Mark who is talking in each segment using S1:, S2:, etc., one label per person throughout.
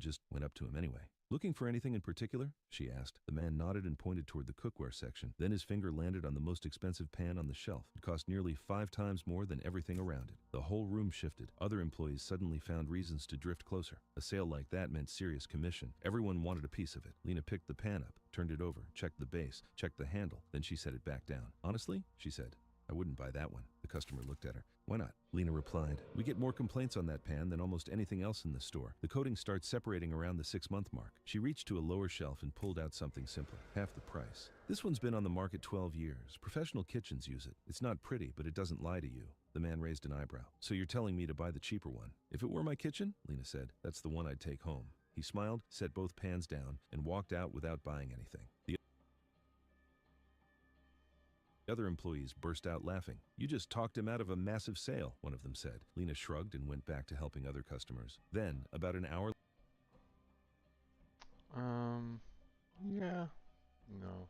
S1: just went up to him anyway. "Looking for anything in particular?" she asked. The man nodded and pointed toward the cookware section. Then his finger landed on the most expensive pan on the shelf. It cost nearly 5 times more than everything around it. The whole room shifted. Other employees suddenly found reasons to drift closer. A sale like that meant serious commission. Everyone wanted a piece of it. Lena picked the pan up, turned it over, checked the base, checked the handle. Then she set it back down. "Honestly," she said, "I wouldn't buy that one." The customer looked at her. "Why not?" Lena replied, "We get more complaints on that pan than almost anything else in the store. The coating starts separating around the 6-month mark." She reached to a lower shelf and pulled out something simpler. "Half the price. This one's been on the market 12 years. Professional kitchens use it. It's not pretty, but it doesn't lie to you." The man raised an eyebrow. "So you're telling me to buy the cheaper one?" "If it were my kitchen," Lena said, "that's the one I'd take home." He smiled, set both pans down, and walked out without buying anything. The other employees burst out laughing. "You just talked him out of a massive sale," one of them said. Lena shrugged and went back to helping other customers. Then, about an hour...
S2: Yeah. No.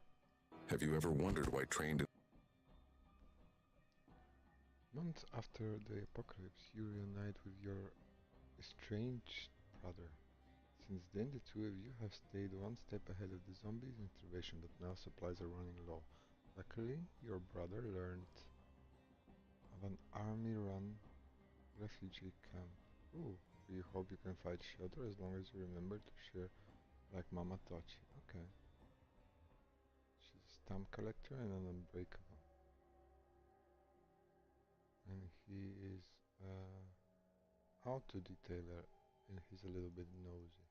S3: Have you ever wondered why trained...
S2: Months after the apocalypse, you reunite with your estranged brother. Since then, the two of you have stayed one step ahead of the zombies' intervention, but now supplies are running low. Luckily, your brother learned of an army-run refugee camp. Ooh, you hope you can fight shelter as long as you remember to share like Mama taught you. Okay. She's a stamp collector and an unbreakable. And he is auto detailer and he's a little bit nosy.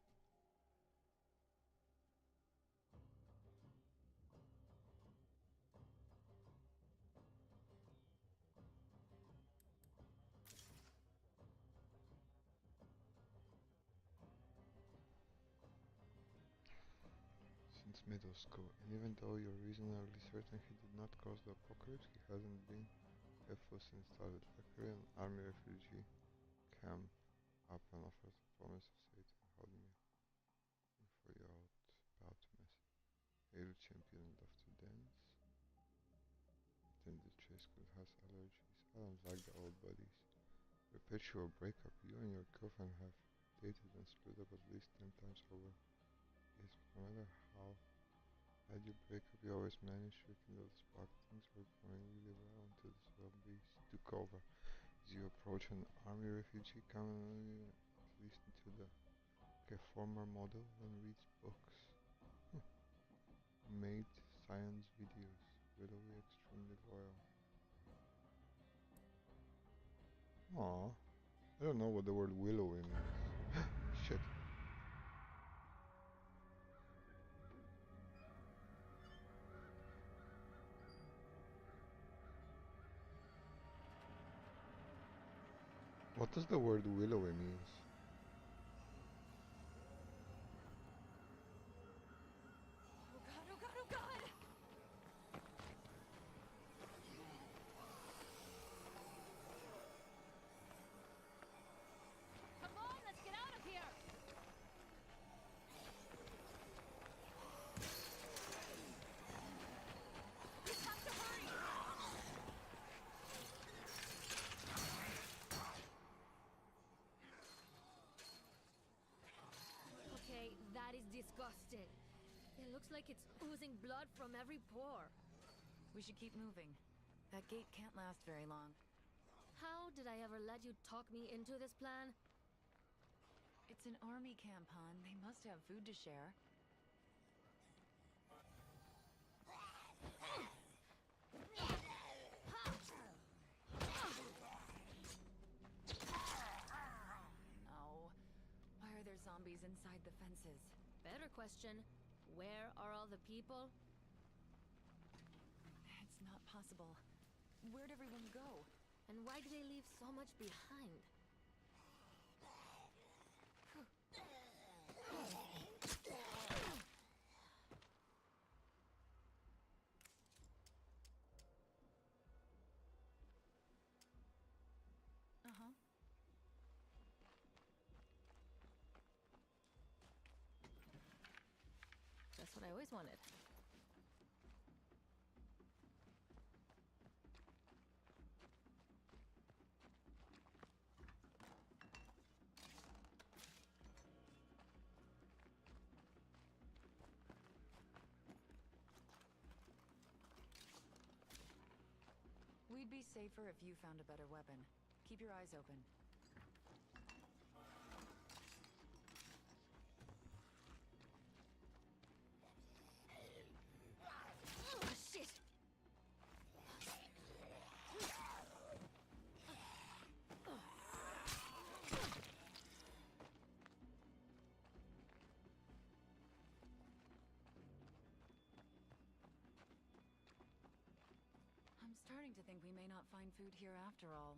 S2: Since middle school, and even though you're reasonably certain he did not cause the apocalypse, he hasn't been helpful since started. Luckily, an army refugee camp up and offers a promise of Satan holding me for you out about to mess. Able champion and love to dance. Attended trade school, has allergies. I don't like the old buddies. Perpetual breakup. You and your girlfriend have dated and split up at least 10 times over. Yes, but no matter how bad you break up, you always manage to rekindle the spark. Things were going really well until the zombies took over. As you approach an army refugee camp, listen to the former model and reads books. Made science videos. Willowy, extremely loyal. Aww. I don't know what the word willowy means. Shit. What does the word willowy means?
S4: Oh god, oh god, oh god! Come on, let's get out of here! We have to hurry! Okay, that is disgusting. It looks like it's oozing blood from every pore.
S5: We should keep moving. That gate can't last very long.
S4: How did I ever let you talk me into this plan?
S5: It's an army camp, hon. They must have food to share. No. Why are there zombies inside the fences?
S4: Better question, where are all the people?
S5: It's not possible. Where'd everyone go?
S4: And why do they leave so much behind?
S5: Uh-huh.
S4: That's what I always wanted.
S5: We'd be safer if you found a better weapon. Keep your eyes open.
S4: Oh, shit!
S5: I'm starting to think we may not find food here after all.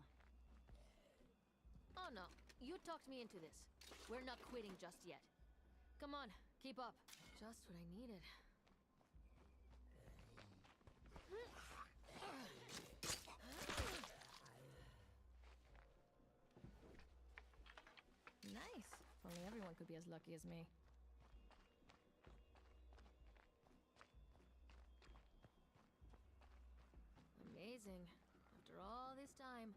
S4: Oh no, you talked me into this. We're not quitting just yet. Come on, keep up. Just what I needed. Nice. If only everyone could be as lucky as me. Amazing. After all this time,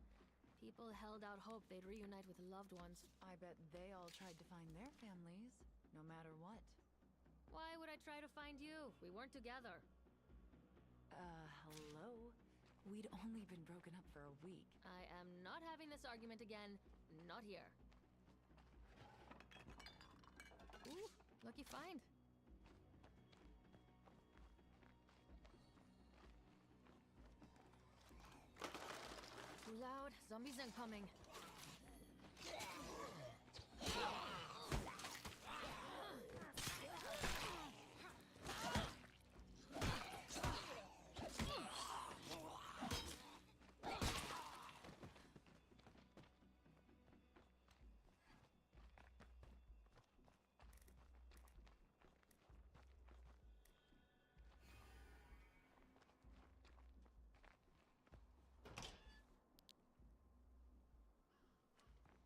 S4: people held out hope they'd reunite with loved ones.
S5: I bet they all tried to find their families, no matter what.
S4: Why would I try to find you? We weren't together.
S5: Hello? We'd only been broken up for a week.
S4: I am not having this argument again. Not here. Ooh, lucky find. Too loud. Zombies incoming.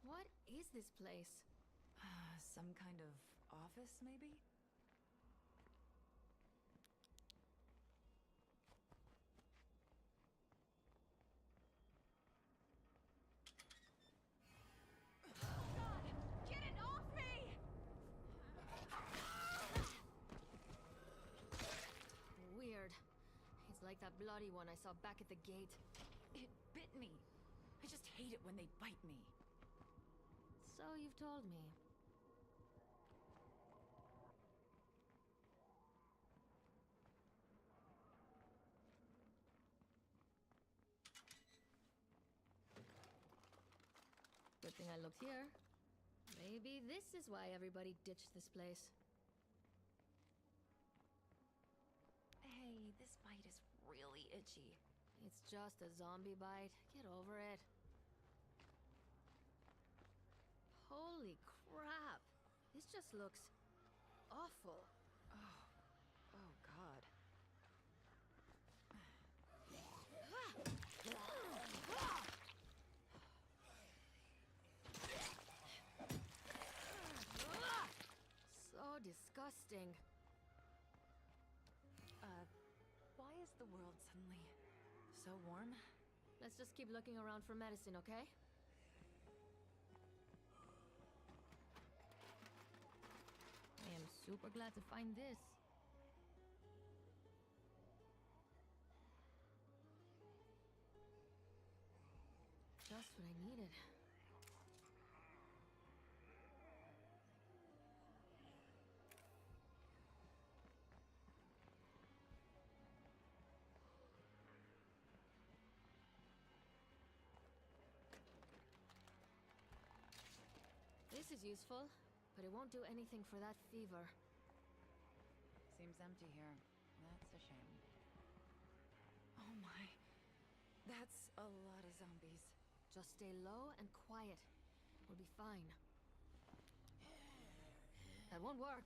S4: What is this place?
S5: Some kind of office, maybe?
S4: God, get it off me! Weird. It's like that bloody one I saw back at the gate.
S5: It bit me. I just hate it when they bite me.
S4: So you've told me. Good thing I looked here. Maybe this is why everybody ditched this place.
S5: Hey, this bite is really itchy.
S4: It's just a zombie bite. Get over it. Holy crap! This just looks awful.
S5: Oh, God.
S4: So disgusting.
S5: Why is the world suddenly so warm?
S4: Let's just keep looking around for medicine, okay? I am super glad to find this. Just what I needed. This is useful, but it won't do anything for that fever.
S5: Seems empty here. That's a shame. Oh my. That's a lot of zombies.
S4: Just stay low and quiet. We'll be fine. That won't work.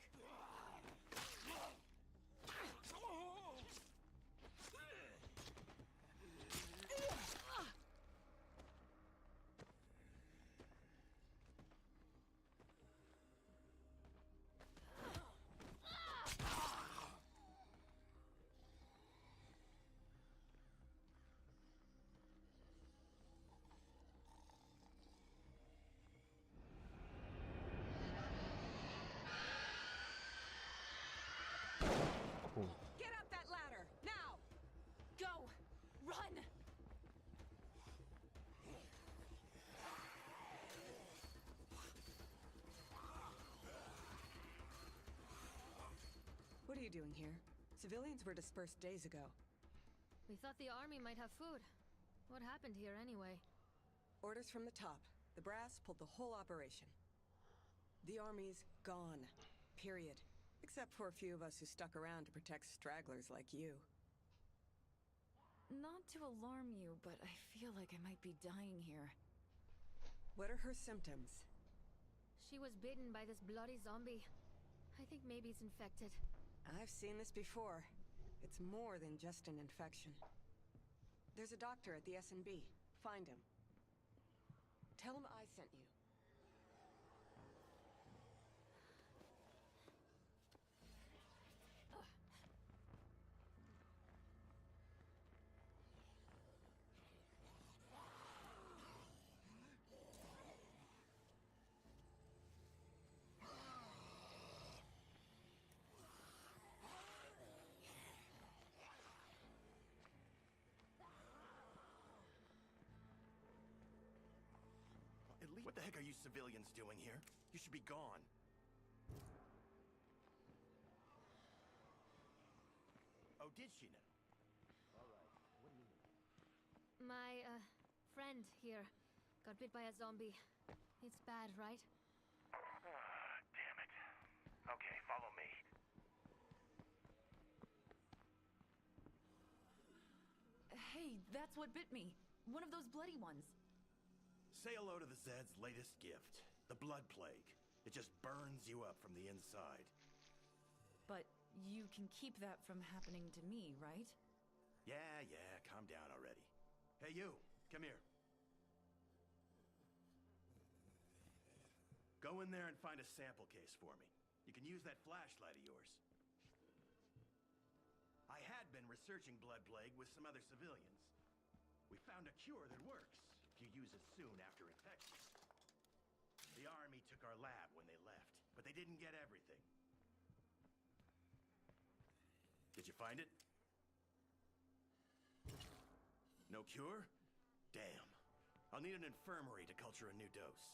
S6: you doing here? Civilians were dispersed days ago.
S4: We thought the army might have food. What happened here anyway?
S6: Orders from the top. The brass pulled the whole operation. The army's gone. Period. Except for a few of us who stuck around to protect stragglers like you.
S5: Not to alarm you, but I feel like I might be dying here.
S6: What are her symptoms?
S4: She was bitten by this bloody zombie. I think maybe it's infected.
S6: I've seen this before. It's more than just an infection. There's a doctor at the S&B. Find him. Tell him I sent you.
S7: At least, what the heck are you civilians doing here? You should be gone. Oh, did she now? All right. What do you mean?
S4: My, friend here got bit by a zombie. It's bad, right?
S7: Damn it. Okay, follow me.
S5: Hey, that's what bit me. One of those bloody ones.
S7: Say hello to the Zed's latest gift, the blood plague. It just burns you up from the inside.
S5: But you can keep that from happening to me, right?
S7: Yeah, calm down already. Hey, you, come here. Go in there and find a sample case for me. You can use that flashlight of yours. I had been researching blood plague with some other civilians. We found a cure that works if you use it soon after infection. The army took our lab when they left, but they didn't get everything. Did you find it? No cure? Damn. I'll need an infirmary to culture a new dose.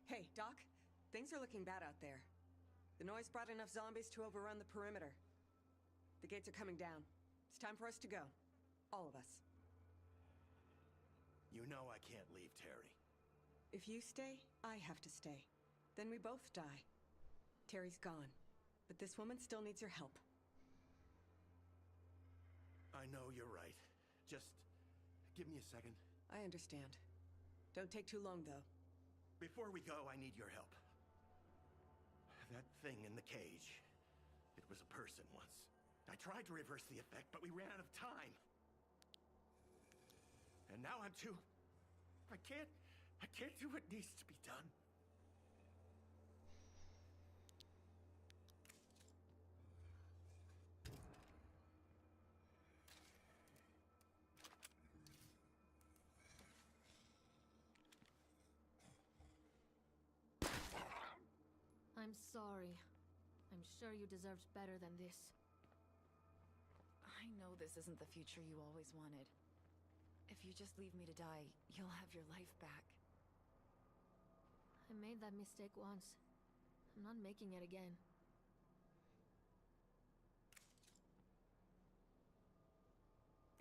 S6: Hey, Doc. Things are looking bad out there. The noise brought enough zombies to overrun the perimeter. The gates are coming down. It's time for us to go. All of us.
S7: You know I can't leave Terry.
S6: If you stay, I have to stay. Then we both die. Terry's gone. But this woman still needs your help.
S7: I know you're right. Just give me a second.
S6: I understand. Don't take too long, though.
S7: Before we go, I need your help. That thing in the cage. It was a person once. I tried to reverse the effect, but we ran out of time. And now I'm too... I can't do what needs to be done.
S4: I'm sorry. I'm sure you deserved better than this.
S5: I know this isn't the future you always wanted. If you just leave me to die, you'll have your life back.
S4: I made that mistake once. I'm not making it again.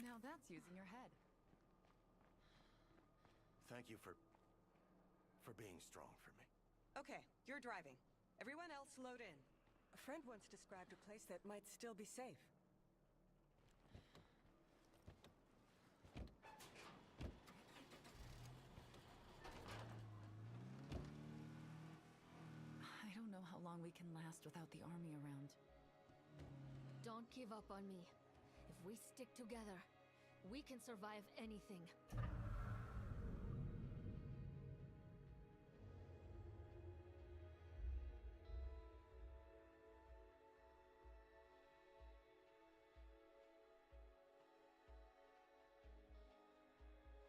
S5: Now that's using your head.
S7: Thank you for being strong for me.
S6: Okay, you're driving. Everyone else load in. A friend once described a place that might still be safe.
S5: I don't know how long we can last without the army around.
S4: Don't give up on me. If we stick together, we can survive anything.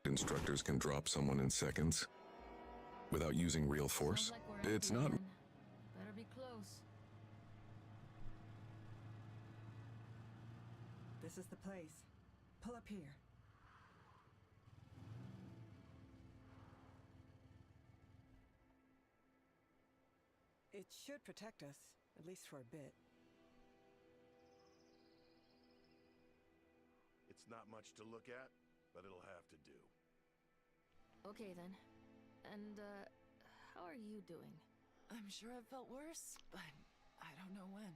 S3: Instructors can drop someone in seconds without using real force.
S4: Sounds like we're
S3: It's
S4: empty
S3: not.
S4: again. Better be close.
S6: This is the place. Pull up here. It should protect us, at least for a bit.
S7: It's not much to look at, but it'll have to do.
S4: Okay then. And, how are you doing?
S5: I'm sure I've felt worse, but I don't know when.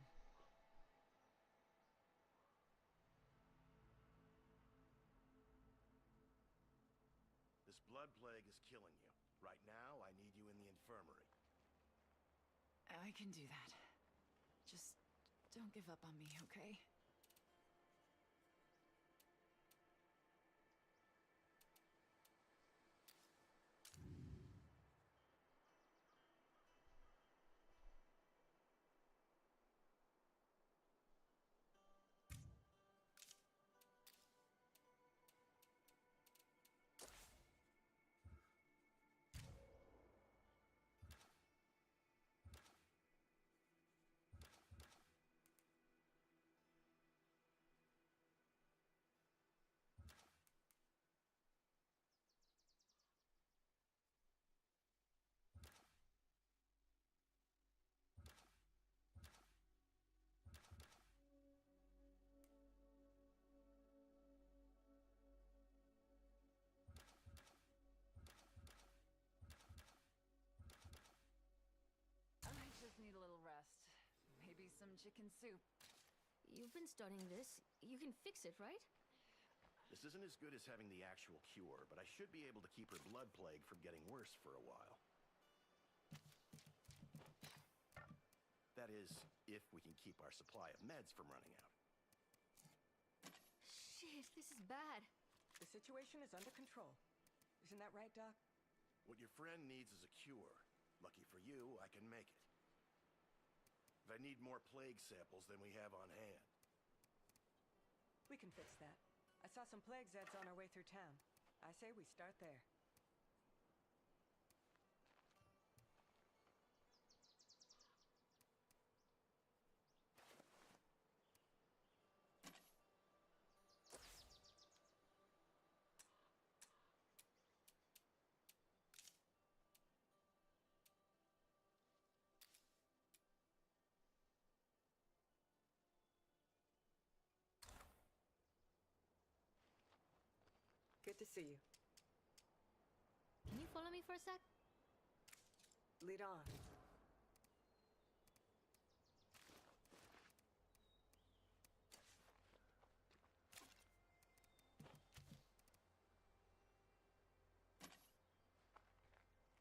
S7: This blood plague is killing you. Right now, I need you in the infirmary.
S5: I can do that. Just don't give up on me, okay? I just need a little rest. Maybe some chicken soup.
S4: You've been studying this. You can fix it, right?
S7: This isn't as good as having the actual cure, but I should be able to keep her blood plague from getting worse for a while. That is, if we can keep our supply of meds from running out.
S4: Shit, this is bad.
S6: The situation is under control. Isn't that right, Doc?
S7: What your friend needs is a cure. Lucky for you, I can make it. But I need more plague samples than we have on hand.
S6: We can fix that. I saw some plague Zeds on our way through town. I say we start there. Good to see you.
S4: Can you follow me for a sec?
S6: Lead on.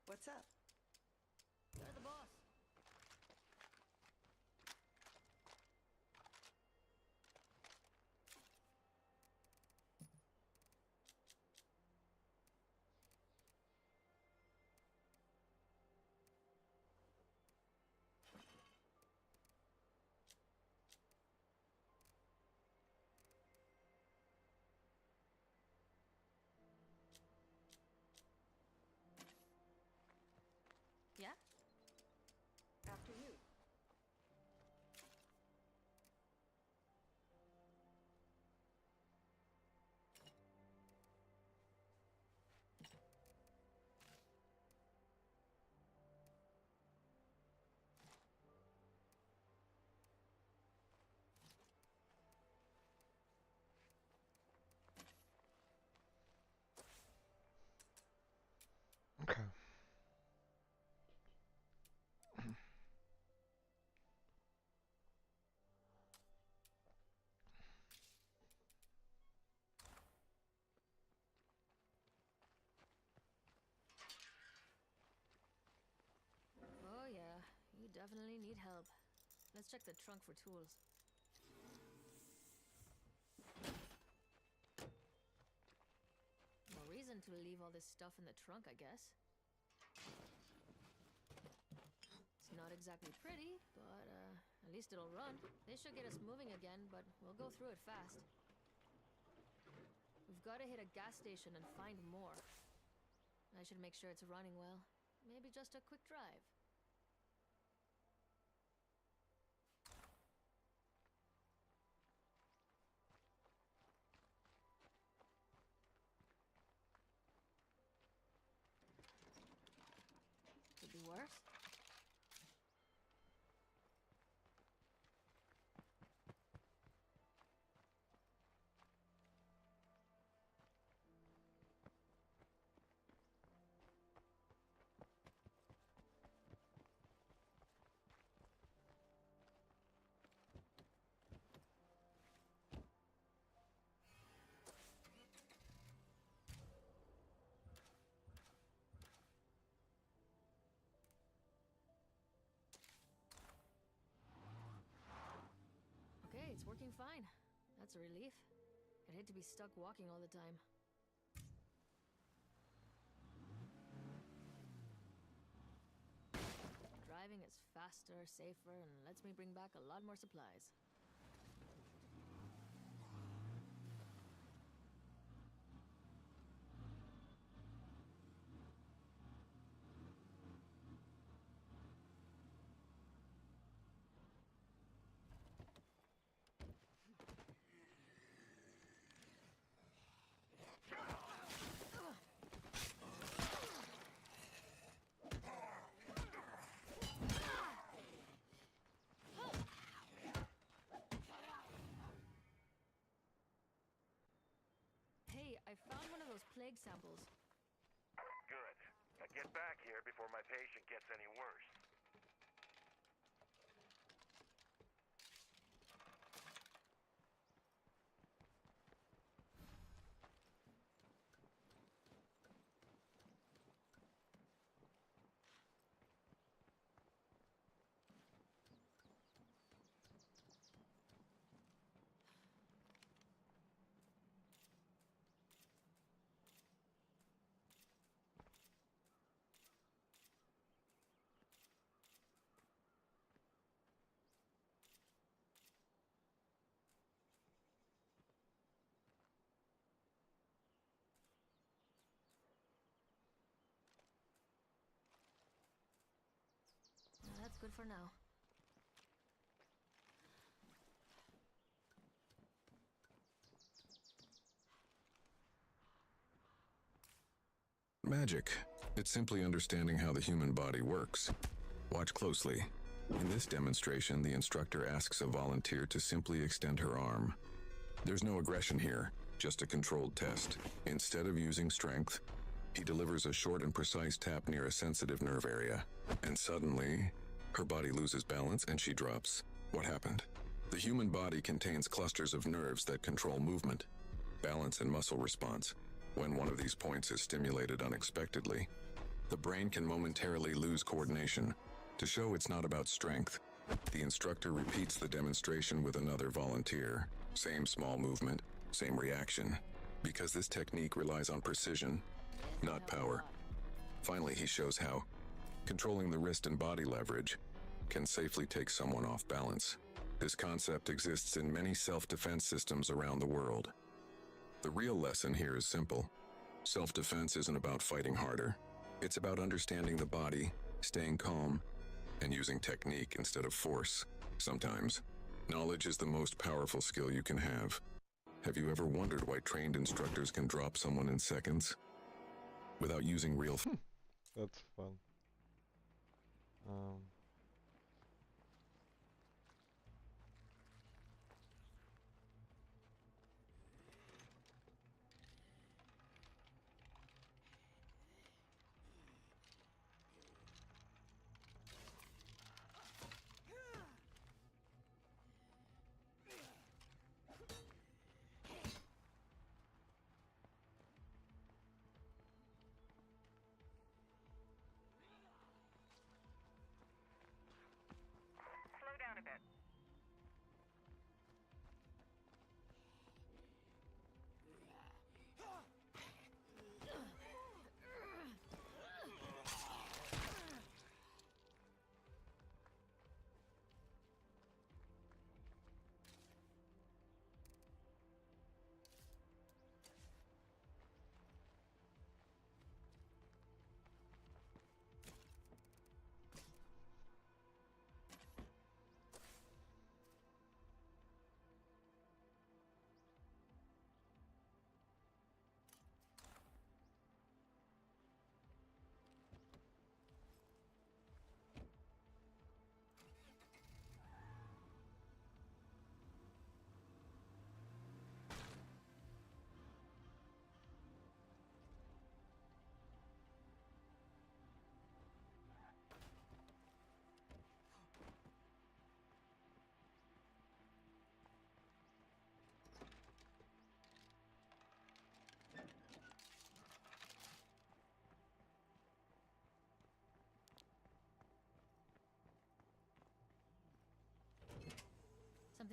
S6: What's up?
S4: You're the boss. Yeah?
S6: After you.
S2: Okay.
S4: Oh yeah, you definitely need help. Let's check the trunk for tools. No reason to leave all this stuff in the trunk, I guess. It's not exactly pretty, but at least it'll run. This should get us moving again, but we'll go through it fast. We've got to hit a gas station and find more. I should make sure it's running well. Maybe just a quick drive. Could be worse. It's working fine. That's a relief. I'd hate to be stuck walking all the time. Driving is faster, safer, and lets me bring back a lot more supplies. Hey, I found one of those plague samples.
S8: Good. Now get back here before my patient gets any worse.
S4: That's good for now.
S3: Magic. It's simply understanding how the human body works. Watch closely. In this demonstration, the instructor asks a volunteer to simply extend her arm. There's no aggression here, just a controlled test. Instead of using strength, he delivers a short and precise tap near a sensitive nerve area. And suddenly, her body loses balance and she drops. What happened? The human body contains clusters of nerves that control movement, balance, and muscle response. When one of these points is stimulated unexpectedly, the brain can momentarily lose coordination. To show it's not about strength, the instructor repeats the demonstration with another volunteer. Same small movement, same reaction. Because this technique relies on precision, not power. Finally, he shows how controlling the wrist and body leverage can safely take someone off balance. This concept exists in many self-defense systems around the world. The real lesson here is simple. Self-defense isn't about fighting harder. It's about understanding the body, staying calm, and using technique instead of force. Sometimes, knowledge is the most powerful skill you can have. Have you ever wondered why trained instructors can drop someone in seconds without using real
S2: That's fun.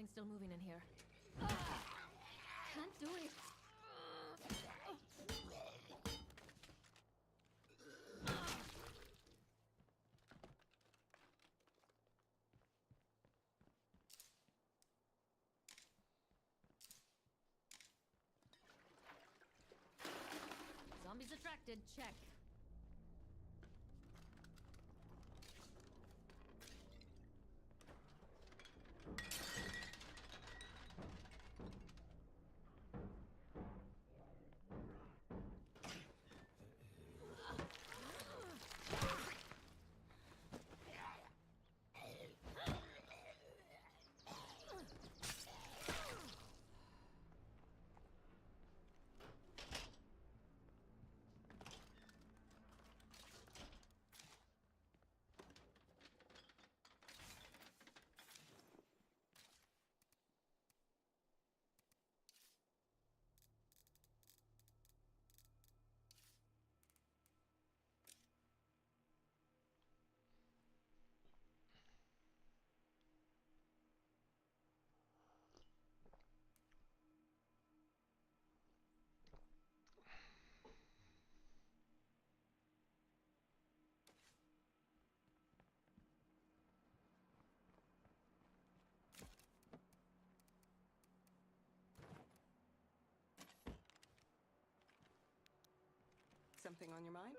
S4: Something's still moving in here. Can't do it. Zombies attracted, check.
S6: Something on your mind?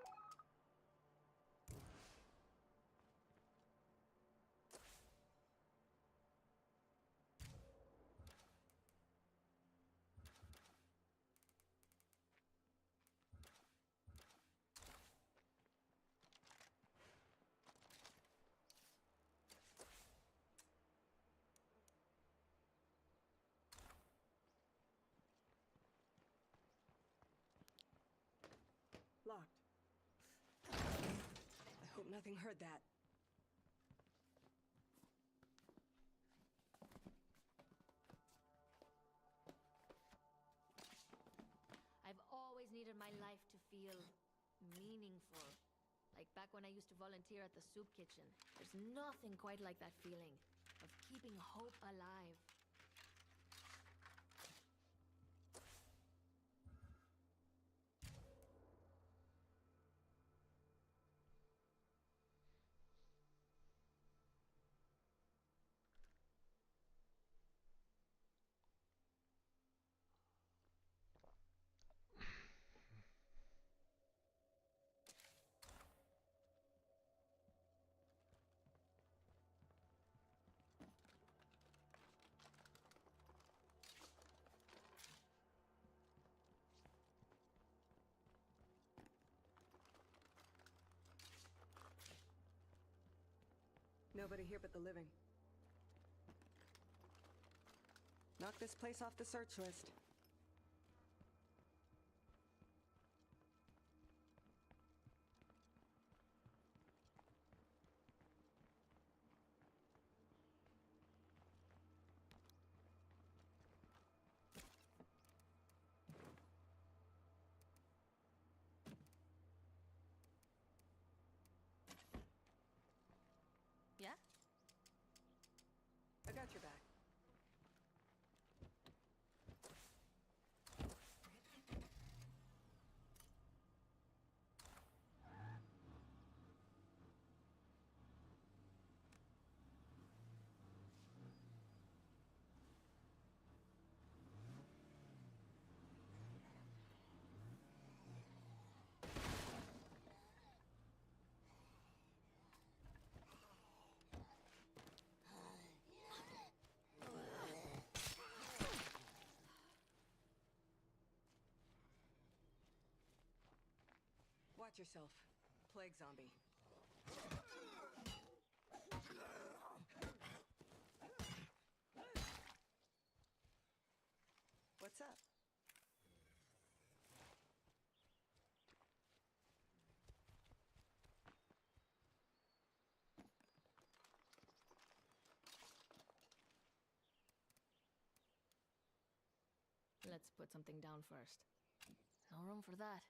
S6: Locked. I hope nothing heard that.
S4: I've always needed my life to feel meaningful. Like back when I used to volunteer at the soup kitchen. There's nothing quite like that feeling of keeping hope alive.
S6: Nobody here but the living. Knock this place off the search list.
S4: Yeah?
S6: I got your back. Watch yourself. Plague zombie. What's up?
S4: Let's put something down first. No room for that.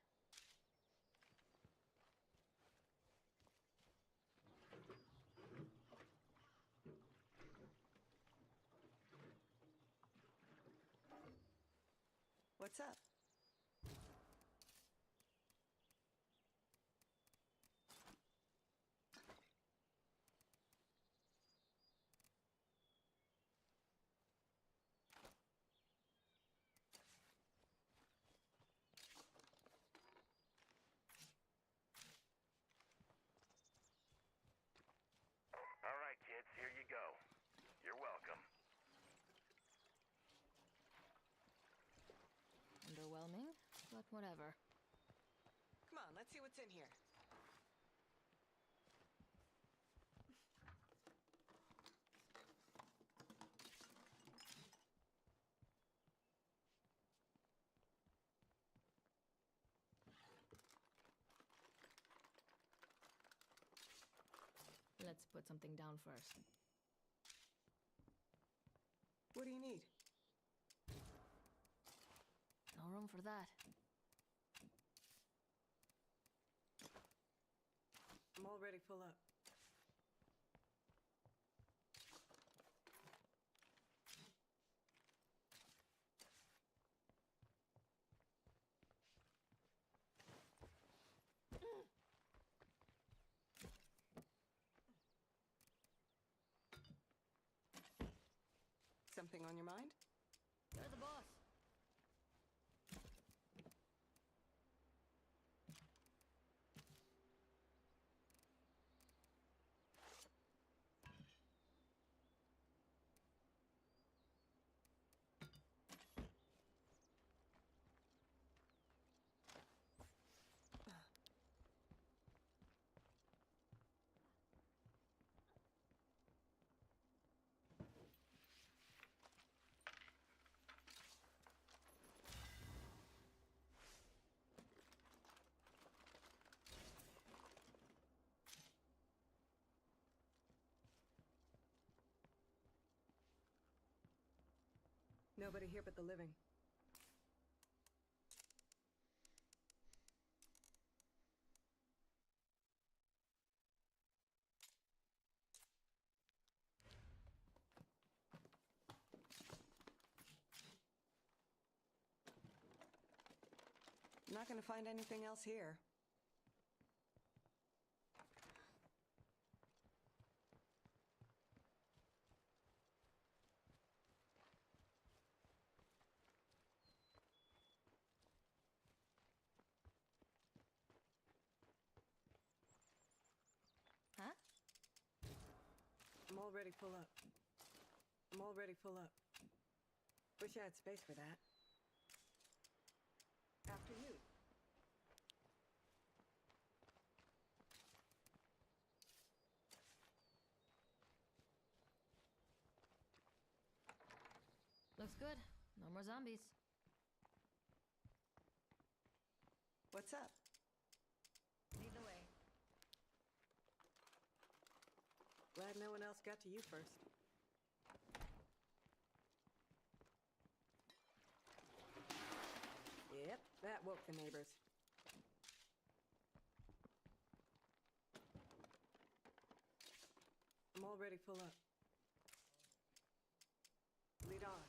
S6: What's up?
S8: All right, kids, here you go. You're welcome.
S4: Underwhelming, but whatever.
S6: Come on, let's see what's in here.
S4: Let's put something down first.
S6: What do you need?
S4: No room for that.
S6: I'm already full up. Something on your mind?
S4: You're the boss.
S6: Nobody here but the living. Not gonna find anything else here.
S4: Huh?
S6: I'm already full up. I'm already full up. Wish I had space for that. After you.
S4: Looks good. No more zombies.
S6: What's up?
S4: Lead the way.
S6: Glad no one else got to you first. Yep, that woke the neighbors. I'm already full up. Lead on.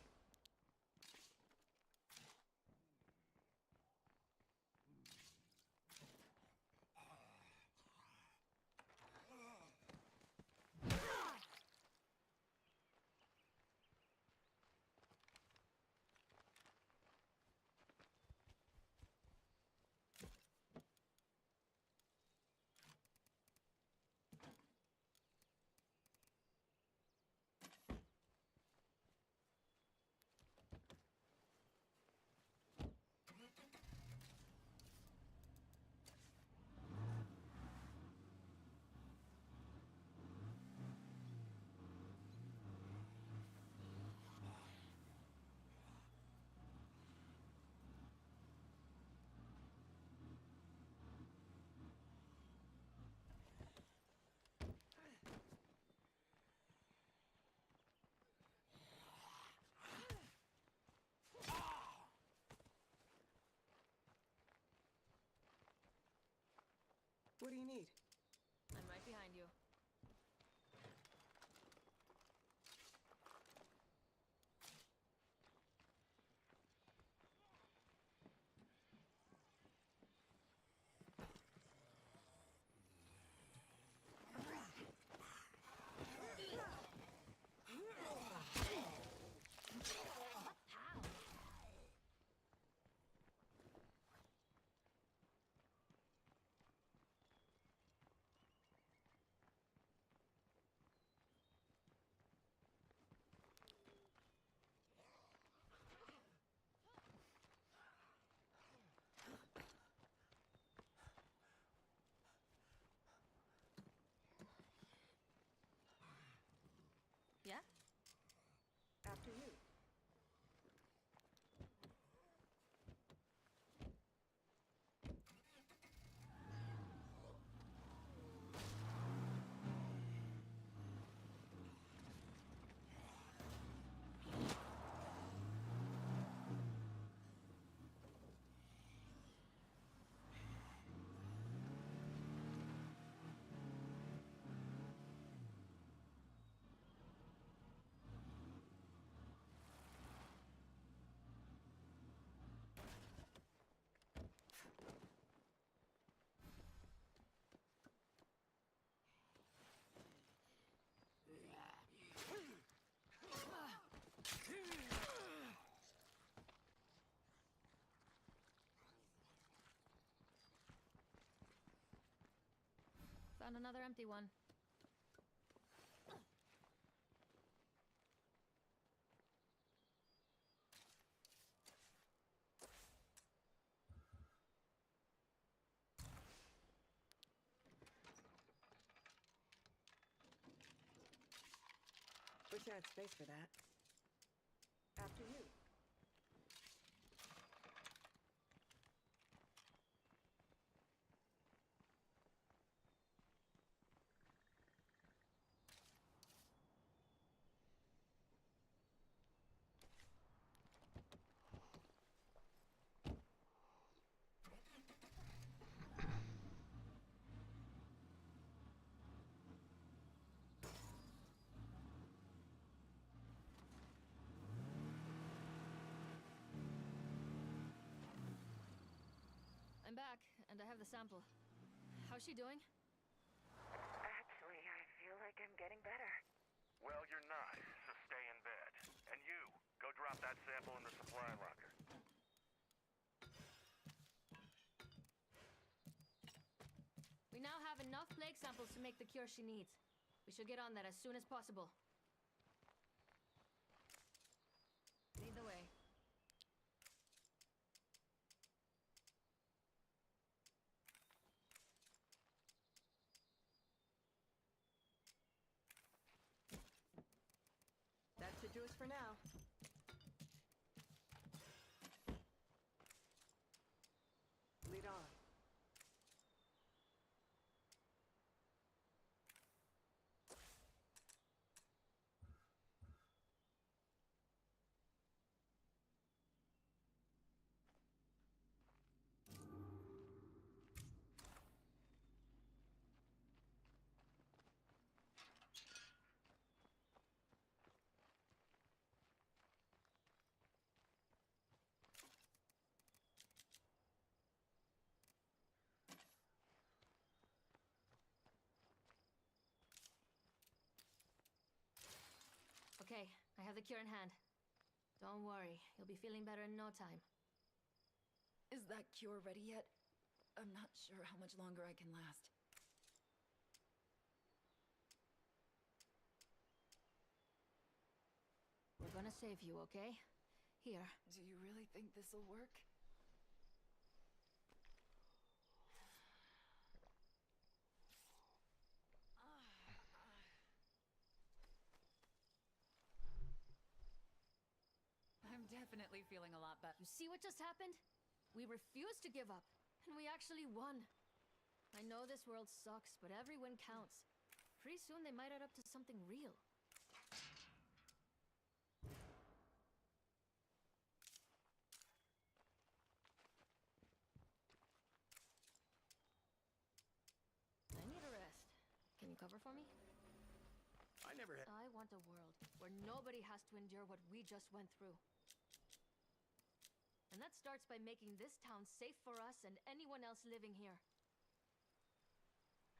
S6: What do you need?
S4: I'm right behind you. Found another empty one.
S6: Wish I had space for that. After you.
S4: I'm back, and I have the sample. How's she doing?
S8: Actually, I feel like I'm getting better. Well, you're not, so stay in bed. And you, go drop that sample in the supply locker.
S4: We now have enough plague samples to make the cure she needs. We should get on that as soon as possible. Lead the way.
S6: That should do us for now. Lead on.
S4: Okay, I have the cure in hand. Don't worry, you'll be feeling better in no time.
S5: Is that cure ready yet? I'm not sure how much longer I can last.
S4: We're gonna save you, okay? Here.
S5: Do you really think this'll work? I'm definitely feeling a lot better.
S4: You see what just happened? We refused to give up, and we actually won. I know this world sucks, but every win counts. Pretty soon they might add up to something real. I need a rest. Can you cover for me?
S7: I never had.
S4: I want a world where nobody has to endure what we just went through. And that starts by making this town safe for us and anyone else living here.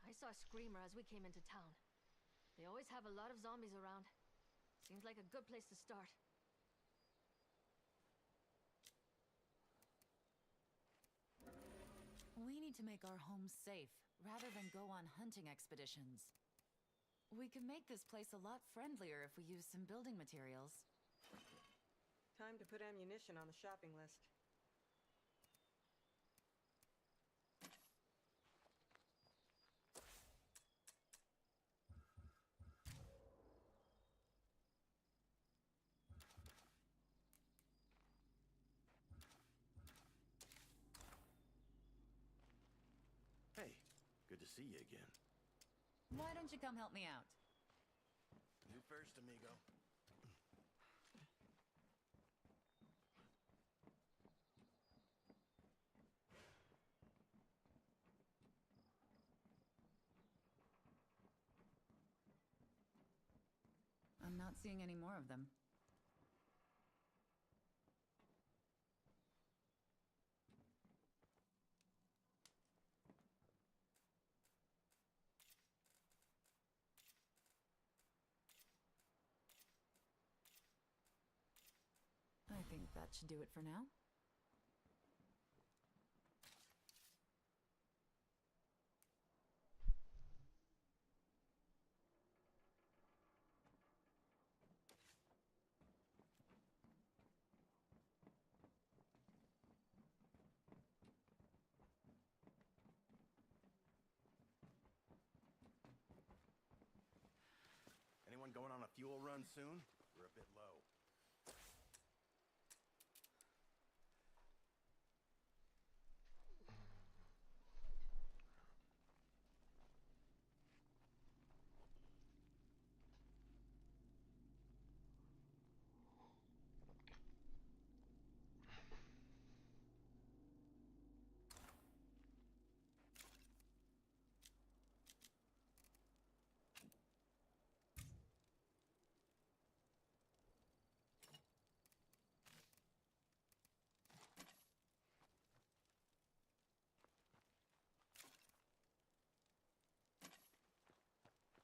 S4: I saw a screamer as we came into town. They always have a lot of zombies around. Seems like a good place to start.
S5: We need to make our homes safe, rather than go on hunting expeditions. We could make this place a lot friendlier if we use some building materials.
S6: Time to put ammunition on the shopping list.
S7: Hey, good to see you again.
S5: Why don't you come help me out?
S7: You first, amigo.
S5: I'm not seeing any more of them. I think that should do it for now.
S7: fuel run soon? We're a bit low.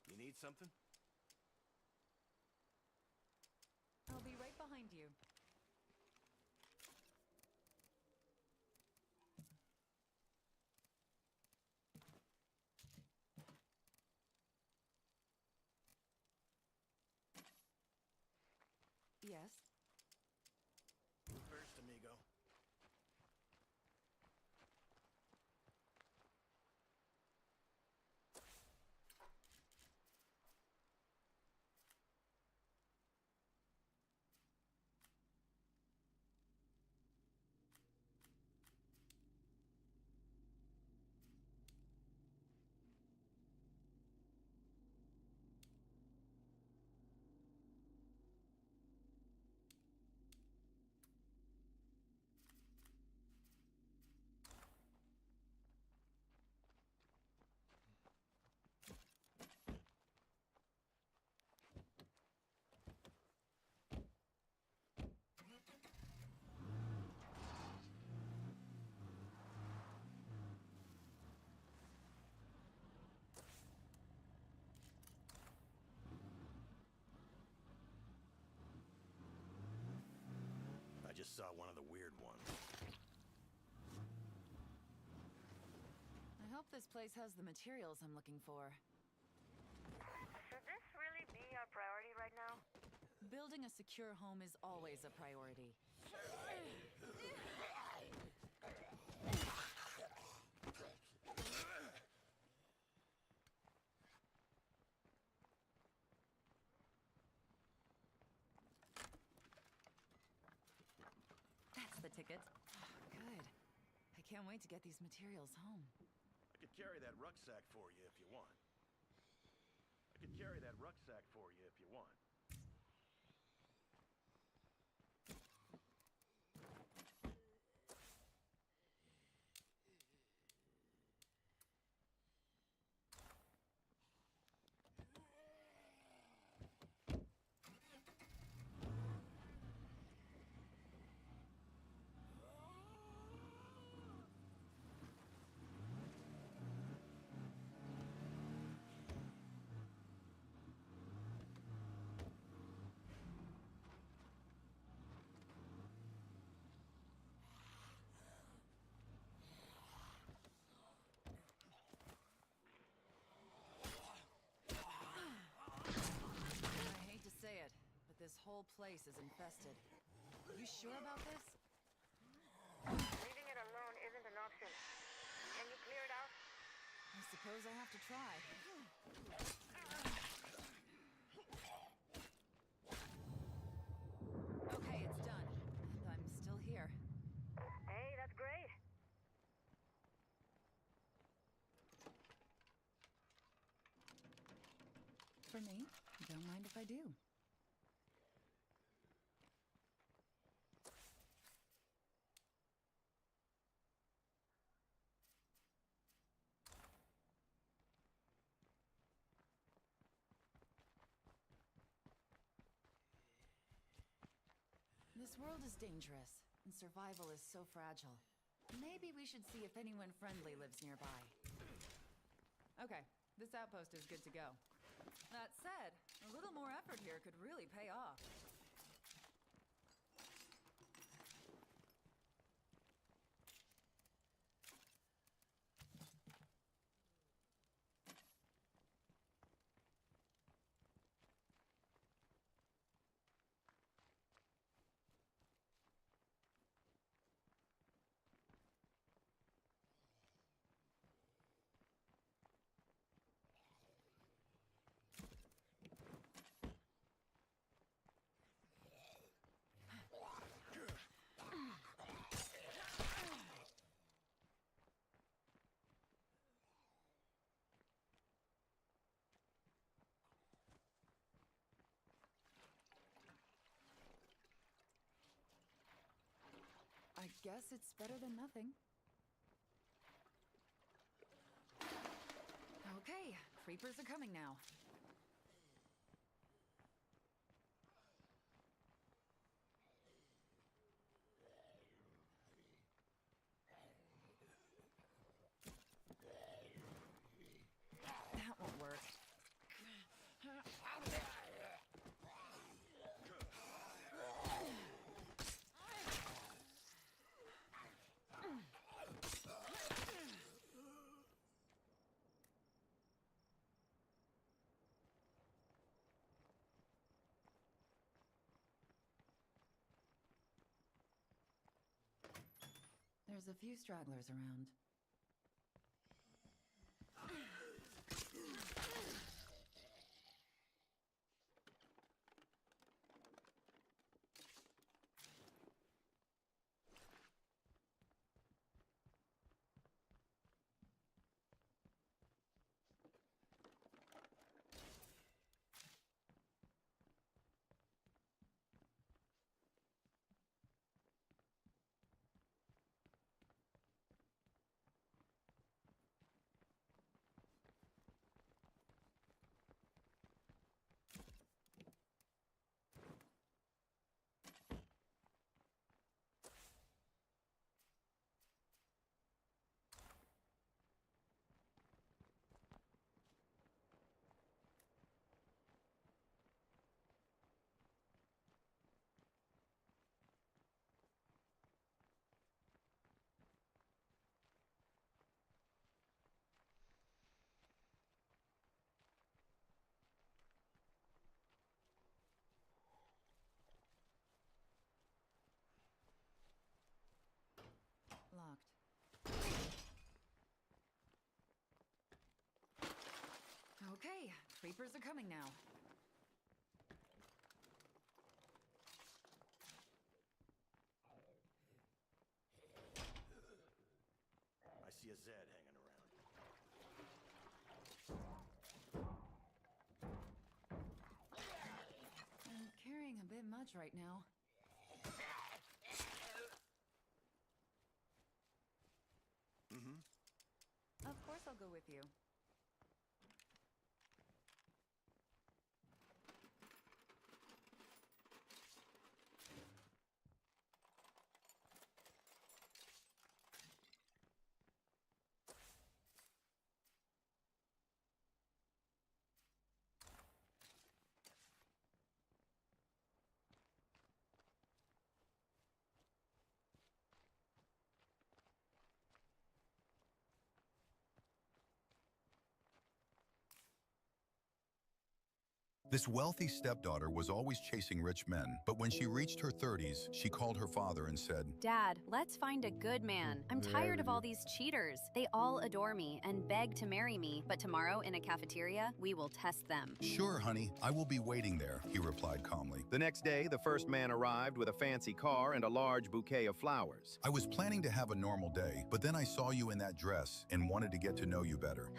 S7: You need something?
S5: I'll be right behind you. Yes.
S7: First, amigo. I just saw one of the weird ones.
S5: I hope this place has the materials I'm looking for.
S9: Should this really be our priority right now?
S5: Building a secure home is always a priority. That's the ticket. Good. I can't wait to get these materials home.
S7: I could carry that rucksack for you if you want. I could carry that rucksack for you if you want.
S5: I hate to say it, but this whole place is infested. You sure about this?
S9: Leaving it alone isn't an option. Can you clear it out?
S5: I suppose I have to try. Okay, it's done. And I'm still here.
S9: Hey, that's great.
S5: For me, don't mind if I do. This world is dangerous, and survival is so fragile. Maybe we should see if anyone friendly lives nearby. Okay, this outpost is good to go. That said, a little more effort here could really pay off. I guess it's better than nothing. Okay, creepers are coming now. That won't work. There's a few stragglers around. Locked. Okay, creepers are coming now.
S7: I see a Zed hanging around.
S5: I'm carrying a bit much right now. Of course I'll go with you.
S10: This wealthy stepdaughter was always chasing rich men, but when she reached her 30s, she called her father and said,
S11: Dad, let's find a good man. I'm tired of all these cheaters. They all adore me and beg to marry me, but tomorrow in a cafeteria, we will test them.
S10: Sure, honey, I will be waiting there, he replied calmly.
S12: The next day, the first man arrived with a fancy car and a large bouquet of flowers.
S10: I was planning to have a normal day, but then I saw you in that dress and wanted to get to know you better.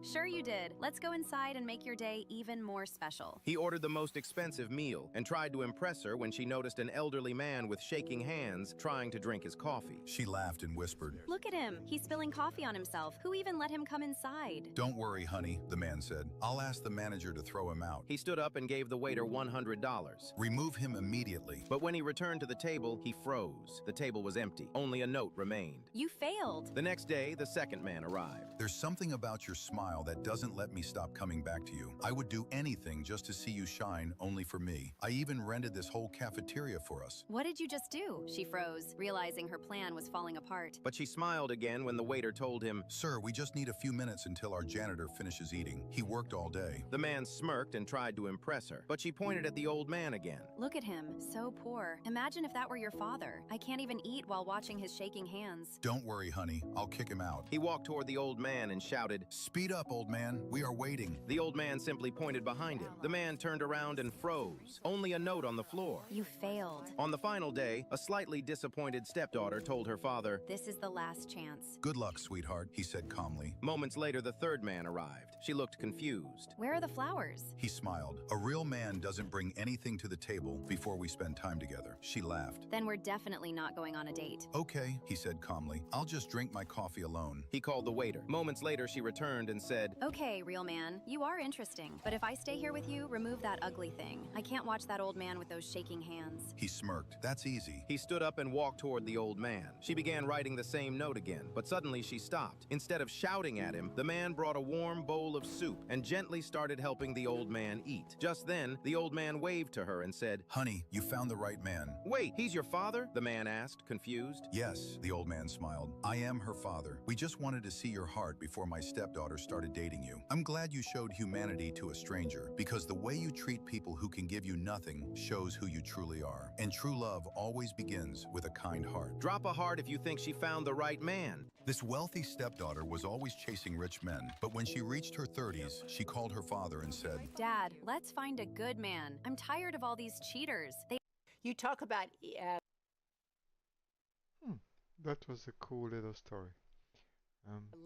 S11: Sure you did. Let's go inside and make your day even more special.
S12: He ordered the most expensive meal and tried to impress her when she noticed an elderly man with shaking hands trying to drink his coffee.
S10: She laughed and whispered,
S11: Look at him. He's spilling coffee on himself. Who even let him come inside?
S10: Don't worry, honey, the man said. I'll ask the manager to throw him out.
S12: He stood up and gave the waiter $100.
S10: Remove him immediately.
S12: But when he returned to the table, he froze. The table was empty. Only a note remained.
S11: You failed.
S12: The next day, the second man arrived.
S10: There's something about your smile that doesn't let me stop coming back to you. I would do anything just to see you shine, only for me. I even rented this whole cafeteria for us.
S11: What did you just do? She froze, realizing her plan was falling apart.
S12: But she smiled again when the waiter told him,
S10: Sir, we just need a few minutes until our janitor finishes eating. He worked all day.
S12: The man smirked and tried to impress her, but she pointed at the old man again.
S11: Look at him, so poor. Imagine if that were your father. I can't even eat while watching his shaking hands.
S10: Don't worry, honey. I'll kick him out.
S12: He walked toward the old man and shouted,
S10: Speed up, old man. We are waiting.
S12: The old man simply pointed behind him. The man turned around and froze, only a note on the floor.
S11: You failed.
S12: On the final day, a slightly disappointed stepdaughter told her father,
S11: This is the last chance.
S10: Good luck, sweetheart, he said calmly.
S12: Moments later, the third man arrived. She looked confused.
S11: Where are the flowers?
S10: He smiled. A real man doesn't bring anything to the table before we spend time together. She laughed.
S11: Then we're definitely not going on a date.
S10: Okay, he said calmly. I'll just drink my coffee alone.
S12: He called the waiter. Moments later, she returned and said,
S11: Okay, real man, you are interesting, but if I stay here with you, remove that ugly thing. I can't watch that old man with those shaking hands.
S10: He smirked. That's easy.
S12: He stood up and walked toward the old man. She began writing the same note again, but suddenly she stopped. Instead of shouting at him, the man brought a warm bowl of soup and gently started helping the old man eat. Just then, the old man waved to her and said,
S10: Honey, you found the right man.
S12: Wait, he's your father? The man asked, confused.
S10: Yes, the old man smiled. I am her father. We just wanted to see your heart before my stepdaughter started dating you. I'm glad you showed humanity to a stranger, because the way you treat people who can give you nothing shows who you truly are. And true love always begins with a kind heart.
S12: Drop a heart if you think she found the right man.
S10: This wealthy stepdaughter was always chasing rich men, but when she reached her 30s, she called her father and said,
S11: Dad, let's find a good man. I'm tired of all these cheaters.
S9: You talk about
S2: That was a cool little story.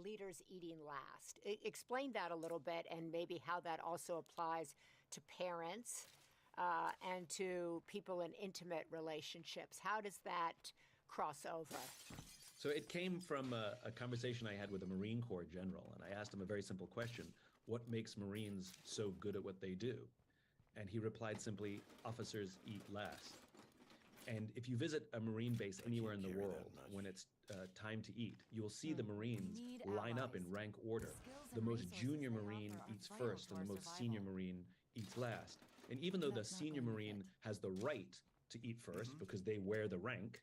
S9: leaders eating last. Explain that a little bit, and maybe how that also applies to parents and to people in intimate relationships. How does that cross over?
S13: So it came from a conversation I had with a Marine Corps general, and I asked him a very simple question: what makes Marines so good at what they do? And he replied simply, officers eat last. And if you visit a Marine base anywhere in the world, when it's time to eat, you'll see the Marines line up in rank order. The most junior Marine eats first, and the most senior Marine eats last. And even though the senior Marine has the right to eat first because they wear the rank,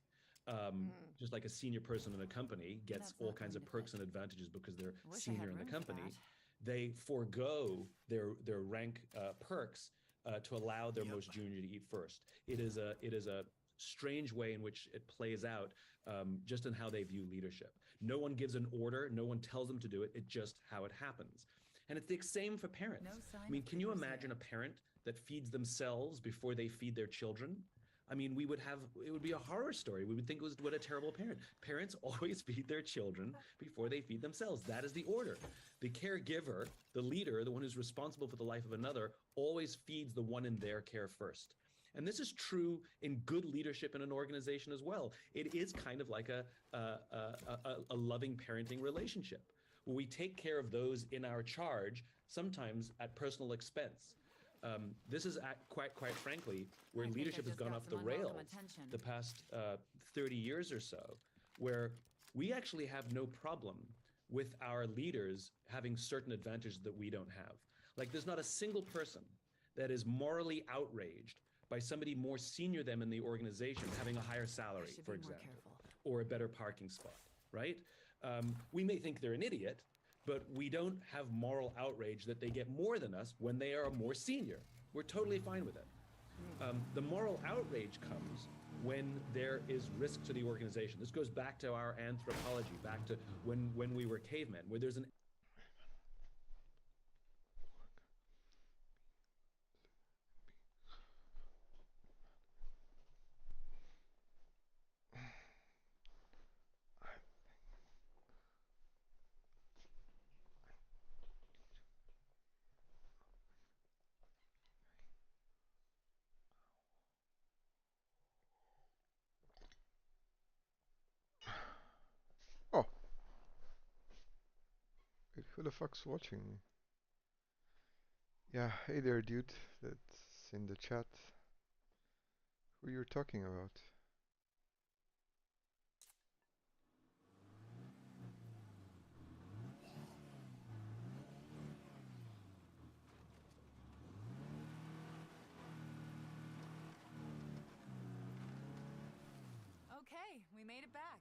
S13: just like a senior person in a company gets all kinds of perks and advantages because they're senior in the company, they forego their rank perks to allow their most junior to eat first. It is a strange way in which it plays out, just in how they view leadership. No one gives an order, no one tells them to do it, it's just how it happens. And it's the same for parents. I mean, can you imagine a parent that feeds themselves before they feed their children? I mean, it would be a horror story. We would think it was, what a terrible parent. Parents always feed their children before they feed themselves. That is the order. The caregiver, the leader, the one who's responsible for the life of another, always feeds the one in their care first. And this is true in good leadership in an organization as well. It is kind of like a loving parenting relationship, where we take care of those in our charge, sometimes at personal expense. This is quite frankly where leadership has gone off the rails the past 30 years or so, where we actually have no problem with our leaders having certain advantages that we don't have. Like, there's not a single person that is morally outraged by somebody more senior than them in the organization having a higher salary, for example, or a better parking spot, right? We may think they're an idiot, but we don't have moral outrage that they get more than us when they are more senior. We're totally fine with it. The moral outrage comes when there is risk to the organization. This goes back to our anthropology, back to when we were cavemen, where there's an
S2: Oh. Wait, who the fuck's watching me? Yeah, hey there, dude. That's in the chat. Who you're talking about?
S5: Okay, we made it back.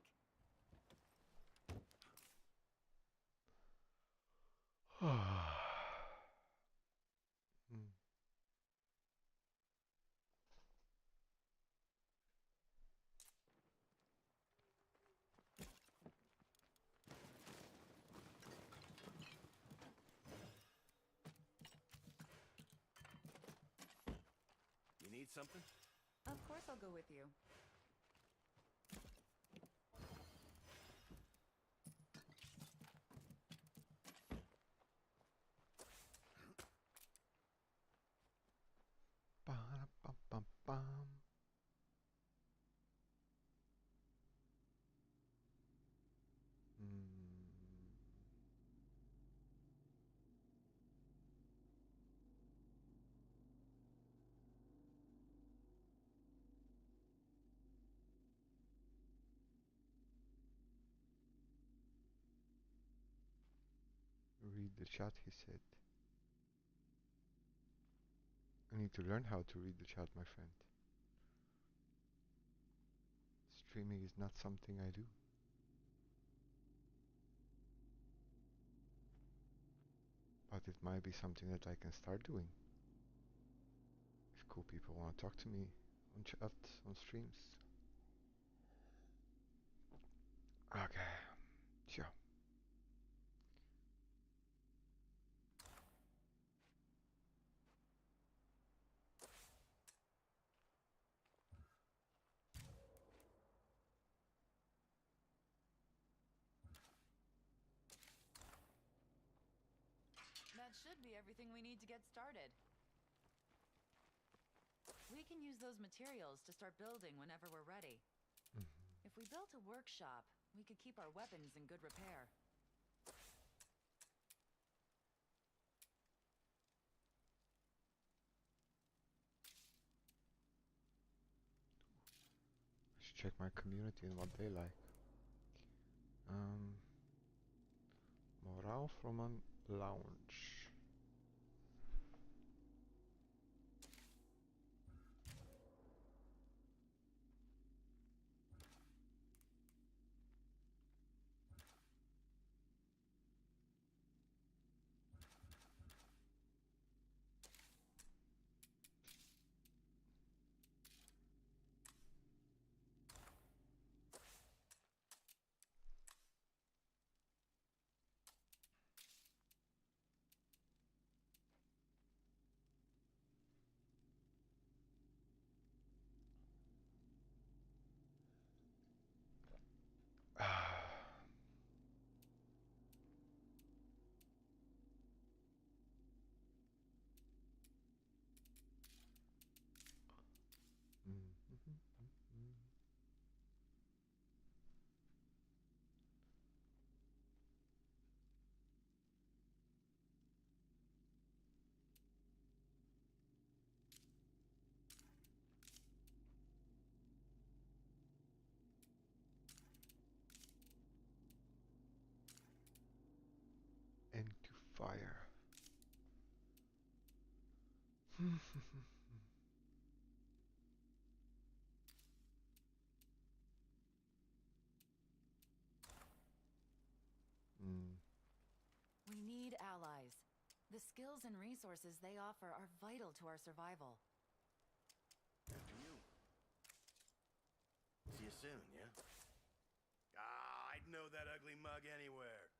S7: Need something?
S5: Of course I'll go with you.
S2: Ba-da-bum-bum-bum. Read the chat, he said. I need to learn how to read the chat, my friend. Streaming is not something I do. But it might be something that I can start doing. If cool people want to talk to me on chat, on streams. Okay. Sure.
S5: That should be everything we need to get started. We can use those materials to start building whenever we're ready. If we built a workshop, we could keep our weapons in good repair.
S2: I should check my community and what they like. Morale from a lounge. Into fire.
S5: We need allies. The skills and resources they offer are vital to our survival.
S7: After you. See you soon, yeah? Ah, I'd know that ugly mug anywhere.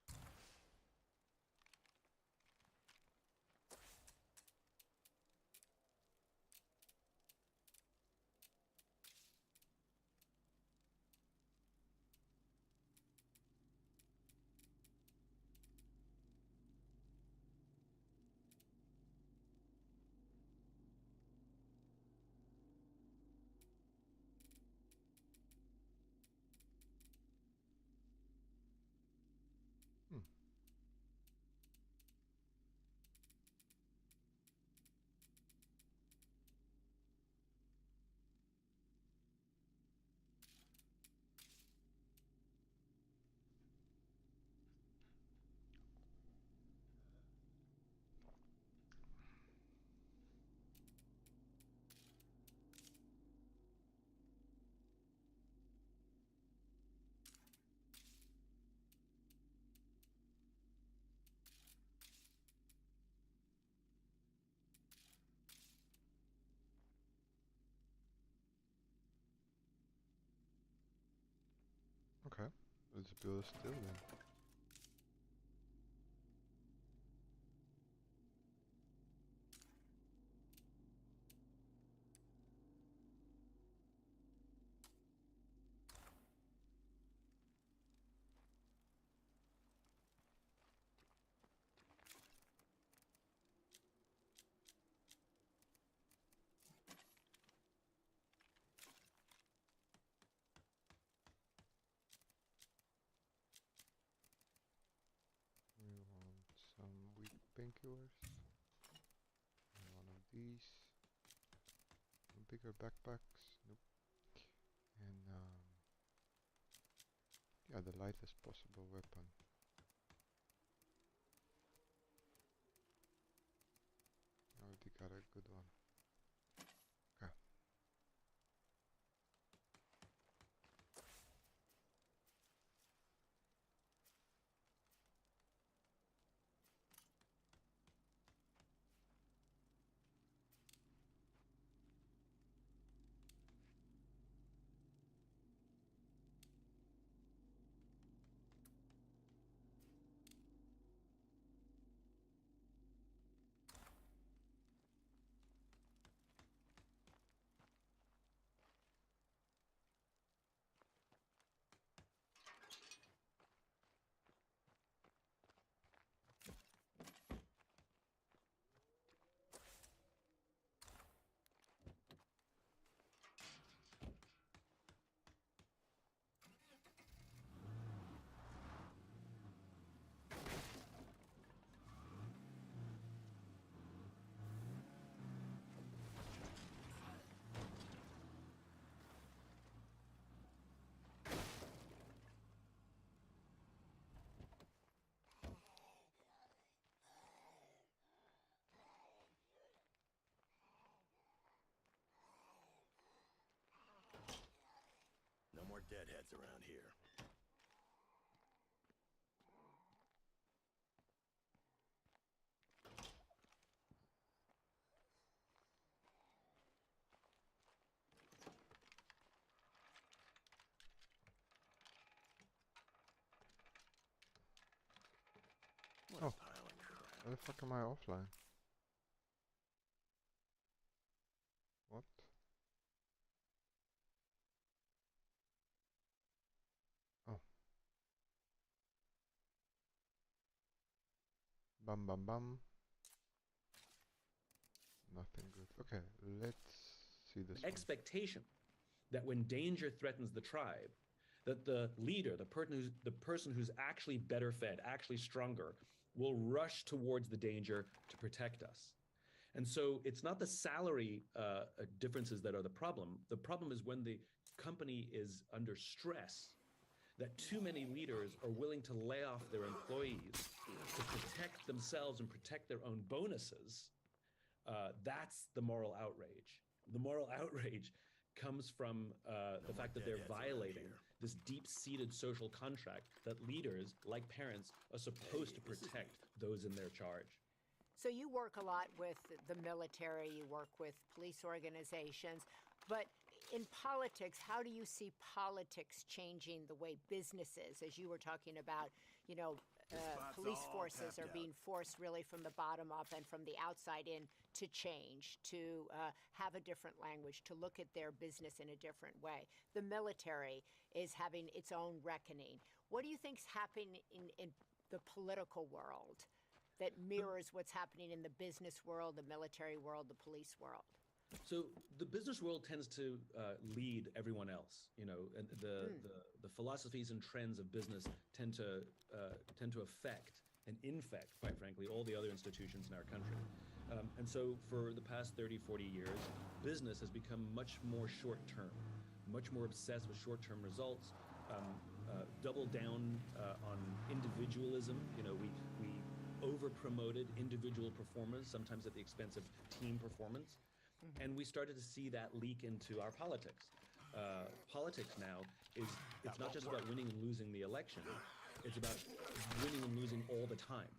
S7: Okay, let's build still then.
S2: painkillers. And one of these. Bigger backpacks. Nope. And yeah, the lightest possible weapon. I already got a good one. Okay.
S7: No more deadheads around here. What a pile of crap.
S2: Why the fuck am I offline? What? Oh. Bum bum bum. Nothing good. Okay, let's see this one.
S13: Expectation that when danger threatens the tribe, that the leader, the person who's actually better fed, actually stronger, will rush towards the danger to protect us. And so it's not the salary differences that are the problem. The problem is when the company is under stress, that too many leaders are willing to lay off their employees to protect themselves and protect their own bonuses. That's the moral outrage. The moral outrage comes from the fact that they're violating this deep-seated social contract that leaders, like parents, are supposed to protect those in their charge.
S9: So you work a lot with the military, you work with police organizations, but in politics, how do you see politics changing the way businesses, as you were talking about, you know, police forces are being forced really from the bottom up and from the outside in to change, to have a different language, to look at their business in a different way. The military is having its own reckoning. What do you think's happening in the political world that mirrors what's happening in the business world, the military world, the police world?
S13: So the business world tends to lead everyone else, you know, and the philosophies and trends of business tend to affect and infect, quite frankly, all the other institutions in our country. And so for the past 30, 40 years, business has become much more short-term, much more obsessed with short-term results, double down on individualism. You know, we over-promoted individual performance, sometimes at the expense of team performance. And we started to see that leak into our politics. Politics now it's not just about winning and losing the election. It's about winning and losing all the time.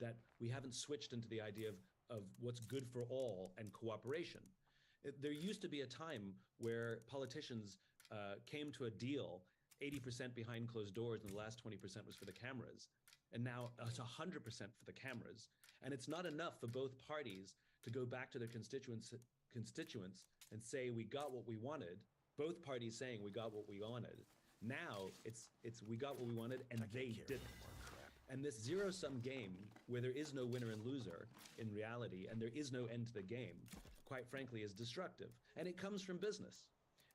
S13: That we haven't switched into the idea of what's good for all and cooperation. There used to be a time where politicians came to a deal 80% behind closed doors and the last 20% was for the cameras. And now it's 100% for the cameras. And it's not enough for both parties to go back to their constituents and say we got what we wanted, both parties saying we got what we wanted. Now it's we got what we wanted and they didn't. And this zero-sum game where there is no winner and loser in reality and there is no end to the game, quite frankly, is destructive. And it comes from business.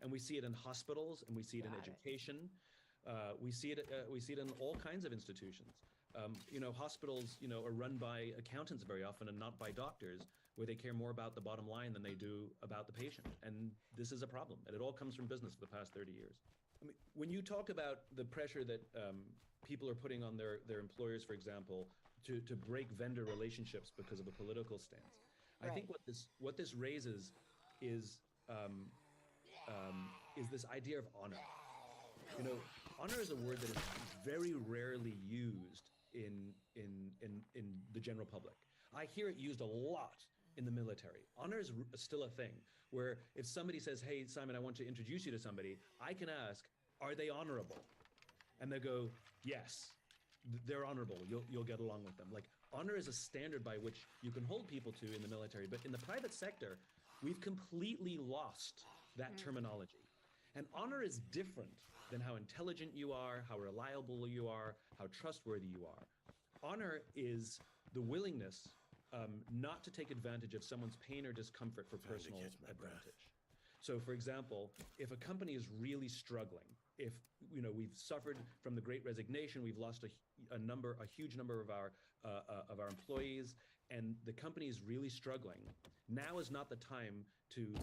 S13: And we see it in hospitals and we see it in education. We see it in all kinds of institutions. Hospitals, are run by accountants very often and not by doctors, where they care more about the bottom line than they do about the patient. And this is a problem. And it all comes from business for the past 30 years. I mean, when you talk about the pressure that people are putting on their employers, for example, to break vendor relationships because of a political stance, I think what this raises is this idea of honor. Honor is a word that is very rarely used in the general public. I hear it used a lot in the military. Honor is still a thing, where if somebody says, "Hey, Simon, I want to introduce you to somebody," I can ask, "Are they honorable?" And they go, "Yes, they're honorable. You'll get along with them." Like, honor is a standard by which you can hold people to in the military, but in the private sector, we've completely lost that terminology. And honor is different than how intelligent you are, how reliable you are, how trustworthy you are. Honor is the willingness not to take advantage of someone's pain or discomfort for personal advantage. So, for example, if a company is really struggling, if we've suffered from the Great Resignation, we've lost a huge number of our employees, and the company is really struggling, now is not the time to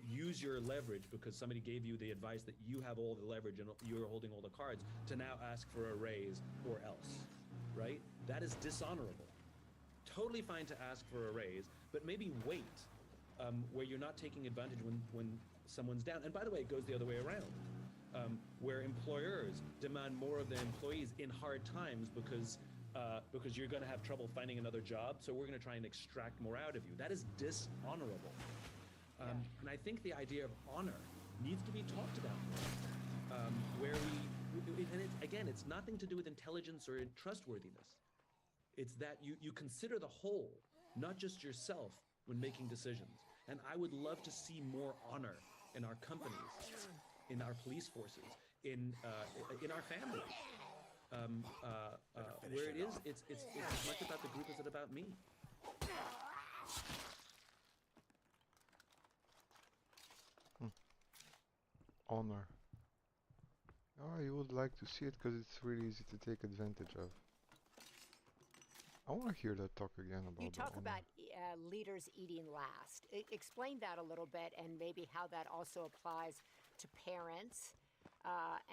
S13: use your leverage because somebody gave you the advice that you have all the leverage and you're holding all the cards to now ask for a raise or else, right? That is dishonorable. Totally fine to ask for a raise, but maybe wait where you're not taking advantage when someone's down. And by the way, it goes the other way around, where employers demand more of their employees in hard times because you're going to have trouble finding another job, so we're going to try and extract more out of you. That is dishonorable. And I think the idea of honor needs to be talked about more, where it's nothing to do with intelligence or trustworthiness. It's that you consider the whole, not just yourself, when making decisions. And I would love to see more honor in our companies, in our police forces, in our families. Where it's as much about the group as it about me.
S2: Honor. Oh, you would like to see it because it's really easy to take advantage of. I want to hear that talk again about
S9: You talk
S2: the honor.
S9: about leaders eating last. Explain that a little bit, and maybe how that also applies to parents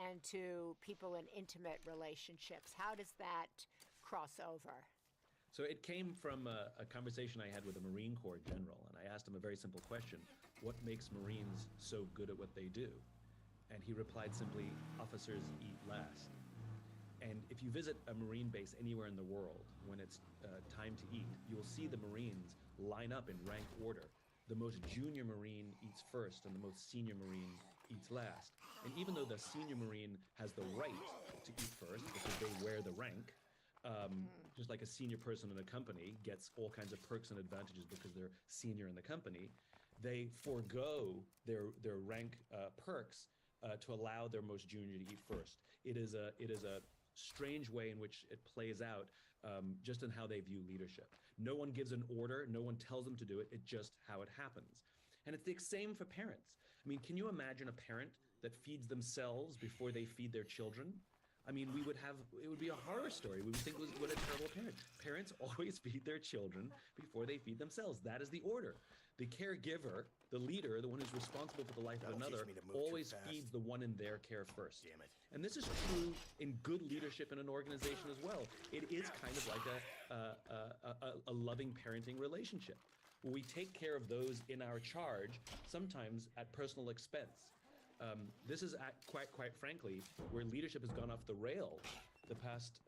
S9: and to people in intimate relationships. How does that cross over?
S13: So it came from a conversation I had with a Marine Corps general, and I asked him a very simple question: what makes Marines so good at what they do? And he replied simply, "Officers eat last." And if you visit a Marine base anywhere in the world, when it's time to eat, you'll see the Marines line up in rank order. The most junior Marine eats first, and the most senior Marine eats last. And even though the senior Marine has the right to eat first because they wear the rank, just like a senior person in a company gets all kinds of perks and advantages because they're senior in the company, they forego their rank perks to allow their most junior to eat first. It is a strange way in which it plays out, just in how they view leadership. No one gives an order, no one tells them to do it, it's just how it happens. And it's the same for parents. I mean, can you imagine a parent that feeds themselves before they feed their children? I mean, it would be a horror story. We would think, what a terrible parent. Parents always feed their children before they feed themselves. That is the order. The caregiver, the leader, the one who's responsible for the life of another, always feeds the one in their care first.
S7: Damn it.
S13: And this is true in good leadership in an organization as well. It is kind of like a loving parenting relationship, where we take care of those in our charge, sometimes at personal expense. This is quite frankly where leadership has gone off the rails the past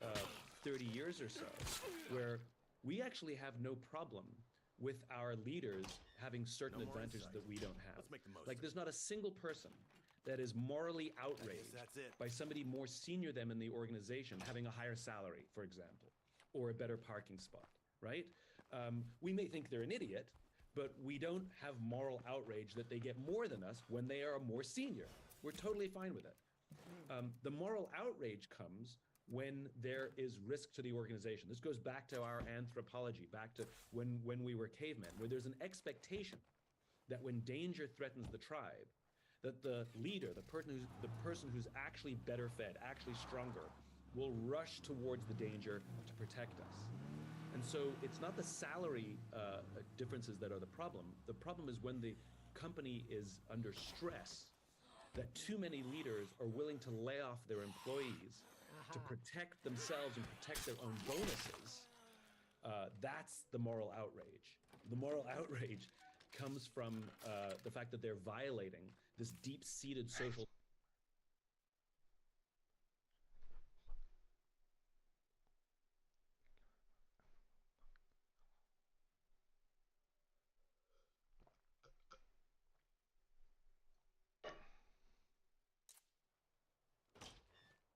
S13: 30 years or so, where we actually have no problem with our leaders having certain advantages that we don't have.
S7: Let's make the most
S13: like,
S7: of
S13: there's not a single person that is morally outraged
S7: that's it.
S13: by somebody more senior than them in the organization having a higher salary, for example, or a better parking spot, right? We may think they're an idiot, but we don't have moral outrage that they get more than us when they are more senior. We're totally fine with it. The moral outrage comes when there is risk to the organization. This goes back to our anthropology, back to when we were cavemen, where there's an expectation that when danger threatens the tribe, that the leader, the person who's actually better fed, actually stronger, will rush towards the danger to protect us. And so it's not the salary differences that are the problem. The problem is when the company is under stress, that too many leaders are willing to lay off their employees to protect themselves and protect their own bonuses. That's the moral outrage. The moral outrage comes from the fact that they're violating this deep-seated social.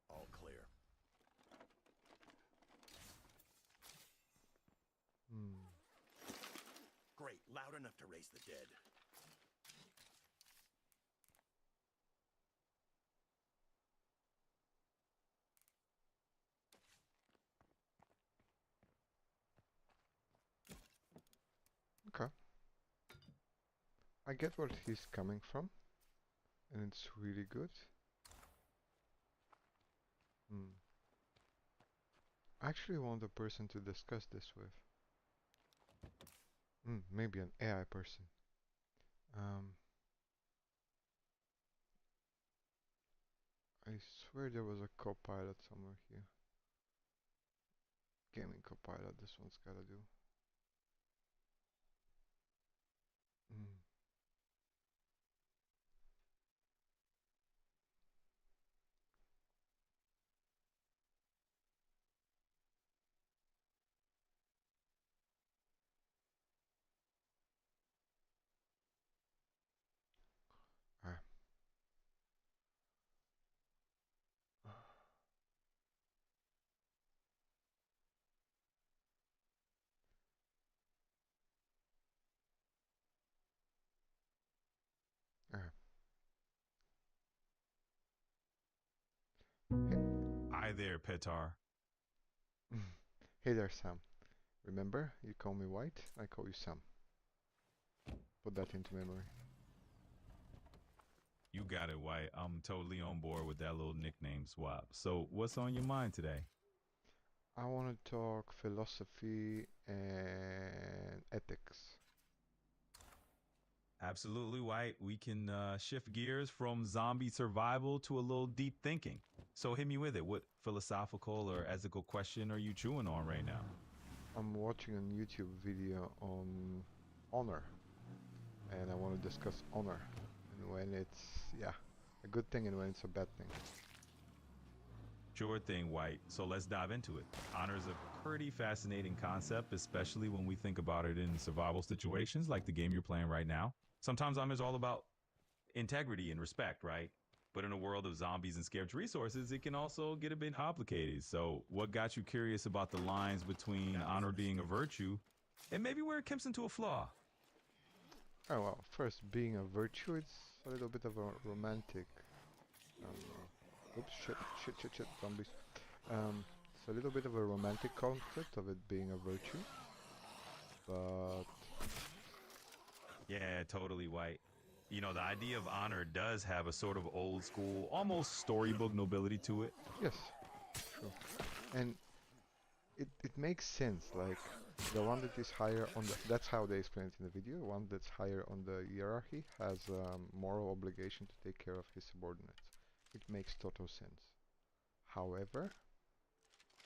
S7: All clear. Great, loud enough to raise the dead.
S2: Okay. I get where he's coming from, and it's really good. I actually want a person to discuss this with. Maybe an AI person. I swear there was a copilot somewhere here. Gaming copilot, this one's gotta do. Ah. Ah.
S14: Hi there, Petar.
S2: Hey there, Sam. Remember, you call me White, I call you Sam. Put that into memory.
S14: You got it, White. I'm totally on board with that little nickname swap. So, what's on your mind today?
S2: I want to talk philosophy and ethics.
S14: Absolutely, White. We can shift gears from zombie survival to a little deep thinking. So, hit me with it. What philosophical or ethical question are you chewing on right now?
S2: I'm watching a YouTube video on honor, and I want to discuss honor, and when it's, yeah, a good thing and when it's a bad thing.
S14: Sure thing, White. So let's dive into it. Honor is a pretty fascinating concept, especially when we think about it in survival situations like the game you're playing right now. Sometimes honor is all about integrity and respect, right? But in a world of zombies and scarce resources, it can also get a bit complicated. So what got you curious about the lines between honor being a virtue and maybe where it comes into a flaw?
S2: Oh well, first, being a virtue, it's a little bit of a romantic oops, shit, zombies. It's a little bit of a romantic concept of it being a virtue, but...
S14: Yeah, totally, White. You know, the idea of honor does have a sort of old school, almost storybook nobility to it.
S2: Yes, true. And it makes sense, like, the one that is higher on the... That's how they explain it in the video. The one that's higher on the hierarchy has a moral obligation to take care of his subordinates. It makes total sense. However,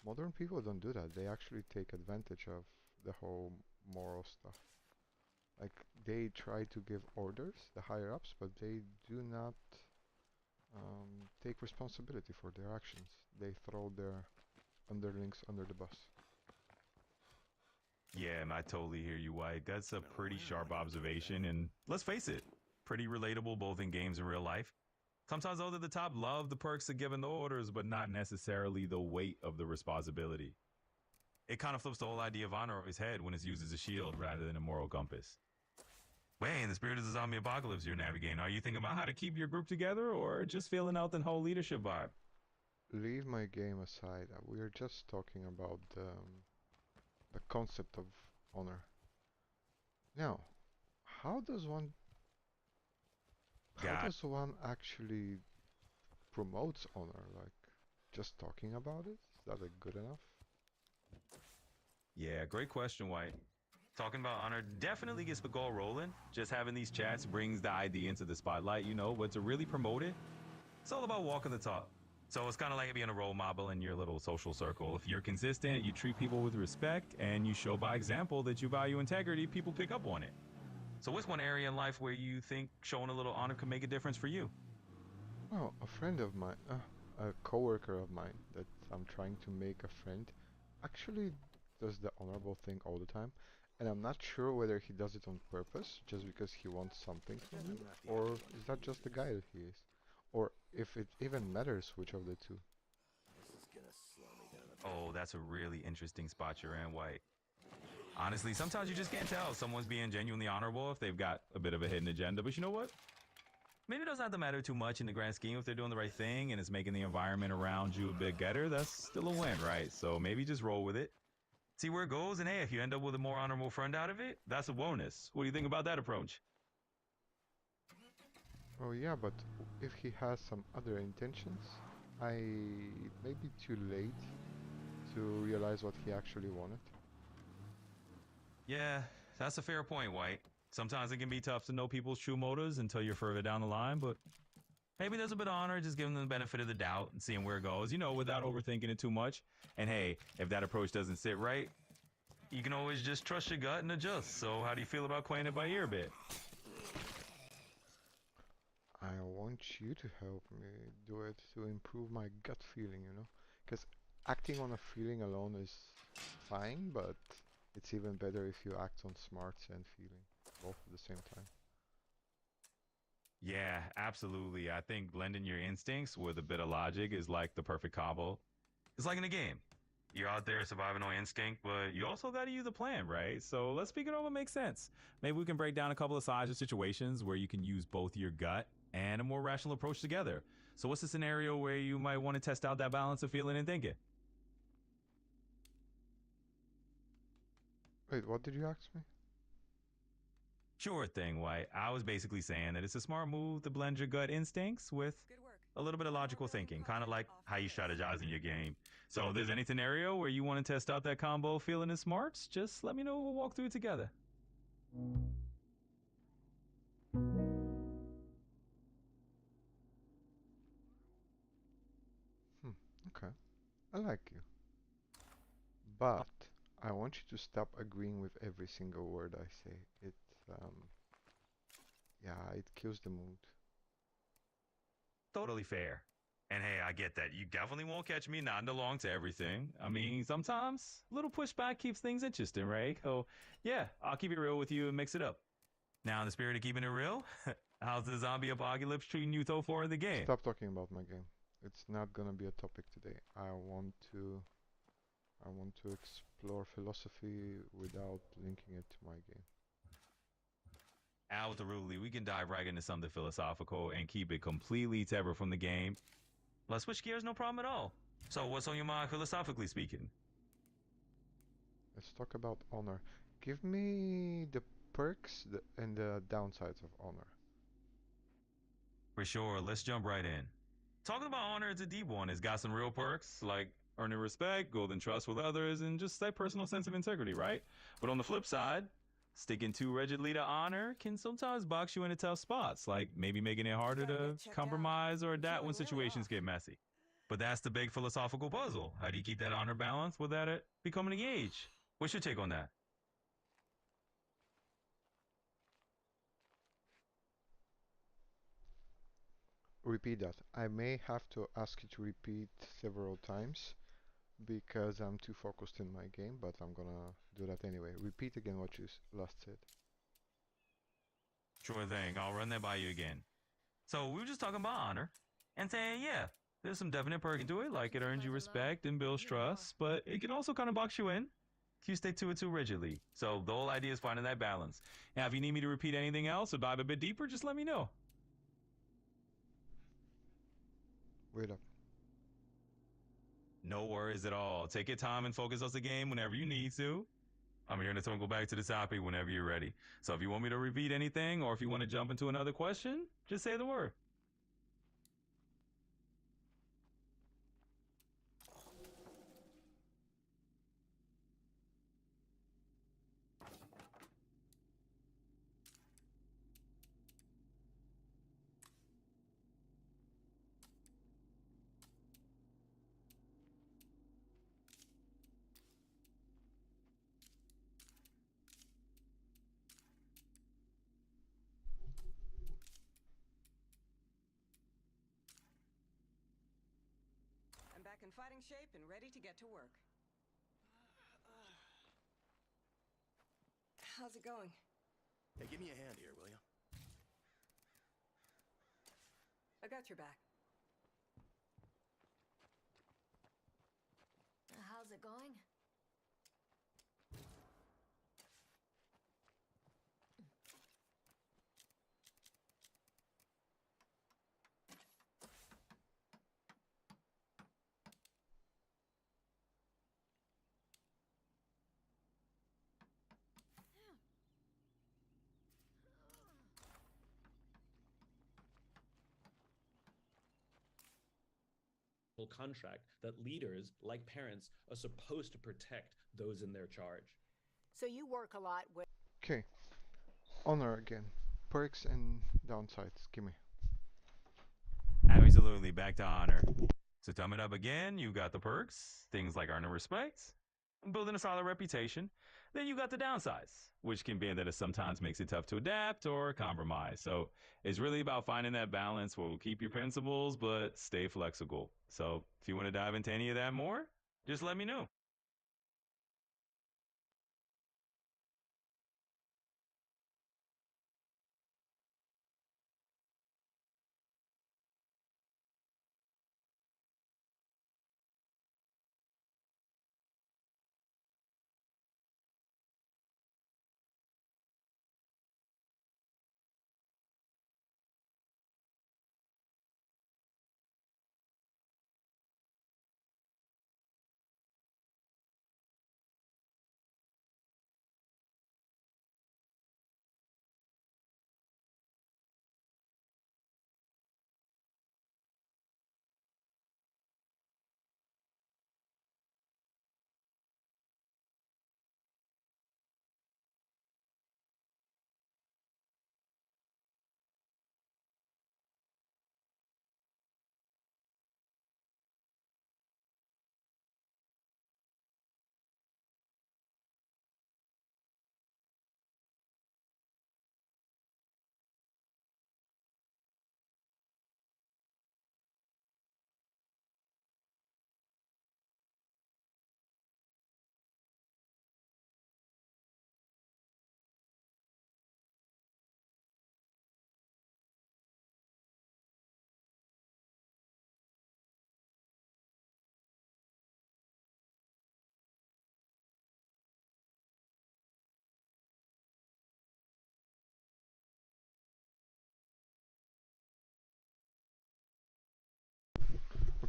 S2: modern people don't do that. They actually take advantage of the whole moral stuff. Like, they try to give orders, the higher ups, but they do not take responsibility for their actions. They throw their underlings under the bus.
S14: Yeah, and I totally hear you, White. That's a pretty sharp observation, and let's face it, pretty relatable both in games and real life. Sometimes those at the top love the perks of giving the orders, but not necessarily the weight of the responsibility. It kind of flips the whole idea of honor on its head when it's used as a shield rather than a moral compass. Wait, in the spirit of the zombie apocalypse you're navigating, are you thinking about how to keep your group together or just feeling out the whole leadership vibe?
S2: Leave my game aside. We are just talking about the concept of honor. Now, how does one actually promotes honor? Like, just talking about it? Is that like good enough?
S14: Yeah, great question, White. Talking about honor definitely gets the ball rolling. Just having these chats brings the idea into the spotlight, you know, but to really promote it, it's all about walking the talk. So it's kind of like being a role model in your little social circle. If you're consistent, you treat people with respect, and you show by example that you value integrity, people pick up on it. So what's one area in life where you think showing a little honor could make a difference for you?
S2: Well, a friend of mine, a coworker of mine that I'm trying to make a friend, actually does the honorable thing all the time, and I'm not sure whether he does it on purpose, just because he wants something from me, or is that just the guy that he is, or if it even matters which of the two.
S14: Oh, that's a really interesting spot you're in, White. Honestly, sometimes you just can't tell if someone's being genuinely honorable if they've got a bit of a hidden agenda, but you know what? Maybe it doesn't have to matter too much in the grand scheme if they're doing the right thing and it's making the environment around you a bit better. That's still a win, right? So maybe just roll with it. See where it goes, and hey, if you end up with a more honorable friend out of it, that's a bonus. What do you think about that approach?
S2: Oh yeah, but if he has some other intentions, it may be too late to realize what he actually wanted.
S14: Yeah, that's a fair point, White. Sometimes it can be tough to know people's true motives until you're further down the line, but maybe there's a bit of honor just giving them the benefit of the doubt and seeing where it goes, you know, without overthinking it too much. And hey, if that approach doesn't sit right, you can always just trust your gut and adjust. So how do you feel about playing it by ear a bit?
S2: I want you to help me do it to improve my gut feeling, you know? Because acting on a feeling alone is fine, but it's even better if you act on smarts and feeling, both at the same time.
S14: Yeah, absolutely. I think blending your instincts with a bit of logic is like the perfect combo. It's like in a game. You're out there surviving on instinct, but you also got to use a plan, right? So let's speak it over make sense. Maybe we can break down a couple of sides of situations where you can use both your gut and a more rational approach together. So what's the scenario where you might want to test out that balance of feeling and thinking?
S2: Wait, what did you ask me?
S14: Sure thing, White. I was basically saying that it's a smart move to blend your gut instincts with a little bit of logical thinking, kind of like how you strategize in your game. So if there's any scenario where you want to test out that combo feeling and smarts, just let me know. We'll walk through it together.
S2: Okay. I like you. But I want you to stop agreeing with every single word I say. Um, yeah, it kills the mood.
S14: Totally fair. And hey, I get that. You definitely won't catch me nodding along to everything. I mean, sometimes a little pushback keeps things interesting, right? So, yeah, I'll keep it real with you and mix it up. Now, in the spirit of keeping it real, how's the zombie apocalypse treating you so far in the game?
S2: Stop talking about my game. It's not gonna be a topic today. I want to explore philosophy without linking it to my game.
S14: Absolutely. We can dive right into something philosophical and keep it completely separate from the game. Let's switch gears, no problem at all. So, what's on your mind philosophically speaking?
S2: Let's talk about honor. Give me the perks and the downsides of honor.
S14: For sure, let's jump right in. Talking about honor, it's a deep one. It's got some real perks, like earning respect, building trust with others, and just that personal sense of integrity, right? But on the flip side, sticking too rigidly to honor can sometimes box you into tough spots, like maybe making it harder to compromise or adapt when situations get messy. But that's the big philosophical puzzle. How do you keep that honor balance without it becoming a gauge? What's your take on that?
S2: Repeat that. I may have to ask you to repeat several times because I'm too focused in my game, but I'm gonna do that anyway. Repeat again what you last said.
S14: Sure thing. I'll run that by you again. So we were just talking about honor and saying, yeah, there's some definite perk to it, like it earns you respect and builds trust, but it can also kind of box you in if you stick to it too rigidly. So the whole idea is finding that balance. Now, if you need me to repeat anything else or dive a bit deeper, just let me know.
S2: Wait up.
S14: No worries at all. Take your time and focus on the game whenever you need to. I'm here to go back to the topic whenever you're ready. So if you want me to repeat anything or if you want to jump into another question, just say the word.
S6: in fighting shape and ready to get to work. How's it going?
S7: Hey, give me a hand here, will you?
S6: I got your back.
S4: How's it going?
S13: Contract that leaders, like parents, are supposed to protect those in their charge.
S9: So you work a lot with...
S2: Okay. Honor again. Perks and downsides. Gimme.
S14: Absolutely, back to honor. To sum it up again, you got the perks, things like earning respect, building a solid reputation. Then you got the downsides, which can be that it sometimes makes it tough to adapt or compromise. So it's really about finding that balance where we'll keep your principles, but stay flexible. So if you want to dive into any of that more, just let me know.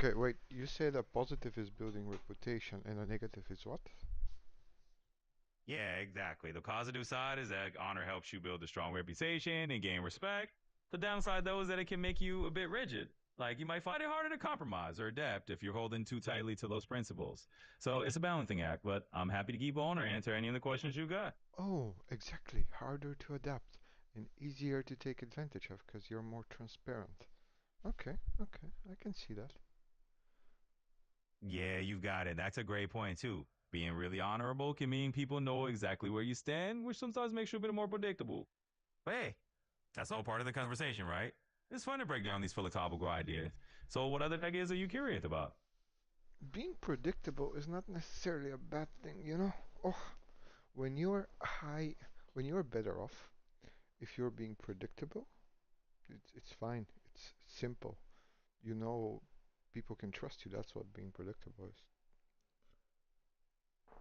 S2: Okay, wait. You said a positive is building reputation and a negative is what?
S14: Yeah, exactly. The positive side is that honor helps you build a strong reputation and gain respect. The downside, though, is that it can make you a bit rigid. Like you might find it harder to compromise or adapt if you're holding too tightly to those principles. So it's a balancing act, but I'm happy to keep on or answer any of the questions you got.
S2: Oh, exactly. Harder to adapt and easier to take advantage of because you're more transparent. Okay, okay. I can see that.
S14: Yeah, you got it. That's a great point, too. Being really honorable can mean people know exactly where you stand, which sometimes makes you a bit more predictable. But hey, that's all part of the conversation, right? It's fun to break down these philosophical ideas. So what other ideas are you curious about?
S2: Being predictable is not necessarily a bad thing, you know? Oh, when you're high, when you're better off, if you're being predictable, it's fine. It's simple. You know, people can trust you. That's what being predictable is.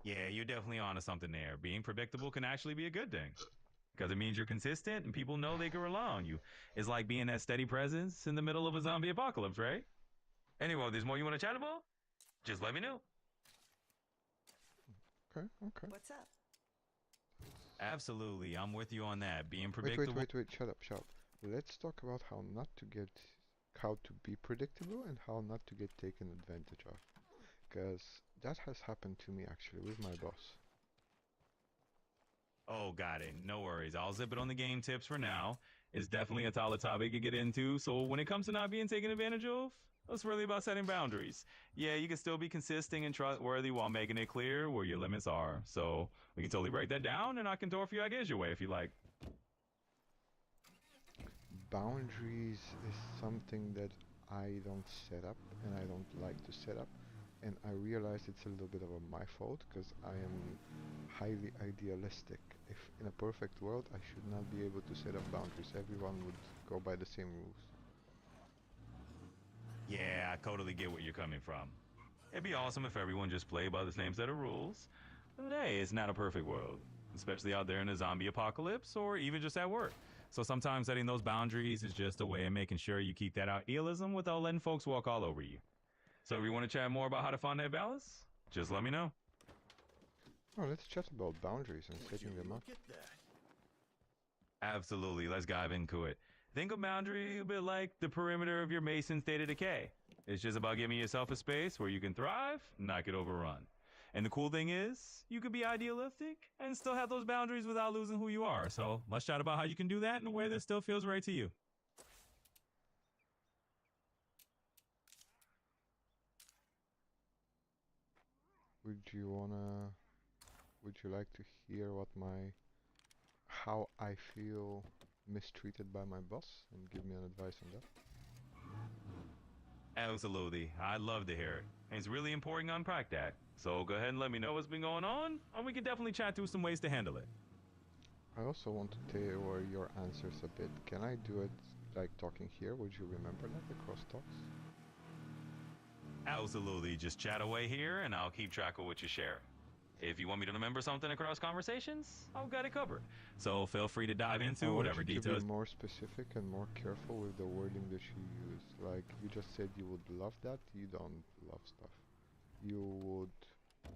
S14: Yeah, you're definitely onto something there. Being predictable can actually be a good thing because it means you're consistent and people know they can rely on you. It's like being that steady presence in the middle of a zombie apocalypse, right? Anyway, there's more you want to chat about? Just let me know.
S2: Okay, okay.
S6: What's up?
S14: Absolutely, I'm with you on that. Being
S2: Wait,
S14: predictable.
S2: wait. Shut up, shut up. Let's talk about how to be predictable and how not to get taken advantage of. Because that has happened to me actually with my boss.
S14: Oh, got it. No worries. I'll zip it on the game tips for now. It's definitely a solid topic to get into. So when it comes to not being taken advantage of, it's really about setting boundaries. Yeah, you can still be consistent and trustworthy while making it clear where your limits are. So we can totally break that down, and I can throw a few ideas your way if you like.
S2: Boundaries is something that I don't set up and I don't like to set up and I realized it's a little bit of my fault because I am highly idealistic. If in a perfect world I should not be able to set up boundaries, everyone would go by the same rules.
S14: Yeah, I totally get where you're coming from. It'd be awesome if everyone just played by the same set of rules. But hey, it's not a perfect world, especially out there in a zombie apocalypse or even just at work. So sometimes setting those boundaries is just a way of making sure you keep that idealism without letting folks walk all over you. So if you want to chat more about how to find that balance, just let me know.
S2: Oh, let's chat about boundaries and setting them up.
S14: Absolutely, let's dive into it. Think of boundary a bit like the perimeter of your mason's state of decay. It's just about giving yourself a space where you can thrive, not get overrun. And the cool thing is, you could be idealistic and still have those boundaries without losing who you are. So let's chat about how you can do that in a way that still feels right to you.
S2: Would you like to hear how I feel mistreated by my boss and give me an advice on that?
S14: Absolutely. I'd love to hear it. It's really important to unpack that. So go ahead and let me know what's been going on, and we can definitely chat through some ways to handle it.
S2: I also want to tailor your answers a bit. Can I do it like talking here? Would you remember that, the crosstalks?
S14: Absolutely. Just chat away here, and I'll keep track of what you share. If you want me to remember something across conversations, I've got it covered. So feel free to dive into whatever details.
S2: To be more specific and more careful with the wording that you use. Like, you just said you would love that. You don't love stuff. You would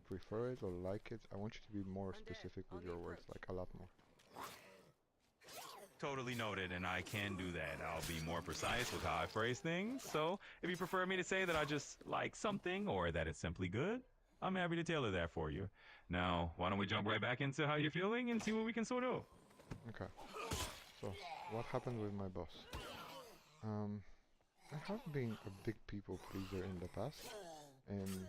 S2: prefer it or like it. I want you to be more specific with your words, like a lot more.
S14: Totally noted, and I can do that. I'll be more precise with how I phrase things. So if you prefer me to say that I just like something or that it's simply good, I'm happy to tailor that for you. Now, why don't we jump right back into how you're feeling and see what we can sort of.
S2: Okay. So, what happened with my boss? I have been a big people pleaser in the past, and,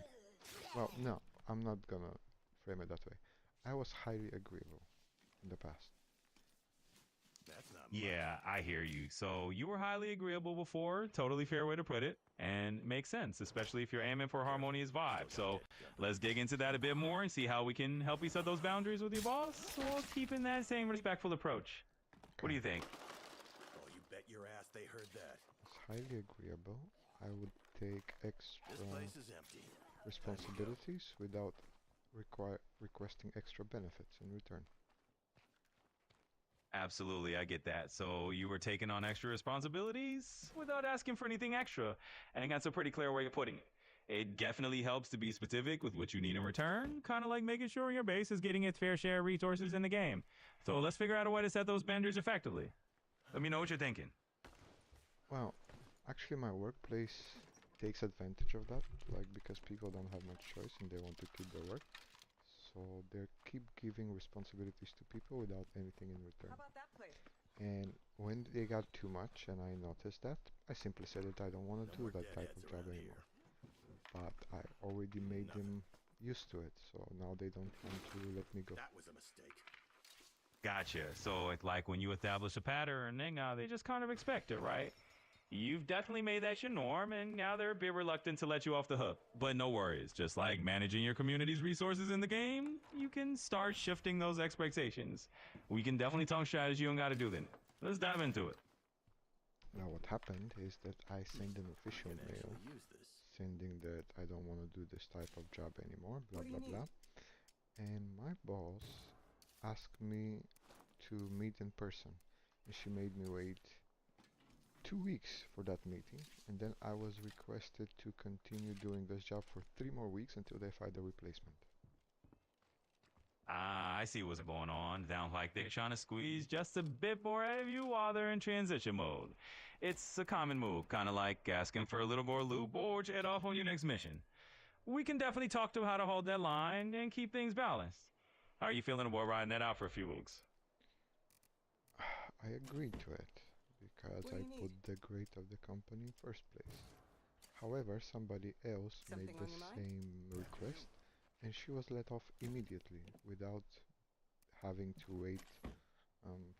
S2: well, no, I'm not gonna frame it that way. I was highly agreeable in the past.
S14: Yeah, I hear you. So you were highly agreeable before, totally fair way to put it, and makes sense, especially if you're aiming for a harmonious vibe. So let's dig into that a bit more and see how we can help you set those boundaries with your boss while keeping that same respectful approach. What do you think?
S7: Oh, you bet your ass they heard that.
S2: It's highly agreeable. I would take extra responsibilities without requesting extra benefits in return.
S14: Absolutely, I get that. So you were taking on extra responsibilities without asking for anything extra. I think that's a pretty clear way of putting it. It definitely helps to be specific with what you need in return, kind of like making sure your base is getting its fair share of resources in the game. So let's figure out a way to set those boundaries effectively. Let me know what you're thinking.
S2: Well, actually my workplace takes advantage of that, like because people don't have much choice and they want to keep their work. So they keep giving responsibilities to people without anything in return.
S6: How about that place?
S2: And when they got too much and I noticed that, I simply said that I don't want to do that type of job anymore. But I already made them used to it, so now they don't want to let me go.
S7: That was a mistake.
S14: Gotcha. So it's like when you establish a pattern, and now they just kind of expect it, right? You've definitely made that your norm, and now they're a bit reluctant to let you off the hook. But no worries, just like managing your community's resources in the game, you can start shifting those expectations. We can definitely talk strategy you don't gotta do then. Let's dive into it.
S2: Now what happened is that I sent an official mail sending that I don't want to do this type of job anymore, blah blah blah. And my boss asked me to meet in person, and she made me wait 2 weeks for that meeting, and then I was requested to continue doing this job for 3 more weeks until they find a replacement.
S14: I see what's going on. Sounds like they're trying to squeeze just a bit more out of you while they're in transition mode. It's a common move, kind of like asking for a little more loot or to head off on your next mission. We can definitely talk to how to hold that line and keep things balanced. How are you feeling about riding that out for a few weeks?
S2: I agreed to it because I put the grade of the company in first place. However, somebody else made the same request and she was let off immediately without having to wait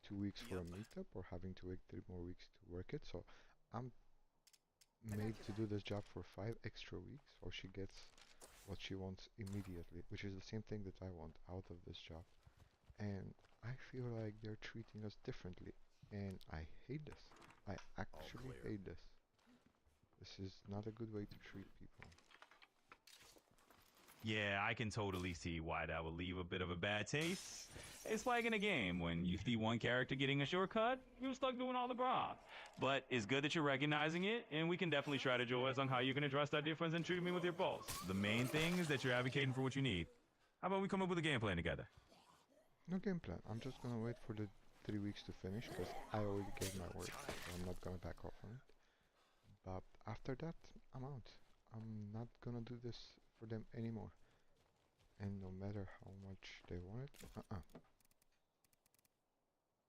S2: 2 weeks for a meetup or having to wait 3 more weeks to work it. So I'm made to do this job for 5 extra weeks, or she gets what she wants immediately, which is the same thing that I want out of this job. And I feel like they're treating us differently, and I hate this. I actually hate this. This is not a good way to treat people.
S14: Yeah, I can totally see why that would leave a bit of a bad taste. It's like in a game when you see one character getting a shortcut, you're stuck doing all the grind. But it's good that you're recognizing it, and we can definitely strategize on how you can address that difference in treatment with your boss. The main thing is that you're advocating for what you need. How about we come up with a game plan together?
S2: No game plan. I'm just gonna wait for the 3 weeks to finish because I already gave my word, so I'm not gonna back off on it. But after that, I'm out. I'm not gonna do this for them anymore. And no matter how much they want it,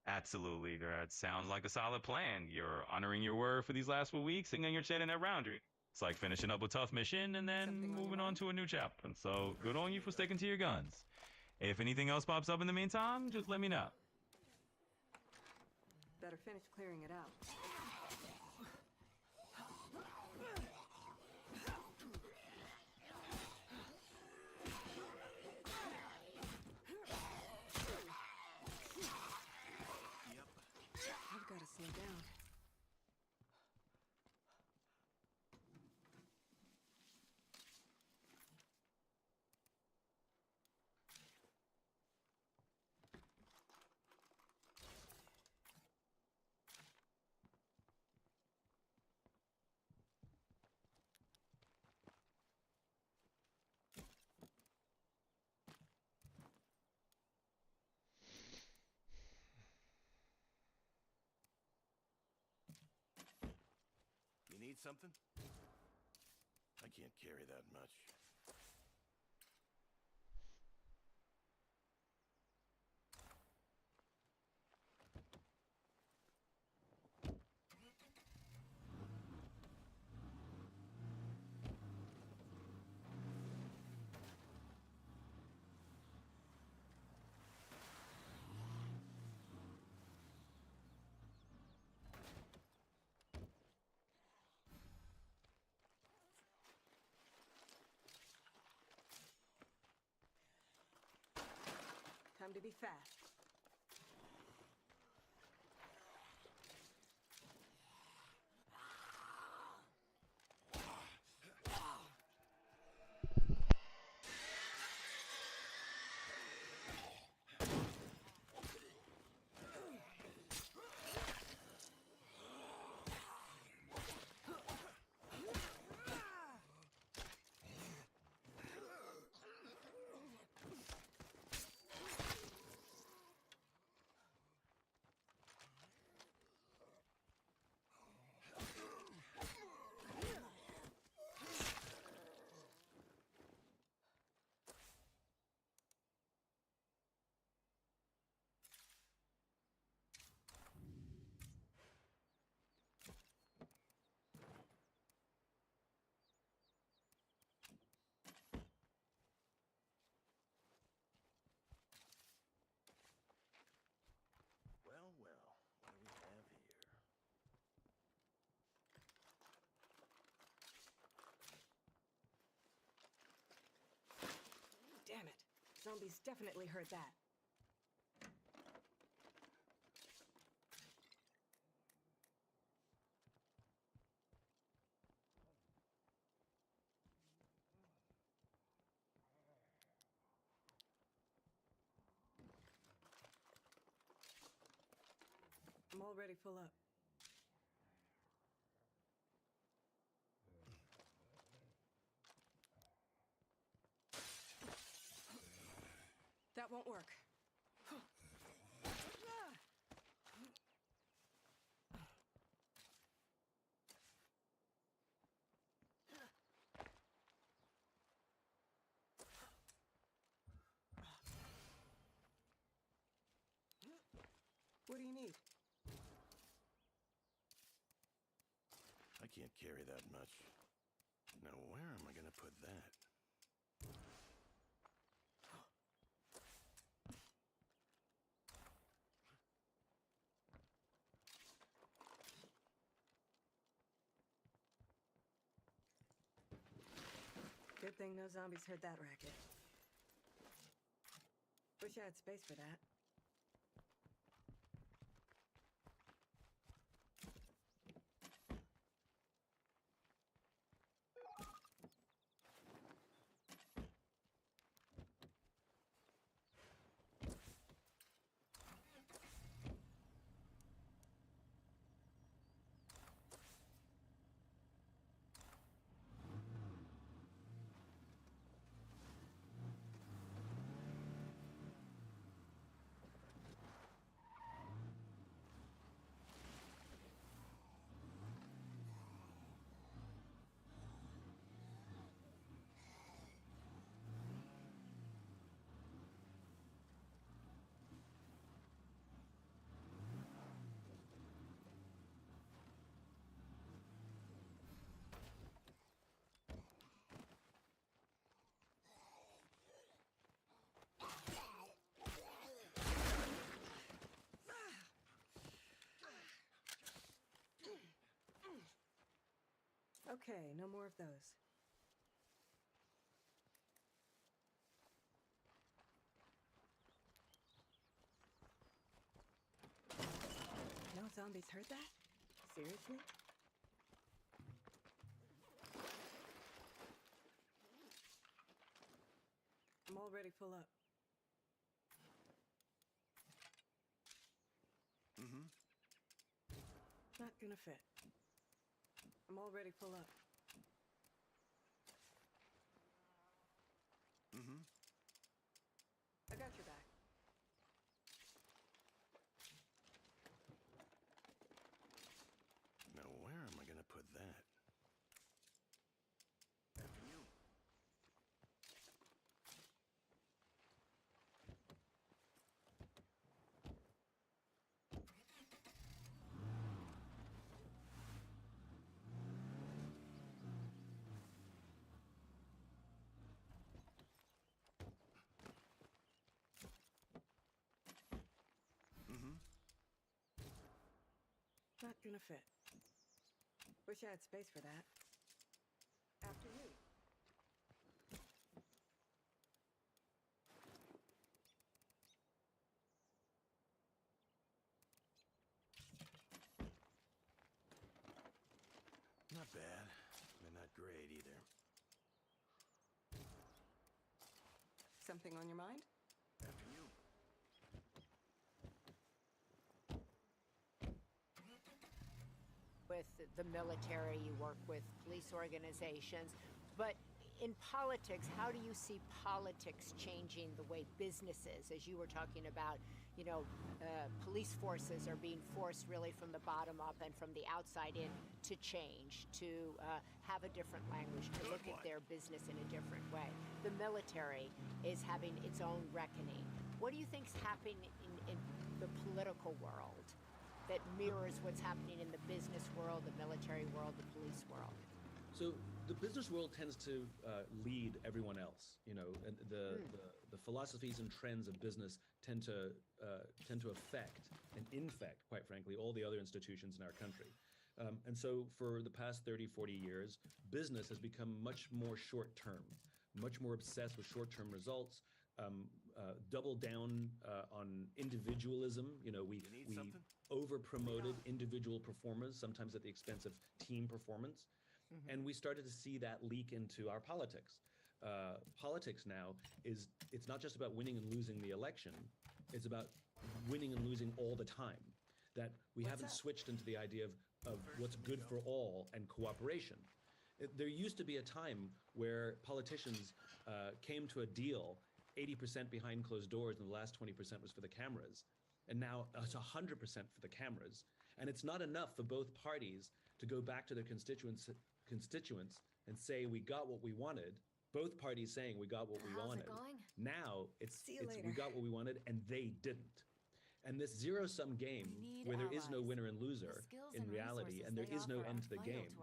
S14: Absolutely, that sounds like a solid plan. You're honoring your word for these last 4 weeks, and then you're setting that boundary. It's like finishing up a tough mission and then moving on to a new chapter. And so, good on you for sticking to your guns. If anything else pops up in the meantime, just let me know.
S6: Better finish clearing it out. I've got to slow down.
S7: You need something? I can't carry that much.
S6: Time to be fast.
S7: Well, well, what do we have here?
S6: Damn it. Zombies definitely heard that. I'm already full up. That won't work. What do you need?
S7: I can't carry that much. Now where am I gonna put that?
S6: Good thing no zombies heard that racket. Wish I had space for that. Okay, no more of those. No zombies heard that? Seriously? I'm already full up. Not gonna fit. I'm already full up. I got your back.
S7: Now, where am I gonna put that? After you.
S6: Not gonna fit. Wish I had space for that. After you.
S7: Not bad, but not great either.
S6: Something on your mind?
S7: After you.
S9: With the military, you work with police organizations, but in politics, how do you see politics changing the way businesses, as you were talking about, police forces are being forced really from the bottom up and from the outside in to change, to have a different language, to look at their business in a different way. The military is having its own reckoning. What do you think's happening in the political world that mirrors what's happening in the business world, the military world, the police world?
S13: So the business world tends to lead everyone else, and the philosophies and trends of business tend to affect and infect, quite frankly, all the other institutions in our country. And so for the past 30, 40 years, business has become much more short-term, much more obsessed with short-term results, double down on individualism. We over-promoted individual performers, sometimes at the expense of team performance. And we started to see that leak into our politics. Politics now it's not just about winning and losing the election, it's about winning and losing all the time. That we haven't switched into the idea of what's good for all and cooperation. There used to be a time where politicians came to a deal 80% behind closed doors and the last 20% was for the cameras. And now it's 100% for the cameras. And it's not enough for both parties to go back to their constituents and say, we got what we wanted. Both parties saying we got what we wanted.
S4: How's it going?
S13: Now it's
S6: later.
S13: we got what we wanted and they didn't. And this zero-sum game where there is no winner and loser in reality and there is no end to the game,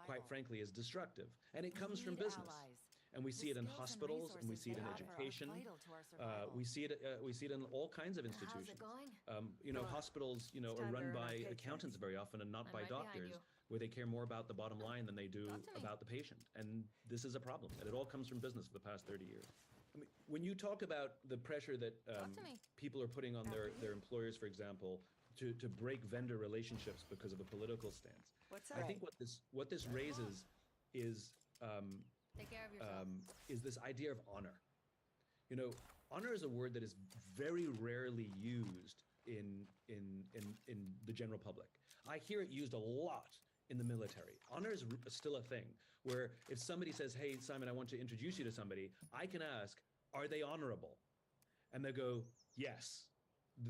S13: quite frankly, is destructive. And it comes from business. And we see it in hospitals, and we see it in education. We see it in all kinds of institutions. Hospitals, are run by accountants very often and not by doctors, where they care more about the bottom line than they do about the patient. And this is a problem, and it all comes from business for the past 30 years. I mean, when you talk about the pressure that people are putting on their employers, for example, to break vendor relationships because of a political stance, I think what this raises is
S4: Take care of yourself.
S13: Is this idea of honor. Honor is a word that is very rarely used in the general public. I hear it used a lot in the military. Honor is still a thing, where if somebody says, "Hey, Simon, I want to introduce you to somebody," I can ask, "Are they honorable?" And they go, "Yes,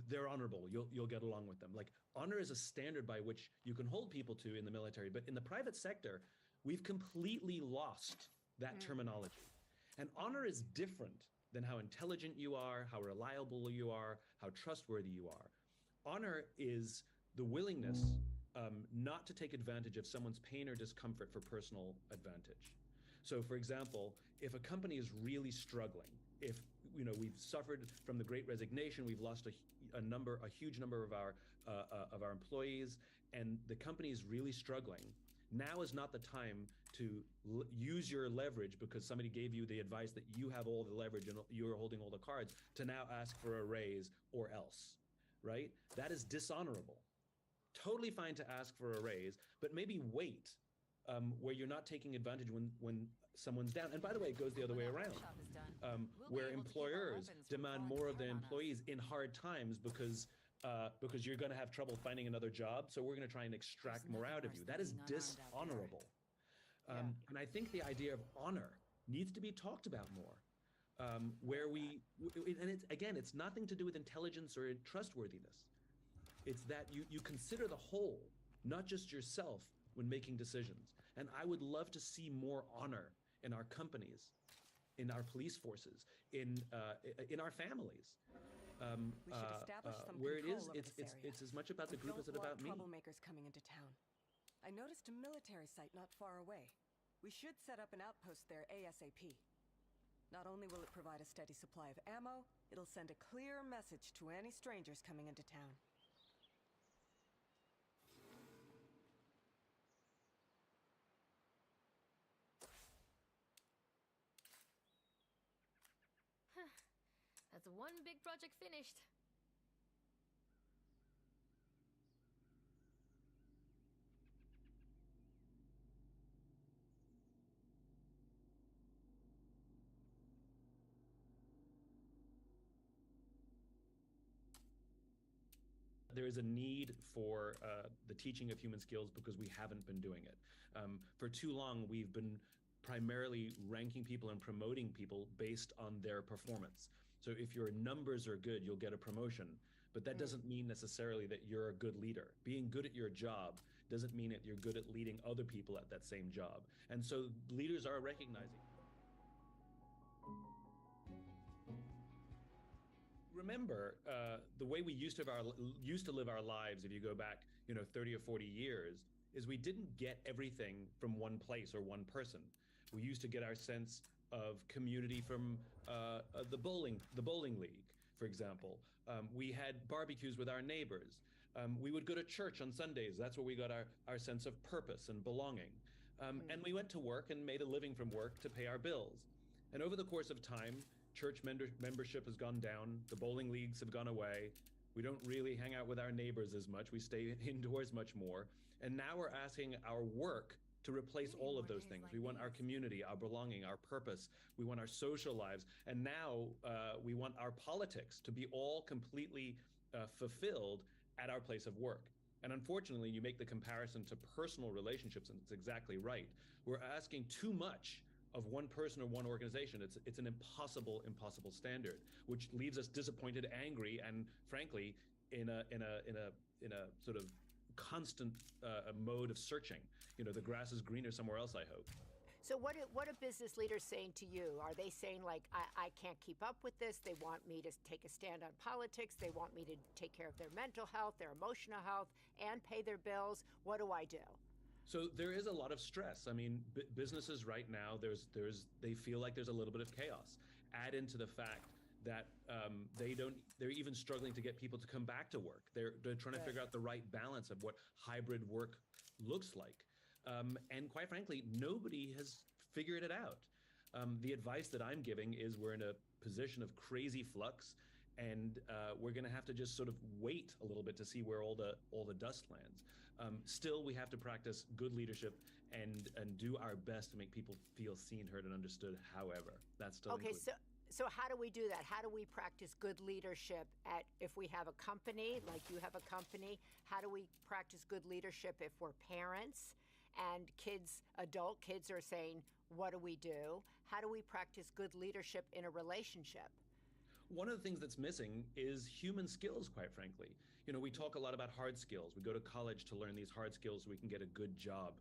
S13: they're honorable. You'll get along with them." Like, honor is a standard by which you can hold people to in the military, but in the private sector, we've completely lost that terminology. And honor is different than how intelligent you are, how reliable you are, how trustworthy you are. Honor is the willingness not to take advantage of someone's pain or discomfort for personal advantage. So, for example, if a company is really struggling, if we've suffered from the Great Resignation, we've lost a huge number of our employees, and the company is really struggling, now is not the time to use your leverage because somebody gave you the advice that you have all the leverage and you're holding all the cards to now ask for a raise or else, right? That is dishonorable. Totally fine to ask for a raise, but maybe wait where you're not taking advantage when someone's down. And by the way, it goes the other way around, where employers demand more of their employees in hard times because you're going to have trouble finding another job, so we're going to try and extract more out of you. That is dishonorable. And I think the idea of honor needs to be talked about more, it's nothing to do with intelligence or trustworthiness. It's that you consider the whole, not just yourself, when making decisions. And I would love to see more honor in our companies, in our police forces, in our families.
S6: We should establish some
S13: where it is,
S6: control over this area.
S13: it's as much about the group as it about me.
S6: Troublemakers coming into town. I noticed a military site not far away. We should set up an outpost there ASAP. Not only will it provide a steady supply of ammo, it'll send a clear message to any strangers coming into town.
S4: That's one big project finished.
S13: There is a need for the teaching of human skills because we haven't been doing it. For too long, we've been primarily ranking people and promoting people based on their performance. So if your numbers are good, you'll get a promotion, but that doesn't mean necessarily that you're a good leader. Being good at your job doesn't mean that you're good at leading other people at that same job. And so leaders are recognizing. Remember, the way we used to live our lives, if you go back, 30 or 40 years, is we didn't get everything from one place or one person. We used to get our sense of community from the bowling league, for example. We had barbecues with our neighbors. We would go to church on Sundays. That's where we got our sense of purpose and belonging. And we went to work and made a living from work to pay our bills. And over the course of time, church membership has gone down. The bowling leagues have gone away. We don't really hang out with our neighbors as much. We stay indoors much more. And now we're asking our work to replace all of those things. We want our community, our belonging, our purpose. We want our social lives. And now we want our politics to be all completely fulfilled at our place of work. And unfortunately, you make the comparison to personal relationships, and it's exactly right. We're asking too much of one person or one organization. It's an impossible standard, which leaves us disappointed, angry, and frankly, in a sort of constant mode of searching. The grass is greener somewhere else, I hope.
S9: So what are business leaders saying to you? Are they saying, like, I can't keep up with this? They want me to take a stand on politics. They want me to take care of their mental health, their emotional health, and pay their bills. What do I do?
S13: So there is a lot of stress. I mean, businesses right now, they feel like there's a little bit of chaos. Add into the fact that they're even struggling to get people to come back to work. They're trying to figure out the right balance of what hybrid work looks like. And quite frankly, nobody has figured it out. The advice that I'm giving is we're in a position of crazy flux, and we're going to have to just sort of wait a little bit to see where all the dust lands. Still, we have to practice good leadership and do our best to make people feel seen, heard, and understood. However, that's still
S9: okay. So how do we do that? How do we practice good leadership if we have a company, like you have a company? How do we practice good leadership if we're parents and adult kids are saying, what do we do? How do we practice good leadership in a relationship?
S13: One of the things that's missing is human skills, quite frankly. You know, we talk a lot about hard skills. We go to college to learn these hard skills so we can get a good job.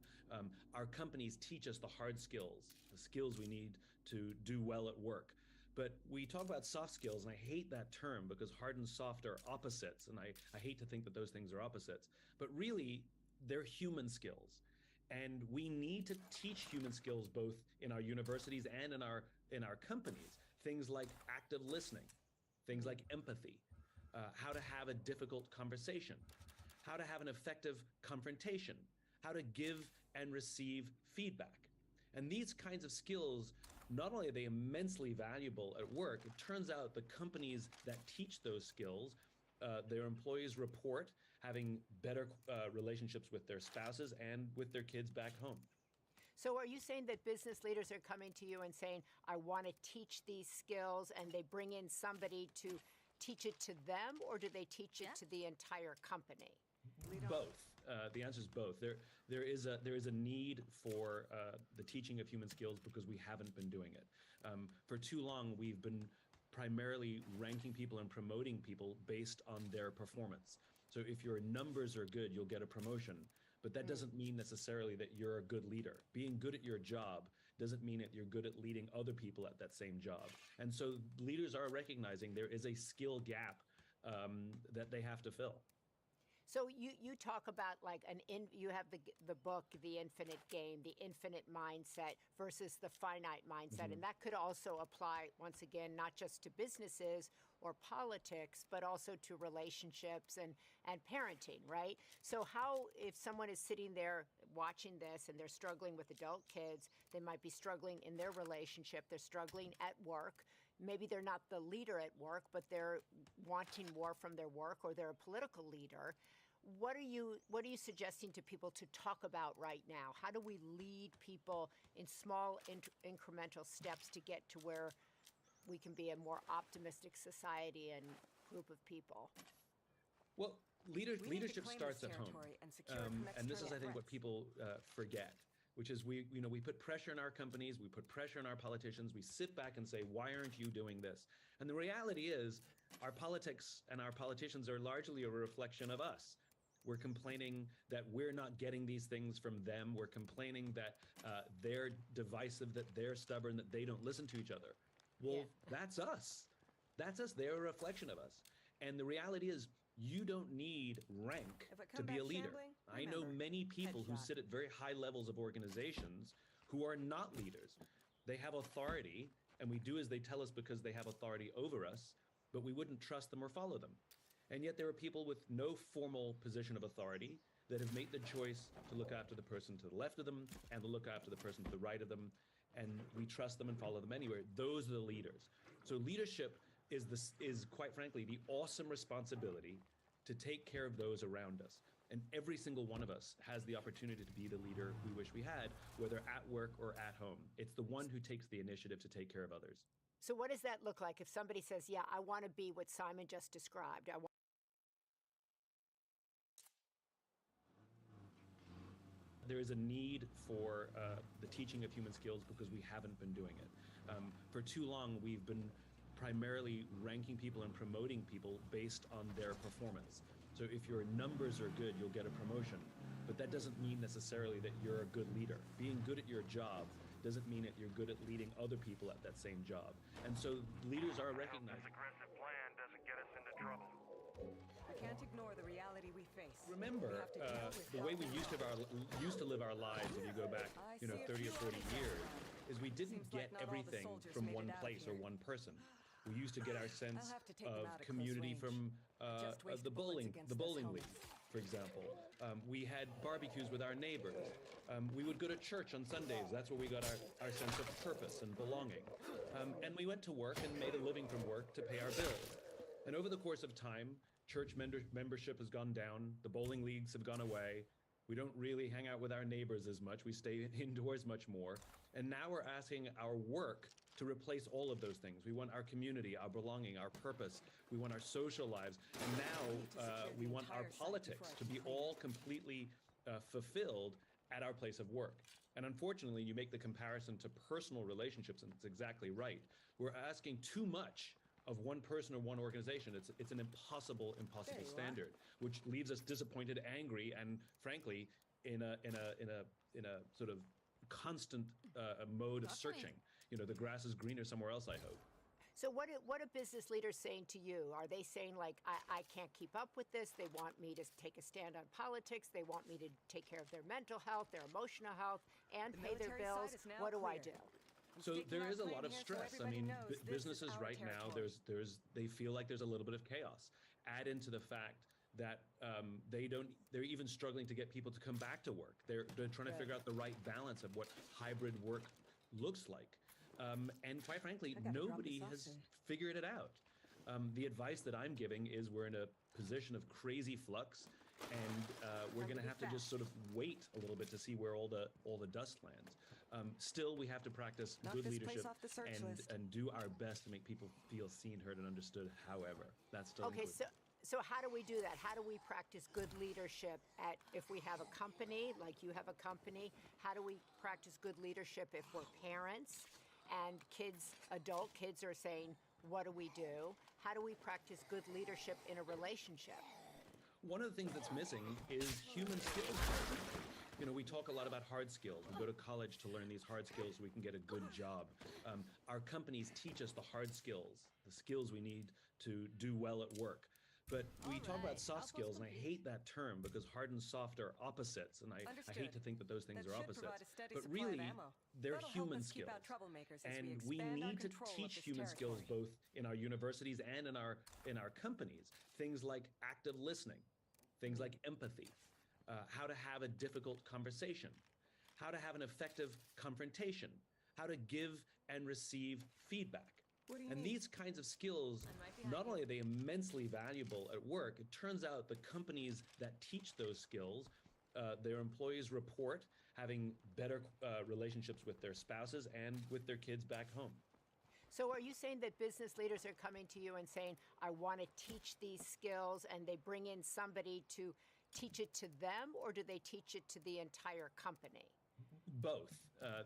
S13: Our companies teach us the hard skills, the skills we need to do well at work. But we talk about soft skills, and I hate that term because hard and soft are opposites, and I hate to think that those things are opposites. But really, they're human skills. And we need to teach human skills both in our universities and in our companies. Things like active listening, things like empathy, how to have a difficult conversation, how to have an effective confrontation, how to give and receive feedback. And these kinds of skills, not only are they immensely valuable at work, it turns out the companies that teach those skills, their employees report having better relationships with their spouses and with their kids back home.
S9: So are you saying that business leaders are coming to you and saying, I want to teach these skills, and they bring in somebody to teach it to them, or do they teach it to the entire company?
S13: Both. The answer is both. There is a need for the teaching of human skills because we haven't been doing it. For too long, we've been primarily ranking people and promoting people based on their performance. So if your numbers are good, you'll get a promotion. But that doesn't mean necessarily that you're a good leader. Being good at your job doesn't mean that you're good at leading other people at that same job. And so leaders are recognizing there is a skill gap that they have to fill.
S9: So you talk about like you have the book, The Infinite Game, the infinite mindset versus the finite mindset. And that could also apply, once again, not just to businesses or politics, but also to relationships and parenting, right? So if someone is sitting there watching this and they're struggling with adult kids, they might be struggling in their relationship, they're struggling at work. Maybe they're not the leader at work, but they're wanting more from their work, or they're a political leader. What are you suggesting to people to talk about right now? How do we lead people in small incremental steps to get to where we can be a more optimistic society and group of people?
S13: Well, leadership starts at home. And this is, I think, what people forget, which is we put pressure on our companies, we put pressure on our politicians, we sit back and say, why aren't you doing this? And the reality is our politics and our politicians are largely a reflection of us. We're complaining that we're not getting these things from them. We're complaining that they're divisive, that they're stubborn, that they don't listen to each other. Well, that's us. That's us. They're a reflection of us. And the reality is, you don't need rank to be a leader. I know many people who sit at very high levels of organizations who are not leaders. They have authority, and we do as they tell us because they have authority over us, but we wouldn't trust them or follow them. And yet there are people with no formal position of authority that have made the choice to look after the person to the left of them and to look after the person to the right of them, and we trust them and follow them anywhere. Those are the leaders. So leadership is quite frankly the awesome responsibility to take care of those around us. And every single one of us has the opportunity to be the leader we wish we had, whether at work or at home. It's the one who takes the initiative to take care of others.
S9: So what does that look like if somebody says, yeah, I want to be what Simon just described?
S13: There is a need for the teaching of human skills because we haven't been doing it. For too long, we've been primarily ranking people and promoting people based on their performance. So if your numbers are good, you'll get a promotion. But that doesn't mean necessarily that you're a good leader. Being good at your job doesn't mean that you're good at leading other people at that same job. And so leaders are recognizing.
S8: This aggressive plan doesn't get us into trouble.
S6: I can't can't ignore the reality we face.
S13: Remember, the way we used to live our lives, if you go back, 30 or 40 years, is we didn't get everything from one place or one person. We used to get our sense of community from the bowling league, for example. We had barbecues with our neighbors. We would go to church on Sundays. That's where we got our sense of purpose and belonging. And we went to work and made a living from work to pay our bills. And over the course of time, church membership has gone down. The bowling leagues have gone away. We don't really hang out with our neighbors as much. We stay indoors much more. And now we're asking our work to replace all of those things. We want our community, our belonging, our purpose. We want our social lives. And now we want our politics to be all completely fulfilled at our place of work. And unfortunately, you make the comparison to personal relationships, and it's exactly right. We're asking too much of one person or one organization. It's an impossible standard, which leaves us disappointed, angry, and frankly, in a sort of constant mode of searching. The grass is greener somewhere else, I hope.
S9: So what are business leaders saying to you? Are they saying, like, I can't keep up with this? They want me to take a stand on politics. They want me to take care of their mental health, their emotional health, and pay their bills. What do I do?
S13: So there is a lot of stress. I mean, businesses right now, they feel like there's a little bit of chaos. Add into the fact that they're even struggling to get people to come back to work. They're trying to figure out the right balance of what hybrid work looks like. And quite frankly, nobody has figured it out. The advice that I'm giving is we're in a position of crazy flux, and we're going to have to just sort of wait a little bit to see where all the dust lands. Still, we have to practice good leadership and do our best to make people feel seen, heard, and understood. However, that's still
S9: okay. So how do we do that? How do we practice good leadership if we have a company, like you have a company? How do we practice good leadership if we're parents and adult kids are saying, what do we do? How do we practice good leadership in a relationship?
S13: One of the things that's missing is human skills. We talk a lot about hard skills. We go to college to learn these hard skills so we can get a good job. Our companies teach us the hard skills, the skills we need to do well at work. But we talk about soft skills, and I hate that term because hard and soft are opposites, and I hate to think that those things are opposites. But really, they're human skills. And we need to teach human skills both in our universities and in our companies. Things like active listening, things like empathy, how to have a difficult conversation, how to have an effective confrontation, how to give and receive feedback. And these kinds of skills, not only are they immensely valuable at work, it turns out the companies that teach those skills, their employees report having better relationships with their spouses and with their kids back home.
S9: So are you saying that business leaders are coming to you and saying, I want to teach these skills, and they bring in somebody to teach it to them, or do they teach it to the entire company?
S13: Both.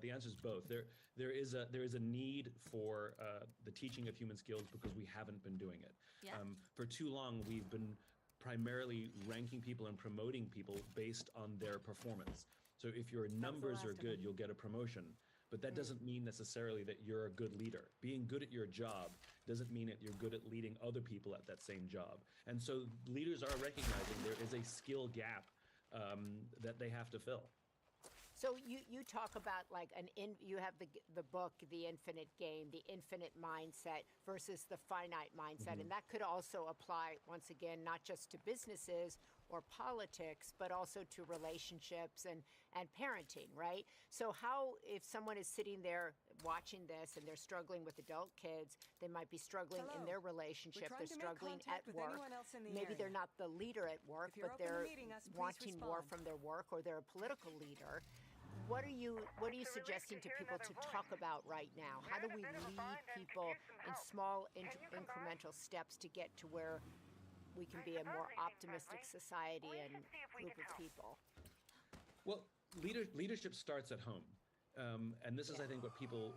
S13: The answer is both. There is a need for the teaching of human skills because we haven't been doing it.
S4: Yeah.
S13: For too long, we've been primarily ranking people and promoting people based on their performance. So if your numbers are good, you'll get a promotion. But that doesn't mean necessarily that you're a good leader. Being good at your job doesn't mean that you're good at leading other people at that same job. And so leaders are recognizing there is a skill gap that they have to fill.
S9: So you talk about you have the book, The Infinite Game, the infinite mindset versus the finite mindset. And that could also apply, once again, not just to businesses or politics, but also to relationships and parenting, right? So how, if someone is sitting there watching this and they're struggling with adult kids, they might be struggling in their relationship, they're struggling at work. Maybe they're not the leader at work, but they're wanting more from their work, or they're a political leader. What are you suggesting to people to talk about right now? How do we lead people in small incremental steps to get to where we can be a more optimistic society and group of people?
S13: Well, leadership starts at home. And this is, I think, what people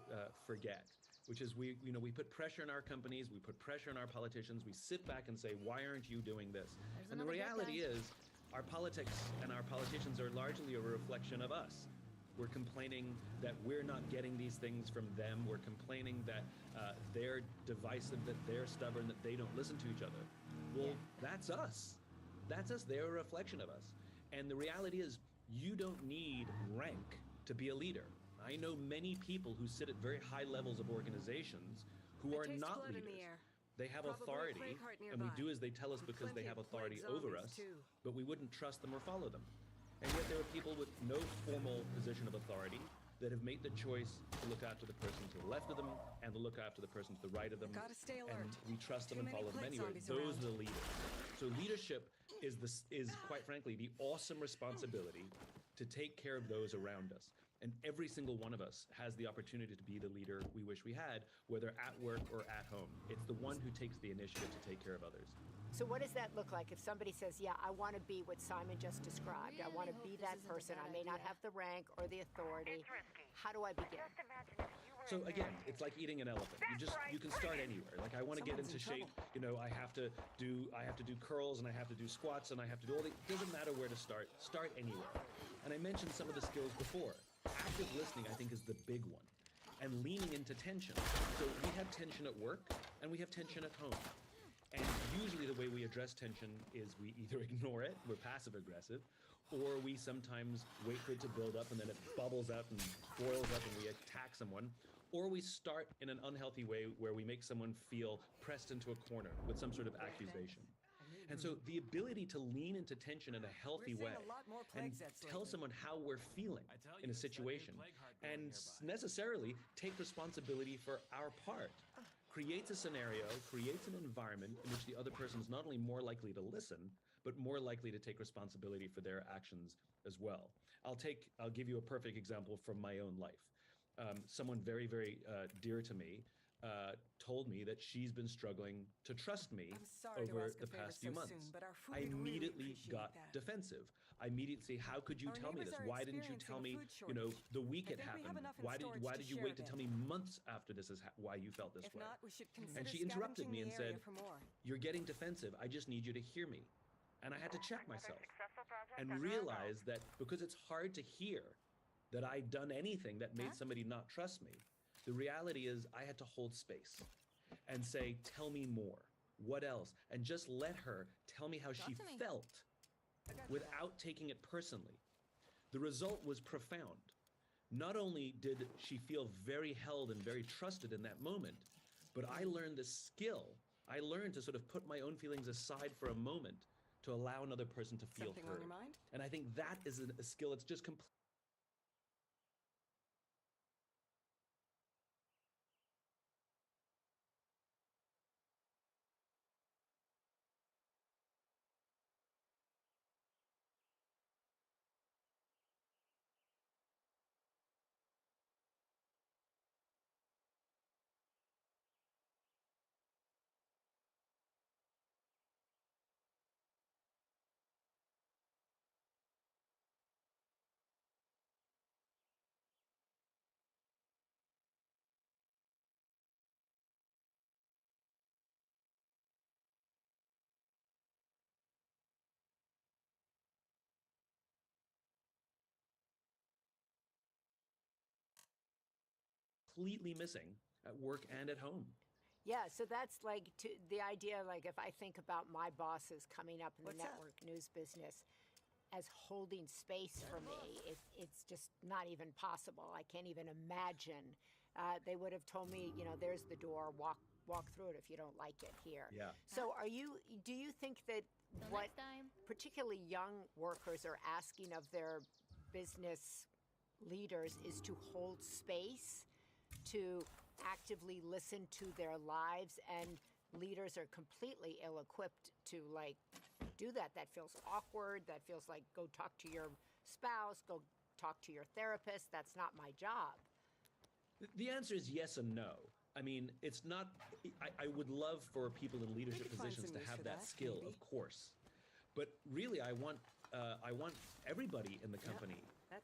S13: forget, which is we put pressure on our companies, we put pressure on our politicians, we sit back and say, why aren't you doing this? And the reality is, our politics and our politicians are largely a reflection of us. We're complaining that we're not getting these things from them. We're complaining that they're divisive, that they're stubborn, that they don't listen to each other. Well, that's us. That's us. They're a reflection of us. And the reality is, you don't need rank to be a leader. I know many people who sit at very high levels of organizations who are not leaders. They have authority, and we do as they tell us because they have authority over us, but we wouldn't trust them or follow them. And yet there are people with no formal position of authority that have made the choice to look after the person to the left of them and to look after the person to the right of them.
S6: Gotta stay alert.
S13: And we trust them and follow them anyway. Those are the leaders. So leadership is quite frankly the awesome responsibility to take care of those around us. And every single one of us has the opportunity to be the leader we wish we had, whether at work or at home. It's the one who takes the initiative to take care of others.
S9: So what does that look like if somebody says, yeah, I want to be what Simon just described. I want to be that person. I may not have the rank or the authority. How do I begin?
S13: So again, it's like eating an elephant. You can start anywhere. Like I want to get into shape. You know, I have to do curls and I have to do squats and I have to do all the. It doesn't matter where to start. Start anywhere. And I mentioned some of the skills before. Active listening, I think, is the big one. And leaning into tension. So we have tension at work and we have tension at home. And usually the way we address tension is we either ignore it, we're passive aggressive, or we sometimes wait for it to build up and then it bubbles up and boils up and we attack someone, or we start in an unhealthy way where we make someone feel pressed into a corner with some sort of accusation. And so the ability to lean into tension in a healthy way and tell someone how we're feeling in a situation and necessarily take responsibility for our part creates a scenario, creates an environment in which the other person is not only more likely to listen, but more likely to take responsibility for their actions as well. I'll give you a perfect example from my own life. Someone very, very dear to me told me that she's been struggling to trust me over the past few months. I immediately got defensive. I immediately said, how could you tell me this? Why didn't you tell me, the week it happened? Why did you wait to tell me months after this is why you felt this way? And she interrupted me and said, you're getting defensive. I just need you to hear me. And I had to check myself and realize that because it's hard to hear that I'd done anything that made somebody not trust me, the reality is I had to hold space and say, tell me more. What else? And just let her tell me how she felt without taking it personally. The result was profound. Not only did she feel very held and very trusted in that moment, but I learned the skill. I learned to sort of put my own feelings aside for a moment to allow another person to feel heard. And I think that is a skill that's just completely missing at work and at home.
S9: Yeah, so that's like the idea, like if I think about my bosses coming up in the network news business as holding space for me, it's just not even possible. I can't even imagine. They would have told me, there's the door, walk through it if you don't like it here.
S13: Yeah.
S9: So do you think that what particularly young workers are asking of their business leaders is to hold space, to actively listen to their lives, and leaders are completely ill-equipped to do that? That feels awkward. That feels like go talk to your spouse, go talk to your therapist. That's not my job.
S13: The answer is yes and no. I mean, it's not. I would love for people in leadership positions to have that skill, of course, but really, I want everybody in the company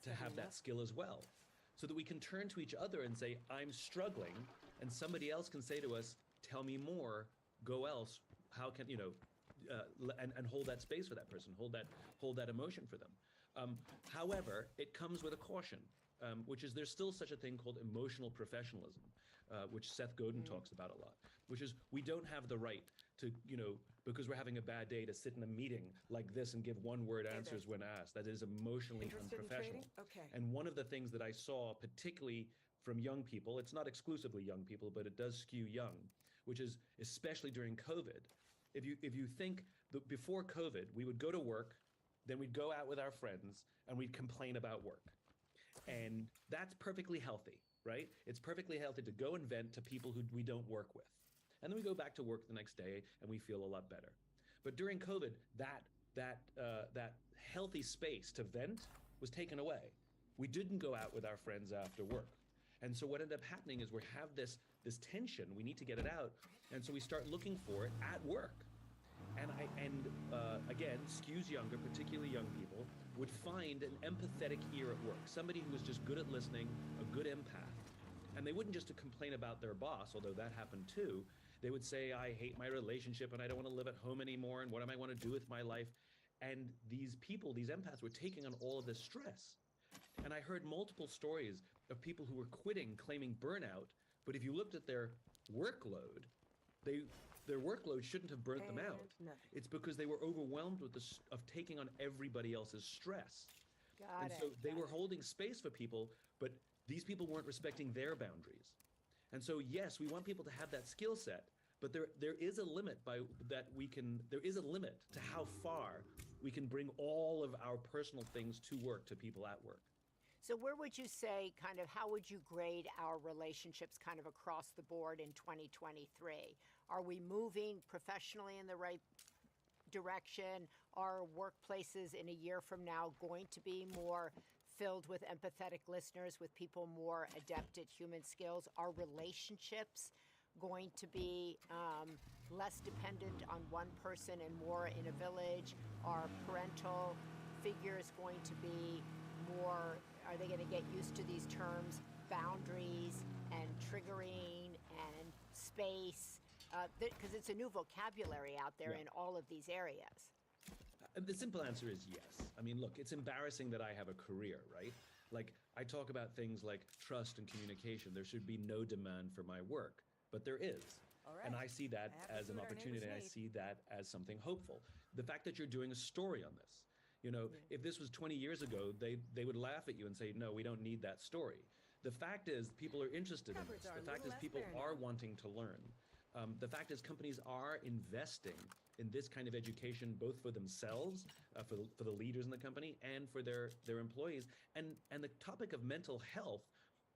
S13: to have that skill as well, so that we can turn to each other and say, I'm struggling, and somebody else can say to us, tell me more, go else, how can, and hold that space for that person, hold that emotion for them. However, it comes with a caution, which is there's still such a thing called emotional professionalism, which Seth Godin talks about a lot, which is we don't have the right to, because we're having a bad day to sit in a meeting like this and give one-word answers when asked. That is emotionally
S6: Interested in
S13: unprofessional.
S6: trading? Okay.
S13: And one of the things that I saw, particularly from young people, it's not exclusively young people, but it does skew young, which is especially during COVID. If you think that before COVID, we would go to work, then we'd go out with our friends, and we'd complain about work. And that's perfectly healthy, right? It's perfectly healthy to go and vent to people who we don't work with. And then we go back to work the next day and we feel a lot better. But during COVID, that healthy space to vent was taken away. We didn't go out with our friends after work. And so what ended up happening is we have this tension, we need to get it out. And so we start looking for it at work. And again, skews younger, particularly young people, would find an empathetic ear at work, somebody who was just good at listening, a good empath. And they wouldn't just complain about their boss, although that happened too. They would say, I hate my relationship and I don't want to live at home anymore, and what am I want to do with my life? And these people, these empaths, were taking on all of this stress. And I heard multiple stories of people who were quitting, claiming burnout, but if you looked at their workload, their workload shouldn't have burnt them out. It's because they were overwhelmed with of taking on everybody else's stress. And so they were holding space for people, but these people weren't respecting their boundaries. And so, yes, we want people to have that skill set, but there is a limit there is a limit to how far we can bring all of our personal things to work, to people at work.
S9: So where would you say, kind of, how would you grade our relationships kind of across the board in 2023? Are we moving professionally in the right direction? Are workplaces in a year from now going to be more filled with empathetic listeners, with people more adept at human skills? Are relationships going to be less dependent on one person and more in a village? Are parental figures going to be more, are they going to get used to these terms, boundaries and triggering and space? Because it's a new vocabulary out there in all of these areas.
S13: The simple answer is yes. I mean, look, it's embarrassing that I have a career, right? Like, I talk about things like trust and communication. There should be no demand for my work, but there is. And I see that as an opportunity. I see that as something hopeful. The fact that you're doing a story on this, if this was 20 years ago, they would laugh at you and say, no, we don't need that story. The fact is, people are interested in this. The fact is, people are wanting to learn. The fact is, companies are investing in this kind of education, both for themselves, for the leaders in the company, and for their employees. And the topic of mental health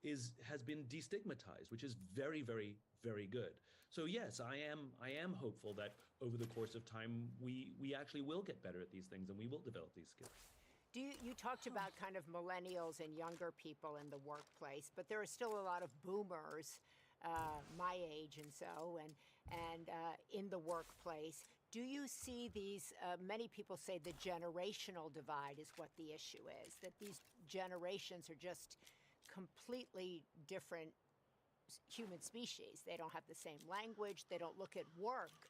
S13: has been destigmatized, which is very, very, very good. So yes, I am hopeful that over the course of time, we actually will get better at these things and we will develop these skills.
S9: You talked about kind of millennials and younger people in the workplace, but there are still a lot of boomers, my age and so, and in the workplace. Do you see these, many people say the generational divide is what the issue is, that these generations are just completely different human species. They don't have the same language. They don't look at work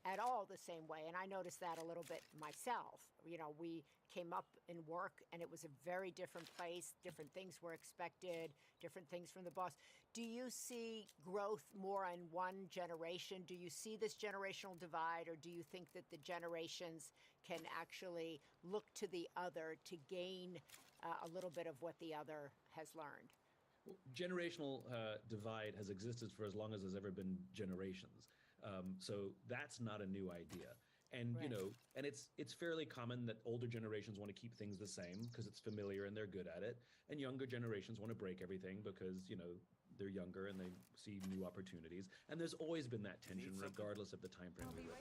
S9: at all the same way. And I noticed that a little bit myself. We came up in work and it was a very different place. Different things were expected, different things from the boss. Do you see growth more in one generation? Do you see this generational divide, or do you think that the generations can actually look to the other to gain a little bit of what the other has learned?
S13: Well, generational divide has existed for as long as there's ever been generations. So that's not a new idea. And, and it's fairly common that older generations want to keep things the same because it's familiar and they're good at it. And younger generations want to break everything because, they're younger and they see new opportunities. And there's always been that tension regardless of the time frame we live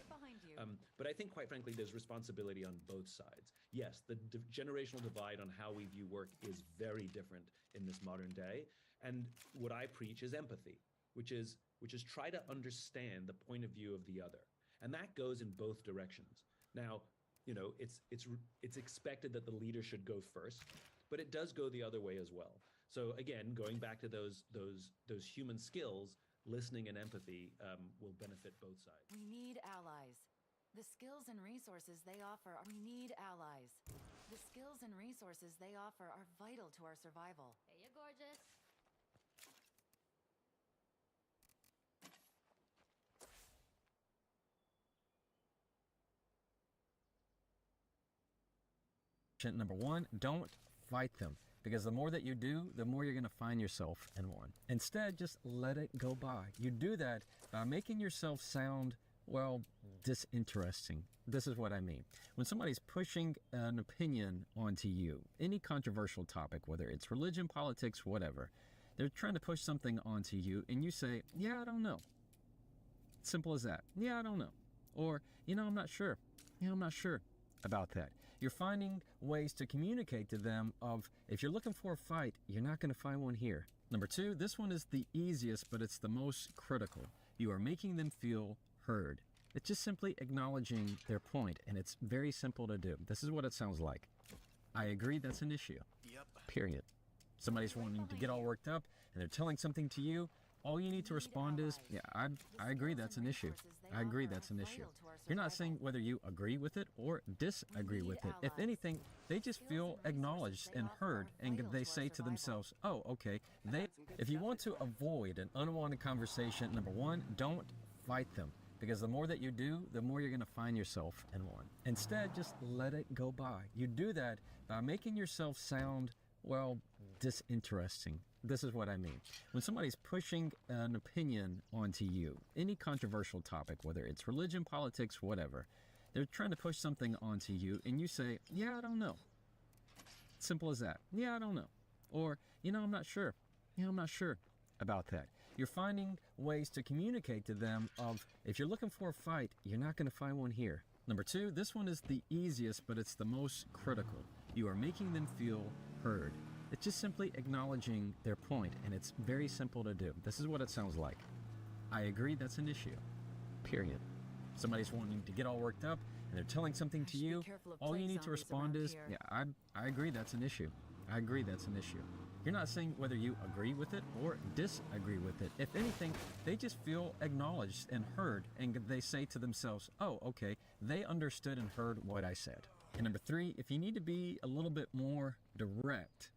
S13: in. But I think, quite frankly, there's responsibility on both sides. Yes, the generational divide on how we view work is very different in this modern day. And what I preach is empathy, which is try to understand the point of view of the other. And that goes in both directions. Now, it's expected that the leader should go first, but it does go the other way as well. So again, going back to those human skills, listening and empathy will benefit both sides.
S5: We need allies. The skills and resources they offer, we need allies. The skills and resources they offer are vital to our survival.
S4: Hey, you're gorgeous.
S15: Number one, don't fight them. Because the more that you do, the more you're going to find yourself in one. Instead, just let it go by. You do that by making yourself sound, well, disinteresting. This is what I mean. When somebody's pushing an opinion onto you, any controversial topic, whether it's religion, politics, whatever, they're trying to push something onto you, and you say, yeah, I don't know. Simple as that. Yeah, I don't know. Or, I'm not sure. I'm not sure about that. You're finding ways to communicate to them of, if you're looking for a fight, you're not going to find one here. Number two, this one is the easiest, but it's the most critical. You are making them feel heard. It's just simply acknowledging their point, and it's very simple to do. This is what it sounds like. I agree, that's an issue.
S7: Yep.
S15: Period. Somebody's wanting to get all worked up, and they're telling something to you. All you need to respond is, yeah, I agree that's an issue. I agree that's an issue. You're not saying whether you agree with it or disagree with it. If anything, they just feel acknowledged and heard, and they say to themselves, oh, okay. If you want to avoid an unwanted conversation, number one, don't fight them. Because the more that you do, the more you're going to find yourself in one. Instead, just let it go by. You do that by making yourself sound, well, disinteresting. This is what I mean. When somebody's pushing an opinion onto you, any controversial topic, whether it's religion, politics, whatever, they're trying to push something onto you, and you say, yeah, I don't know. Simple as that. Yeah, I don't know. Or, I'm not sure. I'm not sure about that. You're finding ways to communicate to them of, if you're looking for a fight, you're not going to find one here. Number two, this one is the easiest, but it's the most critical. You are making them feel heard. It's just simply acknowledging their point, and it's very simple to do. This is what it sounds like. I agree that's an issue. Period. Somebody's wanting to get all worked up, and they're telling something to you. All you need to respond is, yeah, I agree that's an issue. I agree that's an issue. You're not saying whether you agree with it or disagree with it. If anything, they just feel acknowledged and heard, and they say to themselves, oh, okay, they understood and heard what I said. And number three, if you need to be a little bit more direct,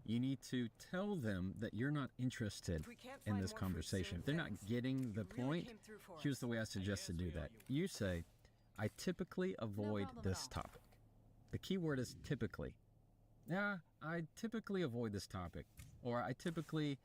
S15: you need to tell them that you're not interested in this conversation. If they're not getting the point, here's the way I suggest to do that. You say, I typically avoid this topic. The key word is typically. Yeah, I typically avoid this topic. Or I typically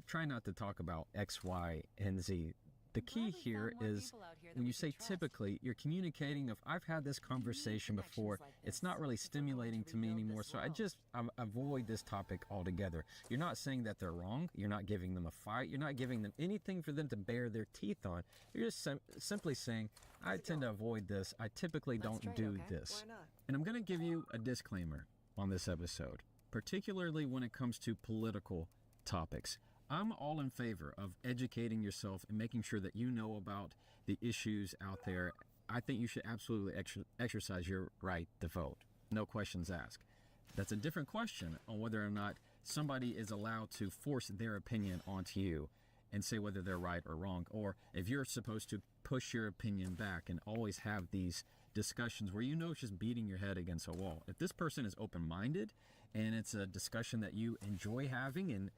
S15: try not to talk about X, Y, and Z. The key here is when you say typically, you're communicating of, I've had this conversation before. It's not really stimulating to me anymore, so I just avoid this topic altogether. You're not saying that they're wrong. You're not giving them a fight. You're not giving them anything for them to bare their teeth on. You're just simply saying, I tend to avoid this. I typically don't do this. And I'm going to give you a disclaimer on this episode, particularly when it comes to political topics. I'm all in favor of educating yourself and making sure that you know about the issues out there. I think you should absolutely exercise your right to vote. No questions asked. That's a different question on whether or not somebody is allowed to force their opinion onto you and say whether they're right or wrong, or if you're supposed to push your opinion back and always have these discussions where it's just beating your head against a wall. If this person is open-minded and it's a discussion that you enjoy having, and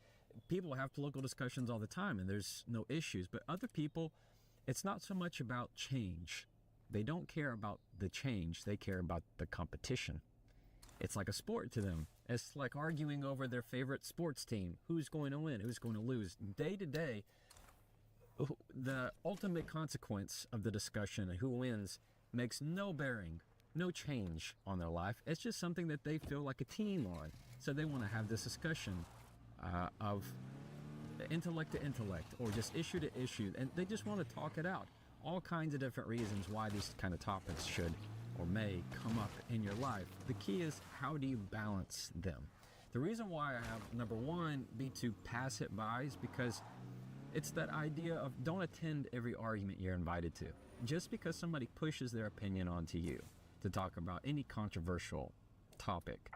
S15: people have political discussions all the time and there's no issues, but other people, it's not so much about change. They don't care about the change, they care about the competition. It's like a sport to them. It's like arguing over their favorite sports team. Who's going to win? Who's going to lose? Day to day, the ultimate consequence of the discussion and who wins makes no bearing, no change on their life. It's just something that they feel like a team on. So they want to have this discussion of intellect to intellect or just issue to issue, and they just want to talk it out. All kinds of different reasons why these kind of topics should or may come up in your life. The key is, how do you balance them? The reason why I have number one be to pass it by is because it's that idea of don't attend every argument you're invited to. Just because somebody pushes their opinion onto you to talk about any controversial topic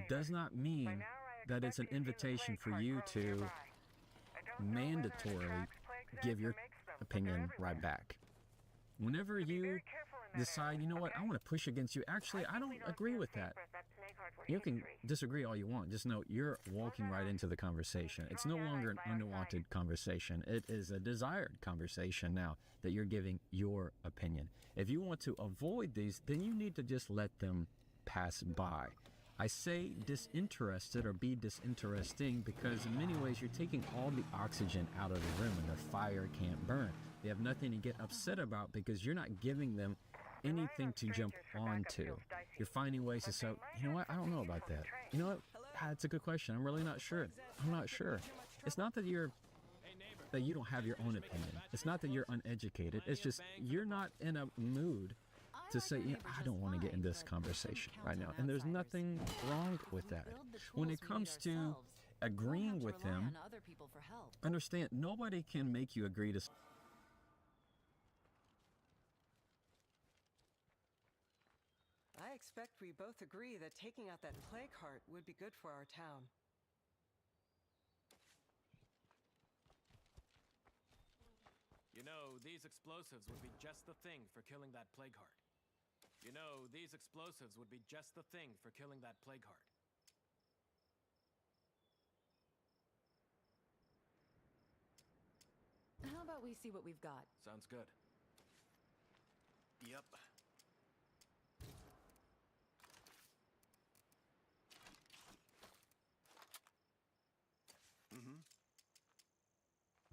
S15: does not mean that it's an invitation for you to mandatorily give your opinion right back. Whenever you decide, you know what, I want to push against you, actually, I don't agree with that. You can disagree all you want. Just know you're walking right into the conversation. It's no longer an unwanted conversation. It is a desired conversation now that you're giving your opinion. If you want to avoid these, then you need to just let them pass by. I say disinterested or be disinteresting because in many ways you're taking all the oxygen out of the room and the fire can't burn. They have nothing to get upset about because you're not giving them anything to jump onto. You're finding ways to say, you know what, I don't know about that. You know what, that's a good question. I'm really not sure. I'm not sure. It's not that you don't have your own opinion. It's not that you're uneducated. It's just you're not in a mood to say, I don't want to get in this conversation right now. And there's nothing wrong with that. When it comes to agreeing with them, understand nobody can make you agree to.
S6: I expect we both agree that taking out that plague heart would be good for our town.
S16: You know, these explosives would be just the thing for killing that plague heart. You know, these explosives would be just the thing for killing that plague heart.
S5: How about we see what we've got?
S16: Sounds good.
S7: Yep. Mm-hmm.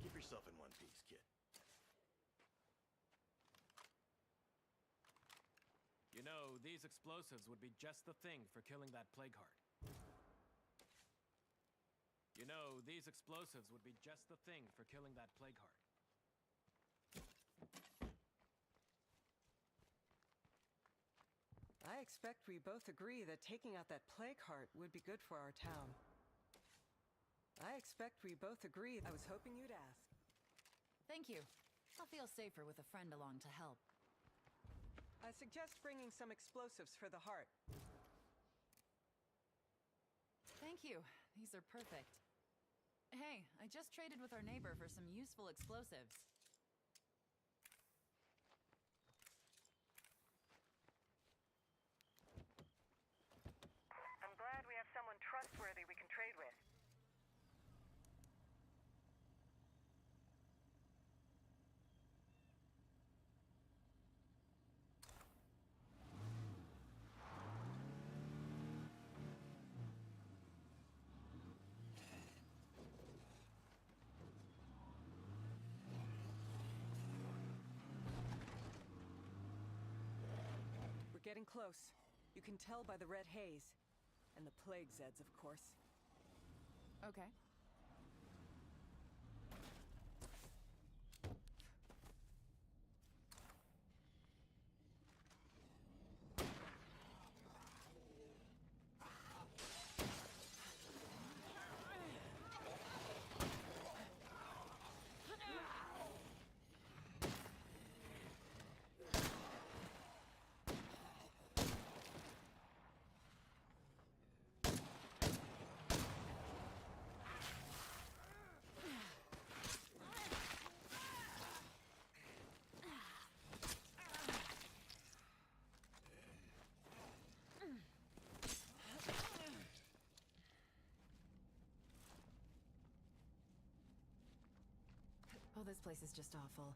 S7: Keep yourself in one piece, kid.
S16: You know, these explosives would be just the thing for killing that plague heart. You know, these explosives would be just the thing for killing that plague heart.
S6: I expect we both agree that taking out that plague heart would be good for our town. I expect we both agree. I was hoping you'd ask.
S5: Thank you. I'll feel safer with a friend along to help.
S6: I suggest bringing some explosives for the heart.
S5: Thank you. These are perfect. Hey, I just traded with our neighbor for some useful explosives.
S6: I'm glad we have someone trustworthy we can trade with. We're getting close. You can tell by the red haze. And the plague Zeds, of course.
S5: Okay. Oh, this place is just awful.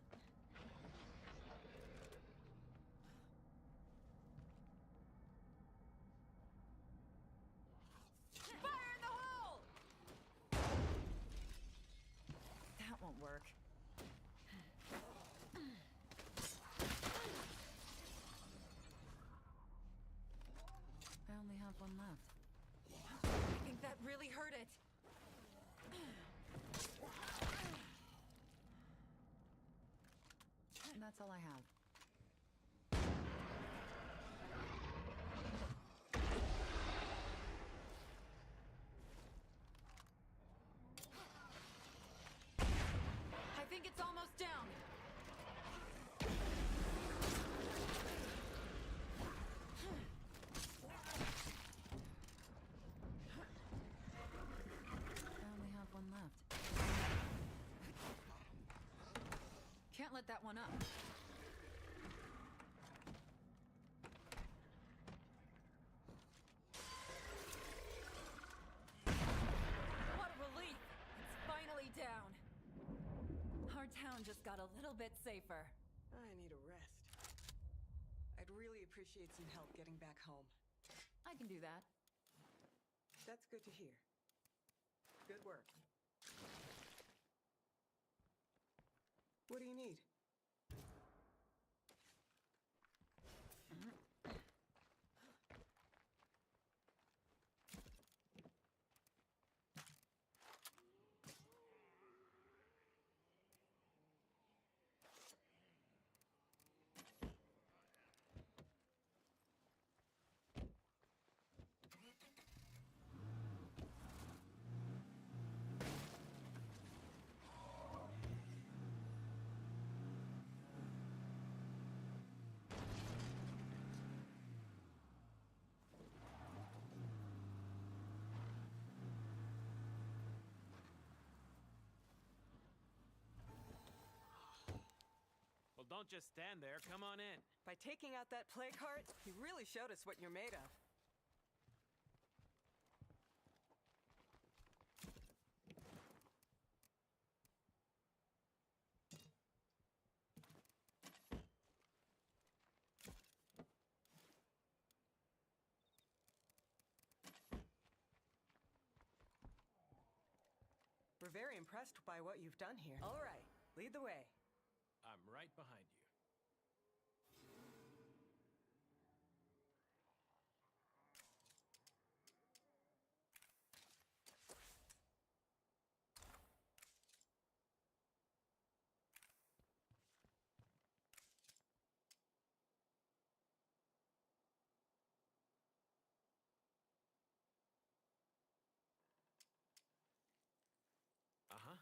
S5: Fire in the hole! That won't work. I only have one left. I think that really hurt it. And that's all I have. I think it's almost down. I only have one left. Can't let that one up. What a relief! It's finally down. Our town just got a little bit safer.
S6: I need a rest. I'd really appreciate some help getting back home.
S5: I can do that.
S6: That's good to hear. Good work. What do you need?
S16: Well, don't just stand there. Come on in.
S6: By taking out that plague heart, you really showed us what you're made of. We're very impressed by what you've done here. All right, lead the way.
S16: I'm right behind you. Uh-huh.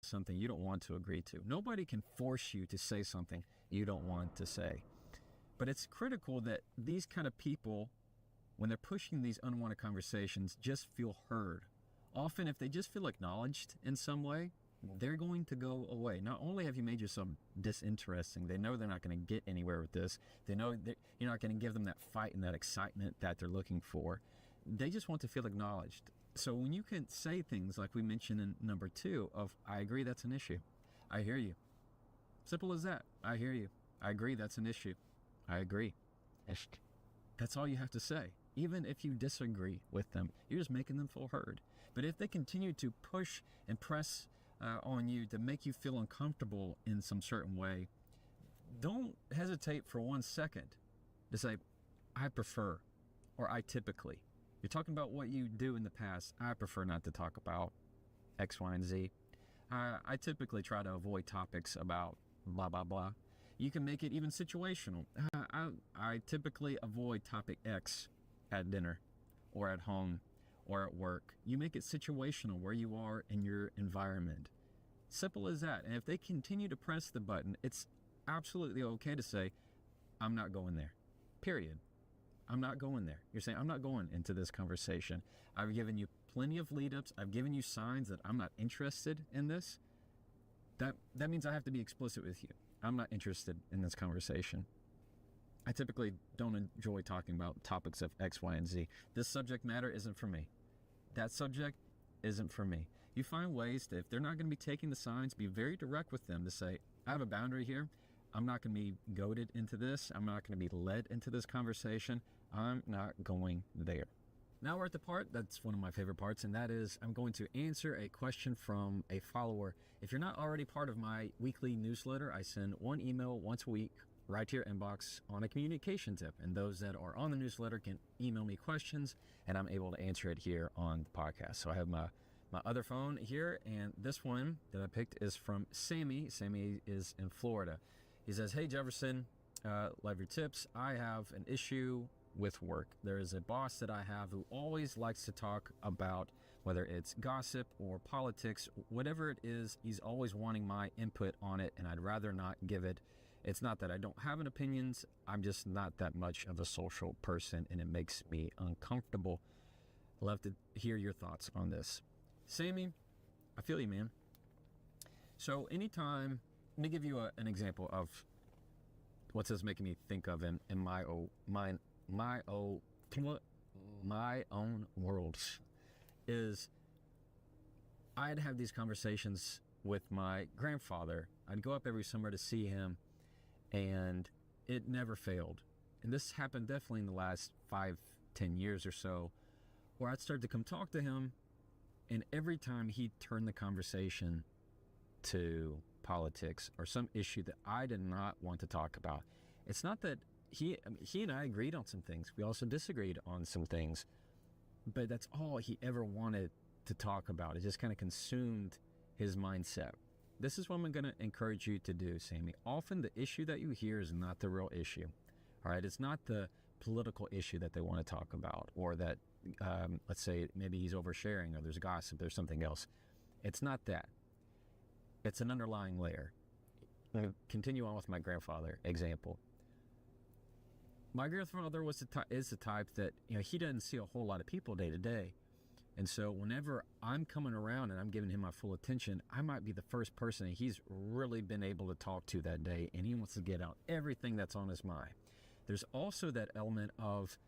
S15: Something you don't want to agree to. Nobody can force you to say something you don't want to say. But it's critical that these kind of people, when they're pushing these unwanted conversations, just feel heard. Often, if they just feel acknowledged in some way, they're going to go away. Not only have you made yourself disinteresting, they know they're not going to get anywhere with this. They know that you're not going to give them that fight and that excitement that they're looking for. They just want to feel acknowledged. So when you can say things like we mentioned in number 2 of, I agree, that's an issue. I hear you. Simple as that. I hear you. I agree, that's an issue. I agree. That's all you have to say. Even if you disagree with them, you're just making them feel heard. But if they continue to push and press on you to make you feel uncomfortable in some certain way, don't hesitate for 1 second to say, I prefer, or I typically. You're talking about what you do in the past. I prefer not to talk about X, Y, and Z. I typically try to avoid topics about blah, blah, blah. You can make it even situational. I typically avoid topic X at dinner or at home or at work. You make it situational where you are in your environment. Simple as that. And if they continue to press the button, it's absolutely okay to say, I'm not going there. Period. I'm not going there. You're saying, I'm not going into this conversation. I've given you plenty of lead-ups. I've given you signs that I'm not interested in this. That means I have to be explicit with you. I'm not interested in this conversation. I typically don't enjoy talking about topics of X, Y, and Z. This subject matter isn't for me. That subject isn't for me. You find ways that if they're not going to be taking the signs, be very direct with them to say, I have a boundary here. I'm not going to be goaded into this. I'm not going to be led into this conversation. I'm not going there. Now we're at the part that's one of my favorite parts, and that is I'm going to answer a question from a follower. If you're not already part of my weekly newsletter, I send 1 email once a week right to your inbox on a communication tip. And those that are on the newsletter can email me questions, and I'm able to answer it here on the podcast. So I have my other phone here, and this one that I picked is from Sammy. Sammy is in Florida. He says, hey, Jefferson, love your tips. I have an issue with work. There is a boss that I have who always likes to talk about whether it's gossip or politics, whatever it is, he's always wanting my input on it, and I'd rather not give it. It's not that I don't have an opinions, I'm just not that much of a social person, and it makes me uncomfortable. Love to hear your thoughts on this. Sammy, I feel you, man. So anytime, let me give you an example of what's this making me think of in my own world is I'd have these conversations with my grandfather. I'd go up every summer to see him, and it never failed. And this happened definitely in the last 5-10 years or so, where I'd start to come talk to him, and every time he'd turn the conversation to politics or some issue that I did not want to talk about. It's not that he and I agreed on some things. We also disagreed on some things, but that's all he ever wanted to talk about. It just kind of consumed his mindset. This is what I'm going to encourage you to do, Sammy. Often the issue that you hear is not the real issue. All right, it's not the political issue that they want to talk about, or that, let's say, maybe he's oversharing, or there's gossip, there's something else. It's not that. It's an underlying layer. Now, continue on with my grandfather example. My grandfather is the type that, he doesn't see a whole lot of people day to day. And so whenever I'm coming around and I'm giving him my full attention, I might be the first person that he's really been able to talk to that day, and he wants to get out everything that's on his mind. There's also that element of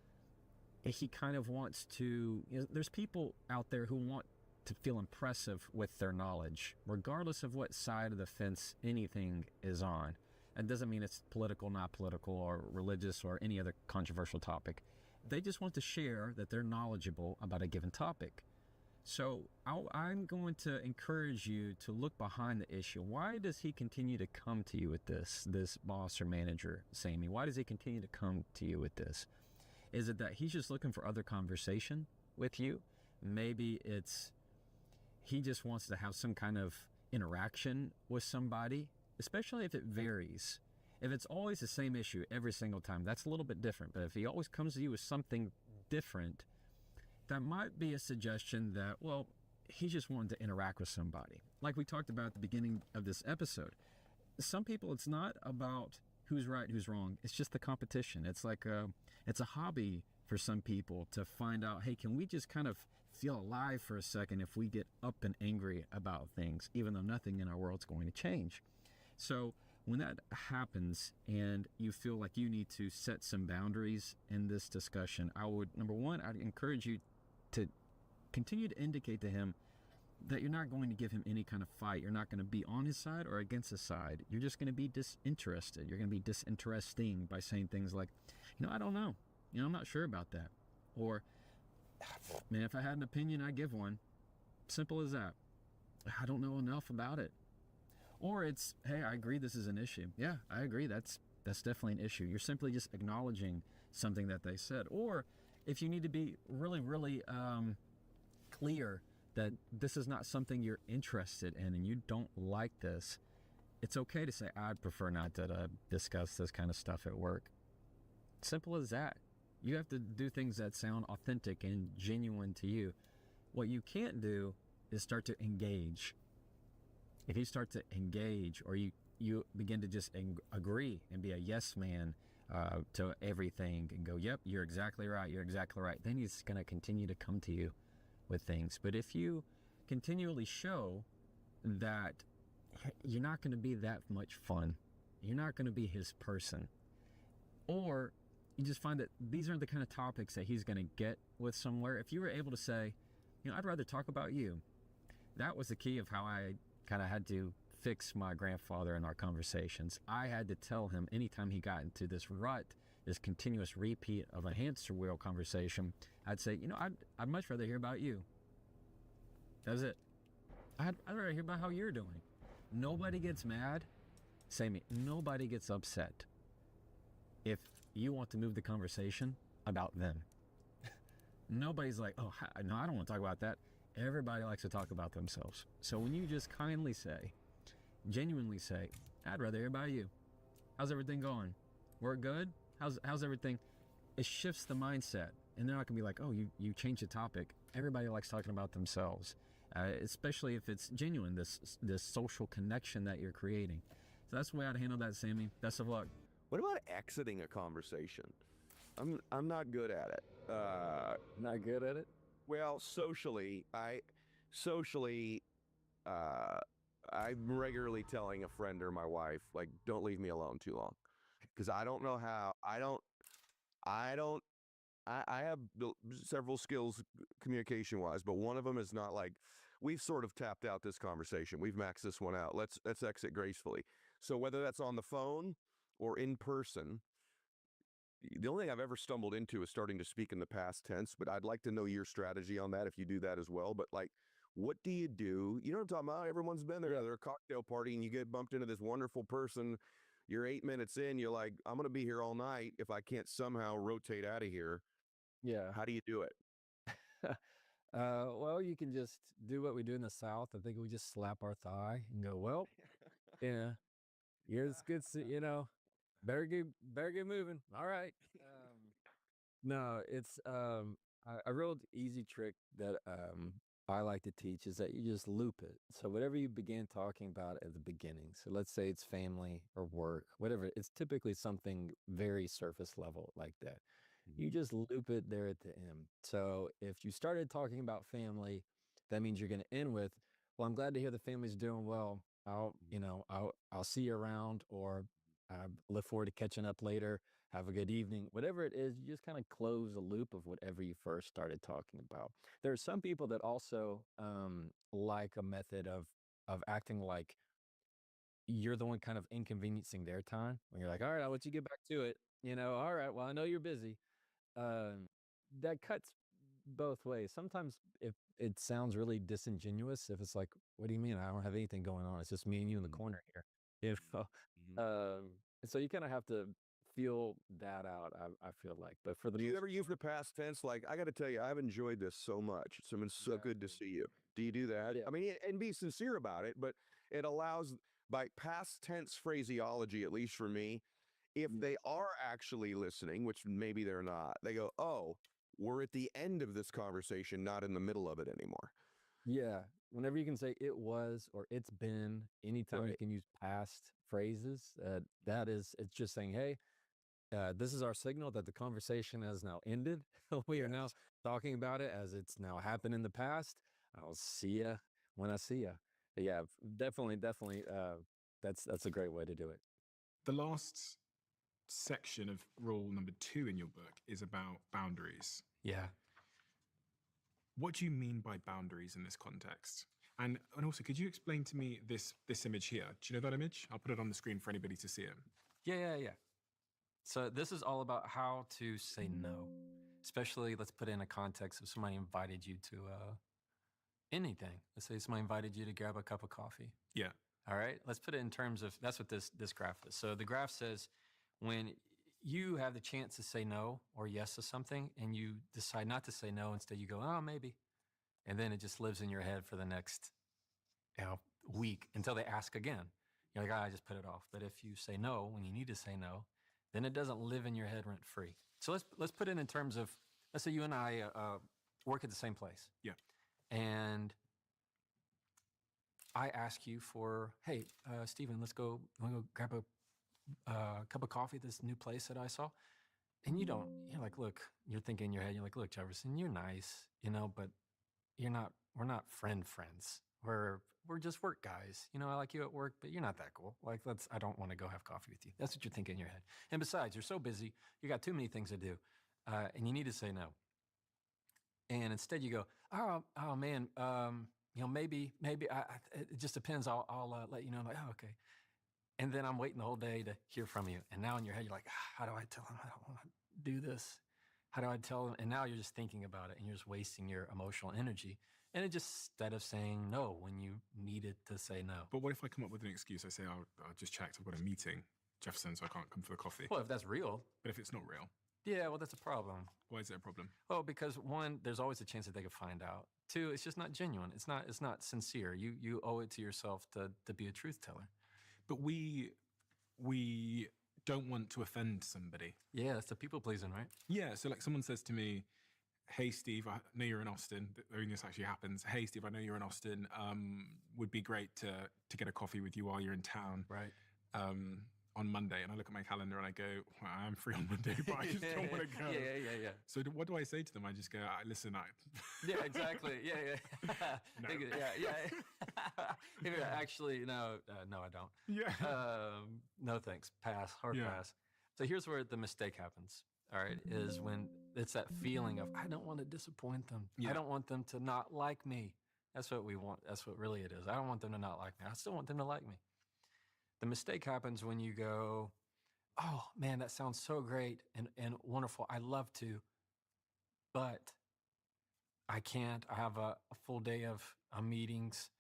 S15: he kind of wants to, there's people out there who want to feel impressive with their knowledge, regardless of what side of the fence anything is on. It doesn't mean it's political, not political, or religious, or any other controversial topic. They just want to share that they're knowledgeable about a given topic. So I'm going to encourage you to look behind the issue. Why does he continue to come to you with this boss or manager, Sammy? Why does he continue to come to you with this? Is it that he's just looking for other conversation with you? Maybe it's he just wants to have some kind of interaction with somebody, especially if it varies. If it's always the same issue every single time, that's a little bit different. But if he always comes to you with something different, that might be a suggestion that, well, he just wanted to interact with somebody. Like we talked about at the beginning of this episode. Some people, it's not about who's right, who's wrong. It's just the competition. It's like it's a hobby for some people to find out, hey, can we just kind of feel alive for a second if we get up and angry about things, even though nothing in our world's going to change. So when that happens and you feel like you need to set some boundaries in this discussion, I would, number one, I'd encourage you to continue to indicate to him that you're not going to give him any kind of fight. You're not going to be on his side or against his side. You're just going to be disinterested. You're going to be disinteresting by saying things like, I don't know. I'm not sure about that. Or, man, if I had an opinion, I'd give one. Simple as that. I don't know enough about it. Or it's, hey, I agree this is an issue. Yeah, I agree. That's definitely an issue. You're simply just acknowledging something that they said. Or if you need to be really, really clear that this is not something you're interested in and you don't like this, it's okay to say, I'd prefer not to discuss this kind of stuff at work. Simple as that. You have to do things that sound authentic and genuine to you. What you can't do is start to engage. If you start to engage, or you begin to just agree and be a yes man to everything and go, yep, you're exactly right, then he's going to continue to come to you with things. But if you continually show that you're not going to be that much fun, you're not going to be his person, or you just find that these aren't the kind of topics that he's going to get with somewhere, if you were able to say, I'd rather talk about you. That was the key of how I kind of had to fix my grandfather in our conversations. I had to tell him anytime he got into this rut, this continuous repeat of a hamster wheel conversation, I'd say, I'd much rather hear about you. That's it. I'd rather hear about how you're doing. Nobody gets mad. Sammy, nobody gets upset if you want to move the conversation about them. Nobody's like, oh, no, I don't want to talk about that. Everybody likes to talk about themselves. So when you just kindly say, genuinely say, I'd rather hear about you. How's everything going? Work good? How's everything? It shifts the mindset. And they're not going to be like, oh, you changed the topic. Everybody likes talking about themselves, especially if it's genuine, this social connection that you're creating. So that's the way I'd handle that, Sammy. Best of luck.
S17: What about exiting a conversation? I'm not good at it.
S15: Not good at it?
S17: Well, I'm regularly telling a friend or my wife, like, don't leave me alone too long, because I don't know how. I don't I have several skills communication wise, but one of them is not like we've sort of tapped out this conversation. We've maxed this one out. Let's exit gracefully. So whether that's on the phone or in person, the only thing I've ever stumbled into is starting to speak in the past tense, but I'd like to know your strategy on that if you do that as well. But like, what do you do? You know what I'm talking about? Everyone's been there. They're a cocktail party and you get bumped into this wonderful person. You're 8 minutes in. You're like, I'm going to be here all night if I can't somehow rotate out of here.
S15: Yeah.
S17: How do you do it?
S15: Well, you can just do what we do in the South. I think we just slap our thigh and go, well, yeah, here's good, better get moving. All right. No, it's a real easy trick that I like to teach is that you just loop it. So whatever you begin talking about at the beginning. So let's say it's family or work, whatever. It's typically something very surface level like that. You just loop it there at the end. So if you started talking about family, that means you're going to end with, well, I'm glad to hear the family's doing well. I'll see you around, or I look forward to catching up later. Have a good evening. Whatever it is, you just kind of close the loop of whatever you first started talking about. There are some people that also like a method of acting like you're the one kind of inconveniencing their time. When you're like, all right, I'll let you get back to it. All right, well, I know you're busy. That cuts both ways. Sometimes if it sounds really disingenuous, if it's like, what do you mean? I don't have anything going on. It's just me and you in the corner here. So you kind of have to feel that out, I feel like. But for the
S17: Do you ever use the past tense? Like, I got to tell you, I've enjoyed this so much. It's been so good to see you. Do you do that?
S15: Yeah.
S17: I mean, and be sincere about it, but it allows, by past tense phraseology, at least for me, if they are actually listening, which maybe they're not, they go, oh, we're at the end of this conversation, not in the middle of it anymore.
S15: Yeah. Whenever you can say it was or it's been, anytime you can use past phrases, it's just saying, hey, this is our signal that the conversation has now ended. We are now talking about it as it's now happened in the past. I'll see you when I see you. Yeah, definitely. That's a great way to do it.
S18: The last section of rule number 2 in your book is about boundaries.
S15: Yeah.
S18: What do you mean by boundaries in this context? And also, could you explain to me this image here? Do you know that image? I'll put it on the screen for anybody to see it.
S15: Yeah. So this is all about how to say no, especially let's put it in a context of somebody invited you to anything. Let's say somebody invited you to grab a cup of coffee.
S18: Yeah.
S15: All right. Let's put it in terms of, that's what this graph is. So the graph says when you have the chance to say no or yes to something and you decide not to say no, instead you go, oh, maybe. And then it just lives in your head for the next week until they ask again. You're like, I just put it off. But if you say no when you need to say no, then it doesn't live in your head rent free. So let's put it in terms of, let's say you and I work at the same place.
S18: Yeah.
S15: And I ask you for, hey, Steven, let's go grab a cup of coffee at this new place that I saw. And you're like, look, you're thinking in your head, you're like, look, Jefferson, you're nice, but we're not friends. We're just work guys. I like you at work, but you're not that cool. Like, I don't want to go have coffee with you. That's what you're thinking in your head. And besides, you're so busy, you got too many things to do, and you need to say no. And instead you go, oh man, maybe it just depends. I'll let you know. I'm like, oh, okay. And then I'm waiting the whole day to hear from you. And now in your head, you're like, how do I tell him I don't want to do this? How do I tell him? And now you're just thinking about it and you're just wasting your emotional energy. And it just, instead of saying no when you needed to say no.
S18: But what if I come up with an excuse? I say, I just checked, I've got a meeting, Jefferson, so I can't come for the coffee.
S15: Well, if that's real.
S18: But if it's not real?
S15: Yeah, well, that's a problem.
S18: Why is it a problem?
S15: Well, because one, there's always a chance that they could find out. Two, it's just not genuine. It's not sincere. You owe it to yourself to be a truth teller.
S18: But we don't want to offend somebody.
S15: Yeah, that's the people pleasing, right?
S18: Yeah, so like someone says to me, hey, Steve, I know you're in Austin. When this actually happens, hey, Steve, I know you're in Austin. Would be great to get a coffee with you while you're in town.
S15: Right.
S18: On Monday. And I look at my calendar and I go, well, I'm free on Monday, but I just don't want to go.
S15: Yeah.
S18: So what do I say to them? I just go, listen,
S15: Yeah, exactly. Yeah.
S18: No.
S15: Yeah. Actually, no, I don't.
S18: Yeah.
S15: No, thanks. Pass. Hard pass. So here's where the mistake happens.
S16: all right, is when it's that feeling of, I don't want to disappoint them.
S18: Yeah.
S16: I don't want them to not like me. That's what we want. That's what really it is. I don't want them to not like me. I still want them to like me. The mistake happens when you go, oh man, that sounds so great and wonderful. I love to, but I can't. I have a full day of meetings.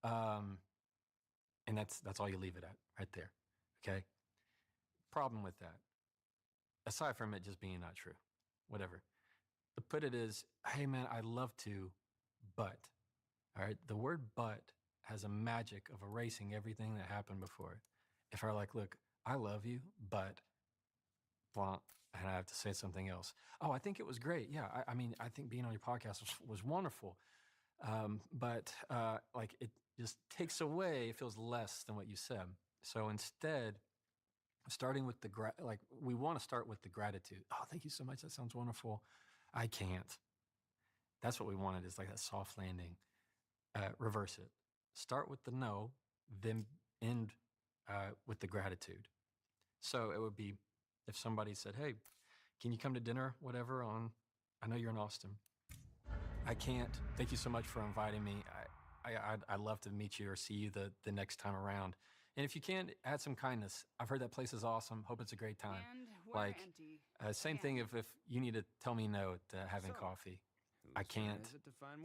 S16: And that's all you leave it at right there. Okay. Problem with that, aside from it just being not true, whatever. To put it is, hey man, I'd love to, but, all right, the word but has a magic of erasing everything that happened before it. If I like, look, I love you, but, blah, and I have to say something else. Oh, I think it was great. Yeah, I mean, I think being on your podcast was wonderful. But like it just takes away, it feels less than what you said. So instead, starting with we want to start with the gratitude. Oh, thank you so much. That sounds wonderful. I can't. That's what we wanted, is like that soft landing. Reverse it. Start with the no, then end with the gratitude. So it would be if somebody said, hey, can you come to dinner, whatever, I know you're in Austin. I can't. Thank you so much for inviting me. I'd love to meet you or see you the next time around. And if you can, add some kindness. I've heard that place is awesome. Hope it's a great time.
S5: And we're
S16: like,
S5: empty.
S16: same thing if you need to tell me no at having coffee. I can't.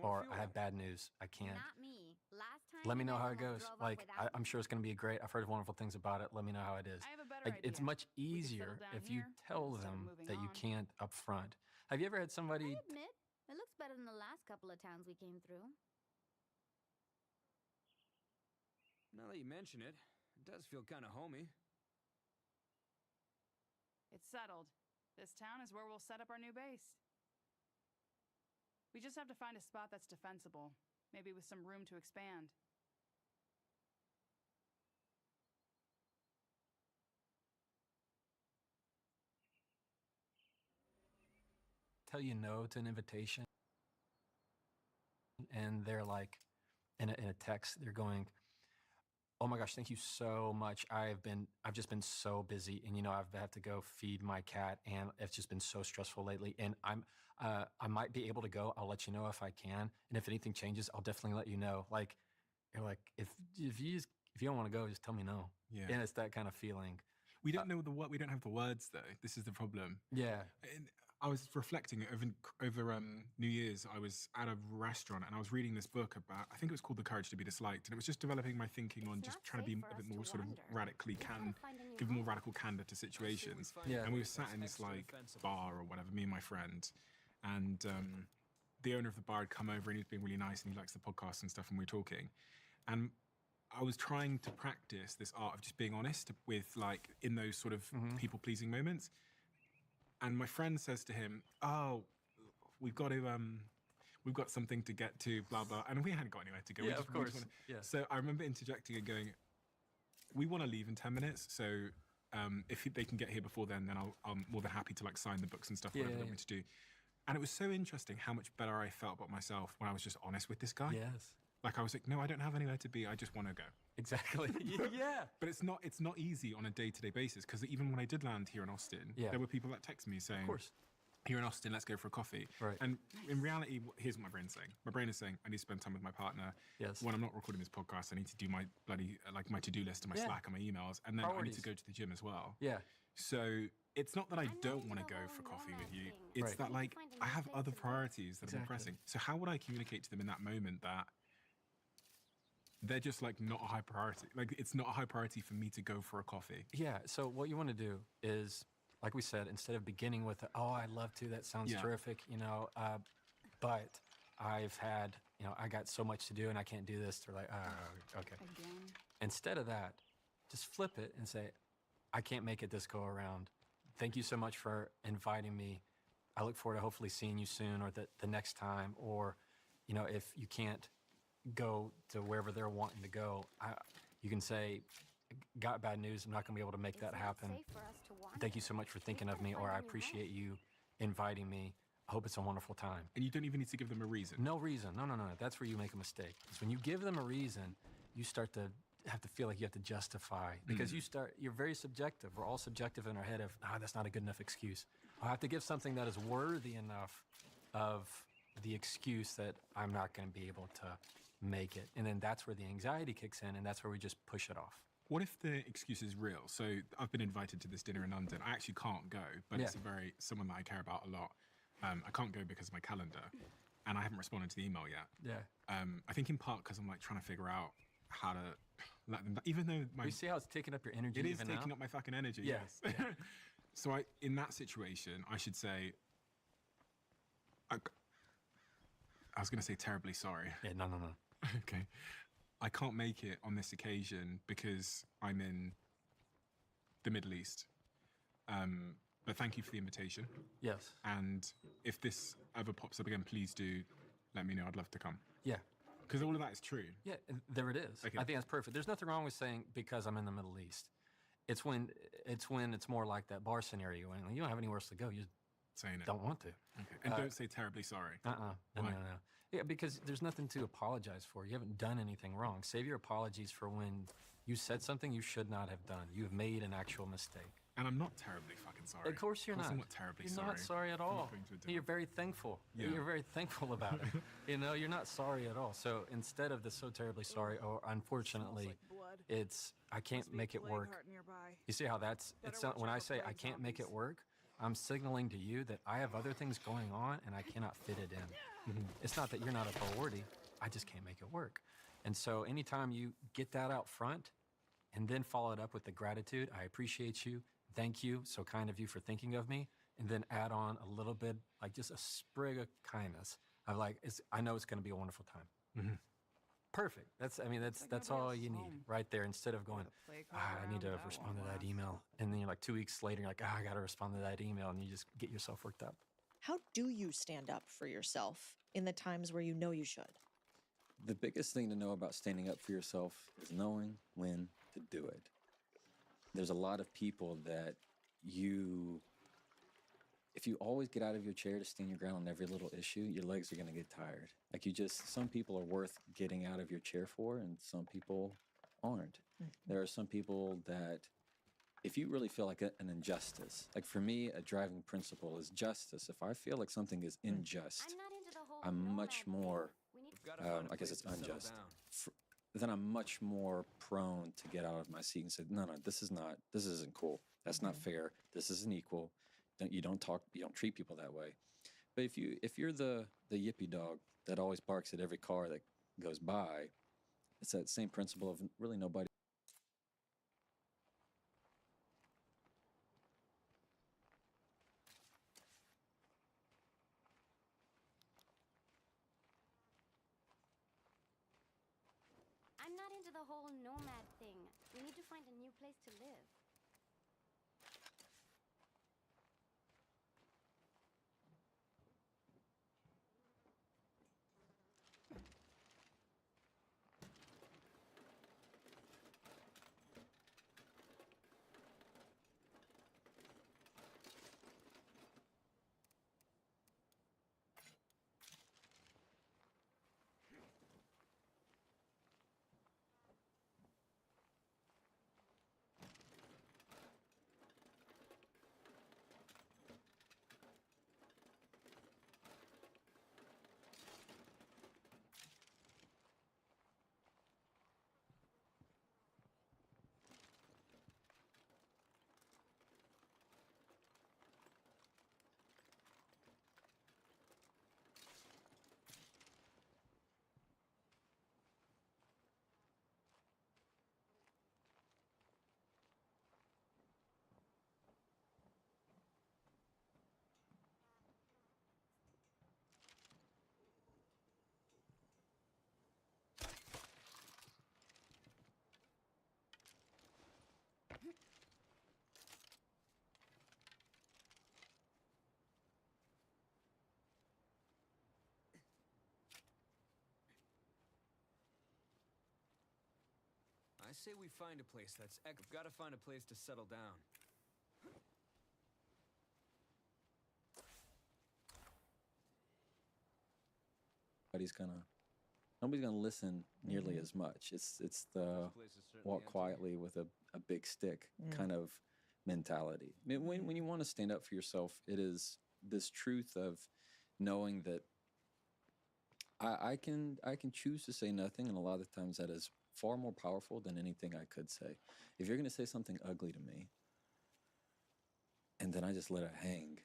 S16: Or I have bad news. I can't.
S4: Not me. Last time
S16: Let me
S4: you
S16: know
S4: guys
S16: how it
S4: almost
S16: goes.
S4: drove off
S16: Like,
S4: without
S16: I'm sure it's going to be great. I've heard wonderful things about it. Let me know how it is.
S5: I have a better
S16: Like, it's
S5: idea.
S16: much
S5: We could settle
S16: easier
S5: down
S16: if you
S5: here
S16: tell
S5: instead of
S16: them
S5: moving
S16: that you
S5: on.
S16: can't up front. Have you ever had somebody...
S4: I admit, it looks better than the last couple of towns we came through.
S19: Now that you mention it, it does feel kind of homey.
S5: It's settled. This town is where we'll set up our new base. We just have to find a spot that's defensible, maybe with some room to expand.
S16: tell you no to an invitation, and they're like, in a text, they're going, oh my gosh, thank you so much. I've just been so busy, and I've had to go feed my cat, and it's just been so stressful lately. And I might be able to go. I'll let you know if I can, and if anything changes, I'll definitely let you know. Like, you're like, if you don't want to go, just tell me no.
S18: Yeah.
S16: And it's that kind of feeling.
S18: We don't know we don't have the words though. This is the problem.
S16: Yeah.
S18: And I was reflecting over New Year's. I was at a restaurant and I was reading this book about, I think it was called The Courage to be Disliked, and it was just developing my thinking on just trying to be a bit more sort of give more radical candor to situations.
S16: Yeah.
S18: And we were sat in this like bar or whatever, me and my friend, and the owner of the bar had come over and he was being really nice and he likes the podcast and stuff, and we were talking. And I was trying to practice this art of just being honest with, like, in those sort of people-pleasing moments. And my friend says to him, "Oh, we've got something to get to, blah blah," and we hadn't got anywhere to go.
S16: Yeah, of course. Yeah.
S18: So I remember interjecting and going, "We want to leave in 10 minutes, so if they can get here before then I'm more than happy to like sign the books and stuff, whatever they want me to do." And it was so interesting how much better I felt about myself when I was just honest with this guy.
S16: Yes.
S18: Like, I was like, no, I don't have anywhere to be. I just want to go.
S16: Exactly. Yeah.
S18: But it's not easy on a day-to-day basis, because even when I did land here in Austin, there were people that text me saying,
S16: of course,
S18: here in Austin, let's go for a coffee.
S16: Right.
S18: And in reality, here's what my brain's saying. My brain is saying, I need to spend time with my partner.
S16: Yes.
S18: When I'm not recording this podcast, I need to do my bloody, my to-do list and my Slack and my emails. And then I need to go to the gym as well.
S16: Yeah.
S18: So it's not that I don't want to go for coffee with you. It's that, like, I have other priorities that are more pressing. So how would I communicate to them in that moment that they're just, like, not a high priority? Like, it's not a high priority for me to go for a coffee.
S16: Yeah. So what you want to do is, like we said, instead of beginning with, oh, I'd love to, that sounds terrific, but I've had, I got so much to do and I can't do this. They're like, oh, okay.
S5: Again.
S16: Instead of that, just flip it and say, I can't make it this go around. Thank you so much for inviting me. I look forward to hopefully seeing you soon, or the next time. Or, if you can't go to wherever they're wanting to go, you can say, got bad news, I'm not going to be able to make that happen. Thank you so much for thinking of me, or I appreciate you inviting me. I hope it's a wonderful time.
S18: And you don't even need to give them a reason.
S16: No reason. No. That's where you make a mistake. Because when you give them a reason, you start to have to feel like you have to justify, because you're very subjective. We're all subjective in our head of, that's not a good enough excuse. I'll have to give something that is worthy enough of the excuse that I'm not going to be able to make it. And then that's where the anxiety kicks in, and that's where we just push it off.
S18: What if the excuse is real? So I've been invited to this dinner in London. I actually can't go, but it's someone that I care about a lot. I can't go because of my calendar, and I haven't responded to the email yet.
S16: Yeah.
S18: I think in part because I'm like trying to figure out how to let them. Even though
S16: you see how it's taking up your energy.
S18: It is taking up my fucking energy.
S16: Yeah.
S18: Yes. So in that situation, I should say. I was going to say terribly sorry.
S16: Yeah. No.
S18: Okay. I can't make it on this occasion because I'm in the Middle East. But thank you for the invitation.
S16: Yes.
S18: And if this ever pops up again, please do let me know. I'd love to come.
S16: Yeah.
S18: Because all of that is true.
S16: Yeah, there it is.
S18: Okay.
S16: I think that's perfect. There's nothing wrong with saying because I'm in the Middle East. It's when it's more like that bar scenario. When you don't have anywhere else to go, you
S18: saying it.
S16: Don't want to.
S18: Okay. And don't say terribly sorry.
S16: No. Yeah, because there's nothing to apologize for. You haven't done anything wrong. Save your apologies for when you said something you should not have done. You have made an actual mistake.
S18: And I'm not terribly fucking sorry.
S16: Of course you're not.
S18: I'm not terribly
S16: you're
S18: sorry.
S16: not sorry at all. You're very thankful.
S18: Yeah.
S16: You're very thankful about it. You're not sorry at all. So instead of the so terribly sorry, or unfortunately, it's I can't make it work. You see how it's not, when I say I can't make it work, I'm signaling to you that I have other things going on and I cannot fit it in. It's not that you're not a priority. I just can't make it work. And so anytime you get that out front and then follow it up with the gratitude, I appreciate you. Thank you. So kind of you for thinking of me. And then add on a little bit, like just a sprig of kindness. I'm like, I know it's going to be a wonderful time. Perfect. That's all you need right there. Instead of going, I need to respond to that email. And then you're like 2 weeks later, you're like, I got to respond to that email. And you just get yourself worked up.
S20: How do you stand up for yourself in the times where you know you should?
S21: The biggest thing to know about standing up for yourself is knowing when to do it. There's a lot of people that if you always get out of your chair to stand your ground on every little issue, your legs are going to get tired. Like some people are worth getting out of your chair for, and some people aren't. There are some people that, if you really feel like an injustice, like for me, a driving principle is justice. If I feel like something is unjust, I'm much more, I guess it's unjust, then I'm much more prone to get out of my seat and say, no, this isn't cool. That's not fair. This isn't equal. You don't treat people that way. But if you're the yippy dog that always barks at every car that goes by, it's that same principle of really nobody.
S22: I'm not into the whole nomad thing. We need to find a new place to live.
S19: I say we find a place that's We've got to find a place to settle down.
S21: Nobody's gonna listen nearly as much. It's the walk quietly with a big stick kind of mentality. I mean, when you want to stand up for yourself, it is this truth of knowing that I can choose to say nothing, and a lot of times that is far more powerful than anything I could say. If you're going to say something ugly to me, and then I just let it hang,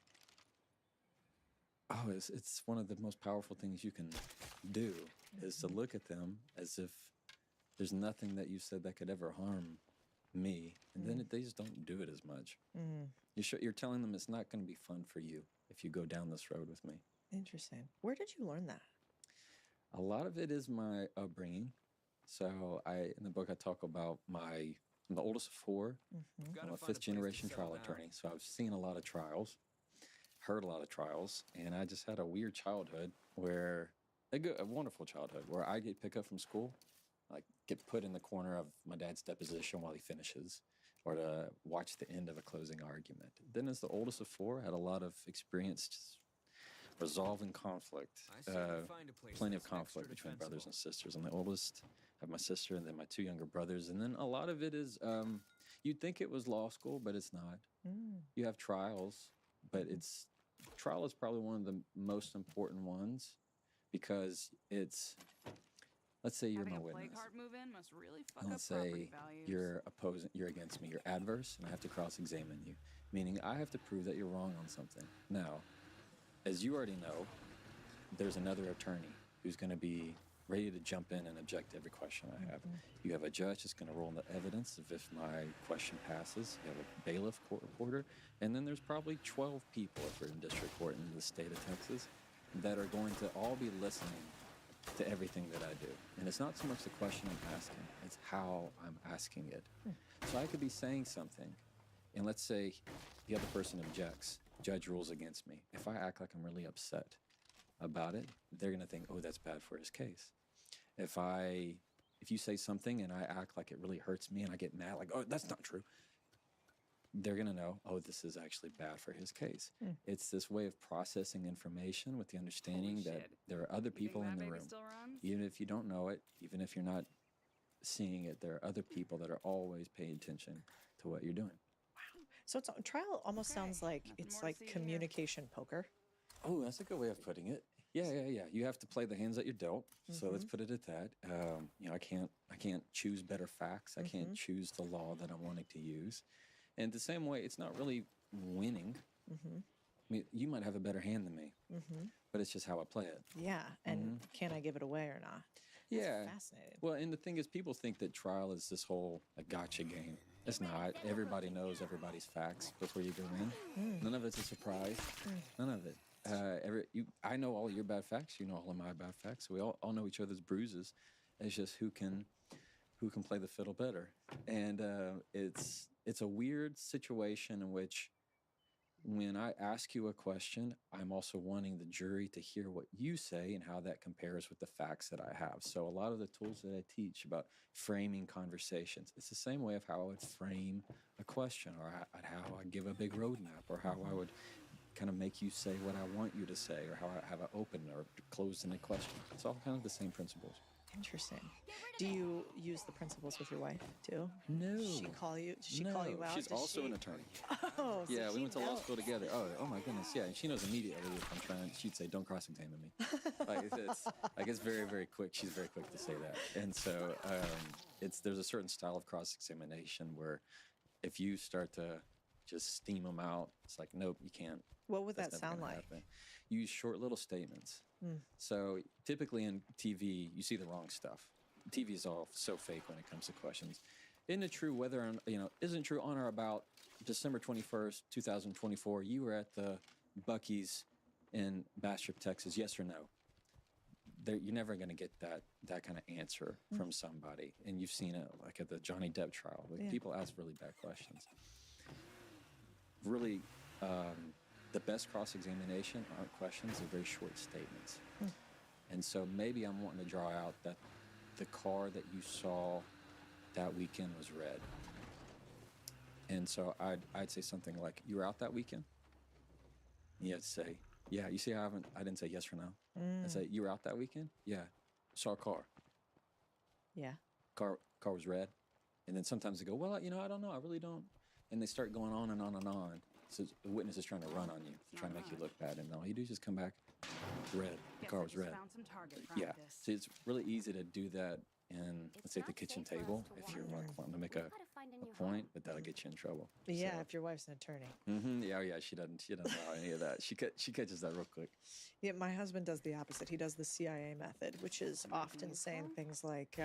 S21: oh, it's one of the most powerful things you can do, is to look at them as if there's nothing that you said that could ever harm me, and then they just don't do it as much. You're telling them it's not going to be fun for you if you go down this road with me.
S20: Interesting. Where did you learn that?
S21: A lot of it is my upbringing. So in the book, I talk about I'm the oldest of four. I'm a fifth generation trial attorney. So I've seen a lot of trials, heard a lot of trials, and I just had a weird childhood where, a wonderful childhood, where I get picked up from school, like get put in the corner of my dad's deposition while he finishes, or to watch the end of a closing argument. Then as the oldest of four, I had a lot of experience just resolving conflict, plenty of conflict between brothers and sisters. I'm the oldest, I have my sister, and then my two younger brothers. And then a lot of it is, you'd think it was law school, but it's not. You have trials, but trial is probably one of the most important ones, because it's, let's say you're my witness.
S5: Must really fuck
S21: Let's say you're against me, you're adverse, and I have to cross-examine you, meaning I have to prove that you're wrong on something. Now, as you already know, there's another attorney who's going to be ready to jump in and object to every question I have. You have a judge that's going to roll in the evidence if my question passes. You have a bailiff, court reporter, and then there's probably 12 people if we're in district court in the state of Texas that are going to all be listening to everything that I do. And it's not so much the question I'm asking, it's how I'm asking it. So I could be saying something, and let's say the other person objects. Judge rules against me. If I act like I'm really upset about it, they're going to think, oh, that's bad for his case. If you say something and I act like it really hurts me and I get mad, like, oh, that's not true, they're going to know, oh, this is actually bad for his case. It's this way of processing information with the understanding that there are other people in the room. Even if you don't know it, even if you're not seeing it, there are other people that are always paying attention to what you're doing.
S20: So trial almost sounds like it's like communication poker.
S21: Oh, that's a good way of putting it. Yeah. You have to play the hands that you're dealt. So let's put it at that. I can't choose better facts. I can't choose the law that I'm wanting to use. And the same way, it's not really winning. I mean, you might have a better hand than me, but it's just how I play it.
S20: Yeah, and can I give it away or not? That's fascinating.
S21: Well, and the thing is, people think that trial is this whole gotcha game. It's not. Everybody knows everybody's facts before you go in. None of it's a surprise. None of it. I know all your bad facts. You know all of my bad facts. We all know each other's bruises. It's just who can play the fiddle better. And it's a weird situation in which, when I ask you a question, I'm also wanting the jury to hear what you say and how that compares with the facts that I have. So a lot of the tools that I teach about framing conversations, it's the same way of how I would frame a question, or how I give a big roadmap, or how I would kind of make you say what I want you to say, or how I have an open or closed-ended question. It's all kind of the same principles.
S20: Interesting. Do you use the principles with your wife too?
S21: No.
S20: Does she call you out?
S21: She's also an attorney.
S20: Oh, so
S21: yeah, we went to law
S20: knows.
S21: school together. Oh my goodness, yeah. And she knows immediately if I'm trying. She'd say, "Don't cross-examine me." It's very, very quick. She's very quick to say that. And so there's a certain style of cross-examination where if you start to just steam them out, it's like, nope, you can't.
S20: What would that
S21: That's never
S20: sound
S21: gonna
S20: like?
S21: happen. Use short little statements. So typically in TV, you see the wrong stuff. TV is all so fake when it comes to questions. Isn't it true isn't true on or about December 21st, 2024, you were at the Buc-ee's in Bastrop, Texas, yes or no? You're never going to get that kind of answer from somebody. And you've seen it like at the Johnny Depp trial. People ask really bad questions. Really, the best cross-examination aren't questions, they're very short statements. And so maybe I'm wanting to draw out that the car that you saw that weekend was red. And so I'd say something like, you were out that weekend? You have to say, yeah. You see how I didn't say yes or no. I'd say, you were out that weekend? Yeah. Saw a car.
S20: Yeah.
S21: Car was red. And then sometimes they go, well, I don't know. I really don't. and they start going on and on and on. So the witness is trying to run on you, trying to make you look bad, and all you do is just come back red. The car was red. Yeah, so it's really easy to do that in, let's say, at the kitchen table if you're wanting to make a point, but that'll get you in trouble.
S20: Yeah, if your wife's an attorney.
S21: Yeah, she doesn't know any of that. She catches that real quick.
S20: Yeah, my husband does the opposite. He does the CIA method, which is often saying things like,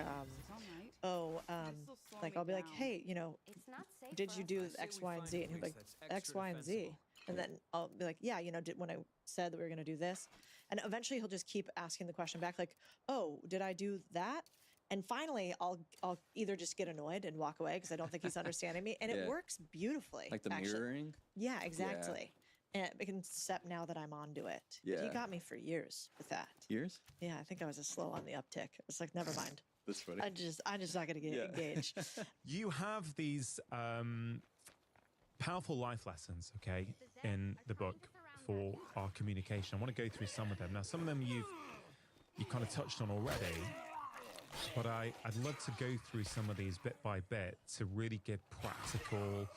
S20: like I'll be like, hey, did you do X, Y, and Z? And he'll be like, X, Y, and Z. And then I'll be like, yeah, when I said that we were going to do this. And eventually he'll just keep asking the question back, like, oh, did I do that? And finally, I'll either just get annoyed and walk away because I don't think he's understanding me. And it works beautifully.
S21: Like the mirroring?
S20: Yeah, exactly. And except now that I'm onto it.
S21: Yeah.
S20: He got me for years with that.
S21: Years?
S20: Yeah, I think I was a slow on the uptick. It's like, never mind.
S21: That's funny.
S20: I'm just not going to get engaged.
S1: You have these powerful life lessons, okay, in the book for our communication. I want to go through some of them. Now, some of them you kind of touched on already, but I'd love to go through some of these bit by bit to really give practical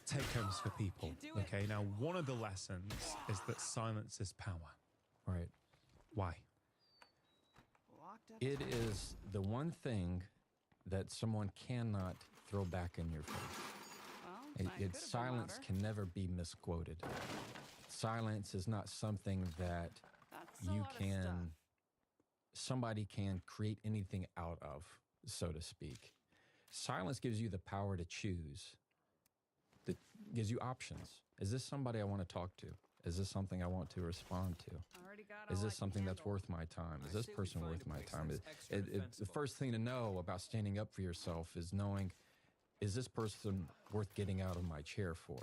S1: take-homes for people, okay? Now, one of the lessons is that silence is power.
S16: Right.
S1: Why?
S16: It is the one thing that someone cannot throw back in your face. Silence can never be misquoted. Silence is not something that somebody can create anything out of, so to speak. Silence gives you the power to choose. That gives you options. Is this somebody I want to talk to? Is this something I want to respond to? Is this something that's worth my time? Is this person worth my time? The first thing to know about standing up for yourself is knowing, is this person worth getting out of my chair for?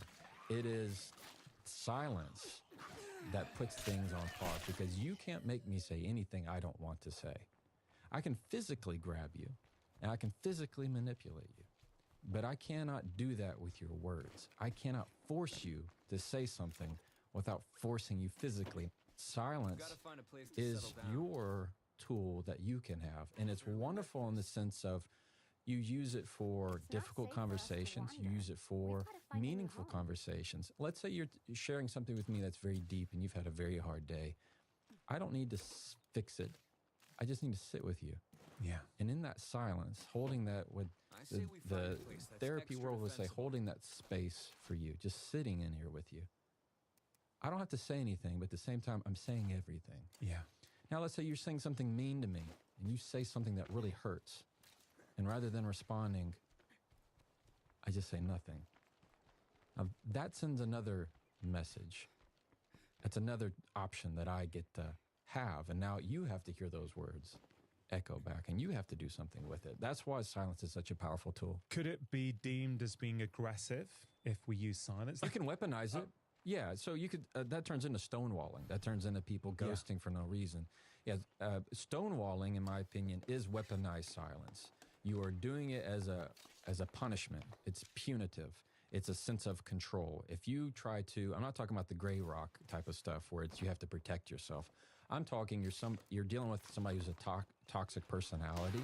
S16: It is silence that puts things on pause because you can't make me say anything I don't want to say. I can physically grab you and I can physically manipulate you, but I cannot do that with your words. I cannot force you to say something without forcing you physically. Silence is your tool that you can have, and it's wonderful in the sense of you use it for difficult conversations, you use it for meaningful conversations. Let's say you're sharing something with me that's very deep and you've had a very hard day. I don't need to fix it. I just need to sit with you.
S1: Yeah.
S16: And in that silence, holding that with the therapy world would say, holding that space for you, just sitting in here with you. I don't have to say anything, but at the same time, I'm saying everything.
S1: Yeah.
S16: Now, let's say you're saying something mean to me, and you say something that really hurts. And rather than responding, I just say nothing. Now, that sends another message. That's another option that I get to have. And now you have to hear those words echo back, and you have to do something with it. That's why silence is such a powerful tool.
S1: Could it be deemed as being aggressive if we use silence?
S16: You can weaponize it. Yeah, so you could, that turns into stonewalling. That turns into people ghosting for no reason. Yeah, stonewalling, in my opinion, is weaponized silence. You are doing it as a punishment. It's punitive. It's a sense of control. If you try to, I'm not talking about the gray rock type of stuff where you have to protect yourself. I'm talking you're dealing with somebody who's a toxic personality,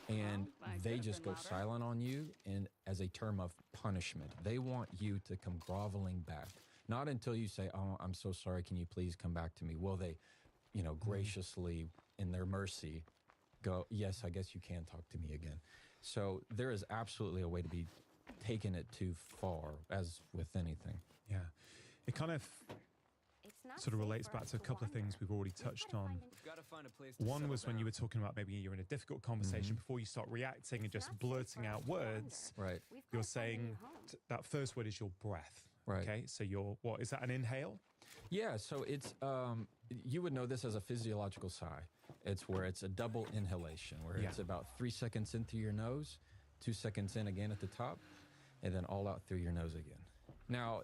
S16: and they just go silent on you and as a term of punishment. They want you to come groveling back. Not until you say, oh, I'm so sorry, can you please come back to me? Will they, graciously, in their mercy, go, yes, I guess you can talk to me again. So there is absolutely a way to be taking it too far, as with anything.
S1: Yeah. It kind of sort of relates back to a couple of things we've already touched on. One was when you were talking about maybe you're in a difficult conversation, before you start reacting and just blurting out words,
S16: right?
S1: You're saying that first word is your breath.
S16: Right.
S1: Okay, so what is that, an inhale?
S16: Yeah, so it's, you would know this as a physiological sigh. It's where it's a double inhalation, where it's about 3 seconds in through your nose, 2 seconds in again at the top, and then all out through your nose again. Now,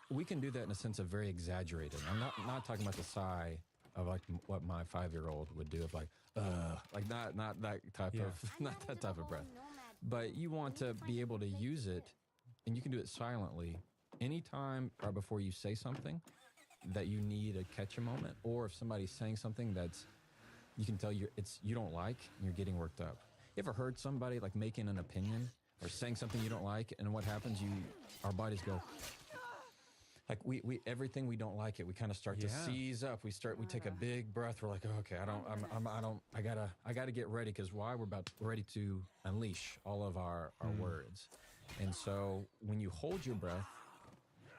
S16: we can do that in a sense of very exaggerated. I'm not talking about the sigh of like what my 5-year-old would do of like not that type of, not that type of breath. But you want to be able to use it, and you can do it silently anytime or before you say something that you need to catch a moment, or if somebody's saying something that's you can tell you don't like and you're getting worked up. You ever heard somebody like making an opinion
S15: or saying something you don't like, and what happens? Our bodies go. Like we everything we don't like it. We kind of start to seize up. We take a big breath. We're like, oh, okay, I gotta get ready because why? We're ready to unleash all of our words. And so when you hold your breath,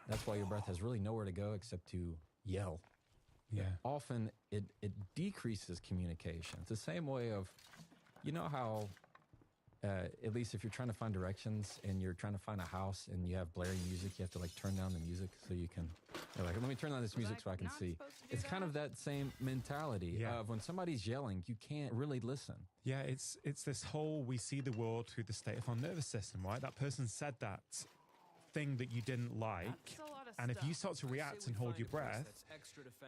S15: that's why your breath has really nowhere to go except to yell.
S1: Yeah.
S15: Often it decreases communication. It's the same way of, you know how. At least if you're trying to find directions and you're trying to find a house and you have blaring music, you have to like turn down the music so you can. You're like, let me turn down this music so I can see. It's kind of that same mentality of when somebody's yelling, you can't really listen.
S1: Yeah, it's this whole we see the world through the state of our nervous system, right? That person said that thing that you didn't like, and if you start to react and hold your breath,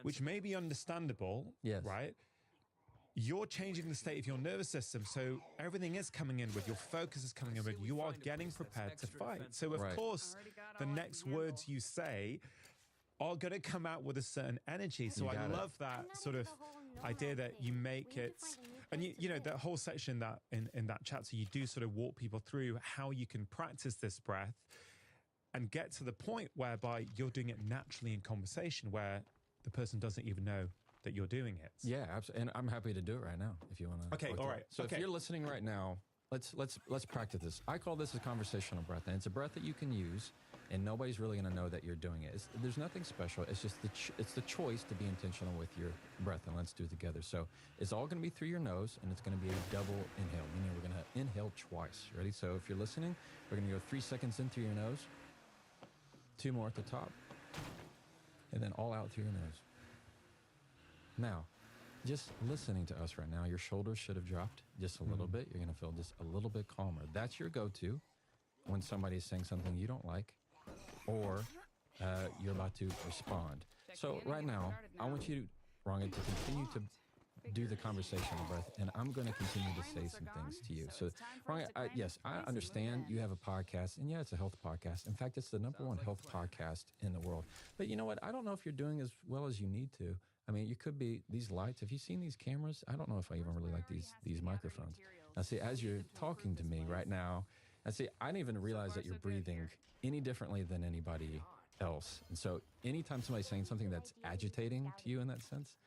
S1: which may be understandable, right? You're changing the state of your nervous system, so everything is coming in with, your focus is coming in with, you are getting prepared to fight. So of course, the next words you say are going to come out with a certain energy. So I love that sort of idea that you make it, and you know, that whole section that in that chapter, you do sort of walk people through how you can practice this breath and get to the point whereby you're doing it naturally in conversation where the person doesn't even know that you're doing it.
S15: Yeah, absolutely. And I'm happy to do it right now if you want to.
S1: Okay, all right.
S15: So if you're listening right now, let's practice this. I call this a conversational breath, and it's a breath that you can use, and nobody's really going to know that you're doing it. There's nothing special. It's just the choice to be intentional with your breath, and let's do it together. So it's all going to be through your nose, and it's going to be a double inhale, meaning we're going to inhale twice. Ready? So if you're listening, we're going to go 3 seconds in through your nose, 2 more at the top, and then all out through your nose. Now, just listening to us right now, your shoulders should have dropped just a little bit. You're going to feel just a little bit calmer. That's your go-to when somebody's saying something you don't like or you're about to respond. So right now, I want you, Rangan, to continue to do the conversational breath, and I'm going to continue to say some things to you. So, Rangan, yes, I understand you have a podcast, and yeah, it's a health podcast. In fact, it's the #1 health podcast in the world. But you know what? I don't know if you're doing as well as you need to. I mean, you could be, these lights, have you seen these cameras? I don't know if I even really like these microphones. Now, see, as you're talking to me right now, and see, I didn't even realize that you're breathing any differently than anybody else. And so anytime somebody's saying something that's agitating to you in that sense,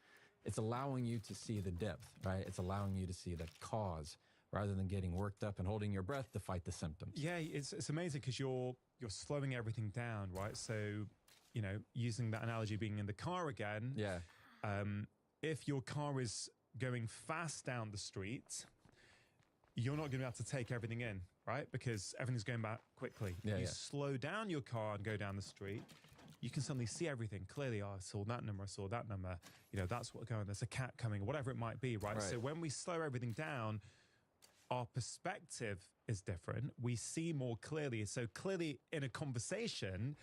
S15: it's allowing you to see the depth, right? It's allowing you to see the cause rather than getting worked up and holding your breath to fight the symptoms.
S1: Yeah, it's amazing because you're slowing everything down, right? So, you know, using that analogy being in the car again.
S15: Yeah.
S1: If your car is going fast down the street, you're not going to be able to take everything in, right? Because everything's going back quickly.
S15: Yeah,
S1: you slow down your car and go down the street, you can suddenly see everything clearly. Oh, I saw that number, I saw that number. You know, that's what's going on. There's a cat coming, whatever it might be, right? So when we slow everything down, our perspective is different. We see more clearly. So clearly in a conversation,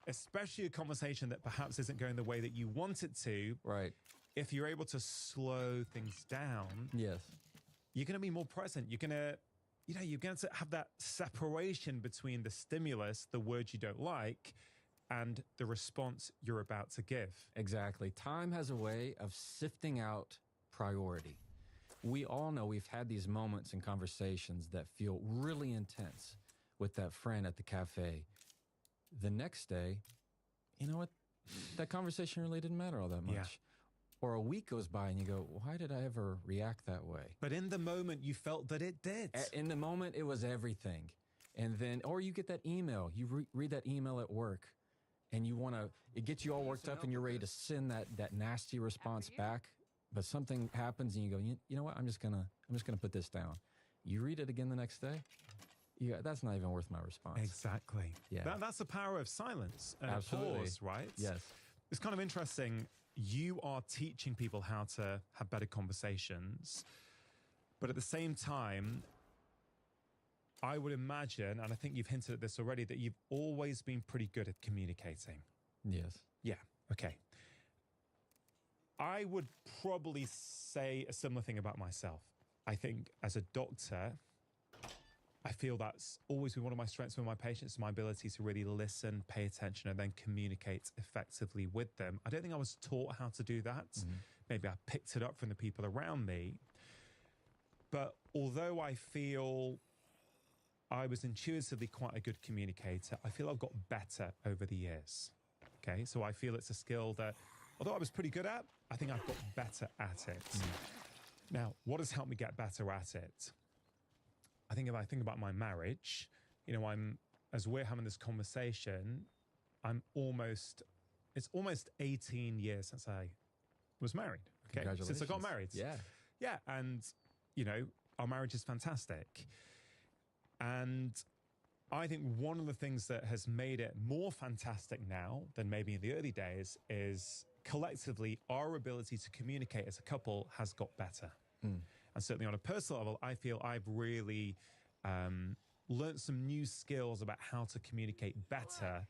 S1: especially a conversation that perhaps isn't going the way that you want it to,
S15: right?
S1: If you're able to slow things down, you're going to be more present. You're going to, you're going to have that separation between the stimulus, the words you don't like, and the response you're about to give.
S15: Exactly. Time has a way of sifting out priority. We all know we've had these moments in conversations that feel really intense with that friend at the cafe. The next day, you know what? That conversation really didn't matter all that much.
S1: Yeah.
S15: Or a week goes by and you go, why did I ever react that way?
S1: But in the moment, you felt that it did.
S15: In the moment, it was everything. And then, or you get that email, you read that email at work and you want to, it gets you all worked up and you're ready to send that nasty response back. But something happens and you go, you know what? I'm just gonna put this down. You read it again the next day. Yeah, that's not even worth my response.
S1: Exactly.
S15: Yeah.
S1: That's the power of silence and
S15: Absolutely.
S1: pause, right?
S15: Yes.
S1: It's kind of interesting. You are teaching people how to have better conversations, but at the same time, I would imagine, and I think you've hinted at this already, that you've always been pretty good at communicating.
S15: Yes.
S1: Yeah. Okay. I would probably say a similar thing about myself. I think as a doctor, I feel that's always been one of my strengths with my patients, my ability to really listen, pay attention, and then communicate effectively with them. I don't think I was taught how to do that. Maybe I picked it up from the people around me. But although I feel I was intuitively quite a good communicator. I feel I've got better over the years. Okay, so I feel it's a skill that, although I was pretty good at, I think I've got better at it. Now, what has helped me get better at it? I think if I think about my marriage, you know, as we're having this conversation, it's almost 18 years since I was married. Okay, since I got married. Yeah, and you know, our marriage is fantastic. And I think one of the things that has made it more fantastic now than maybe in the early days is collectively our ability to communicate as a couple has got better. And certainly on a personal level, I feel I've really learned some new skills about how to communicate better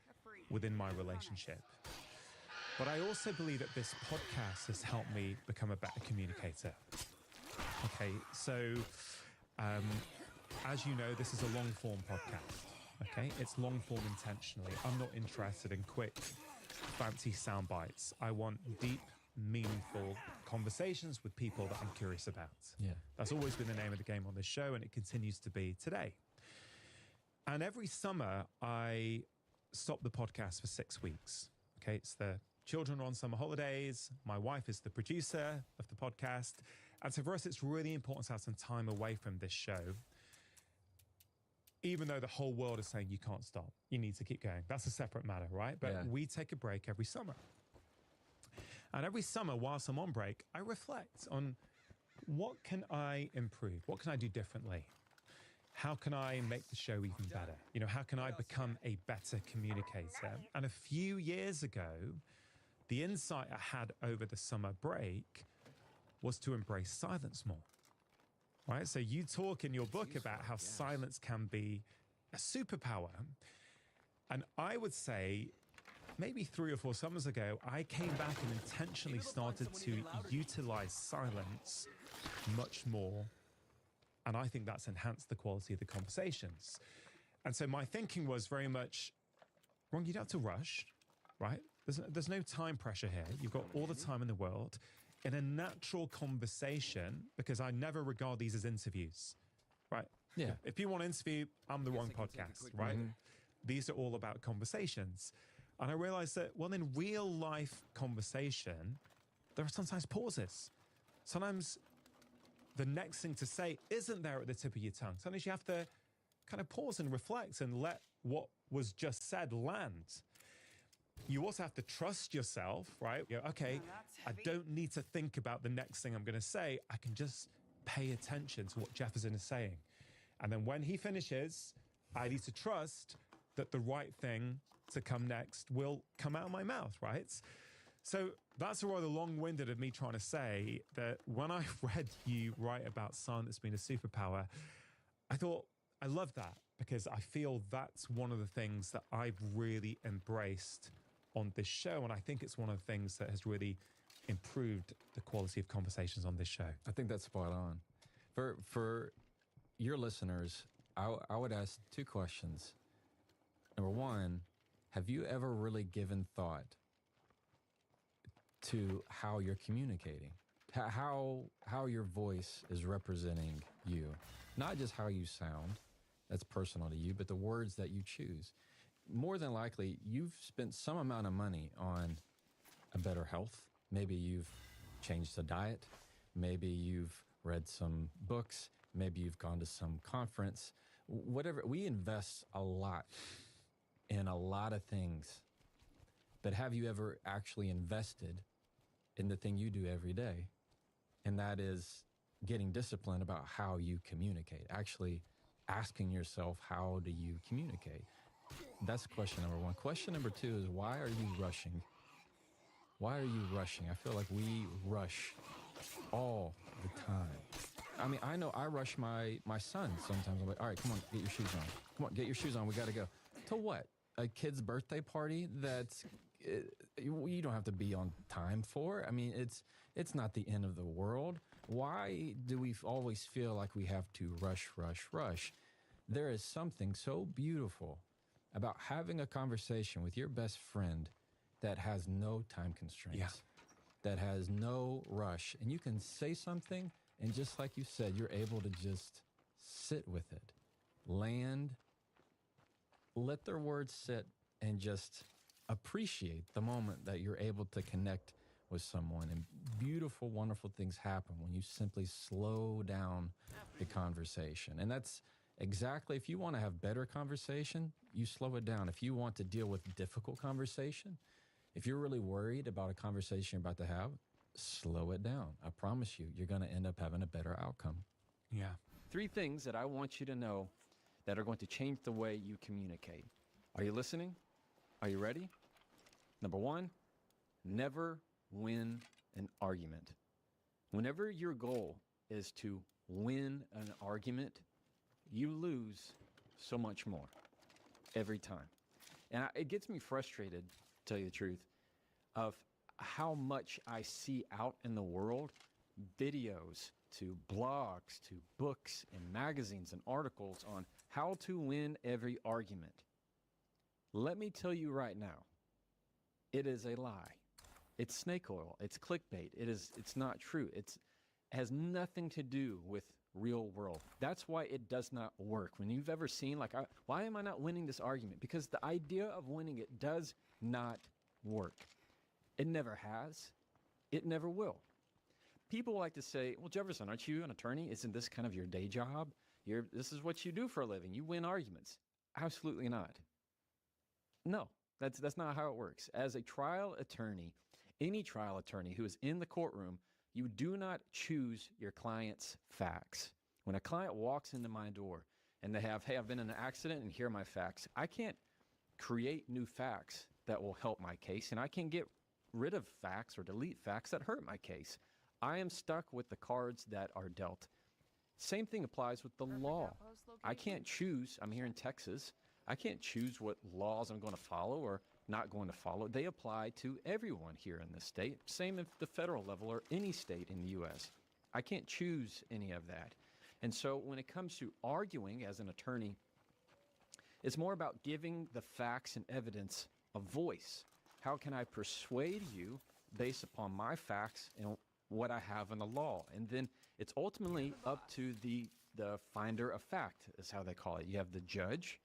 S1: within my relationship. But I also believe that this podcast has helped me become a better communicator. Okay, so as you know, this is a long-form podcast. Okay, it's long-form intentionally. I'm not interested in quick, fancy sound bites. I want deep, meaningful conversations with people that I'm curious about.
S15: Yeah.
S1: That's always been the name of the game on this show, and it continues to be today. And every summer, I stop the podcast for 6 weeks. Okay, it's the children are on summer holidays. My wife is the producer of the podcast. And so for us, it's really important to have some time away from this show. Even though the whole world is saying you can't stop, you need to keep going. That's a separate matter, right? But we take a break every summer. And every summer, whilst I'm on break, I reflect on what can I improve? What can I do differently? How can I make the show even better? You know, how can I become a better communicator? And a few years ago, the insight I had over the summer break was to embrace silence more. Right? So you talk in your book about how silence can be a superpower. And I would say maybe 3 or 4 summers ago, I came back and intentionally started to utilize silence much more. And I think that's enhanced the quality of the conversations. And so my thinking was very much, Ron, you don't have to rush, right? There's no time pressure here. You've got all the time in the world. In a natural conversation, because I never regard these as interviews, right?
S15: Yeah.
S1: If you want to interview, I'm the wrong podcast, right? These are all about conversations. And I realized that, well, in real life conversation, there are sometimes pauses. Sometimes the next thing to say isn't there at the tip of your tongue. Sometimes you have to kind of pause and reflect and let what was just said land. You also have to trust yourself, right? You go, okay, I don't need to think about the next thing I'm going to say. I can just pay attention to what Jefferson is saying. And then when he finishes, I need to trust that the right thing to come next will come out of my mouth, right? So that's rather long-winded of me trying to say that when I read you write about silence being a superpower, I thought, I love that because I feel that's one of the things that I've really embraced on this show. And I think it's one of the things that has really improved the quality of conversations on this show.
S16: I think that's spot on. For your listeners, I would ask 2 questions. Number 1, have you ever really given thought to how you're communicating? How your voice is representing you? Not just how you sound, that's personal to you, but the words that you choose. More than likely, you've spent some amount of money on a better health. Maybe you've changed the diet. Maybe you've read some books. Maybe you've gone to some conference. Whatever. We invest a lot in a lot of things. But have you ever actually invested in the thing you do every day? And that is getting disciplined about how you communicate. Actually asking yourself, how do you communicate? That's question number 1. Question number 2 is, why are you rushing? Why are you rushing? I feel like we rush all the time. I mean, I know I rush my son sometimes. I'm like, all right, come on, get your shoes on. Come on, get your shoes on. We got to go. To what? A kid's birthday party that's you don't have to be on time for. I mean, it's not the end of the world. Why do we always feel like we have to rush? There is something so beautiful about having a conversation with your best friend that has no time constraints, that has no rush. And you can say something, and just like you said, you're able to just sit with it. land, let their words sit, and just appreciate the moment that you're able to connect with someone. And beautiful, wonderful things happen when you simply slow down the conversation. And that's exactly, if you want to have better conversation, you slow it down. If you want to deal with difficult conversation, if you're really worried about a conversation you're about to have, slow it down. I promise you, you're going to end up having a better outcome.
S1: Yeah.
S16: 3 things that I want you to know that are going to change the way you communicate. Are you listening? Are you ready? Number 1, never win an argument. Whenever your goal is to win an argument, you lose so much more every time. And it gets me frustrated, to tell you the truth, of how much I see out in the world, videos to blogs to books and magazines and articles on how to win every argument. Let me tell you right now, it is a lie. It's snake oil. It's clickbait. It's not true. It has nothing to do with real world. That's why it does not work. When you've ever seen, like, why am I not winning this argument? Because the idea of winning it does not work. It never has. It never will. People like to say, well, Jefferson, aren't you an attorney? Isn't this kind of your day job? This is what you do for a living. You win arguments. Absolutely not. No, that's not how it works. As a trial attorney, any trial attorney who is in the courtroom, you do not choose your client's facts. When a client walks into my door and they have, hey, I've been in an accident and here are my facts, I can't create new facts that will help my case, and I can get rid of facts or delete facts that hurt my case. I am stuck with the cards that are dealt. Same thing applies with the law. I can't choose, I'm here in Texas, I can't choose what laws I'm going to follow or not going to follow. They apply to everyone here in this state. Same at the federal level or any state in the U.S. I can't choose any of that. And so when it comes to arguing as an attorney, it's more about giving the facts and evidence a voice. How can I persuade you based upon my facts and what I have in the law? And then it's ultimately up to the finder of fact, is how they call it. You have the judge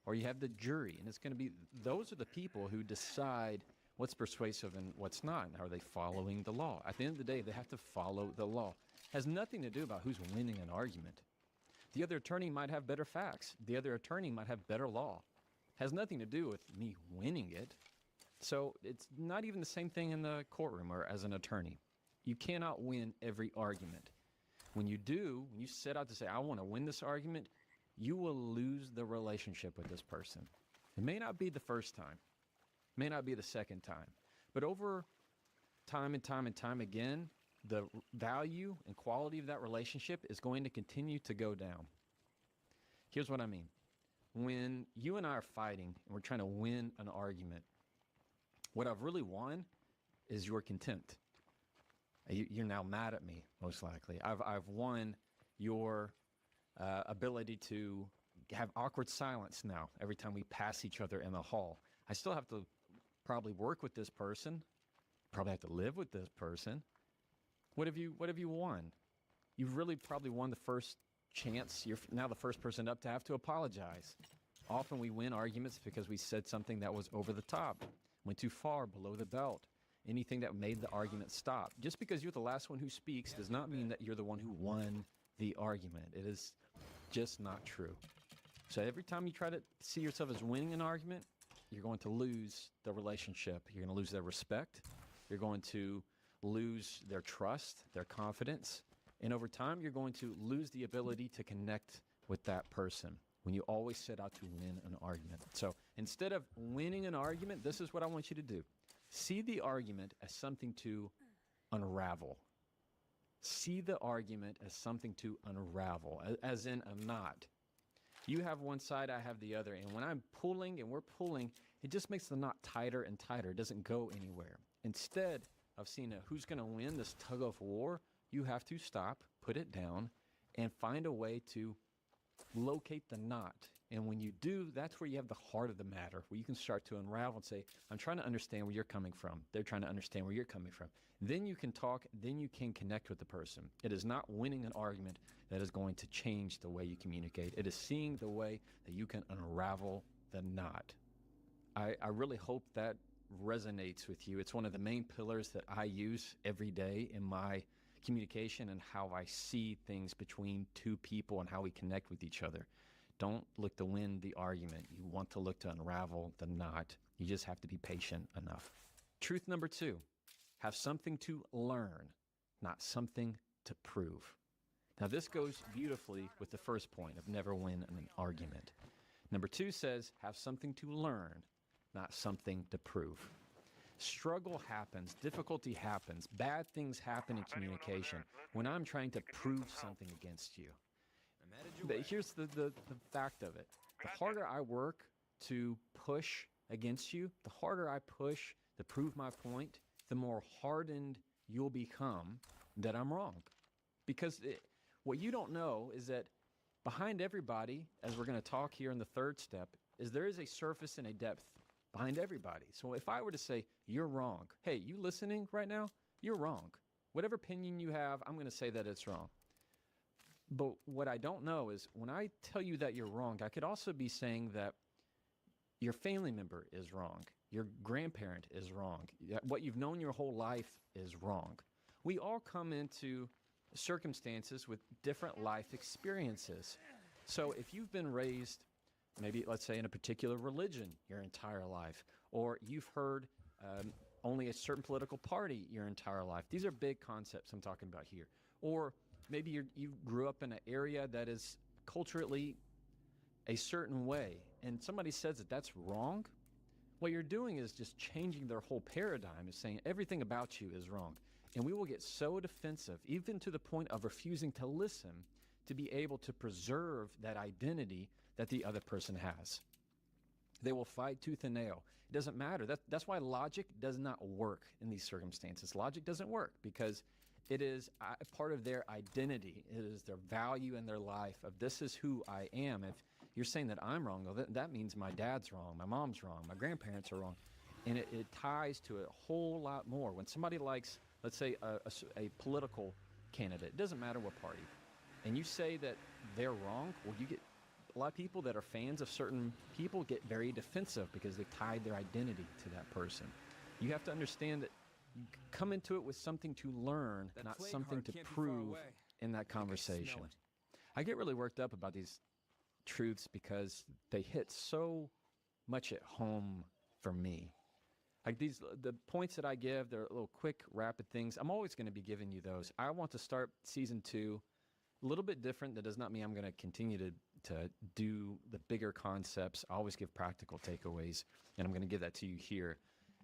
S16: or you have the jury, and it's going to be, those are the people who decide what's persuasive and what's not, and are they following the law. At the end of the day, they have to follow the law. It has nothing to do about who's winning an argument. The other attorney might have better facts. The other attorney might have better law. It has nothing to do with me winning it. So it's not even the same thing in the courtroom or as an attorney. You cannot win every argument. When you do, when you set out to say, I want to win this argument, you will lose the relationship with this person. It may not be the first time, may not be the second time, but over time and time and time again, the value and quality of that relationship is going to continue to go down. Here's what I mean. When you and I are fighting and we're trying to win an argument, what I've really won is your contempt. You're now mad at me, most likely. I've won your ability to have awkward silence now every time we pass each other in the hall. I still have to probably work with this person, probably have to live with this person. What have you won? You've really probably won the first chance. You're now the first person up to have to apologize. Often we win arguments because we said something that was over the top, went too far below the belt, anything that made the argument stop. Just because you're the last one who speaks does not mean that you're the one who won the argument. It is just not true. So every time you try to see yourself as winning an argument, you're going to lose the relationship. You're going to lose their respect. You're going to lose their trust, their confidence. And over time, you're going to lose the ability to connect with that person when you always set out to win an argument. So instead of winning an argument, this is what I want you to do. See the argument as something to unravel. See the argument as something to unravel, as in a knot. You have one side, I have the other. And when I'm pulling and we're pulling, it just makes the knot tighter and tighter. It doesn't go anywhere. Instead of seeing who's going to win this tug of war, you have to stop, put it down, and find a way to locate the knot And when you do, that's where you have the heart of the matter, where you can start to unravel and say, I'm trying to understand where you're coming from. They're trying to understand where you're coming from. Then you can talk, then you can connect with the person. It is not winning an argument that is going to change the way you communicate. It is seeing the way that you can unravel the knot. I really hope that resonates with you. It's one of the main pillars that I use every day in my communication and how I see things between two people and how we connect with each other. Don't look to win the argument. You want to look to unravel the knot. You just have to be patient enough. Truth number 2, have something to learn, not something to prove. Now, this goes beautifully with the first point of never win an argument. Number 2 says, have something to learn, not something to prove. Struggle happens, difficulty happens, bad things happen in communication when I'm trying to prove something against you. But here's the fact of it. The harder I work to push against you, the harder I push to prove my point, the more hardened you'll become that I'm wrong. Because what you don't know is that behind everybody, as we're going to talk here in the third step, is there is a surface and a depth behind everybody. So if I were to say, you're wrong, hey, you listening right now? You're wrong. Whatever opinion you have, I'm going to say that it's wrong. But what I don't know is when I tell you that you're wrong, I could also be saying that your family member is wrong. Your grandparent is wrong. What you've known your whole life is wrong. We all come into circumstances with different life experiences. So if you've been raised, maybe let's say in a particular religion your entire life, or you've heard only a certain political party your entire life. These are big concepts I'm talking about here. Or maybe you grew up in an area that is culturally a certain way, and somebody says that that's wrong. What you're doing is just changing their whole paradigm, is saying everything about you is wrong. And we will get so defensive, even to the point of refusing to listen, to be able to preserve that identity that the other person has. They will fight tooth and nail. It doesn't matter. That's why logic does not work in these circumstances. Logic doesn't work because it is a part of their identity. It is their value in their life of this is who I am. If you're saying that I'm wrong, well, that means my dad's wrong, my mom's wrong, my grandparents are wrong. And it ties to a whole lot more. When somebody likes, let's say, a political candidate, it doesn't matter what party, and you say that they're wrong, well, you get a lot of people that are fans of certain people get very defensive because they've tied their identity to that person. You have to understand that you come into it with something to learn, not something to prove in that conversation. I get really worked up about these truths because they hit so much at home for me. Like the points that I give, they're little quick, rapid things. I'm always going to be giving you those. I want to start season 2 a little bit different. That does not mean I'm going to continue to do the bigger concepts. I always give practical takeaways, and I'm going to give that to you here.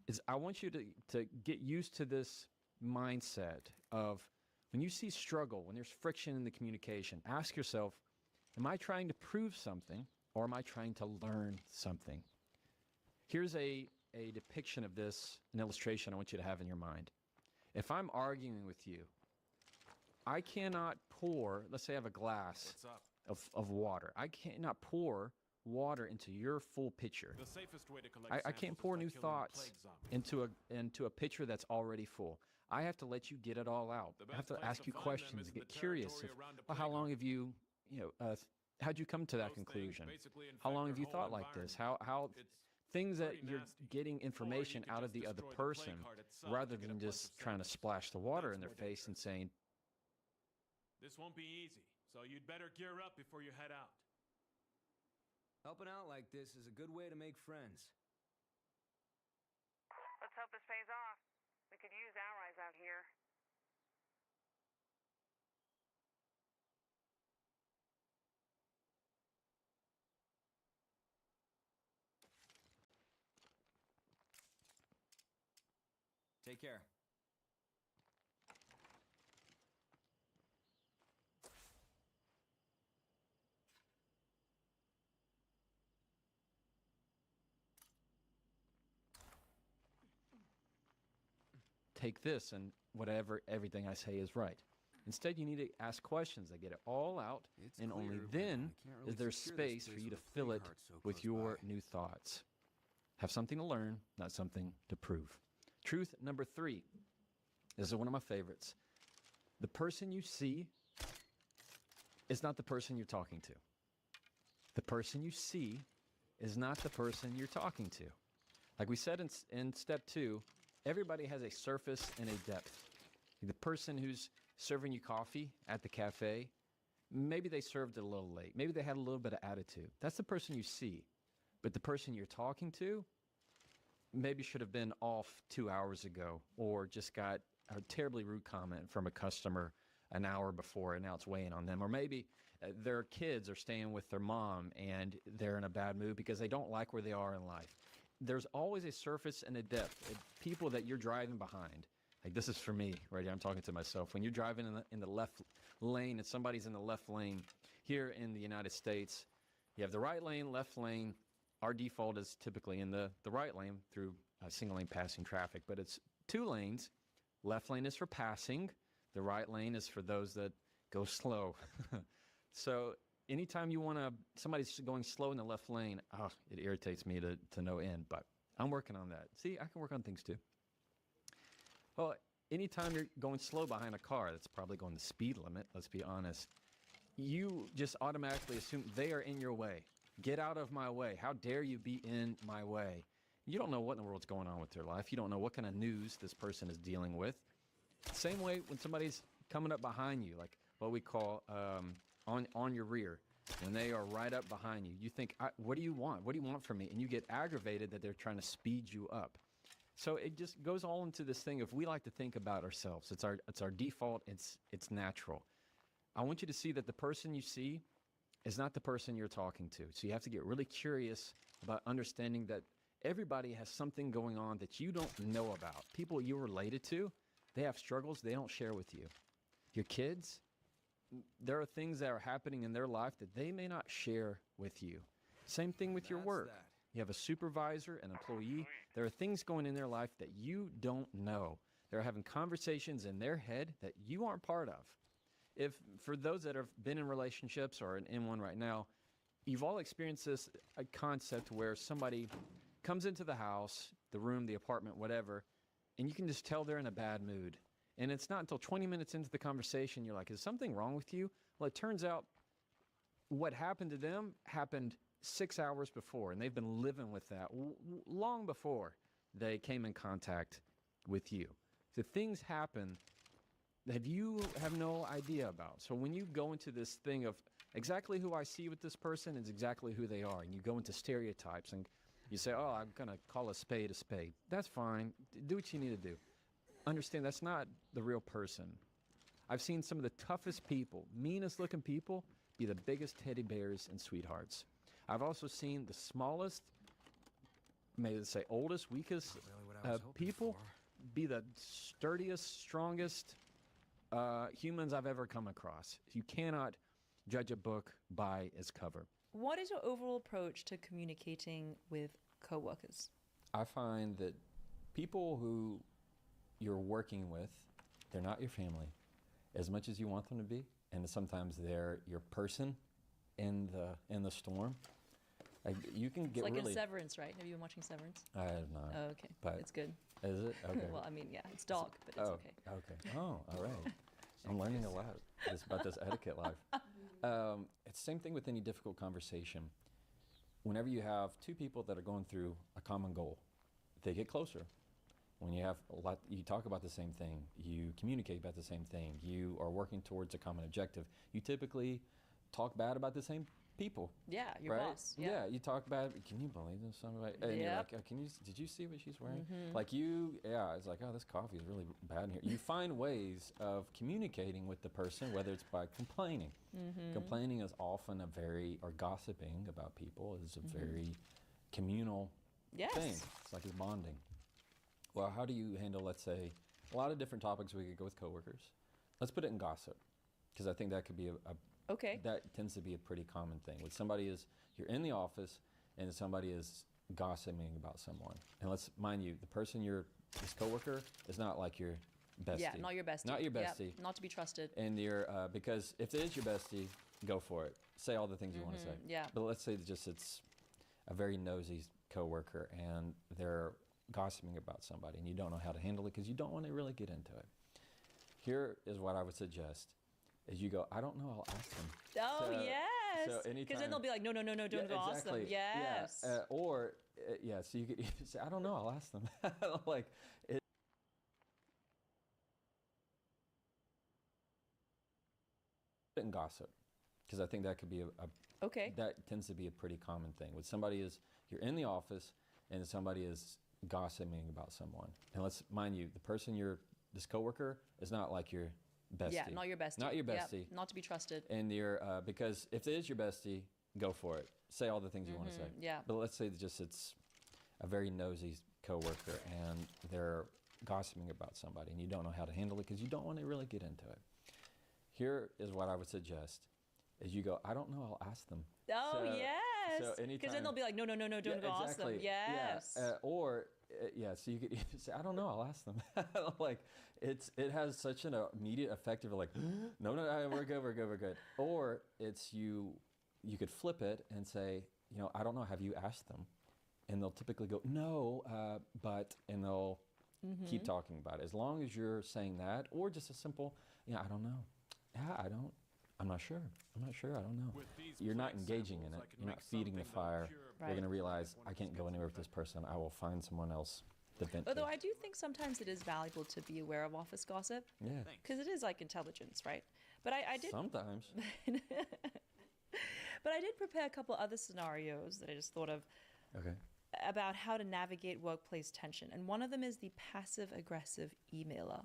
S16: Is I want you to get used to this mindset of when you see struggle, when there's friction in the communication, ask yourself, am I trying to prove something or am I trying to learn something? Here's a depiction of this, an illustration I want you to have in your mind. If I'm arguing with you, I cannot pour, let's say I have a glass of water. I cannot pour water into your full pitcher.
S3: The safest way to collect
S16: I can't pour new thoughts into a pitcher that's already full. I have to let you get it all out. I have to ask you questions, get curious. Well, how long have you how'd you come to that conclusion? How long have you thought like this? How things that you're getting information out of the other person rather than just trying to splash the water in their face and saying,
S3: this won't be easy, so you'd better gear up before you head out.
S19: Helping out like this is a good way to make friends.
S12: Let's hope this pays off. We could use allies out here.
S19: Take care.
S16: take this and everything I say is right. Instead, you need to ask questions that get it all out, and only then is there space for you to fill it with your new thoughts. Have something to learn, not something to prove. Truth number 3. This is one of my favorites. The person you see is not the person you're talking to. The person you see is not the person you're talking to. Like we said in step 2, everybody has a surface and a depth. The person who's serving you coffee at the cafe, maybe they served it a little late. Maybe they had a little bit of attitude. That's the person you see. But the person you're talking to maybe should have been off 2 hours ago, or just got a terribly rude comment from a customer an hour before, and now it's weighing on them. Or maybe their kids are staying with their mom and they're in a bad mood because they don't like where they are in life. There's always a surface and a depth. People that you're driving behind. Like, this is for me right here. I'm talking to myself. When you're driving in the left lane and somebody's in the left lane here in the United States, you have the right lane, left lane. Our default is typically in the right lane through single lane passing traffic, but it's 2 lanes. Left lane is for passing. The right lane is for those that go slow. So anytime somebody's going slow in the left lane, it irritates me to no end, but I'm working on that. See, I can work on things too. Well, anytime you're going slow behind a car that's probably going the speed limit, let's be honest, you just automatically assume they are in your way. Get out of my way. How dare you be in my way? You don't know what in the world's going on with their life. You don't know what kind of news this person is dealing with. Same way when somebody's coming up behind you, like what we call on your rear. When they are right up behind you, you think, what do you want? What do you want from me? And you get aggravated that they're trying to speed you up. So it just goes all into this thing of, we like to think about ourselves. It's our default. It's natural. I want you to see that the person you see is not the person you're talking to. So you have to get really curious about understanding that everybody has something going on that you don't know about. People you're related to, they have struggles they don't share with you. Your kids, there are things that are happening in their life that they may not share with you. Same thing with your work. You have a supervisor, an employee. There are things going in their life that you don't know. They're having conversations in their head that you aren't part of. If for those that have been in relationships or in one right now, you've all experienced this concept where somebody comes into the house, the room, the apartment, whatever, and you can just tell they're in a bad mood. And it's not until 20 minutes into the conversation you're like, is something wrong with you? Well, it turns out what happened to them happened 6 hours before, and they've been living with that long before they came in contact with you. So things happen that you have no idea about. So when you go into this thing of exactly who I see with this person is exactly who they are, and you go into stereotypes and you say, oh, I'm going to call a spade a spade. That's fine. Do what you need to do. Understand that's not the real person. I've seen some of the toughest people, meanest looking people, be the biggest teddy bears and sweethearts. I've also seen the smallest, maybe say oldest, weakest people be the sturdiest, strongest humans I've ever come across. You cannot judge a book by its cover.
S10: What is your overall approach to communicating with coworkers?
S21: I find that people who you're working with, they're not your family as much as you want them to be, and sometimes they're your person in the storm. Like, you can get
S10: it's like
S21: really
S10: in Severance, right? Have you been watching Severance?
S21: I have not.
S10: Oh, okay.
S21: But
S10: it's good.
S21: Is it? Okay.
S10: Well, I mean, yeah, it's dark, but it's okay.
S21: Okay. Oh, all right. I'm learning a lot about this etiquette life. It's the same thing with any difficult conversation. Whenever you have two people that are going through a common goal, they get closer. When you have a lot, you talk about the same thing, you communicate about the same thing, you are working towards a common objective. You typically talk bad about the same people.
S10: Yeah, your
S21: right?
S10: boss. Yeah.
S21: You talk bad. Can you believe this? Somebody, and you're like, did you see what she's wearing?
S10: Mm-hmm.
S21: Like it's like, oh, this coffee is really bad in here. You find ways of communicating with the person, whether it's by complaining.
S10: Mm-hmm.
S21: Complaining is often or gossiping about people is a very communal thing. It's like it's bonding. Well, how do you handle, let's say, a lot of different topics we could go with coworkers. Let's put it in gossip, because I think that could be that tends to be a pretty common thing. When you're in the office and somebody is gossiping about someone. And mind you, the person this coworker is not like your
S15: bestie.
S10: Yeah, not your bestie.
S15: Not your
S10: Yep,
S15: bestie.
S10: not to be trusted.
S15: And you're because if it is your bestie, go for it. Say all the things you want to say.
S10: yeah.
S15: But let's say that just it's a very nosy coworker and they're gossiping about somebody and you don't know how to handle it because you don't want to really get into it. Here is what I would suggest: is you go, I don't know, I'll ask them.
S10: Oh,
S15: So-
S10: yes.
S15: so
S10: Because
S15: anytime-
S10: then they'll be like, no, don't go ask them.
S15: exactly.
S10: Yes.
S15: Yeah. So you could say, I don't know, I'll ask them. Like it. And gossip, because I think that could be
S10: okay.
S15: That tends to be a pretty common thing. When somebody is, you're in the office and somebody is gossiping about someone, and let's mind you, the person this coworker is not like your bestie.
S10: Yeah, not your bestie.
S15: Not your
S10: Yep,
S15: bestie.
S10: not to be trusted.
S15: And you're because if it is your bestie, go for it. Say all the things you want to say.
S10: yeah.
S15: But let's say that just it's a very nosy coworker and they're gossiping about somebody and you don't know how to handle it because you don't want to really get into it. Here is what I would suggest: is you go, I don't know, I'll ask them.
S10: Oh,
S15: So-
S10: yes.
S15: so
S10: Because
S15: anytime-
S10: then they'll be like, no, don't go ask them.
S15: exactly.
S10: Yes.
S15: Yeah. So you could even say, I don't know, I'll ask them. Like it has such an immediate effect of like, no, we're good. Or it's you could flip it and say, I don't know, have you asked them? And they'll typically go, no, but, and they'll keep talking about it. As long as you're saying that, or just a simple, I don't know. Yeah, I'm not sure. I don't know. You're not engaging in it. You're not feeding the fire.
S10: Right.
S15: You're going to realize, I can't go anywhere with this person. I will find someone else to vent to.
S10: Although I do think sometimes it is valuable to be aware of office gossip.
S15: Yeah.
S10: Because it is like intelligence, right? But I did.
S15: Sometimes.
S10: But I did prepare a couple other scenarios that I just thought of
S15: Okay.
S10: about how to navigate workplace tension. And one of them is the passive aggressive emailer.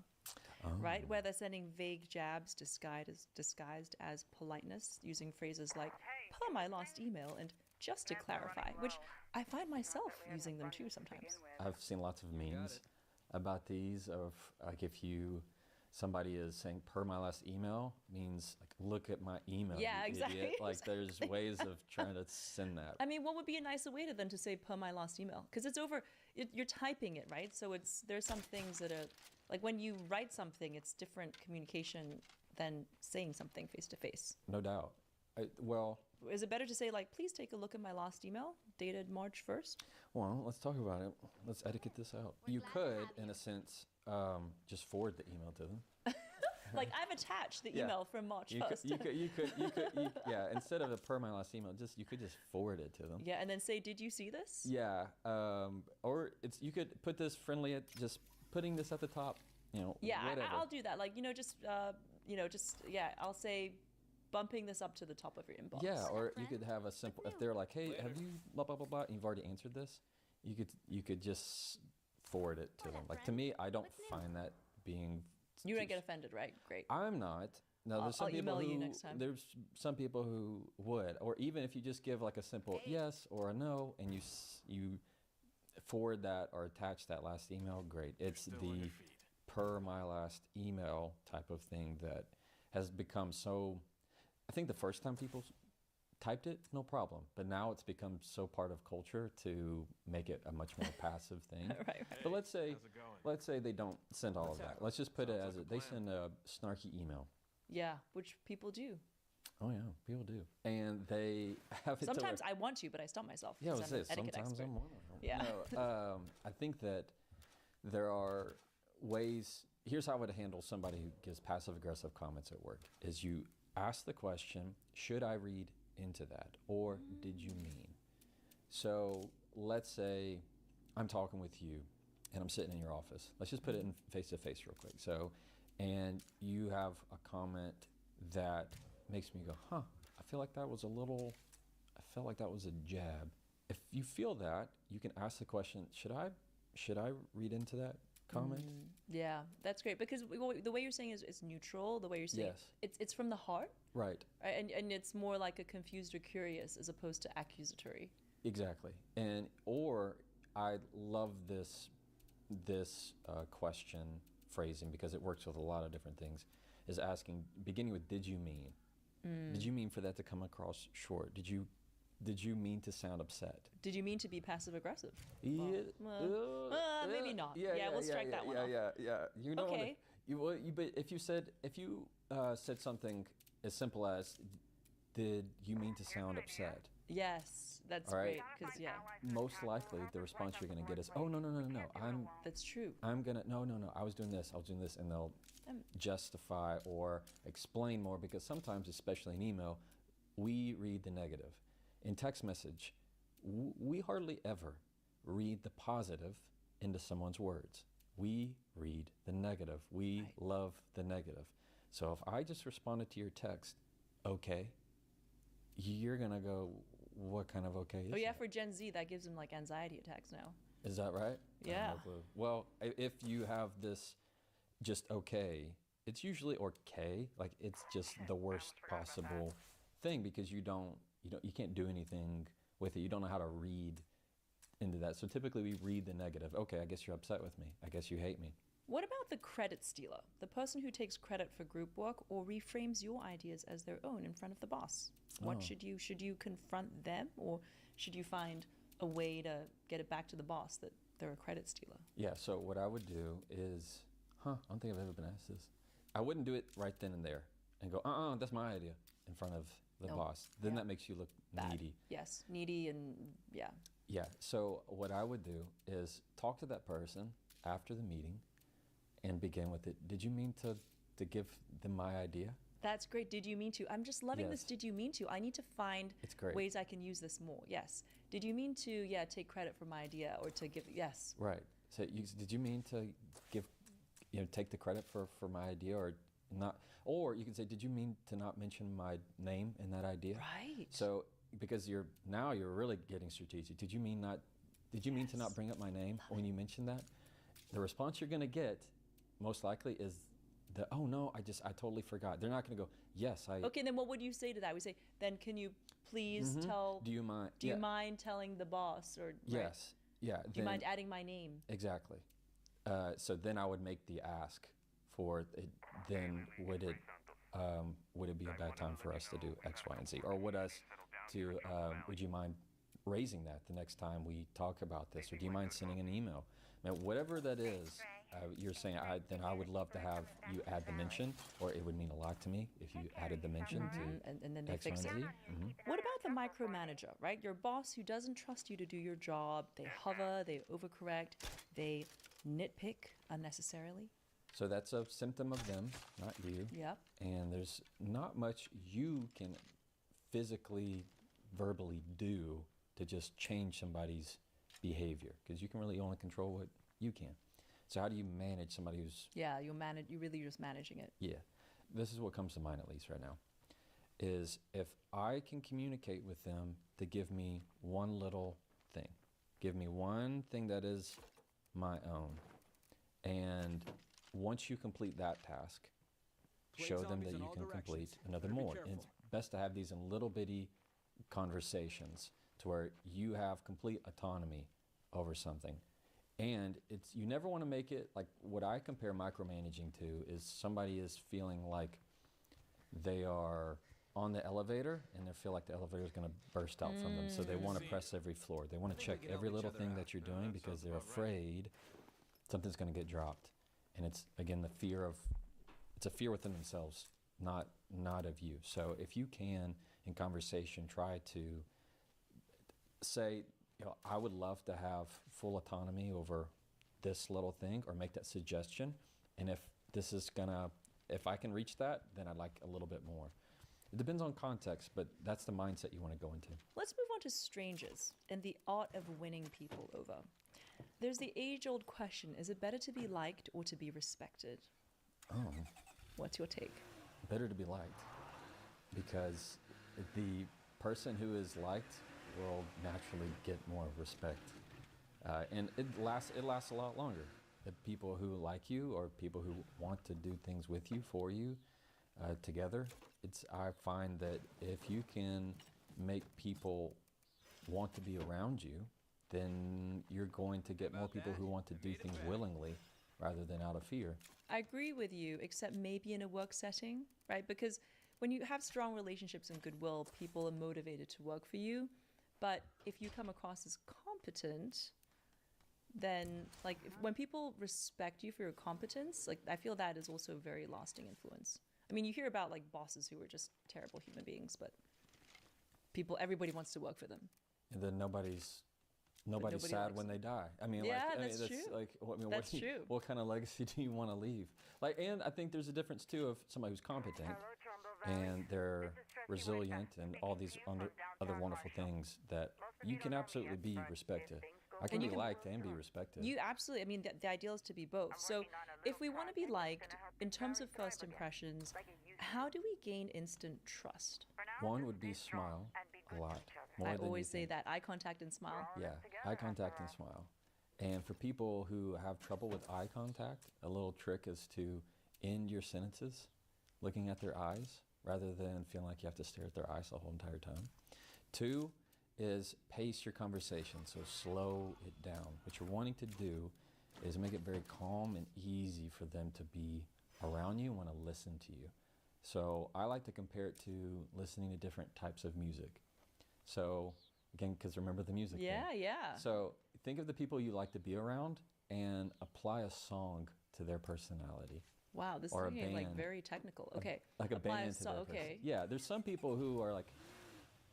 S10: Right, where they're sending vague jabs disguised as politeness, using phrases like "per my last email" and "just to clarify," which I find myself using them too sometimes.
S15: I've seen lots of memes about these of like if somebody is saying per my last email means like look at my email.
S10: Yeah,
S15: you
S10: exactly,
S15: Idiot. Like
S10: exactly.
S15: there's ways of trying to send that.
S10: I mean, what would be a nicer way than to say "per my last email"? Because it's over. You're typing it, right? So there's some things that are like when you write something, it's different communication than saying something face to face.
S15: No doubt.
S10: Is it better to say like, "Please take a look at my last email, dated March 1st"?
S15: Well, let's talk about it. Let's etiquette this out. You could, in a sense, just forward the email to them.
S10: Like I've attached the
S15: Yeah.
S10: email from March
S15: You
S10: 1st.
S15: could, yeah. Instead of a per my last email, you could just forward it to them.
S10: Yeah, and then say, "Did you see this?"
S15: Yeah. Or you could put this friendly at just putting this at the top.
S10: Yeah,
S15: whatever.
S10: I'll do that. Like I'll say, bumping this up to the top of your inbox.
S15: Yeah, or you could have a simple. If they're like, "Hey, have you blah blah blah blah," and you've already answered this, you could just forward it to them. Like to me, I don't find that being.
S10: You don't get offended, right? Great.
S15: I'm not. No, there's some
S10: I'll
S15: people
S10: email
S15: who
S10: you next time.
S15: there's some people who would, or even if you just give like a simple yes or a no, and you forward that or attach that last email, great. It's the per my last email type of thing that has become so. I think the first time people typed it, no problem, but now it's become so part of culture to make it a much more passive thing.
S10: Right.
S15: But let's say they don't send all of that. Let's just put it as they send a snarky email.
S10: Yeah, which people do.
S15: Oh yeah, people do, and they have it.
S10: Sometimes I want to, but I stop myself.
S15: Yeah, I
S10: 'cause
S15: would
S10: I'm an
S15: say
S10: etiquette
S15: sometimes
S10: expert.
S15: I'm one of them.
S10: Yeah.
S15: No, I think that there are ways. Here's how I would handle somebody who gives passive aggressive comments at work: is you ask the question, should I read into that, or did you mean? So let's say I'm talking with you, and I'm sitting in your office. Let's just put it in face to face real quick. So, and you have a comment that makes me go, huh, I feel like that was a jab. If you feel that, you can ask the question, should I read into that comment?
S10: Yeah, that's great because the way you're saying is it's neutral. The way you're saying it's from the heart,
S15: Right.
S10: and it's more like a confused or curious as opposed to accusatory.
S15: Exactly. Or I love this question phrasing because it works with a lot of different things, is asking, beginning with, did you mean? Did you mean for that to come across short? Did you mean to sound upset?
S10: Did you mean to be passive aggressive?
S15: Yeah.
S10: Maybe not. Yeah, we'll strike that one off.
S15: Yeah. You don't
S10: Okay.
S21: But if you said something as simple as, "Did you mean to sound upset?"
S10: Yes, that's
S21: All right.
S10: great. Because yeah,
S21: Most likely, the response you're going to get is, "Oh no.
S10: that's true.
S21: I'm gonna no. I was doing this. and they'll justify or explain more because sometimes, especially in email, we read the negative. In text message, we hardly ever read the positive into someone's words. We read the negative. We love the negative. So if I just responded to your text, okay, you're gonna go, what kind of okay is
S10: Oh yeah,
S21: that?
S10: for Gen Z, that gives them like anxiety attacks now.
S21: Is that right? I have
S10: Yeah.
S21: no clue. Well, if you have this just okay, it's usually or K, like it's just the worst possible thing because you can't do anything with it. You don't know how to read into that. So typically we read the negative. Okay, I guess you're upset with me. I guess you hate me.
S10: What about the credit stealer? The person who takes credit for group work or reframes your ideas as their own in front of the boss. What
S21: Oh.
S10: should you confront them, or should you find a way to get it back to the boss that they're a credit stealer?
S21: Yeah, so what I would do is, I don't think I've ever been asked this. I wouldn't do it right then and there and go, that's my idea in front of the
S10: No.
S21: boss. Then that makes you look
S10: Bad.
S21: needy.
S10: Yes, needy and yeah.
S21: Yeah, so what I would do is talk to that person after the meeting and begin with it. Did you mean to give them my idea?
S10: That's great. Did you mean to? I'm just loving this.
S21: Yes.
S10: Did you mean to? I need to find
S21: It's great.
S10: ways I can use this more. Yes. Did you mean to, take credit for my idea or to give, yes.
S21: Right. So did you mean to take the credit for my idea or not? Or you can say, did you mean to not mention my name in that idea?
S10: Right.
S21: So because you're really getting strategic. Did you mean to not bring up my name when you mentioned that? The response you're going to get most likely is oh no, I totally forgot. They're not going to go, yes, I.
S10: Okay, then what would you say to that? We say, then can you please tell,
S21: Do you mind?
S10: do you mind telling the boss or? Right.
S21: Yes. Yeah.
S10: Do you mind adding my name?
S21: Exactly. So then I would make the ask for it. Then would it be a bad time for us to do X, Y, and Z, or would you mind raising that the next time we talk about this, or do you mind sending an email? Now, whatever that is, you're saying, then I would love to have you add the mention, or it would mean a lot to me if you added the mention to
S10: and then they
S21: X, Y,
S10: fix
S21: and
S10: it.
S21: Z.
S10: What about the micromanager, right? Your boss who doesn't trust you to do your job. They hover, they overcorrect, they nitpick unnecessarily.
S21: So that's a symptom of them, not you.
S10: Yep.
S21: And there's not much you can physically, verbally do to just change somebody's behavior, because you can really only control what you can. So how do you manage somebody who's...
S10: Yeah, you're really just managing it.
S21: Yeah. This is what comes to mind, at least right now, is if I can communicate with them to give me one little thing, give me one thing that is my own, and once you complete that task, show them that you can complete another more. And it's best to have these in little bitty conversations to where you have complete autonomy over something. And you never want to make it like what I compare micromanaging to is somebody is feeling like they are on the elevator and they feel like the elevator is going to burst out from them. So they want to press every floor. They want to check every little thing that you're doing because they're afraid something's going to get dropped. And it's, again, it's a fear within themselves, not of you. So if you can, in conversation, try to say, I would love to have full autonomy over this little thing, or make that suggestion. And if I can reach that, then I'd like a little bit more. It depends on context, but that's the mindset you want to go into.
S10: Let's move on to strangers and the art of winning people over. There's the age-old question, is it better to be liked or to be respected?
S21: Oh.
S10: What's your take?
S21: Better to be liked, because the person who is liked will naturally get more respect. And it lasts a lot longer. The people who like you, or people who want to do things with you, for you, together, I find that if you can make people want to be around you, then you're going to get more people who want to do things willingly rather than out of fear.
S10: I agree with you, except maybe in a work setting, right? Because when you have strong relationships and goodwill, people are motivated to work for you. But if you come across as competent, then like when people respect you for your competence, like I feel that is also a very lasting influence. I mean, you hear about like bosses who are just terrible human beings, but everybody wants to work for them.
S21: And then nobody's
S10: nobody
S21: sad
S10: likes
S21: when they die. I mean,
S10: Yeah,
S21: like,
S10: that's
S21: that's
S10: true.
S21: like,
S10: That's true.
S21: What kind of legacy do you want to leave? Like, and I think there's a difference too of somebody who's competent and they're resilient and all these other wonderful things that you can absolutely be respected. I can be liked and be respected.
S10: You absolutely, I mean, the ideal is to be both. So if we want to be liked, in terms of first impressions, how do we gain instant trust?
S21: One would be smile a lot. More
S10: I
S21: than you
S10: always say
S21: think.
S10: that, eye contact and smile.
S21: Yeah, eye contact and smile. And for people who have trouble with eye contact, a little trick is to end your sentences looking at their eyes rather than feeling like you have to stare at their eyes the whole entire time. 2 is pace your conversation, so slow it down. What you're wanting to do is make it very calm and easy for them to be around you and want to listen to you. So I like to compare it to listening to different types of music. So again, because remember the music thing.
S10: Yeah.
S21: So think of the people you like to be around and apply a song to their personality.
S10: Wow, this is
S21: Or a
S10: getting like
S21: band.
S10: very technical. Okay.
S21: Like a
S10: Apply
S21: band to their person.
S10: okay.
S21: Yeah, there's some people who are like,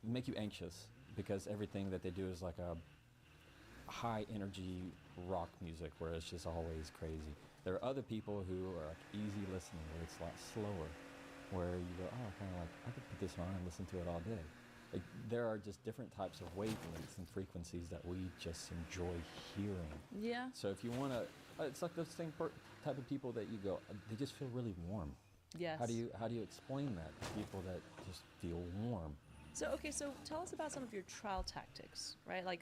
S21: make you anxious because everything that they do is like a high energy rock music where it's just always crazy. There are other people who are like easy listening where it's a lot slower, where you go, oh, kind of like, I could put this on and listen to it all day. Like, there are just different types of wavelengths and frequencies that we just enjoy hearing.
S10: Yeah.
S21: So if you want to, it's like those same type of people that you go, they just feel really warm.
S10: Yes.
S21: How do you explain that to people that just feel warm?
S10: So, okay, so tell us about some of your trial tactics, right? Like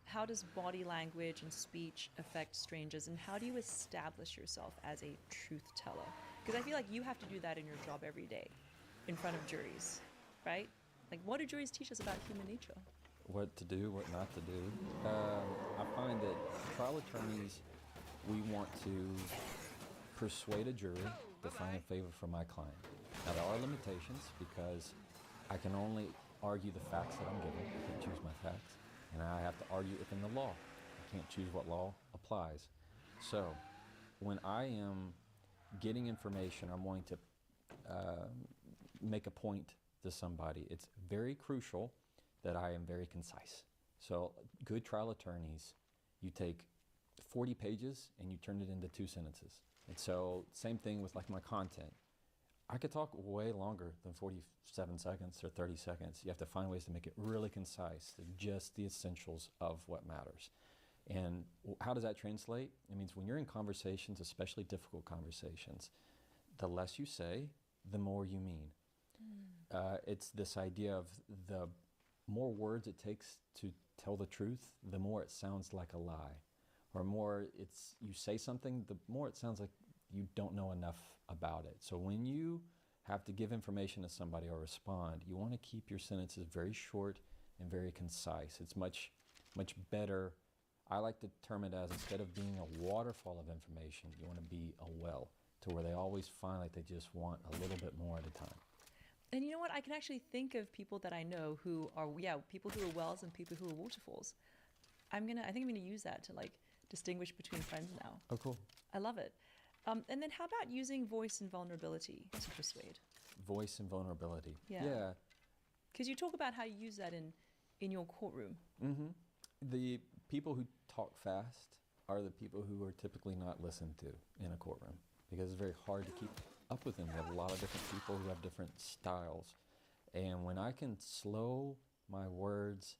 S10: how does body language and speech affect strangers, and how do you establish yourself as a truth teller? Because I feel like you have to do that in your job every day in front of juries, right? Like, what do juries teach us about human nature?
S21: What to do, what not to do. I find that trial attorneys, we want to persuade a jury to find a favor for my client. Now, there are limitations because I can only argue the facts that I'm given. I can't choose my facts. And I have to argue within the law. I can't choose what law applies. So when I am getting information, I'm wanting to make a point to somebody, it's very crucial that I am very concise. So good trial attorneys, you take 40 pages and you turn it into 2 sentences. And so same thing with like my content. I could talk way longer than 47 seconds or 30 seconds. You have to find ways to make it really concise, just the essentials of what matters. And how does that translate? It means when you're in conversations, especially difficult conversations, the less you say, the more you mean. It's this idea of the more words it takes to tell the truth, the more it sounds like a lie. Or more you say something, the more it sounds like you don't know enough about it. So when you have to give information to somebody or respond, you want to keep your sentences very short and very concise. It's much better. I like to term it as, instead of being a waterfall of information, you want to be a well, to where they always find like they just want a little bit more at a time.
S10: And you know what? I can actually think of people that I know who are, people who are wells and people who are waterfalls. I think I'm gonna use that to like distinguish between friends now.
S21: Oh, cool.
S10: I love it. And then how about using voice and vulnerability to persuade?
S21: Voice and vulnerability.
S10: Yeah. Because you talk about how you use that in your courtroom.
S21: Mm-hmm. The people who talk fast are the people who are typically not listened to in a courtroom, because it's very hard to keep up with them. You have a lot of different people who have different styles. And when I can slow my words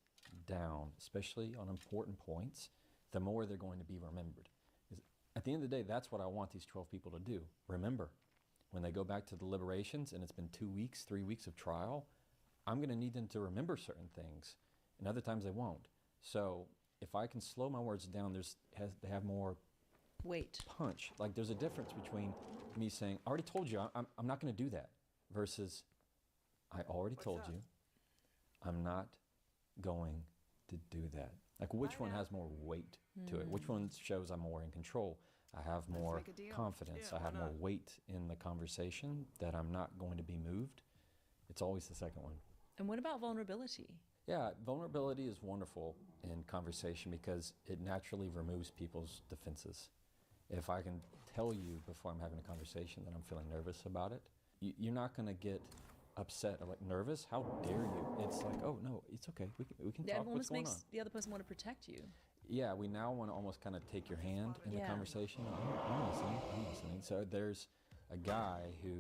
S21: down, especially on important points, the more they're going to be remembered. At the end of the day, that's what I want these 12 people to do. Remember, when they go back to deliberations and it's been 2 weeks, 3 weeks of trial, I'm going to need them to remember certain things, and other times they won't. So if I can slow my words down, they have more
S10: weight,
S21: punch. Like, there's a difference between me saying, I already told you I'm not going to do that, versus I already told you I'm not going to do that. Like, which one has more weight to it? Which one shows I'm more in control? I have more confidence. I have more weight in the conversation, that I'm not going to be moved. It's always the second one.
S10: And what about vulnerability?
S21: Yeah, vulnerability is wonderful in conversation because it naturally removes people's defenses. If I can tell you before I'm having a conversation that I'm feeling nervous about it, you're not going to get upset or like nervous. How dare you? It's like, oh no, it's okay. We can
S10: Yeah,
S21: talk.
S10: it
S21: What's
S10: almost
S21: going
S10: makes
S21: on?
S10: the other person want to protect you.
S21: Yeah, we now want to almost kind of take your hand in the
S10: Yeah.
S21: conversation. I'm listening. I'm listening. So there's a guy who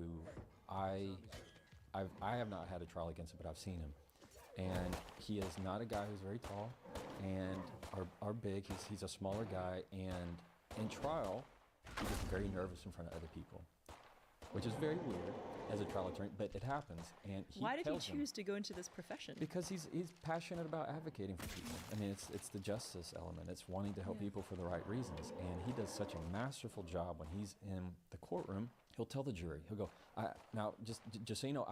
S21: I have not had a trial against him, but I've seen him, and he is not a guy who's very tall and are big. He's a smaller guy, and in trial, he gets very nervous in front of other people, which is very weird as a trial attorney, but it happens. And he
S10: Why did he
S21: tells them-
S10: choose to go into this profession?
S21: Because he's passionate about advocating for people. I mean, it's the justice element. It's wanting to help people for the right reasons. And he does such a masterful job when he's in the courtroom. He'll tell the jury. He'll go, now, just so you know,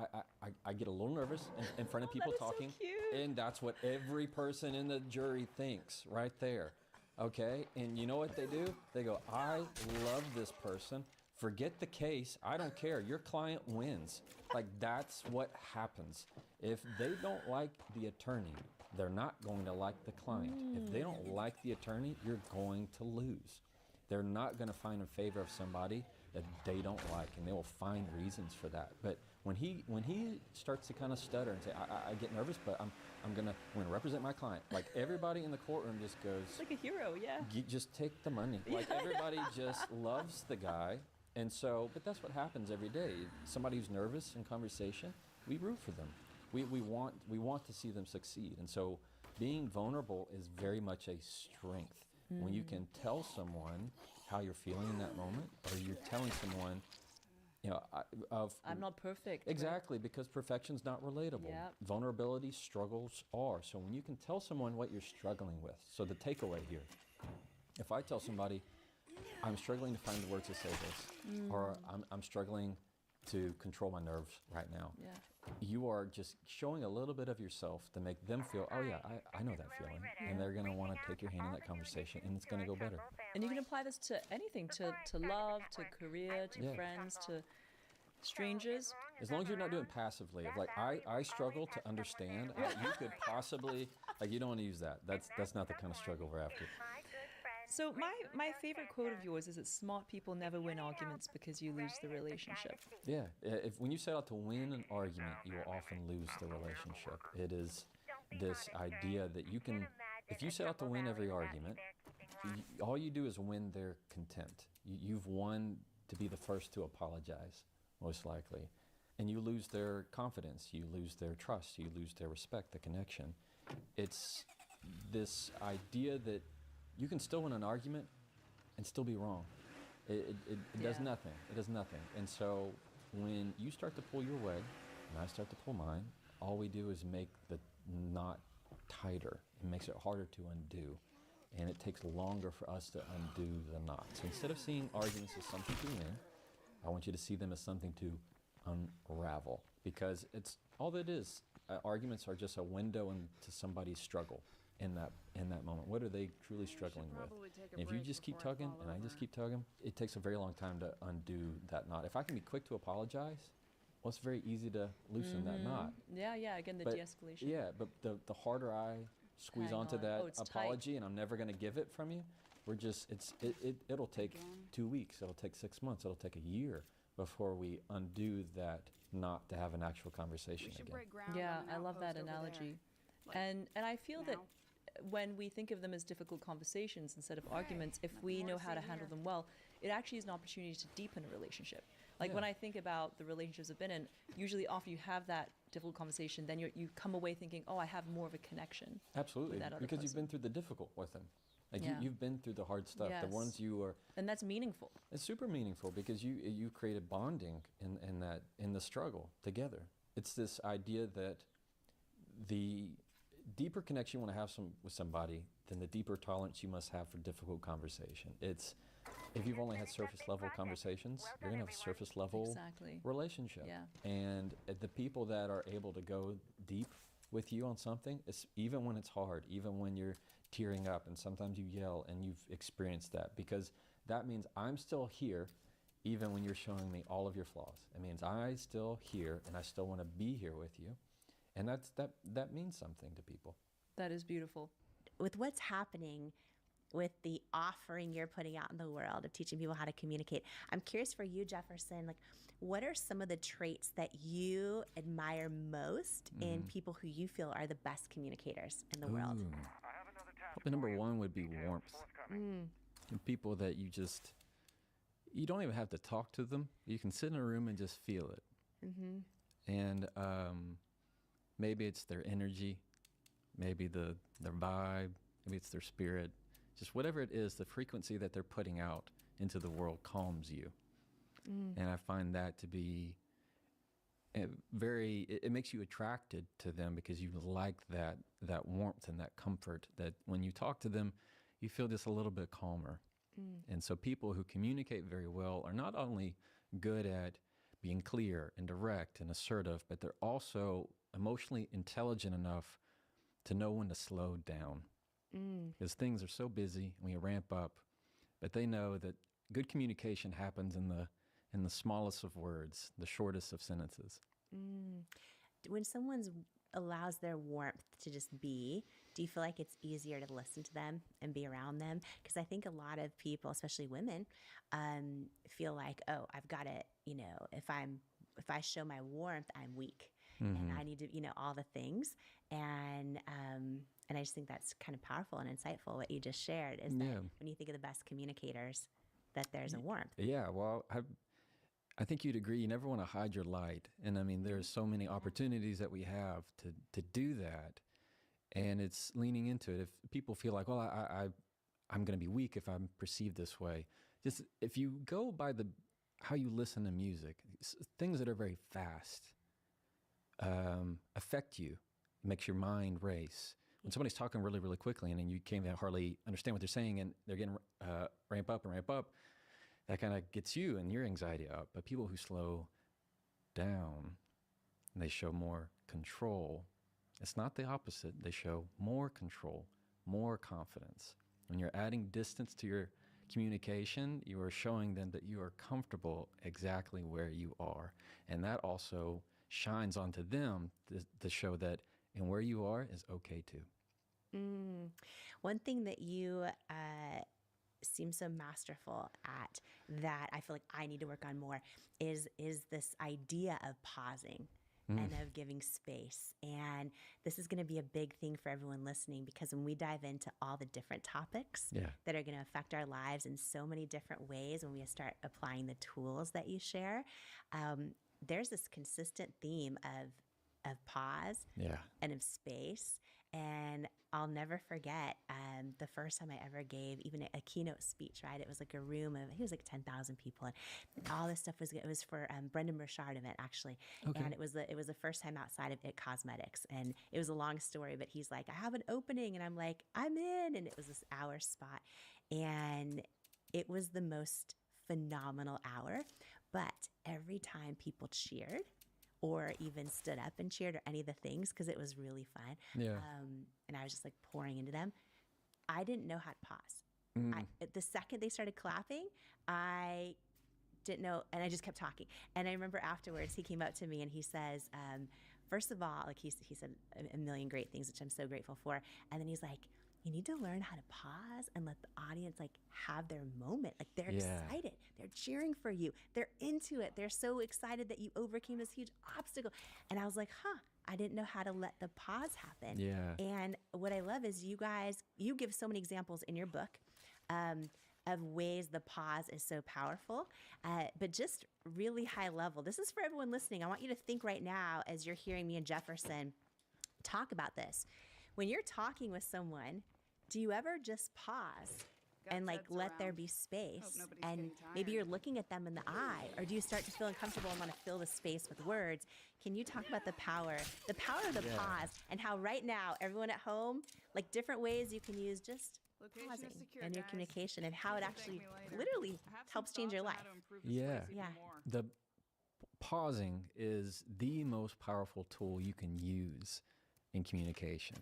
S21: I get a little nervous in front of people
S10: That is so
S21: talking.
S10: cute.
S21: And that's what every person in the jury thinks right there. Okay? And you know what they do? They go, I love this person. Forget the case. I don't care. Your client wins. Like, that's what happens. If they don't like the attorney, they're not going to like the client. If they don't like the attorney, you're going to lose. They're not going to find in favor of somebody that they don't like, and they will find reasons for that. But when he starts to kind of stutter and say, I get nervous, but I'm going to represent my client, like everybody in the courtroom just goes,
S10: It's like a hero, yeah.
S21: just take the money. Like everybody just loves the guy. And so, but that's what happens every day. Somebody who's nervous in conversation, we root for them. We want to see them succeed. And so being vulnerable is very much a strength. When you can tell someone how you're feeling in that moment, or you're telling someone, you know,
S10: I'm not perfect.
S21: Exactly, because perfection's not relatable.
S10: Yep.
S21: Vulnerability, struggles are. So when you can tell someone what you're struggling with, so the takeaway here, if I tell somebody, I'm struggling to find the words to say this, or I'm struggling to control my nerves right now.
S10: Yeah.
S21: You are just showing a little bit of yourself to make them feel, oh yeah, I know that feeling. And they're going to want to take your hand in that conversation, and it's going to go better.
S10: And you can apply this to anything, to love, to career, to
S21: Yeah.
S10: friends, to strangers.
S21: As long as you're not doing it passively, of like I struggle to understand. You could possibly like you don't want to use that. That's not the kind of struggle we're after.
S10: So my favorite quote of yours is that smart people never win arguments because you lose the relationship.
S21: Yeah, if when you set out to win an argument, you will often lose the relationship. It is this idea that you can, if you set out to win every argument, all you do is win their contempt. You've won to be the first to apologize, most likely. And you lose their confidence, you lose their trust, you lose their respect, the connection. It's this idea that you can still win an argument and still be wrong. It does nothing. It does nothing. And so when you start to pull your way and I start to pull mine, all we do is make the knot tighter. It makes it harder to undo. And it takes longer for us to undo the knot. So instead of seeing arguments as something to win, I want you to see them as something to unravel. Because it's all that is. Arguments are just a window into somebody's struggle in that moment. What are they truly struggling with? And if you just keep tugging and I just keep tugging, it takes a very long time to undo that knot. If I can be quick to apologize, well, it's very easy to loosen that knot.
S10: Yeah, again, the
S21: But-
S10: de-escalation.
S21: Yeah, but the harder I squeeze
S10: Hang
S21: onto
S10: on.
S21: that
S10: Oh, it's tight.
S21: apology and I'm never going to give it from you, we're just, it'll take 2 weeks, it'll take 6 months, it'll take a year before we undo that knot to have an actual conversation again.
S10: Yeah, I love that analogy. And I feel that when we think of them as difficult conversations instead of arguments, if we know how to handle them well, it actually is an opportunity to deepen a relationship. Like when I think about the relationships I've been in, usually after you have that difficult conversation, then you come away thinking, oh, I have more of a connection.
S21: Absolutely,
S10: with that other
S21: because you've
S10: person.
S21: been through the difficult with them. Like
S10: Yeah.
S21: you've been through the hard stuff, the
S10: Yes.
S21: ones you are.
S10: And that's meaningful.
S21: It's super meaningful because you created bonding in the struggle together. It's this idea that the deeper connection you want to have with somebody, then the deeper tolerance you must have for difficult conversation. It's if you've only had surface level conversations, you're gonna have a surface level
S10: Exactly.
S21: relationship.
S10: Yeah.
S21: And the people that are able to go deep with you on something, it's, even when it's hard, even when you're tearing up and sometimes you yell and you've experienced that, because that means I'm still here even when you're showing me all of your flaws. It means I still here and I still want to be here with you.
S15: And that means something to people.
S10: That is beautiful.
S2: With what's happening with the offering you're putting out in the world of teaching people how to communicate, I'm curious for you, Jefferson, like, what are some of the traits that you admire most in people who you feel are the best communicators in the world?
S15: Probably number one would be warmth. And people that you don't even have to talk to them. You can sit in a room and just feel it. And maybe it's their energy, maybe their vibe, maybe it's their spirit. Just whatever it is, the frequency that they're putting out into the world calms you. And I find that to be it makes you attracted to them because you like that warmth and that comfort that when you talk to them, you feel just a little bit calmer. And so people who communicate very well are not only good at being clear and direct and assertive, but they're also emotionally intelligent enough to know when to slow down. Because things are so busy and we ramp up, but they know that good communication happens in the smallest of words, the shortest of sentences.
S2: When someone allows their warmth to just be, do you feel like it's easier to listen to them and be around them? Because I think a lot of people, especially women, feel like, oh, I've got to, if I show my warmth, I'm weak. And I need to, all the things. And I just think that's kind of powerful and insightful what you just shared is that when you think of the best communicators, that there's a warmth.
S15: Yeah, well, I think you'd agree. You never want to hide your light. And I mean, there's so many opportunities that we have to do that. And it's leaning into it. If people feel like, well, I'm going to be weak if I'm perceived this way. Just if you go by how you listen to music, things that are very fast affect you, makes your mind race. When somebody's talking really, really quickly and then you can't hardly understand what they're saying and they're getting ramp up, that kind of gets you and your anxiety up. But people who slow down, they show more control. It's not the opposite. They show more control, more confidence. When you're adding distance to your communication, you are showing them that you are comfortable exactly where you are. And that also shines onto them to show that and where you are is okay too.
S2: One thing that you seem so masterful at that I feel like I need to work on more is this idea of pausing and of giving space. And this is going to be a big thing for everyone listening because when we dive into all the different topics that are going to affect our lives in so many different ways, when we start applying the tools that you share, there's this consistent theme of pause and of space. And I'll never forget the first time I ever gave even a keynote speech, right? It was like a room of, I think it was like 10,000 people. And all this stuff it was for Brendan Burchard event, actually. Okay. And it was the first time outside of It Cosmetics. And it was a long story, but he's like, I have an opening. And I'm like, I'm in. And it was this hour spot. And it was the most phenomenal hour. But every time people cheered, or even stood up and cheered or any of the things because it was really fun. And I was just like pouring into them. I didn't know how to pause. The second they started clapping, I didn't know, and I just kept talking. And I remember afterwards he came up to me and he says, first of all, like he said a million great things, which I'm so grateful for. And then he's like, you need to learn how to pause and let the audience like have their moment. Like they're excited. They're cheering for you. They're into it. They're so excited that you overcame this huge obstacle. And I was like, I didn't know how to let the pause happen. And what I love is you give so many examples in your book of ways the pause is so powerful, but just really high level. This is for everyone listening. I want you to think right now as you're hearing me and Jefferson talk about this. When you're talking with someone, do you ever just pause and like let there be space? And maybe you're looking at them in the eye, or do you start to feel uncomfortable and want to fill the space with words? Can you talk about the power of the pause, and how right now, everyone at home, like different ways you can use just pausing in your communication and how it actually literally helps change your life?
S15: The pausing is the most powerful tool you can use in communication,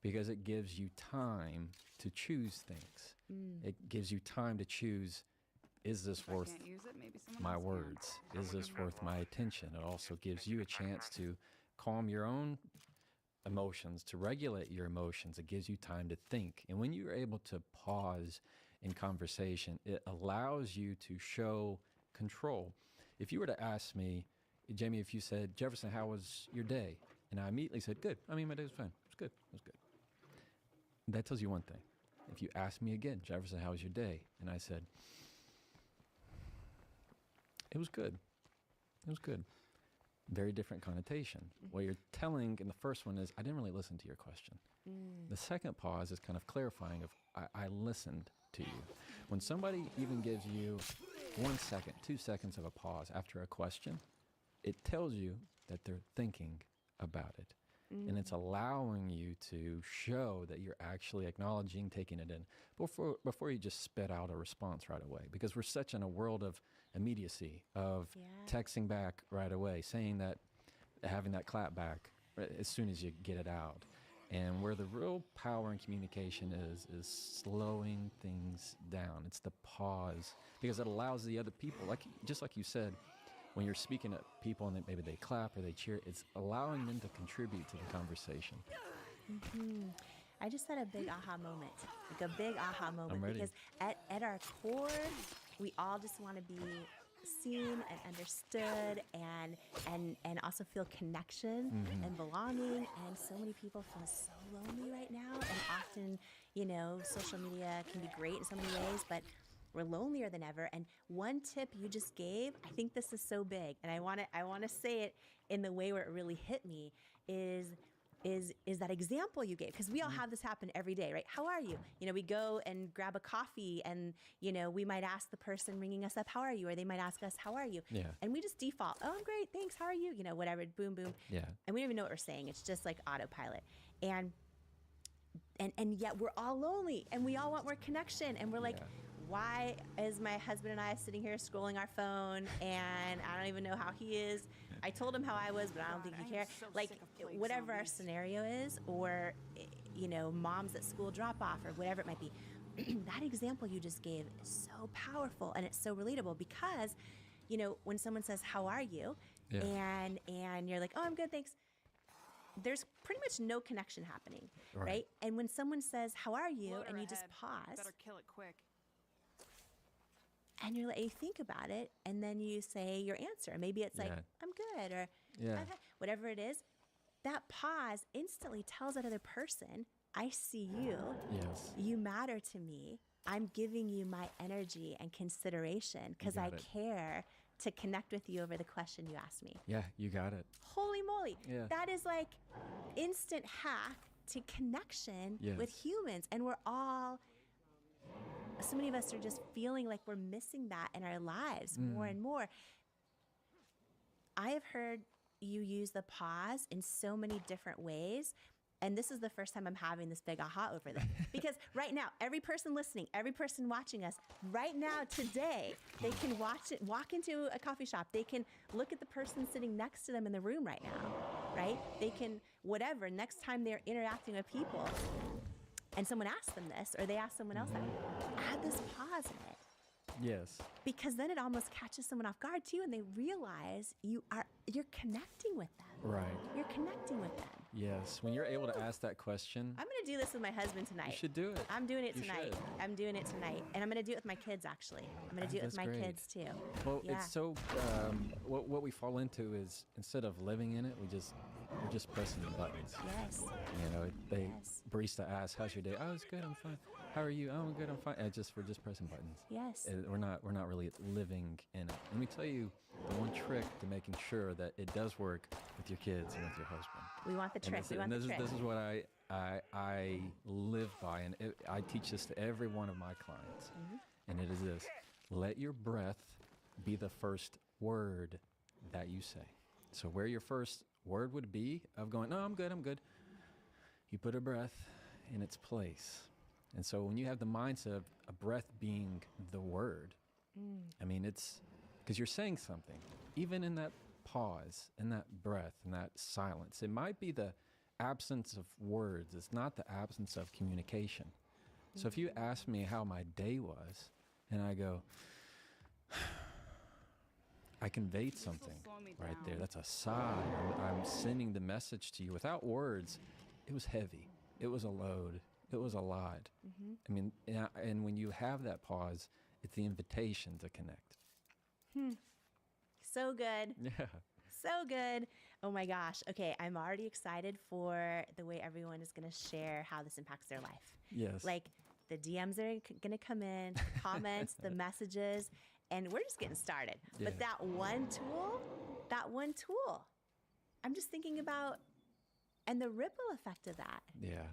S15: because it gives you time to choose things. It gives you time to choose, is this worth my words? Is this worth my attention? It also gives you a chance to calm your own
S21: emotions, to regulate your emotions. It gives you time to think. And when you're able to pause in conversation, it allows you to show control. If you were to ask me, Jamie, if you said, Jefferson, how was your day? And I immediately said, good. I mean, my day was fine. It was good. It was good. That tells you one thing. If you ask me again, Jefferson, how was your day? And I said, it was good. It was good. Very different connotation. What you're telling in the first one is, I didn't really listen to your question. The second pause is kind of clarifying of, I listened to you. When somebody even gives you 1 second, 2 seconds of a pause after a question, it tells you that they're thinking about it. And it's allowing you to show that you're actually acknowledging, taking it in, before you just spit out a response right away. Because we're such in a world of immediacy, of texting back right away, saying that, having that clap back as soon as you get it out. And where the real power in communication is slowing things down. It's the pause, because it allows the other people, just like you said, when you're speaking to people and maybe they clap or they cheer, it's allowing them to contribute to the conversation.
S2: I just had a big aha moment, like a big aha moment,
S21: I'm ready.
S2: because at our core, we all just want to be seen and understood, and also feel connection and belonging. And so many people feel so lonely right now, and often, social media can be great in so many ways, but we're lonelier than ever. And one tip you just gave, I think this is so big, and I want to say it in the way where it really hit me, is that example you gave, because we all have this happen every day, right? How are you? We go and grab a coffee, and we might ask the person ringing us up, how are you? Or they might ask us, how are you?
S21: Yeah.
S2: And we just default, oh, I'm great, thanks, how are you? Whatever, boom, boom.
S21: Yeah.
S2: And we don't even know what we're saying. It's just like autopilot. And yet we're all lonely, and we all want more connection, and we're like, why is my husband and I sitting here scrolling our phone, and I don't even know how he is? I told him how I was, but I don't think he cared. Whatever our scenario is, or, moms at school drop off, or whatever it might be, that example you just gave is so powerful, and it's so relatable, because, when someone says, how are you?
S21: Yeah.
S2: And you're like, oh, I'm good, thanks. There's pretty much no connection happening, right? And when someone says, how are you?
S12: Loader
S2: And you just
S12: ahead.
S2: pause.
S12: Better kill it quick.
S2: And you think about it, and then you say your answer. Maybe it's like, I'm good, or whatever it is. That pause instantly tells that other person, I see you.
S21: Yes.
S2: You matter to me. I'm giving you my energy and consideration because I care to connect with you over the question you asked me.
S21: Yeah, you got it.
S2: Holy moly.
S21: Yeah.
S2: That is like instant hack to connection with humans. And we're all, so many of us are just feeling like we're missing that in our lives more and more. I have heard you use the pause in so many different ways. And this is the first time I'm having this big aha over this. Because right now, every person listening, every person watching us, right now, today, they can walk into a coffee shop. They can look at the person sitting next to them in the room right now, right? They can, whatever, next time they're interacting with people, and someone asks them this, or they ask someone else that, add this pause in it.
S21: Yes.
S2: Because then it almost catches someone off guard too, and they realize you're connecting with them.
S21: Right.
S2: You're connecting with them.
S21: Yes. When you're able to ask that question,
S2: I'm going to do this with my husband tonight.
S21: you should do it.
S2: I'm doing it
S21: You
S2: tonight.
S21: should.
S2: I'm doing it tonight. And I'm going to do it with my kids, actually. I'm going to do it with
S21: That's
S2: my
S21: great.
S2: kids, too.
S21: Well,
S2: Yeah.
S21: it's so what we fall into is, instead of living in it, we're just pressing the buttons.
S2: Yes.
S21: Barista asks, "How's your day?" "Oh, it's good. I'm fine." "How are you?" "Oh, I'm good. I'm fine." We're just pressing buttons.
S2: Yes.
S21: We're not really living in it. Let me tell you the one trick to making sure that it does work with your kids and with your husband.
S2: We want the trick.
S21: This is what I live by, and I teach this to every one of my clients. And it is this: let your breath be the first word that you say. So where your first word would be of going, "No, I'm good," you put a breath in its place. And so when you have the mindset of a breath being the word, I mean, it's because you're saying something, even in that pause, in that breath, in that silence. It might be the absence of words. It's not the absence of communication. So if you ask me how my day was, and I go, I conveyed something right there. That's a sigh. I'm sending the message to you without words. It was heavy. It was a load. It was a lot. I mean, and when you have that pause, it's the invitation to connect.
S2: So good.
S21: Yeah.
S2: So good. Oh my gosh. Okay, I'm already excited for the way everyone is going to share how this impacts their life.
S21: Yes.
S2: Like the DMs are going to come in, the comments, the messages, and we're just getting started.
S21: Yeah.
S2: But that one tool, I'm just thinking about, and the ripple effect of that.
S21: Yeah.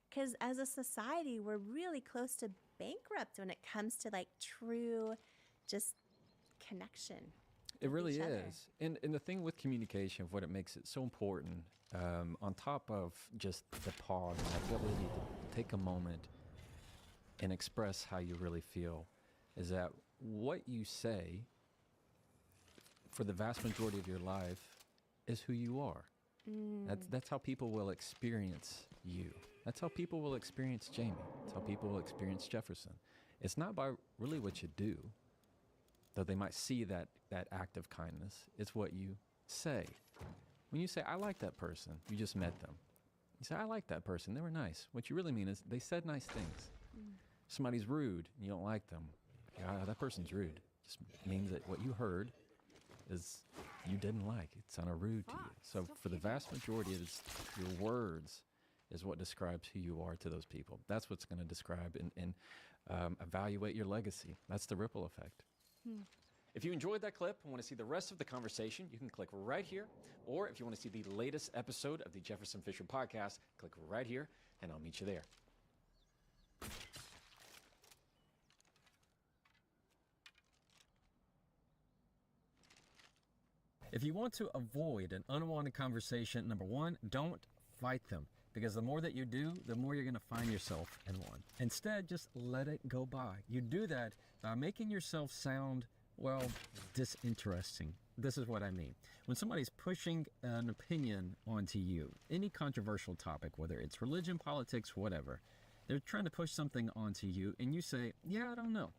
S2: Because as a society, we're really close to bankrupt when it comes to like true just connection.
S21: It really
S2: each other.
S21: is. And the thing with communication, what it makes it so important, on top of just the pause and the ability to take a moment and express how you really feel, is that what you say for the vast majority of your life is who you are. That's how people will experience you. That's how people will experience Jamie. That's how people will experience Jefferson. It's not by really what you do, though they might see that act of kindness. It's what you say. When you say, I like that person, you just met them. You say, I like that person, they were nice. What you really mean is they said nice things. Somebody's rude, and you don't like them. That person's rude. Just means that what you heard is you didn't like. It sounded rude to you. So for the vast majority, it's your words is what describes who you are to those people. That's what's going to describe and evaluate your legacy. That's the ripple effect.
S16: If you enjoyed that clip and want to see the rest of the conversation, you can click right here. Or if you want to see the latest episode of the Jefferson Fisher Podcast, click right here, and I'll meet you there.
S15: If you want to avoid an unwanted conversation, number one, don't fight them. Because the more that you do, the more you're going to find yourself in one. Instead, just let it go by. You do that by making yourself sound, well, disinteresting. This is what I mean. When somebody's pushing an opinion onto you, any controversial topic, whether it's religion, politics, whatever, they're trying to push something onto you, and you say, yeah, I don't know.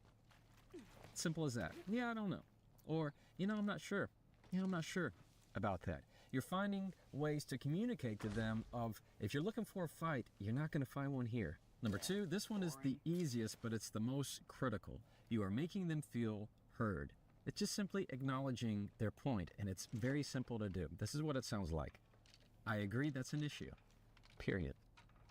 S15: Simple as that. Yeah, I don't know. Or, I'm not sure. I'm not sure about that. You're finding ways to communicate to them of, if you're looking for a fight, you're not going to find one here. Number two, this one is the easiest, but it's the most critical. You are making them feel heard. It's just simply acknowledging their point, and it's very simple to do. This is what it sounds like. I agree that's an issue. Period.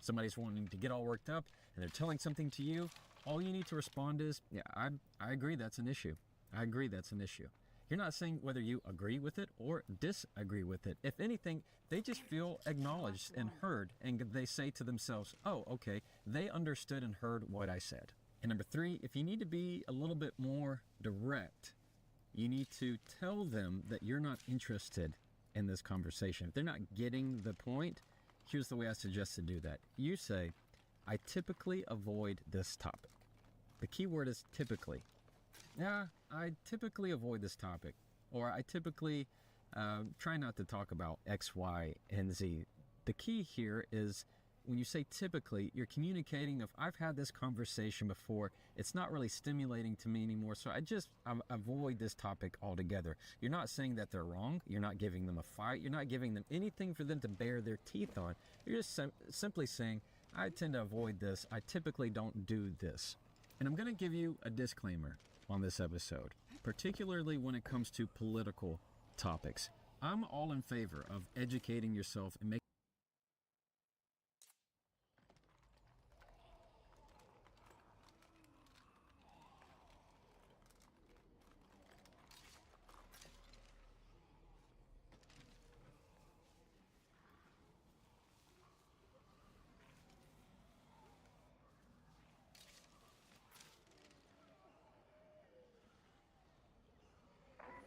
S15: Somebody's wanting to get all worked up, and they're telling something to you. All you need to respond is, yeah, I agree that's an issue. I agree that's an issue. You're not saying whether you agree with it or disagree with it. If anything, they just feel acknowledged and heard, and they say to themselves, oh, okay, they understood and heard what I said. And number three, if you need to be a little bit more direct, you need to tell them that you're not interested in this conversation. If they're not getting the point, here's the way I suggest to do that. You say, I typically avoid this topic. The key word is typically. Yeah, I typically avoid this topic, or I typically try not to talk about X, Y, and Z. The key here is when you say typically, you're communicating if I've had this conversation before, it's not really stimulating to me anymore, so I just avoid this topic altogether. You're not saying that they're wrong. You're not giving them a fight. You're not giving them anything for them to bare their teeth on. You're just simply saying, I tend to avoid this. I typically don't do this. And I'm going to give you a disclaimer on this episode, particularly when it comes to political topics. I'm all in favor of educating yourself and making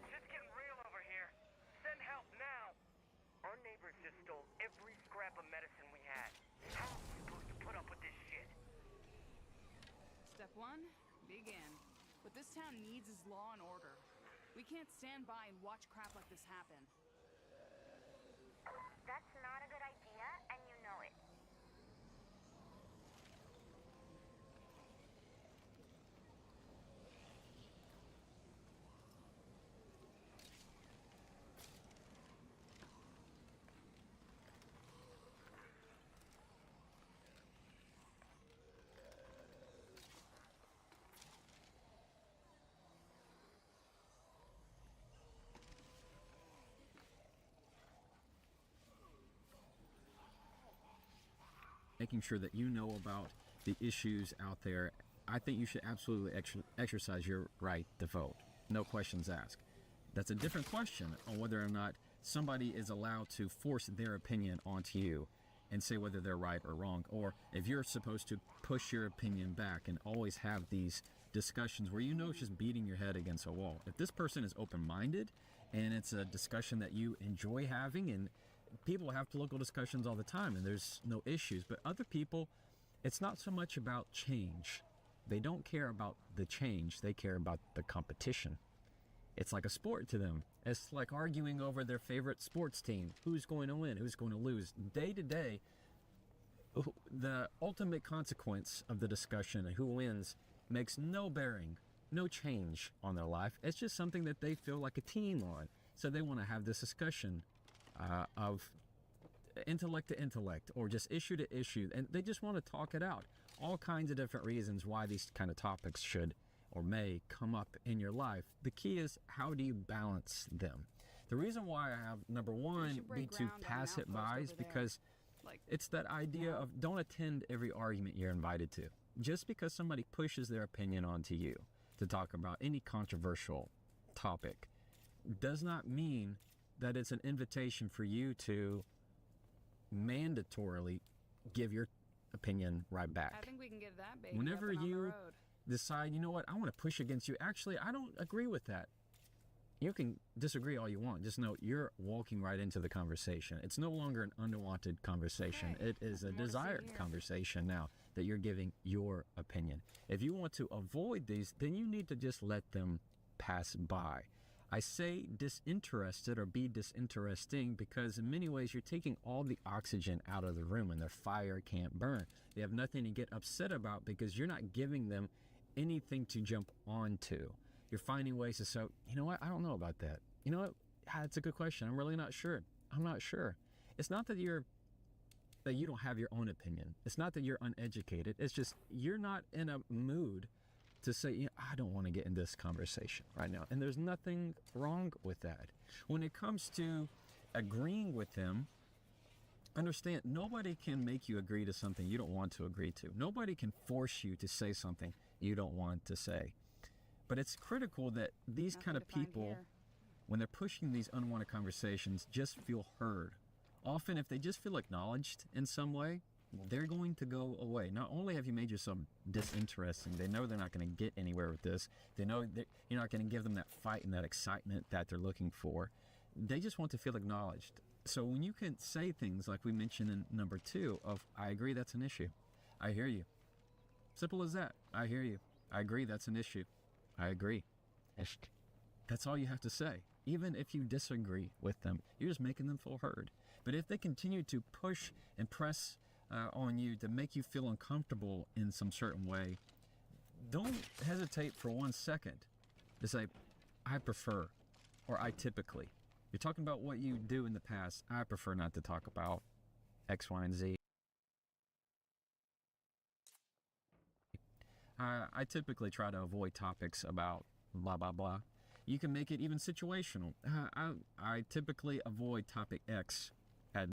S8: Shit's getting real over here. Send help now. Our neighbors just stole every scrap of medicine we had. How are we supposed to put up with this shit?
S5: Step one, begin. What this town needs is law and order. We can't stand by and watch crap like this happen.
S22: That's not a good idea, and you know it.
S15: making sure that you know about the issues out there, I think you should absolutely exercise your right to vote. No questions asked. That's a different question on whether or not somebody is allowed to force their opinion onto you and say whether they're right or wrong, or if you're supposed to push your opinion back and always have these discussions where you know it's just beating your head against a wall. If this person is open-minded and it's a discussion that you enjoy having, and people have political discussions all the time and there's no issues, but other people, it's not so much about change. They don't care about the change, they care about the competition. It's like a sport to them. It's like arguing over their favorite sports team. Who's going to win? Who's going to lose? Day to day, the ultimate consequence of the discussion, who wins, makes no bearing, no change on their life. It's just something that they feel like a team on. So they want to have this discussion of intellect to intellect or just issue to issue. And they just want to talk it out. All kinds of different reasons why these kind of topics should or may come up in your life. The key is, how do you balance them? The reason why I have number one be to pass it by is because it's that idea of don't attend every argument you're invited to. Just because somebody pushes their opinion onto you to talk about any controversial topic does not mean that it's an invitation for you to mandatorily give your opinion right back.
S5: I think we can get that baby
S15: Whenever
S5: up and on the
S15: you
S5: road.
S15: decide, you know what, I want to push against you. Actually, I don't agree with that. You can disagree all you want. Just know you're walking right into the conversation. It's no longer an unwanted conversation.
S5: Okay.
S15: It is a
S5: More to see
S15: desired
S5: here.
S15: conversation now that you're giving your opinion. If you want to avoid these, then you need to just let them pass by. I say disinterested or be disinteresting because in many ways you're taking all the oxygen out of the room and their fire can't burn. They have nothing to get upset about because you're not giving them anything to jump onto. You're finding ways to say, you know what, I don't know about that. You know what, that's a good question. I'm really not sure. I'm not sure. It's not that you don't have your own opinion. It's not that you're uneducated. It's just you're not in a mood to say, yeah, I don't want to get in this conversation right now. And there's nothing wrong with that. When it comes to agreeing with them, understand nobody can make you agree to something you don't want to agree to. Nobody can force you to say something you don't want to say. But it's critical that these kind of people, when they're pushing these unwanted conversations, just feel heard. Often, if they just feel acknowledged in some way, they're going to go away. Not only have you made yourself disinteresting, they know they're not going to get anywhere with this. They know that you're not going to give them that fight and that excitement that they're looking for. They just want to feel acknowledged. So when you can say things like we mentioned in number 2 of, I agree that's an issue. I hear you. Simple as that. I hear you. I agree that's an issue. I agree. That's all you have to say. Even if you disagree with them, you're just making them feel heard. But if they continue to push and press on you to make you feel uncomfortable in some certain way, don't hesitate for 1 second to say, I prefer, or I typically. You're talking about what you do in the past. I prefer not to talk about X, Y, and Z. I typically try to avoid topics about blah, blah, blah. You can make it even situational. I typically avoid topic X at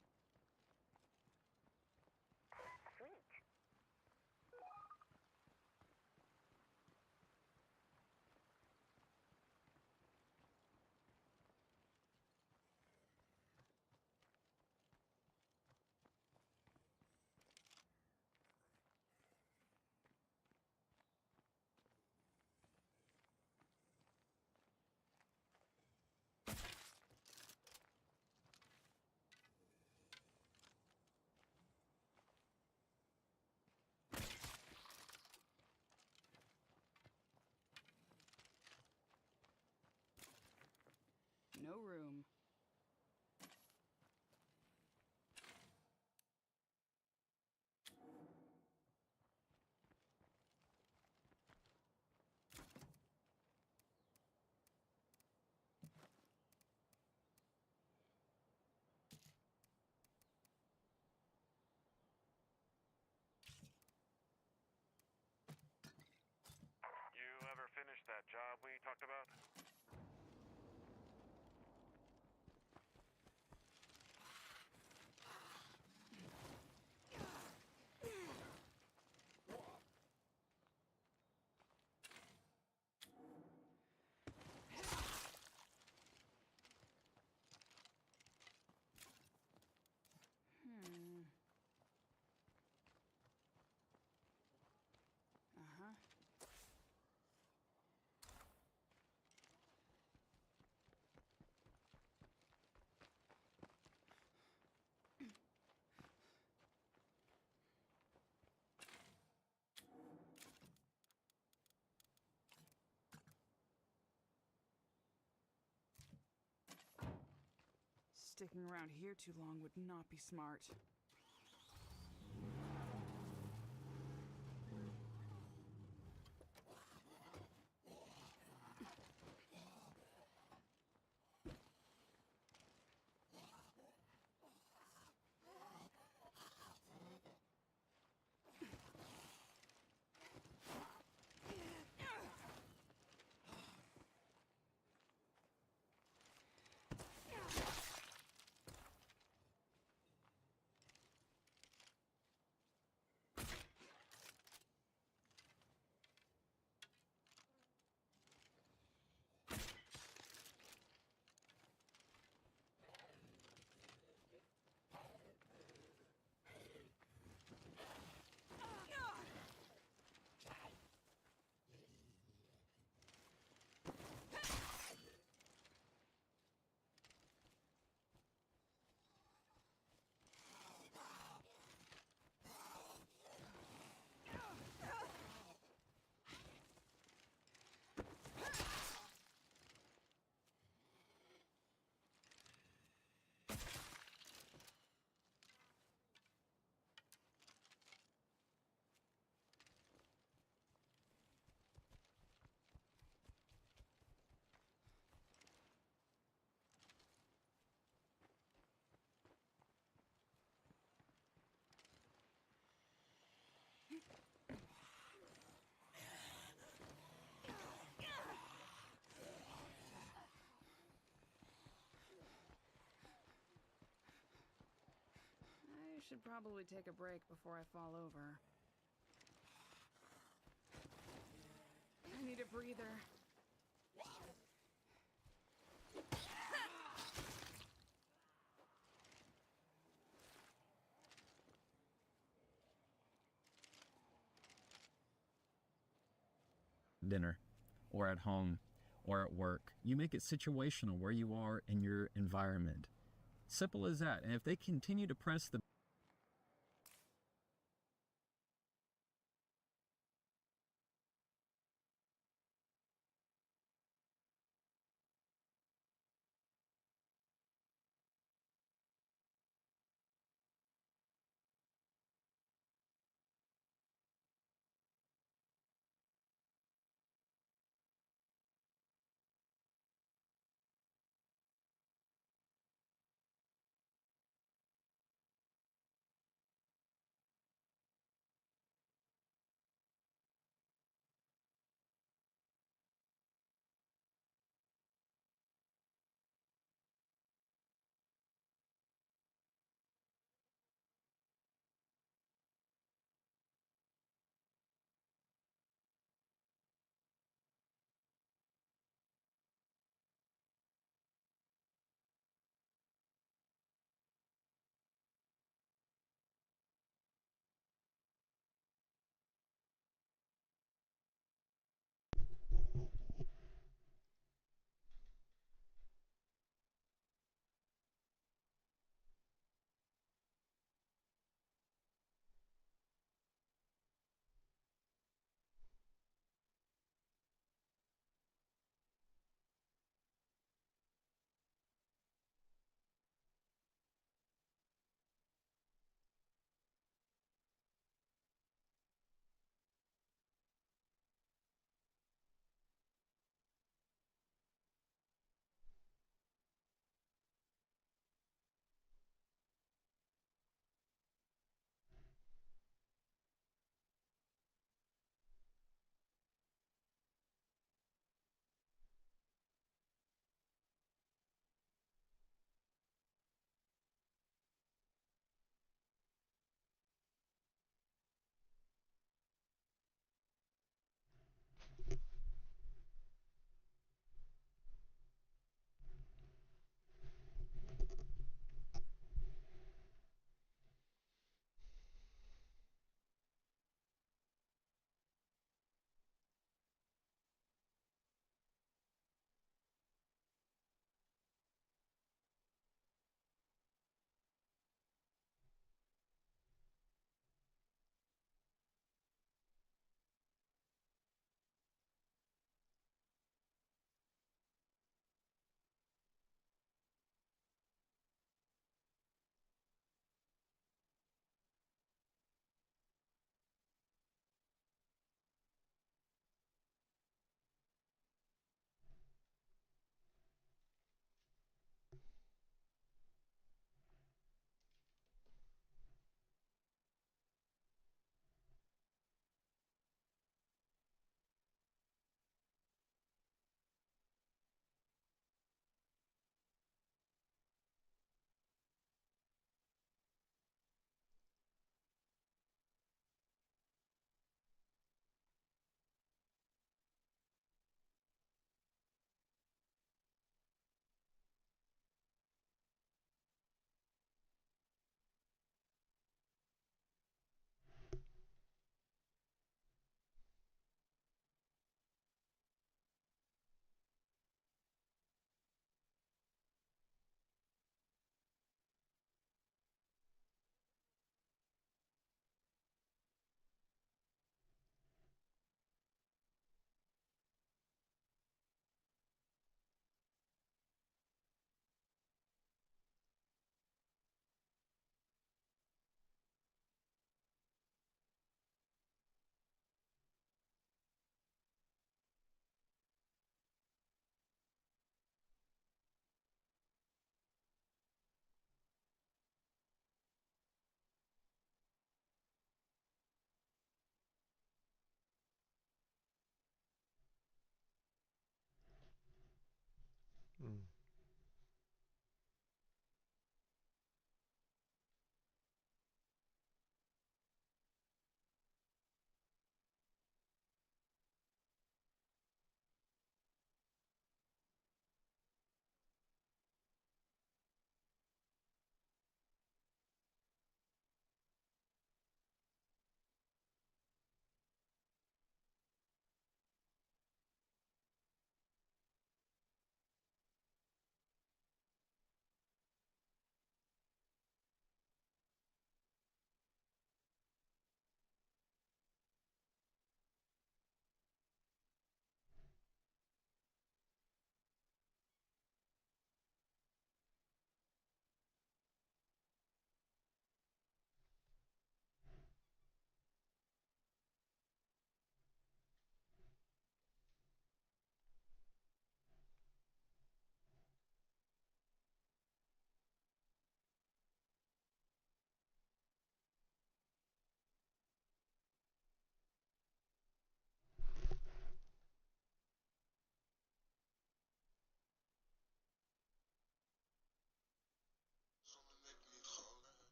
S11: Sticking around here too long would not be smart. I should probably take a break before I fall over. I need a breather.
S15: Dinner, or at home, or at work. You make it situational where you are in your environment. Simple as that. And if they continue to press the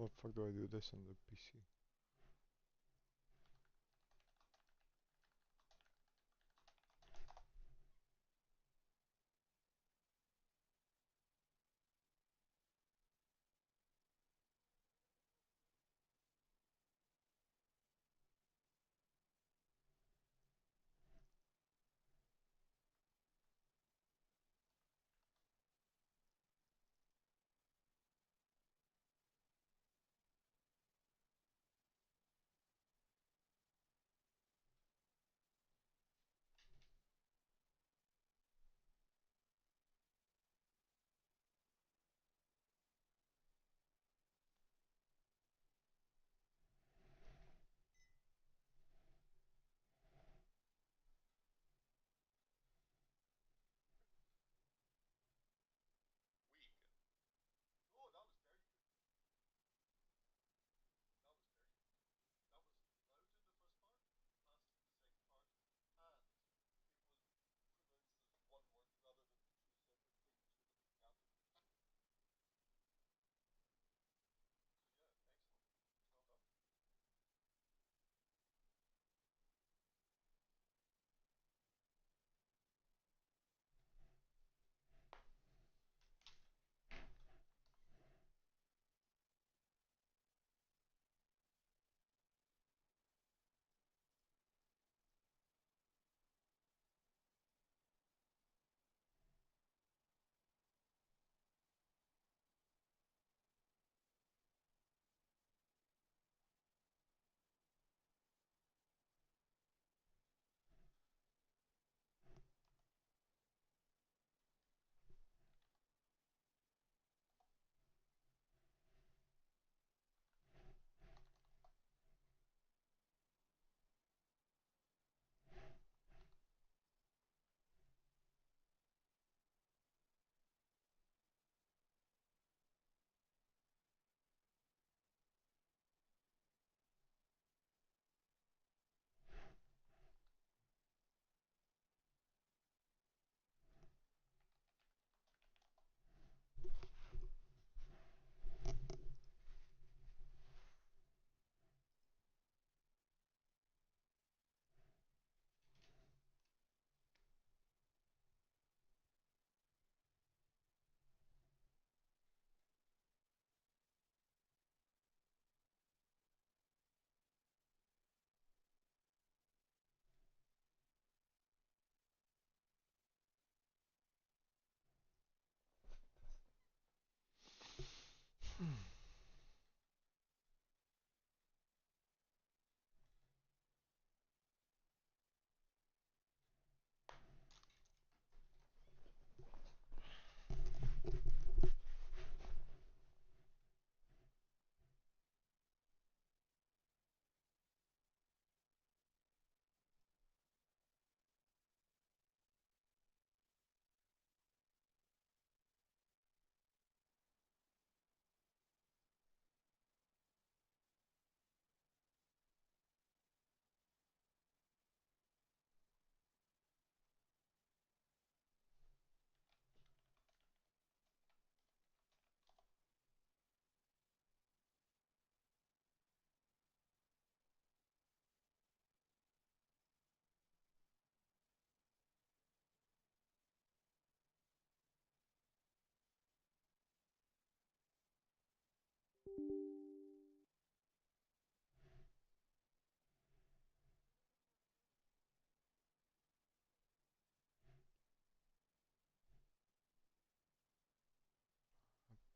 S9: How the fuck do I do this on the PC?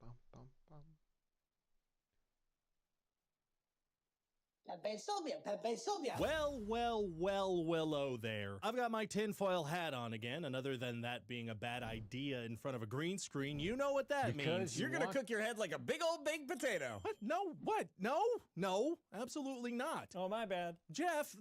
S9: Bum, bum, bum.
S14: Well, Willow there. I've got my tinfoil hat on again, and other than that being a bad idea in front of a green screen, you know what that means.
S23: You're gonna cook your head like a big old baked potato.
S14: What? No, what? No, absolutely not.
S23: Oh, my bad.
S14: Jeff,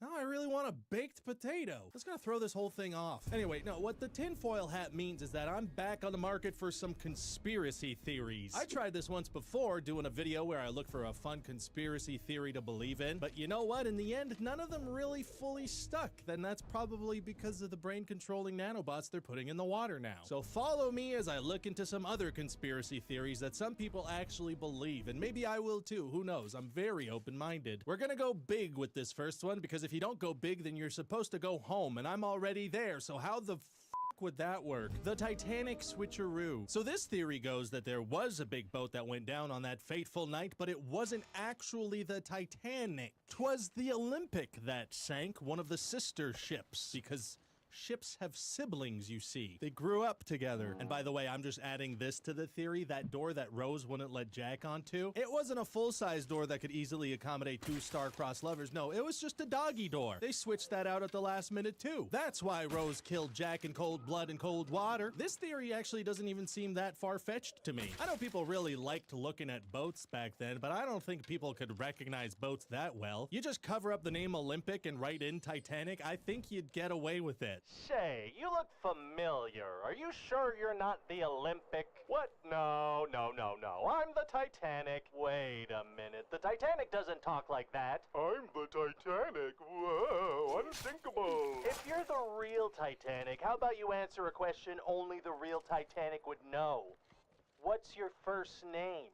S14: Now I really want a baked potato. That's gonna throw this whole thing off. Anyway, no, what the tinfoil hat means is that I'm back on the market for some conspiracy theories. I tried this once before, doing a video where I look for a fun conspiracy theory to believe in, but you know what? In the end, none of them really fully stuck. Then that's probably because of the brain-controlling nanobots they're putting in the water now. So follow me as I look into some other conspiracy theories that some people actually believe, and maybe I will too, who knows? I'm very open-minded. We're gonna go big with this first one, because if you don't go big, then you're supposed to go home, and I'm already there, so how the would that work? The Titanic switcheroo. So this theory goes that there was a big boat that went down on that fateful night, but it wasn't actually the Titanic. 'Twas the Olympic that sank, one of the sister ships, because ships have siblings, you see. They grew up together. And by the way, I'm just adding this to the theory. That door that Rose wouldn't let Jack onto, it wasn't a full-size door that could easily accommodate two star-crossed lovers. No, it was just a doggy door. They switched that out at the last minute too. That's why Rose killed Jack in cold blood and cold water. This theory actually doesn't even seem that far-fetched to me. I know people really liked looking at boats back then, but I don't think people could recognize boats that well. You just cover up the name Olympic and write in Titanic, I think you'd get away with it.
S6: Say, you look familiar. Are you sure you're not the Olympic? What? No. I'm the Titanic. Wait a minute. The Titanic doesn't talk like that.
S8: I'm the Titanic. Whoa, unthinkable.
S6: If you're the real Titanic, how about you answer a question only the real Titanic would know? What's your first name?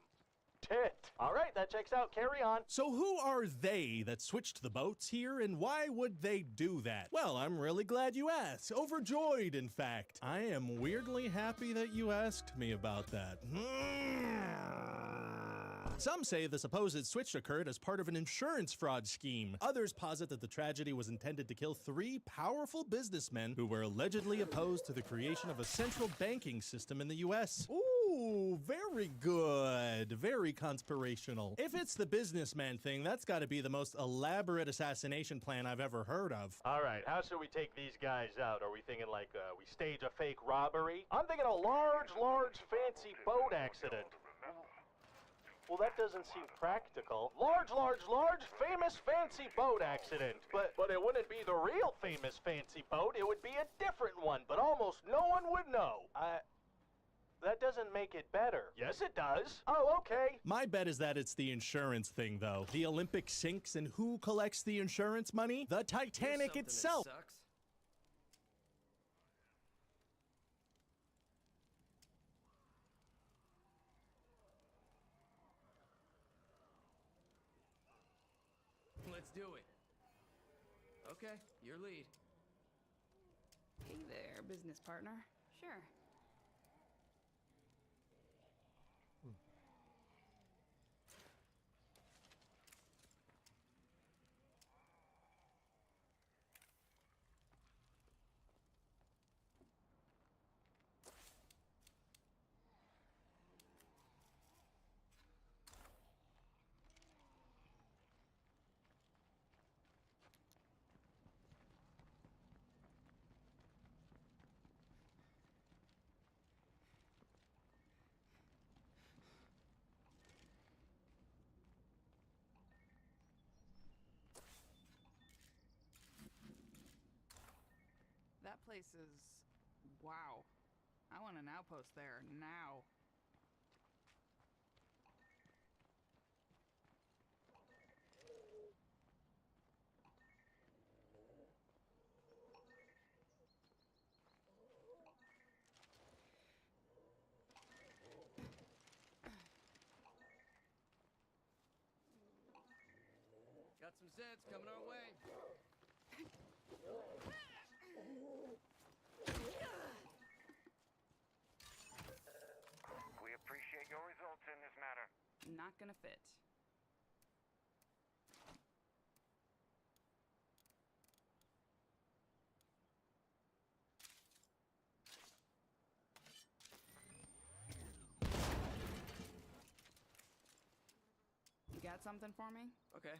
S6: Tit. All right, that checks out. Carry on.
S14: So who are they that switched the boats here, and why would they do that? Well, I'm really glad you asked. Overjoyed, in fact. I am weirdly happy that you asked me about that. Some say the supposed switch occurred as part of an insurance fraud scheme. Others posit that the tragedy was intended to kill 3 powerful businessmen who were allegedly opposed to the creation of a central banking system in the US. Ooh, very good. Very conspirational. If it's the businessman thing, that's got to be the most elaborate assassination plan I've ever heard of.
S6: All right, how should we take these guys out? Are we thinking like we stage a fake robbery? I'm thinking a large, fancy boat accident. Well, that doesn't seem practical. Large, famous, fancy boat accident. But it wouldn't be the real famous, fancy boat. It would be a different one, but almost no one would know. That doesn't make it better. Yes, it does. Oh, okay.
S14: My bet is that it's the insurance thing, though. The Olympic sinks, and who collects the insurance money? The Titanic itself.
S19: Let's do it. Okay, your lead.
S11: Hey there, business partner.
S22: Sure.
S11: That place is... wow. I want an outpost there, now.
S19: Got some Zeds coming our way.
S8: We appreciate your results in this matter.
S11: Not gonna fit. You got something for me?
S19: Okay.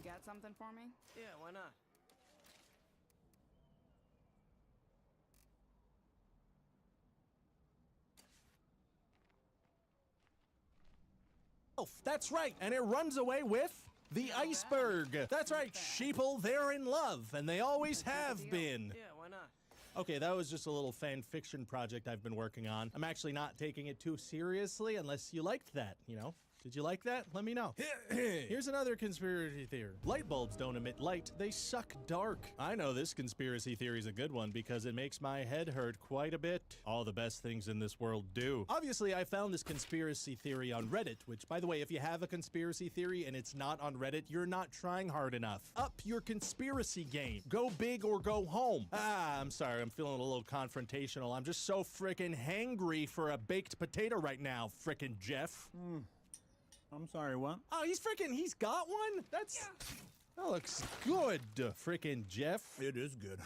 S11: get something for me?
S19: Yeah, why not?
S14: That's right, and it runs away with the iceberg. That's right, sheeple, they're in love, and they always have been.
S19: Yeah, why not?
S14: Okay, that was just a little fan fiction project I've been working on. I'm actually not taking it too seriously unless you liked that, you know? Did you like that? Let me know. Here's another conspiracy theory. Light bulbs don't emit light, they suck dark. I know this conspiracy theory is a good one because it makes my head hurt quite a bit. All the best things in this world do. Obviously, I found this conspiracy theory on Reddit, which, by the way, if you have a conspiracy theory and it's not on Reddit, you're not trying hard enough. Up your conspiracy game. Go big or go home. I'm sorry, I'm feeling a little confrontational. I'm just so frickin' hangry for a baked potato right now, frickin' Jeff.
S23: I'm sorry, what?
S14: Oh, he's got one? That looks good, frickin' Jeff.
S23: It is good.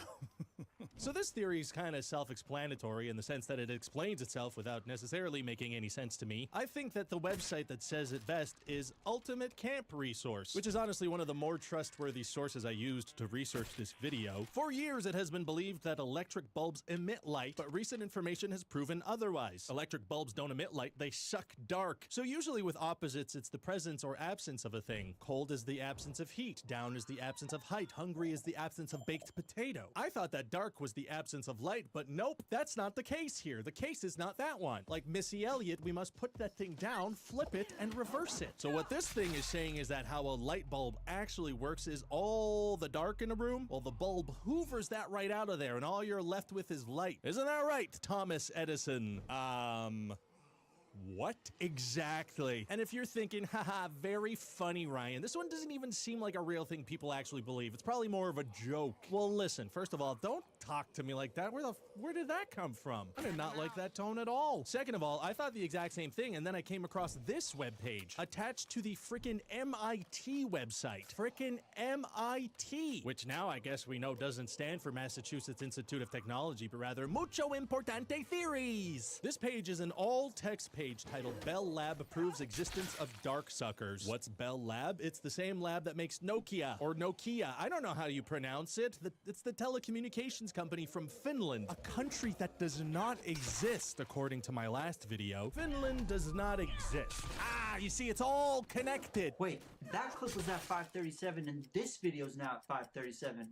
S14: So this theory is kind of self-explanatory in the sense that it explains itself without necessarily making any sense to me. I think that the website that says it best is Ultimate Camp Resource, which is honestly one of the more trustworthy sources I used to research this video. For years, it has been believed that electric bulbs emit light, but recent information has proven otherwise. Electric bulbs don't emit light, they suck dark. So usually with opposites, it's the presence or absence of a thing. Cold is the absence of heat, down is the absence of height, hungry is the absence of baked potato. I thought that dark was the absence of light, but nope, that's not the case here. The case is not that one. Like Missy Elliott, we must put that thing down, flip it, and reverse it. So what this thing is saying is that how a light bulb actually works is all the dark in a room, well, the bulb hoovers that right out of there, and all you're left with is light. Isn't that right, Thomas Edison? What exactly? And if you're thinking, haha, very funny, Ryan, this one doesn't even seem like a real thing people actually believe. It's probably more of a joke. Well, listen, first of all, don't talk to me like that. Where did that come from? I did not like that tone at all. Second of all, I thought the exact same thing, and then I came across this webpage attached to the frickin' MIT website. Frickin' MIT, which now I guess we know doesn't stand for Massachusetts Institute of Technology, but rather Mucho Importante Theories. This page is an all-text page titled Bell Lab Proves Existence of Dark Suckers. What's Bell Lab? It's the same lab that makes Nokia, or Nokia. I don't know how you pronounce it. It's the telecommunications company from Finland, a country that does not exist, according to my last video. Finland does not exist. You see, it's all connected.
S7: Wait, that clip was at 5:37 and this video's now at 5:37.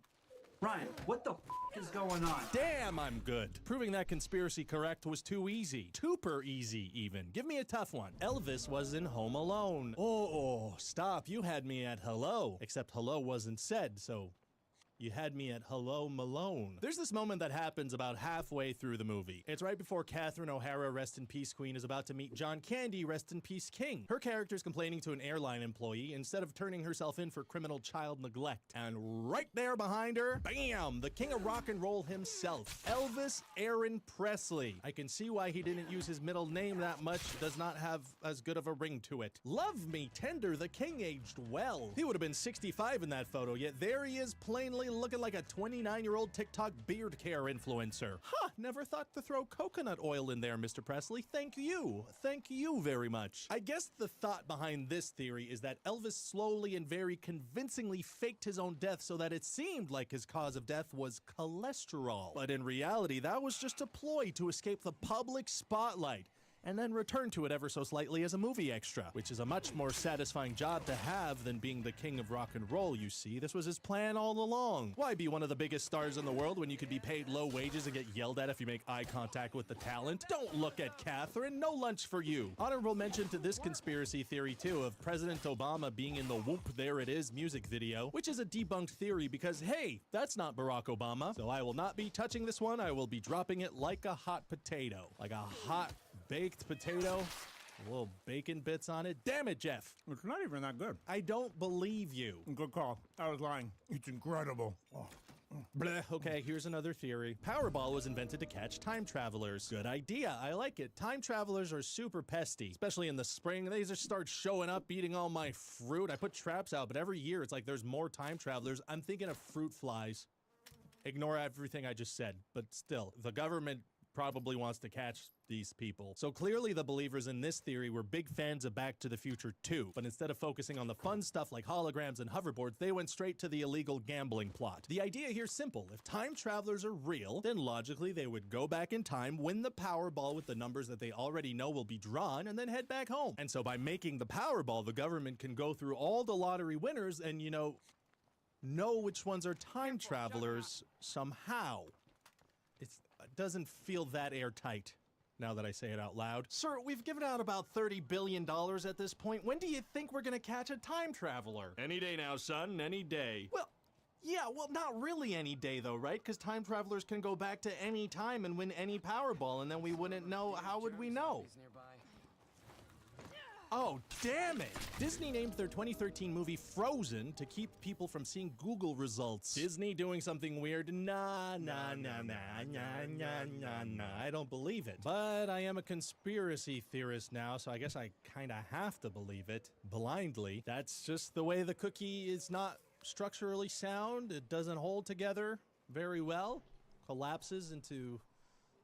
S7: Ryan, what the is going on?
S14: Damn, I'm good. Proving that conspiracy correct was too easy. Tooper easy, even. Give me a tough one. Elvis was in Home Alone. Oh, stop. You had me at hello. Except hello wasn't said, so you had me at hello Malone. There's this moment that happens about halfway through the movie. It's right before Catherine O'Hara, rest in peace queen, is about to meet John Candy, rest in peace king. Her character's complaining to an airline employee instead of turning herself in for criminal child neglect. And right there behind her, bam, the king of rock and roll himself, Elvis Aaron Presley. I can see why he didn't use his middle name that much. Does not have as good of a ring to it. Love me tender, the king aged well. He would have been 65 in that photo, yet there he is plainly looking like a 29-year-old TikTok beard care influencer. Never thought to throw coconut oil in there, Mr. Presley. Thank you. Thank you very much. I guess the thought behind this theory is that Elvis slowly and very convincingly faked his own death so that it seemed like his cause of death was cholesterol. But in reality, that was just a ploy to escape the public spotlight and then return to it ever so slightly as a movie extra, which is a much more satisfying job to have than being the king of rock and roll, you see. This was his plan all along. Why be one of the biggest stars in the world when you could be paid low wages and get yelled at if you make eye contact with the talent? Don't look at Catherine, no lunch for you. Honorable mention to this conspiracy theory too of President Obama being in the Whoop There It Is music video, which is a debunked theory because, hey, that's not Barack Obama. So I will not be touching this one. I will be dropping it like a hot potato, like a hot baked potato, little bacon bits on it. Damn it, Jeff.
S23: It's not even that good.
S14: I don't believe you.
S23: Good call. I was lying. It's incredible. Oh.
S14: Bleh. Okay, here's another theory. Powerball was invented to catch time travelers. Good idea. I like it. Time travelers are super pesty, especially in the spring. They just start showing up, eating all my fruit. I put traps out, but every year it's like there's more time travelers. I'm thinking of fruit flies. Ignore everything I just said, but still, the government probably wants to catch these people. So clearly the believers in this theory were big fans of Back to the Future 2, but instead of focusing on the fun stuff like holograms and hoverboards, they went straight to the illegal gambling plot. The idea here's simple. If time travelers are real, then logically they would go back in time, win the Powerball with the numbers that they already know will be drawn, and then head back home. And so by making the Powerball, the government can go through all the lottery winners and, know which ones are time travelers somehow. It doesn't feel that airtight now that I say it out loud. Sir, we've given out about $30 billion at this point. When do you think we're gonna catch a time traveler? Any day now, son, any day. Well, yeah, not really any day though, right? Because time travelers can go back to any time and win any Powerball, and then we wouldn't know. How would we know? Oh, damn it! Disney named their 2013 movie Frozen to keep people from seeing Google results. Disney doing something weird? Nah, I don't believe it. But I am a conspiracy theorist now, so I guess I kinda have to believe it. Blindly. That's just the way the cookie is not structurally sound. It doesn't hold together very well. Collapses into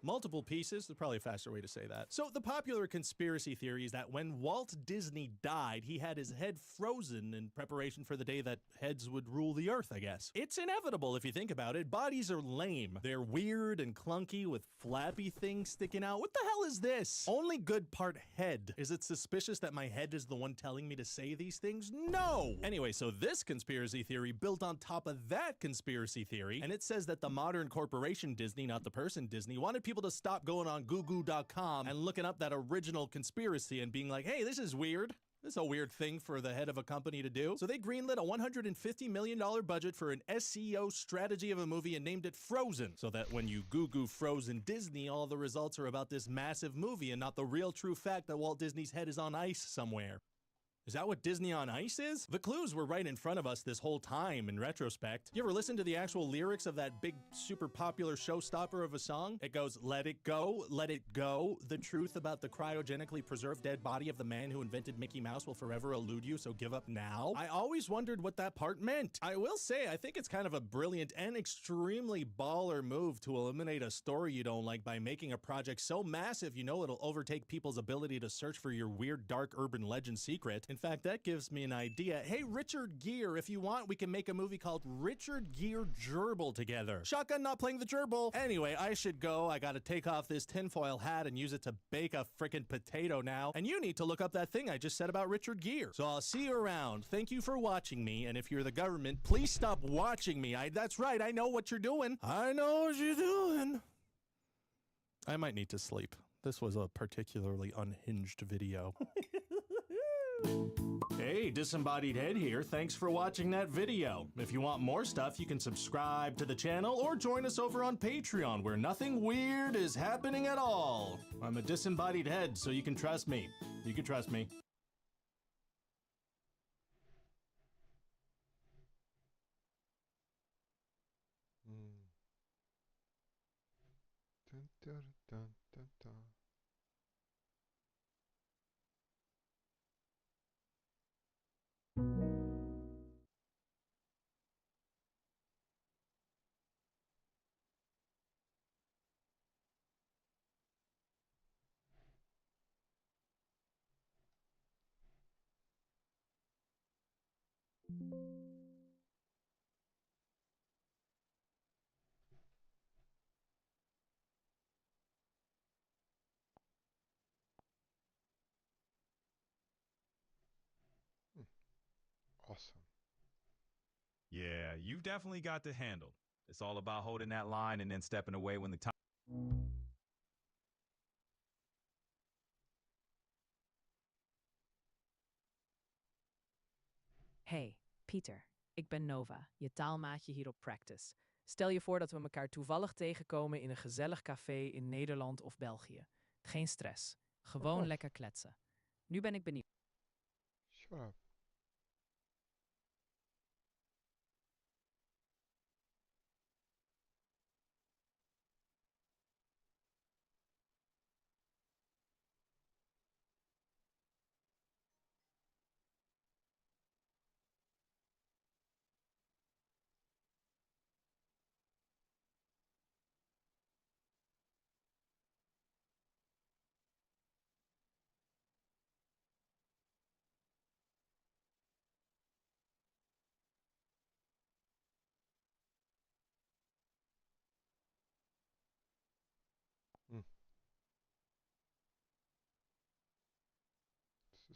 S14: multiple pieces. There's probably a faster way to say that. So the popular conspiracy theory is that when Walt Disney died, he had his head frozen in preparation for the day that heads would rule the earth, I guess. It's inevitable if you think about it. Bodies are lame. They're weird and clunky with flappy things sticking out. What the hell is this? Only good part head. Is it suspicious that my head is the one telling me to say these things? No! Anyway, so this conspiracy theory built on top of that conspiracy theory, and it says that the modern corporation Disney, not the person Disney, wanted people to stop going on googoo.com and looking up that original conspiracy and being like, hey, this is weird. This is a weird thing for the head of a company to do. So they greenlit a $150 million budget for an SEO strategy of a movie and named it Frozen. So that when you Google Frozen Disney, all the results are about this massive movie and not the real true fact that Walt Disney's head is on ice somewhere. Is that what Disney on Ice is? The clues were right in front of us this whole time in retrospect. You ever listen to the actual lyrics of that big, super popular showstopper of a song? It goes, let it go, the truth about the cryogenically preserved dead body of the man who invented Mickey Mouse will forever elude you, so give up now. I always wondered what that part meant. I will say, I think it's kind of a brilliant and extremely baller move to eliminate a story you don't like by making a project so massive you know it'll overtake people's ability to search for your weird, dark urban legend secret. In fact, that gives me an idea. Hey, Richard Gere, if you want, we can make a movie called Richard Gere Gerbil together. Shotgun not playing the gerbil. Anyway, I should go. I gotta take off this tinfoil hat and use it to bake a frickin' potato now. And you need to look up that thing I just said about Richard Gere. So I'll see you around. Thank you for watching me. And if you're the government, please stop watching me. That's right. I know what you're doing. I know what you're doing. I might need to sleep. This was a particularly unhinged video. Hey, Disembodied Head here. Thanks for watching that video. If you want more stuff, you can subscribe to the channel or join us over on Patreon, where nothing weird is happening at all. I'm a disembodied head, so you can trust me. You can trust me.
S9: Dun, dun, dun, dun, dun. Awesome.
S4: Yeah, you've definitely got the handle. It's all about holding that line and then stepping away when the time.
S13: Hey, Pieter. Ik ben Nova, je taalmaatje hier op Practice. Stel je voor dat we elkaar toevallig tegenkomen in een gezellig café in Nederland of België. Geen stress. Gewoon lekker kletsen. Nu ben ik benieuwd.
S9: Shut up.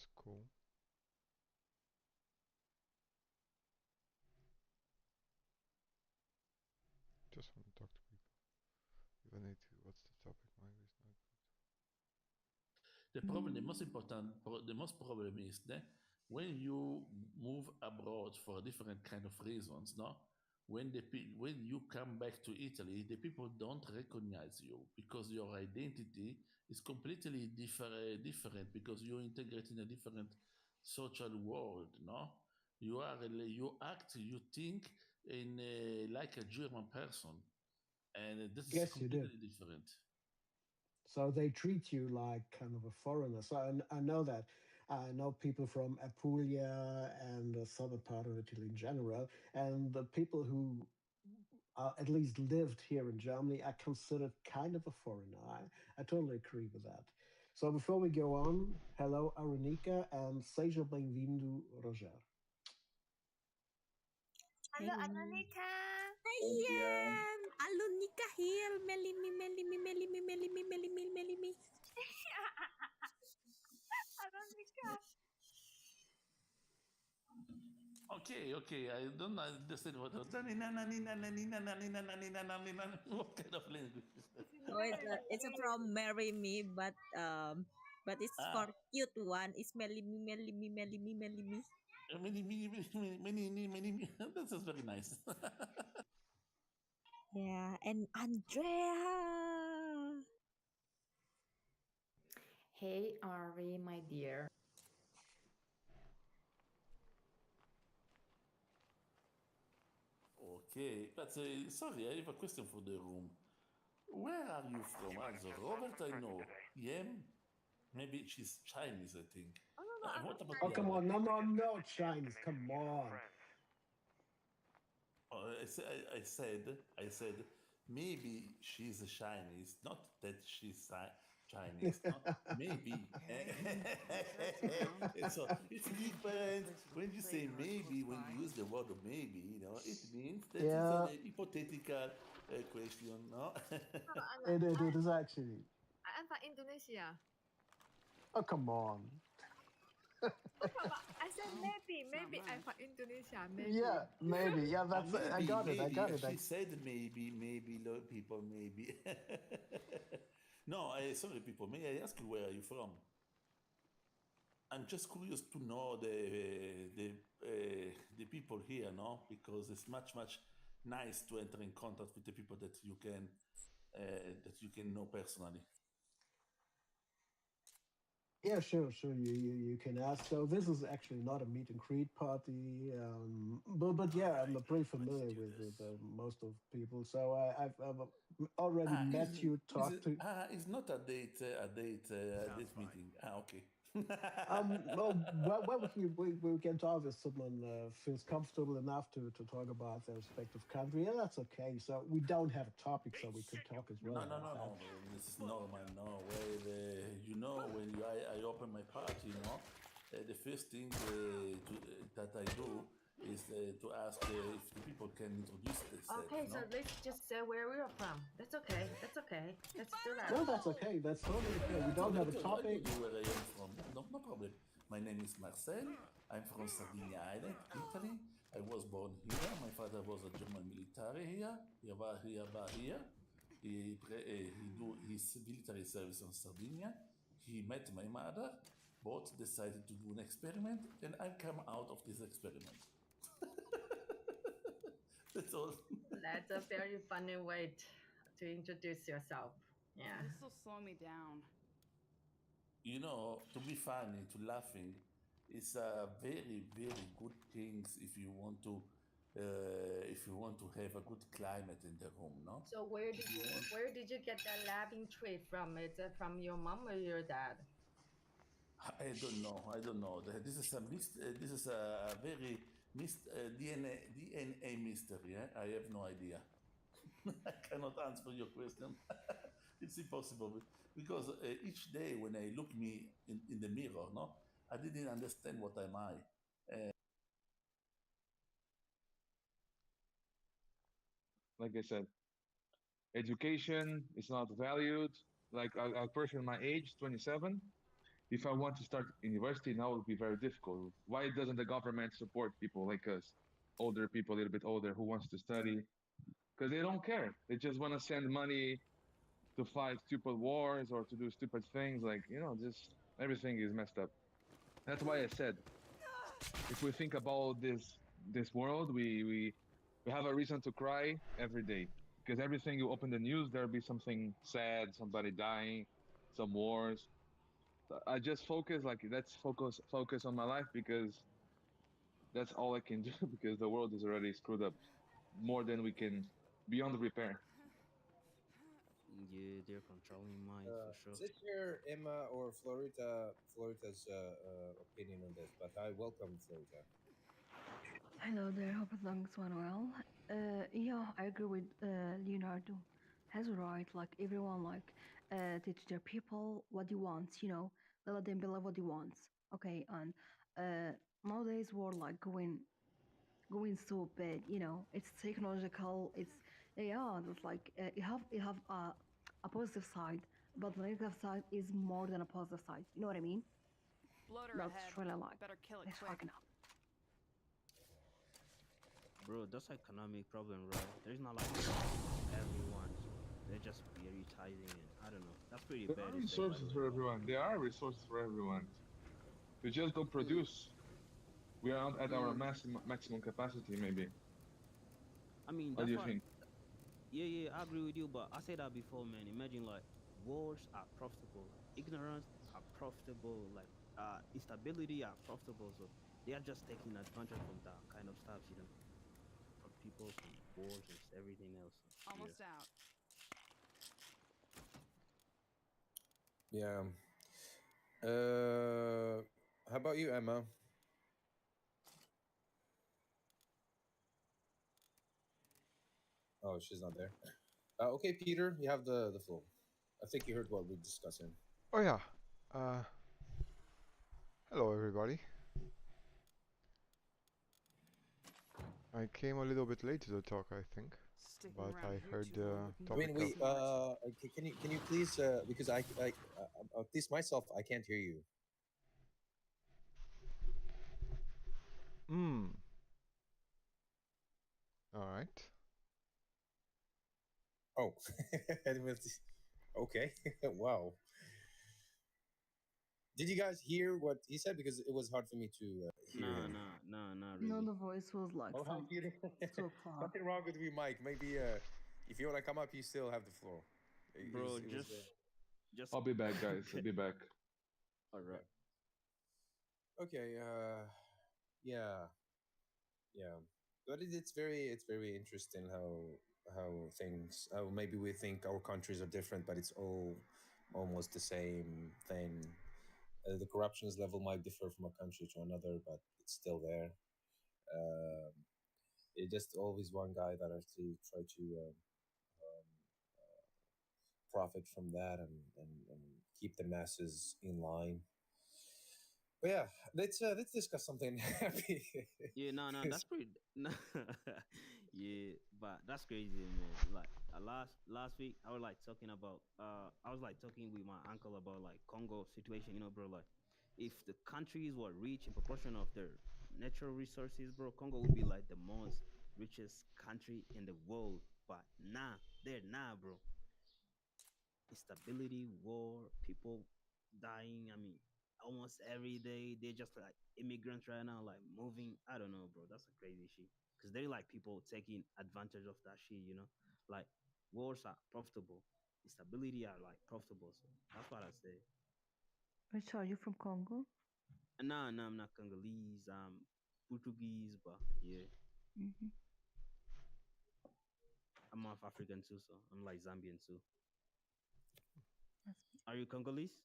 S9: That's cool. Just want to talk to people. Even need to. What's the topic? My is not good.
S17: The problem, the most important, the most problem is that when you move abroad for different kind of reasons, no, when you come back to Italy, the people don't recognize you because your identity is completely different because you integrate in a different social world, no. You act, you think in like a German person, and this is
S18: Yes, you do.
S17: completely different.
S18: So they treat you like kind of a foreigner. So I know that. I know people from Apulia and the southern part of Italy in general, and the people who at least lived here in Germany are considered kind of a foreigner. I totally agree with that. So before we go on, hello Aronika and seja bem-vindo, Roger.
S20: Hello, Anonika.
S18: Bom dia.
S20: Alunika here. Melly me, melly me, melly me, melly me, melly me, melly me. Anonika.
S17: Okay, okay. I don't understand what kind of language is that?
S20: No, it's a from marry me, but it's for cute one. It's melly me, melly me, melly me, melly me.
S17: This is very nice.
S20: Yeah, and Andrea.
S24: Hey, Ari, my dear.
S17: Okay, but sorry, I have a question for the room. Where are you from? Also, Robert, I know. Yem? Maybe she's Chinese, I think.
S20: Oh, no, I'm
S17: What about
S18: Oh,
S17: the
S18: come
S17: other?
S18: on. No, no, no, Chinese. Come on.
S17: I said, maybe she's a Chinese, not that she's Chinese, no, maybe. So it's different when you say maybe. When you use the word maybe, it means that it's
S18: Yeah,
S17: an hypothetical question, no?
S18: it is actually.
S20: I'm from Indonesia.
S18: Oh, come on.
S20: Oh, come on. I said maybe I'm from Indonesia. Maybe.
S18: Yeah, maybe. Yeah, that's it. I
S17: Maybe,
S18: got it. I
S17: maybe.
S18: got it.
S17: She said maybe, people, maybe. No, sorry, people. May I ask you where are you from? I'm just curious to know the people here, no? Because it's much nice to enter in contact with the people that you can know personally.
S18: Yeah, sure, sure. You can ask. So this is actually not a meet and greet party, but yeah, I'm pretty familiar with most of people. So I've already met you, talked to.
S17: It's not a date meeting. Okay.
S18: Well, we can talk if someone feels comfortable enough to talk about their respective country, and that's okay. So we don't have a topic, so we could talk as well
S17: No.
S18: about that.
S17: This is normal. No way. When I open my party, the first thing that I do is to ask if the people can introduce themselves.
S24: Okay, so let's just say where we're from. That's okay. That's okay. Let's do that.
S18: No, that's okay. That's totally okay. We don't have a topic.
S17: I told you where I am from. No problem. My name is Marcel. I'm from Sardinia Island, Italy. I was born here. My father was a German military here. He was here. He do his military service on Sardinia. He met my mother. Both decided to do an experiment, and I come out of this experiment. That's all.
S24: That's a very funny way to introduce yourself. Yeah.
S11: This will slow me down.
S17: To be funny, to laughing, is a very good things if you want to have a good climate in the room, no?
S24: So where did you get that laughing trait from? Is it from your mom or your dad?
S17: I don't know. This is a very DNA mystery. I have no idea. I cannot answer your question. It's impossible because each day when I look me in the mirror, no, I didn't understand what am I.
S25: Like I said, education is not valued. Like a person my age, 27, if I want to start university now, it would be very difficult. Why doesn't the government support people like us, older people, a little bit older, who wants to study? Because they don't care. They just want to send money to fight stupid wars or to do stupid things. Like, just everything is messed up. That's why I said, if we think about this world, we have a reason to cry every day. Because everything you open the news, there'll be something sad, somebody dying, some wars. I just focus, like, let's focus on my life, because that's all I can do, because the world is already screwed up more than we can, beyond repair.
S1: Yeah, they're controlling minds for
S2: Is
S1: sure.
S2: it here, Emma or Florita's opinion on this? But I welcome Florita.
S3: Hello there, hope things went well. Yeah, I agree with Leonardo. Has right, like everyone teach their people what he wants, let them believe what he wants. Okay, and nowadays we're like going so bad, it's technological, it's like you have a positive side, but the negative side is more than a positive side. You know what I mean?
S5: Bloater
S3: That's
S5: ahead.
S3: really like
S5: Better kill it
S3: it's
S5: quick.
S3: fucking up.
S1: Bro, that's economic problem, right? There's not like everyone. They're just prioritizing it. I don't know. That's pretty
S25: There
S1: bad
S25: are
S1: to say, by
S25: resources
S1: the way.
S25: for everyone. There are resources for everyone. We just don't produce. We are not at our maximum capacity, maybe.
S1: I mean,
S25: What do
S1: that's
S25: you
S1: why.
S25: think?
S1: Yeah, I agree with you. But I said that before, man. Imagine like wars are profitable, ignorance are profitable, like instability are profitable. So they are just taking advantage from that kind of stuff, from people, from wars and everything else.
S5: Almost out.
S2: Yeah. How about you, Emma? Oh, she's not there. Okay, Peter, you have the floor. I think you heard what we're discussing.
S9: Oh yeah. Uh, Hello everybody. I came a little bit late to the talk, I think, but I heard the
S2: I mean,
S9: topic of.
S2: can you please because at least myself I can't hear you.
S9: Hmm. All right.
S2: Oh, okay. Wow. Did you guys hear what he said? Because it was hard for me to hear him.
S1: Not
S3: No,
S1: really.
S3: the voice was like
S2: Oh, hi, Peter.
S3: so far.
S2: Nothing wrong with me, Mike. Maybe if you want to come up, you still have the floor.
S1: Bro,
S2: It was,
S1: just.
S25: I'll be back, guys. I'll be back.
S1: All right.
S2: Okay. Yeah. Yeah. But it's very interesting how maybe we think our countries are different, but it's all almost the same thing. The corruptions level might differ from a country to another, but it's still there. Um, it's just always one guy that actually try to profit from that and keep the masses in line. But yeah, let's discuss something happy.
S1: Yeah, no, that's pretty. No, yeah, but that's crazy, man. Like last week, I was like talking about. I was like talking with my uncle about like Congo situation. Bro. Like, if the countries were rich in proportion of their natural resources, bro, Congo would be like the most richest country in the world. But nah, they're not, bro. Instability, war, people dying. I mean, almost every day they're just like immigrants right now, like moving. I don't know, bro. That's a crazy shit. Because they like people taking advantage of that shit. Like wars are profitable, instability are like profitable. So that's what I say.
S3: Which are you from Congo?
S1: No, I'm not Congolese. I'm Portuguese, but yeah,
S3: Mm-hmm.
S1: I'm half African too. So I'm like Zambian too.
S3: That's...
S1: Are you Congolese?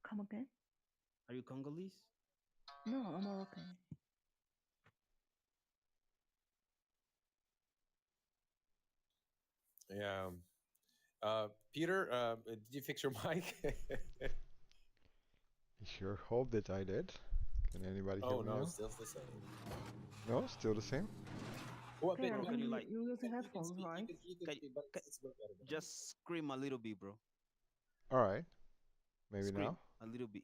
S3: Come again?
S1: Are you Congolese?
S3: No, I'm Moroccan.
S2: Yeah. Peter, did you fix your mic?
S9: Sure hope that I did. Can anybody hear
S2: Oh
S9: me
S2: no,
S9: now?
S2: it's still the same.
S9: No, still the same.
S2: Well,
S3: Peter,
S1: Bro, can you like
S3: you're using headphones,
S2: speak,
S3: right?
S2: you can
S1: can,
S2: speak, but
S1: can
S2: it's way better than mine.
S1: just scream a little bit, bro?
S9: All right. Maybe
S1: Scream.
S9: now.
S1: A little bit.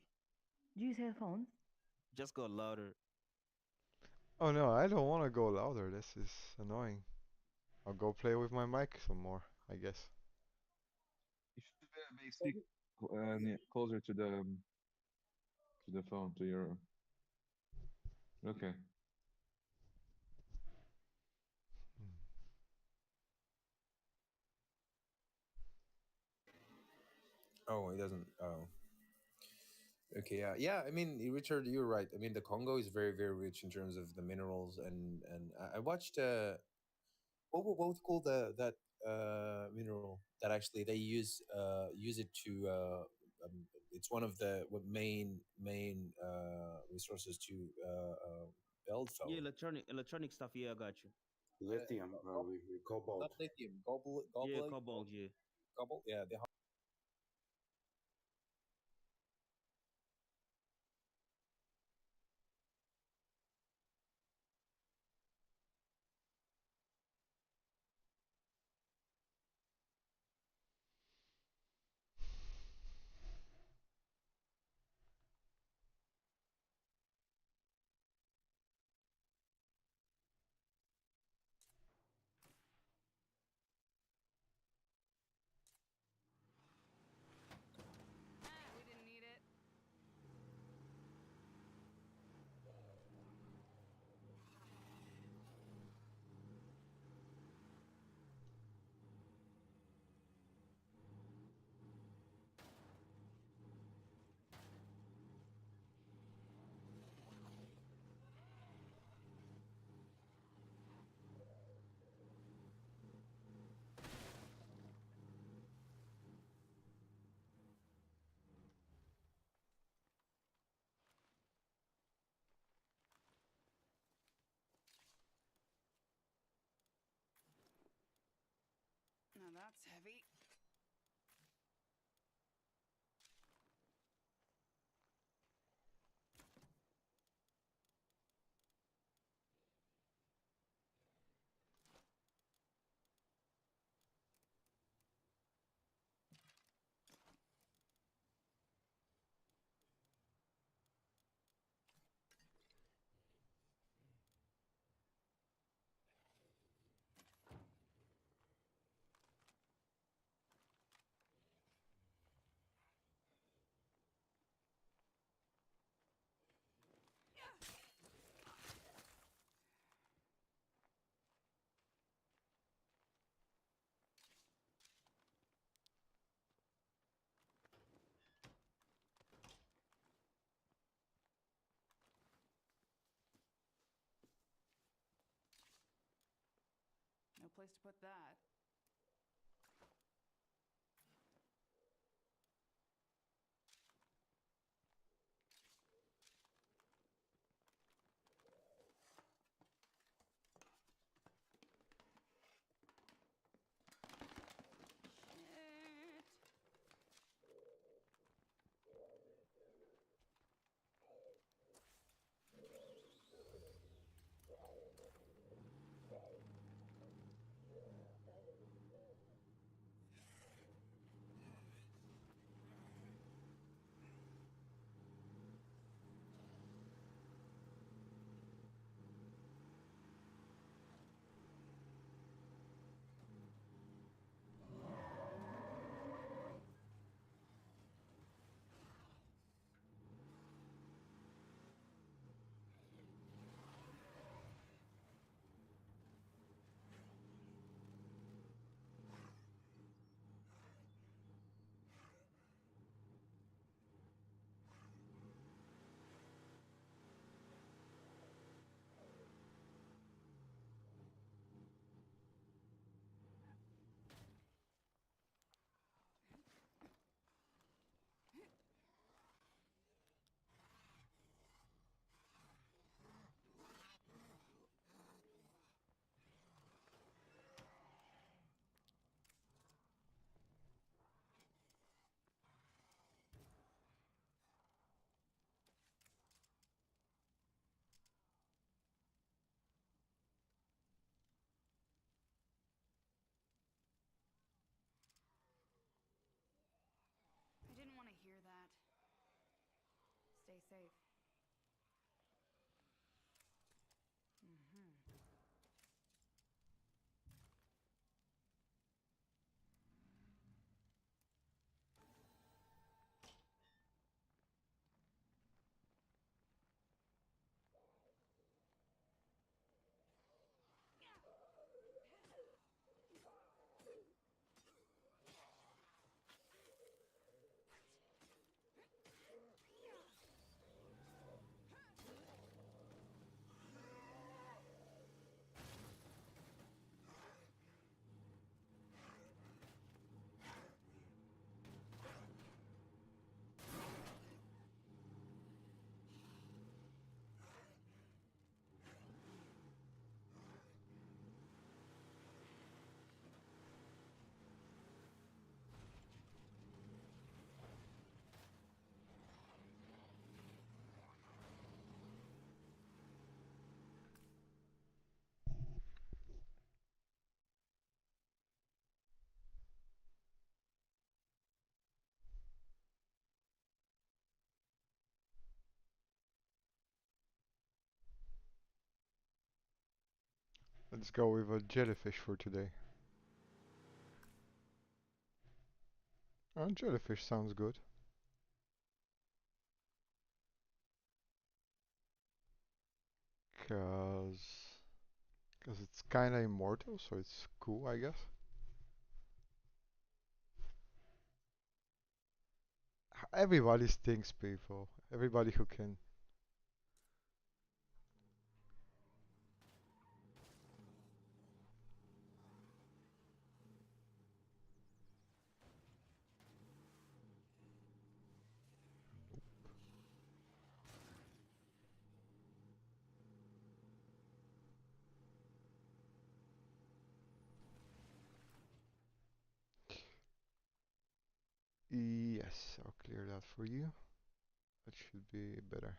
S3: Do you use headphones?
S1: Just go louder.
S9: Oh no, I don't want to go louder. This is annoying. I'll go play with my mic some more, I guess.
S25: You should speak closer to the phone, to your. Okay.
S2: Oh, it doesn't. Oh, okay. Yeah, yeah. I mean, Richard, you're right. I mean, the Congo is very, very rich in terms of the minerals, and I watched what would call that mineral that actually they use it to it's one of the main resources to build
S1: Yeah,
S2: phone.
S1: electronic stuff. Yeah, I got you.
S10: Lithium, probably. Cobalt.
S2: Not lithium,
S1: Yeah,
S2: goblet,
S1: cobalt. Yeah.
S2: cobalt. Yeah, the
S11: We didn't need it. Now that's heavy. No place to put that. Shit.
S5: stay safe. Mm-hmm.
S9: Let's go with a jellyfish for today. Jellyfish sounds good. Cause it's kinda immortal, so it's cool, I guess. Everybody stinks, people. Everybody who can. Yes, I'll clear that for you. That should be better.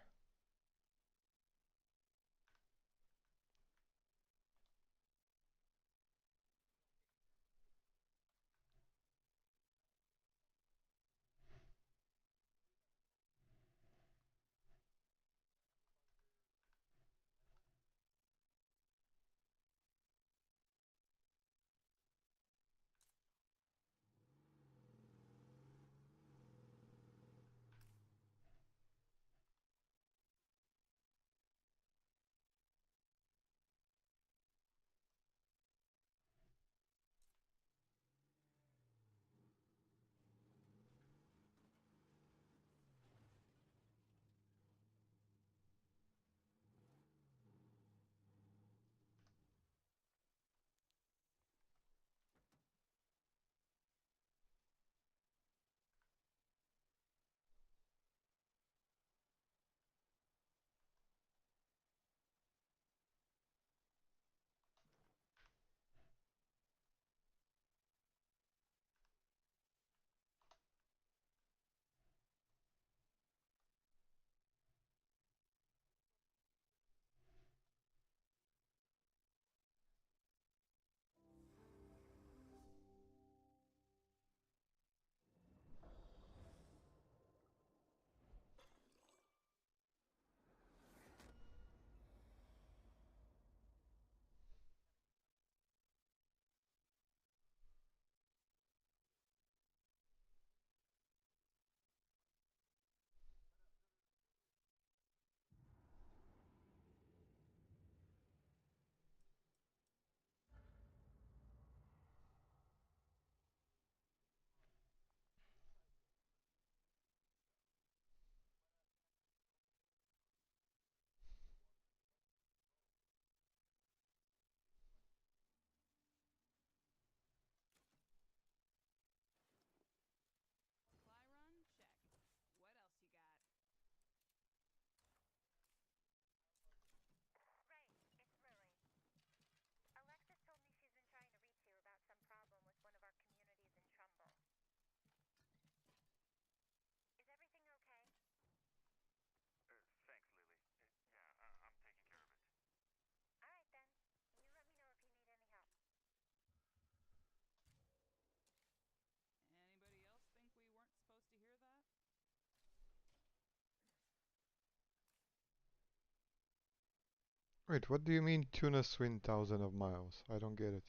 S9: Wait, what do you mean tuna swim thousands of miles? I don't get it.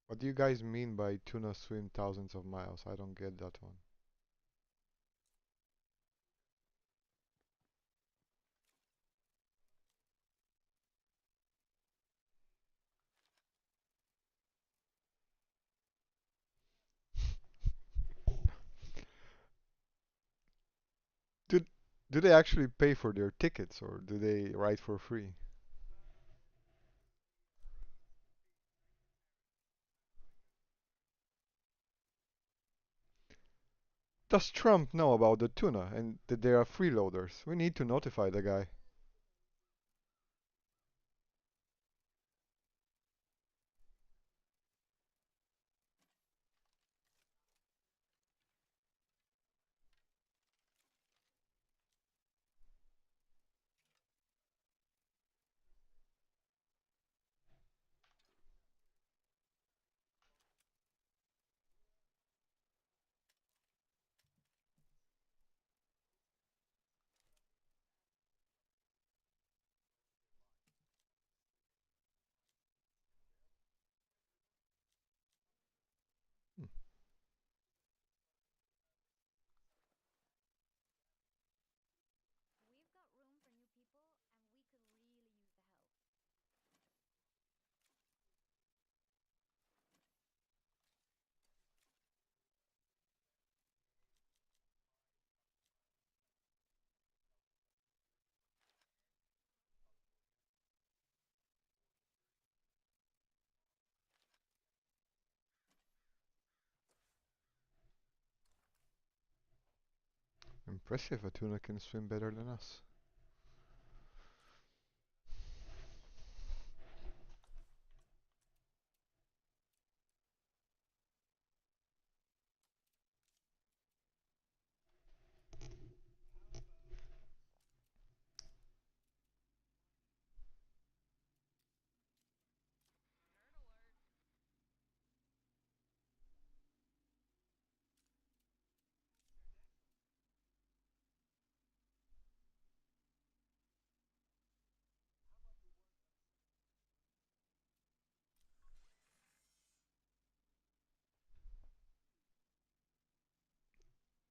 S9: What do you guys mean by tuna swim thousands of miles? I don't get that one. Do do they actually pay for their tickets or do they ride for free? Does Trump know about the tuna and that they are freeloaders? We need to notify the guy. Hmm. Impressive, a tuna can swim better than us.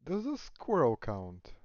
S9: Does a squirrel count?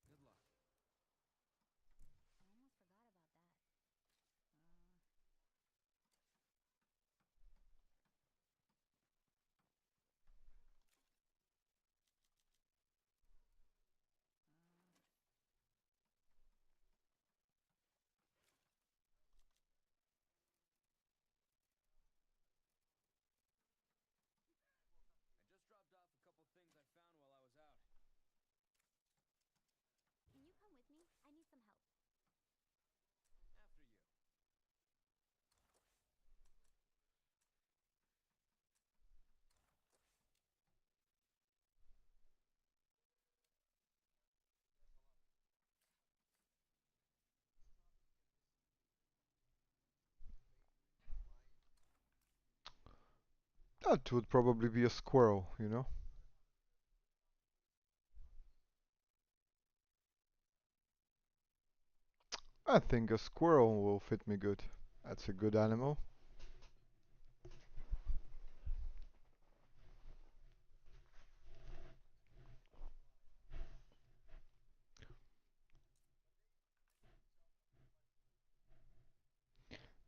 S19: Good luck. I just dropped off a couple things I found while I was out.
S22: Can you come with me? I need some help.
S19: After you.
S9: That would probably be a squirrel, you know? I think a squirrel will fit me good. That's a good animal.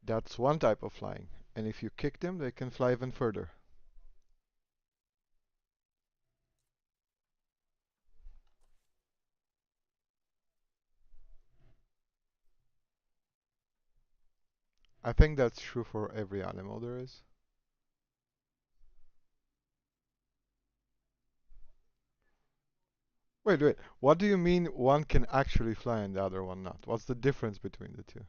S9: That's one type of flying. And if you kick them, they can fly even further. I think that's true for every animal there is. Wait. What do you mean one can actually fly and the other one not? What's the difference between the two?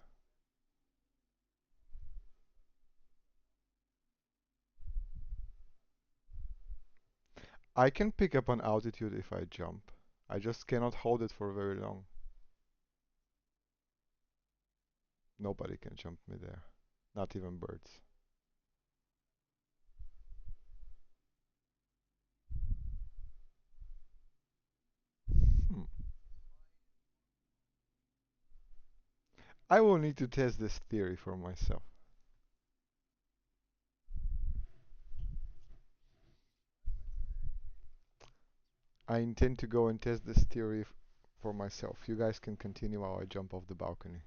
S9: I can pick up an altitude if I jump. I just cannot hold it for very long. Nobody can jump midair. Not even birds. Hmm. I will need to test this theory for myself. I intend to go and test this theory for myself. You guys can continue while I jump off the balcony.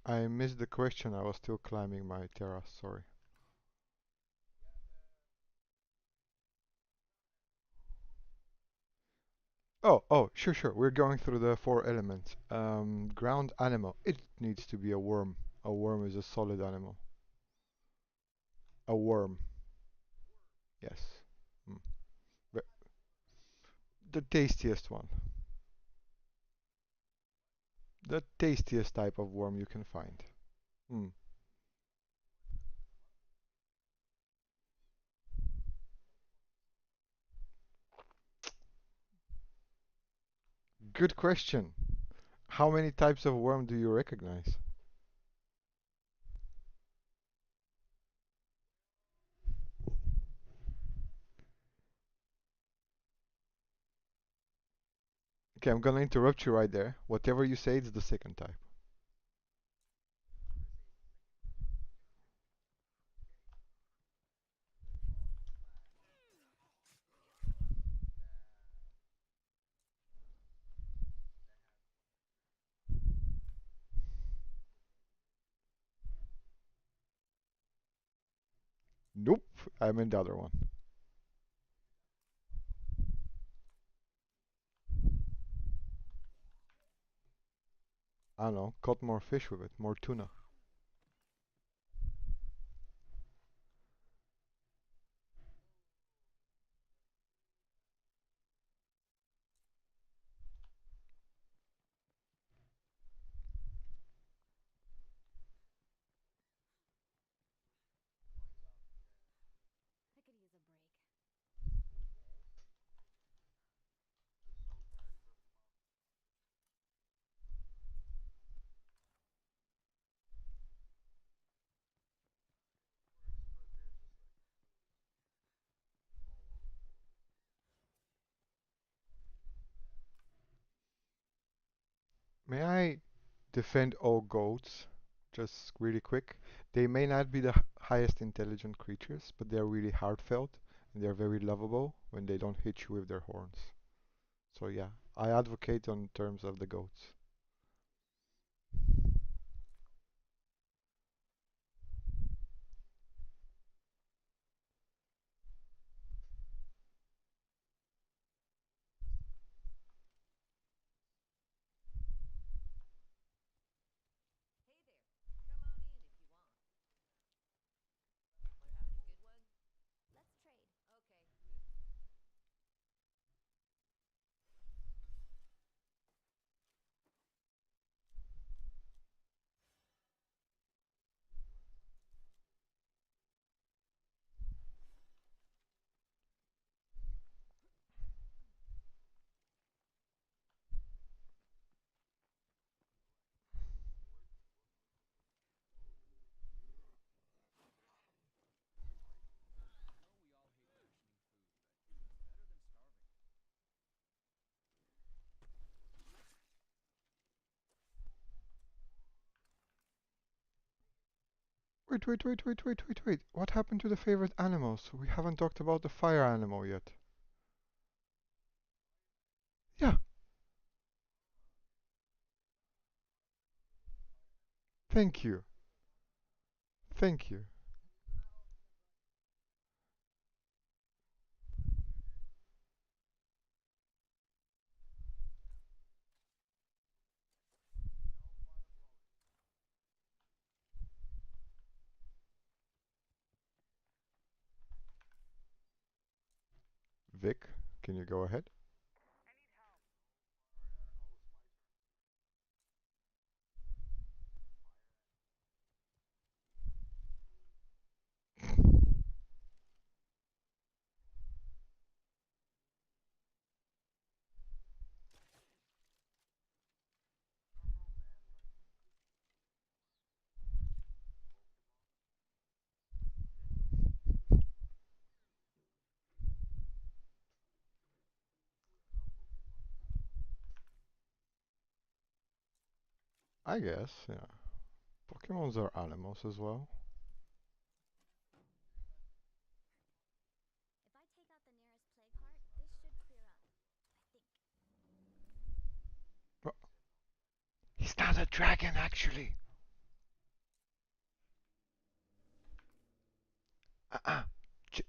S9: I missed the question. I was still climbing my terrace. Sorry. Sure. We're going through the four elements. Ground animal. It needs to be a worm. A worm is a solid animal. A worm. Yes. Mm. The tastiest one. The tastiest type of worm you can find. Mm. Good question. How many types of worm do you recognize? Okay, I'm gonna interrupt you right there. Whatever you say, it's the second type. Nope, I meant the other one. I don't know, caught more fish with it, more tuna. May I defend all goats? Just really quick. They may not be the highest intelligent creatures, but they're really heartfelt and they're very lovable when they don't hit you with their horns. So yeah, I advocate on terms of the goats. Wait. What happened to the favorite animals? We haven't talked about the fire animal yet. Yeah, thank you. Thank you. Vic, can you go ahead? I guess, yeah. Pokemons are animals as well. Well, he's not a dragon, actually. Uh-uh. Ch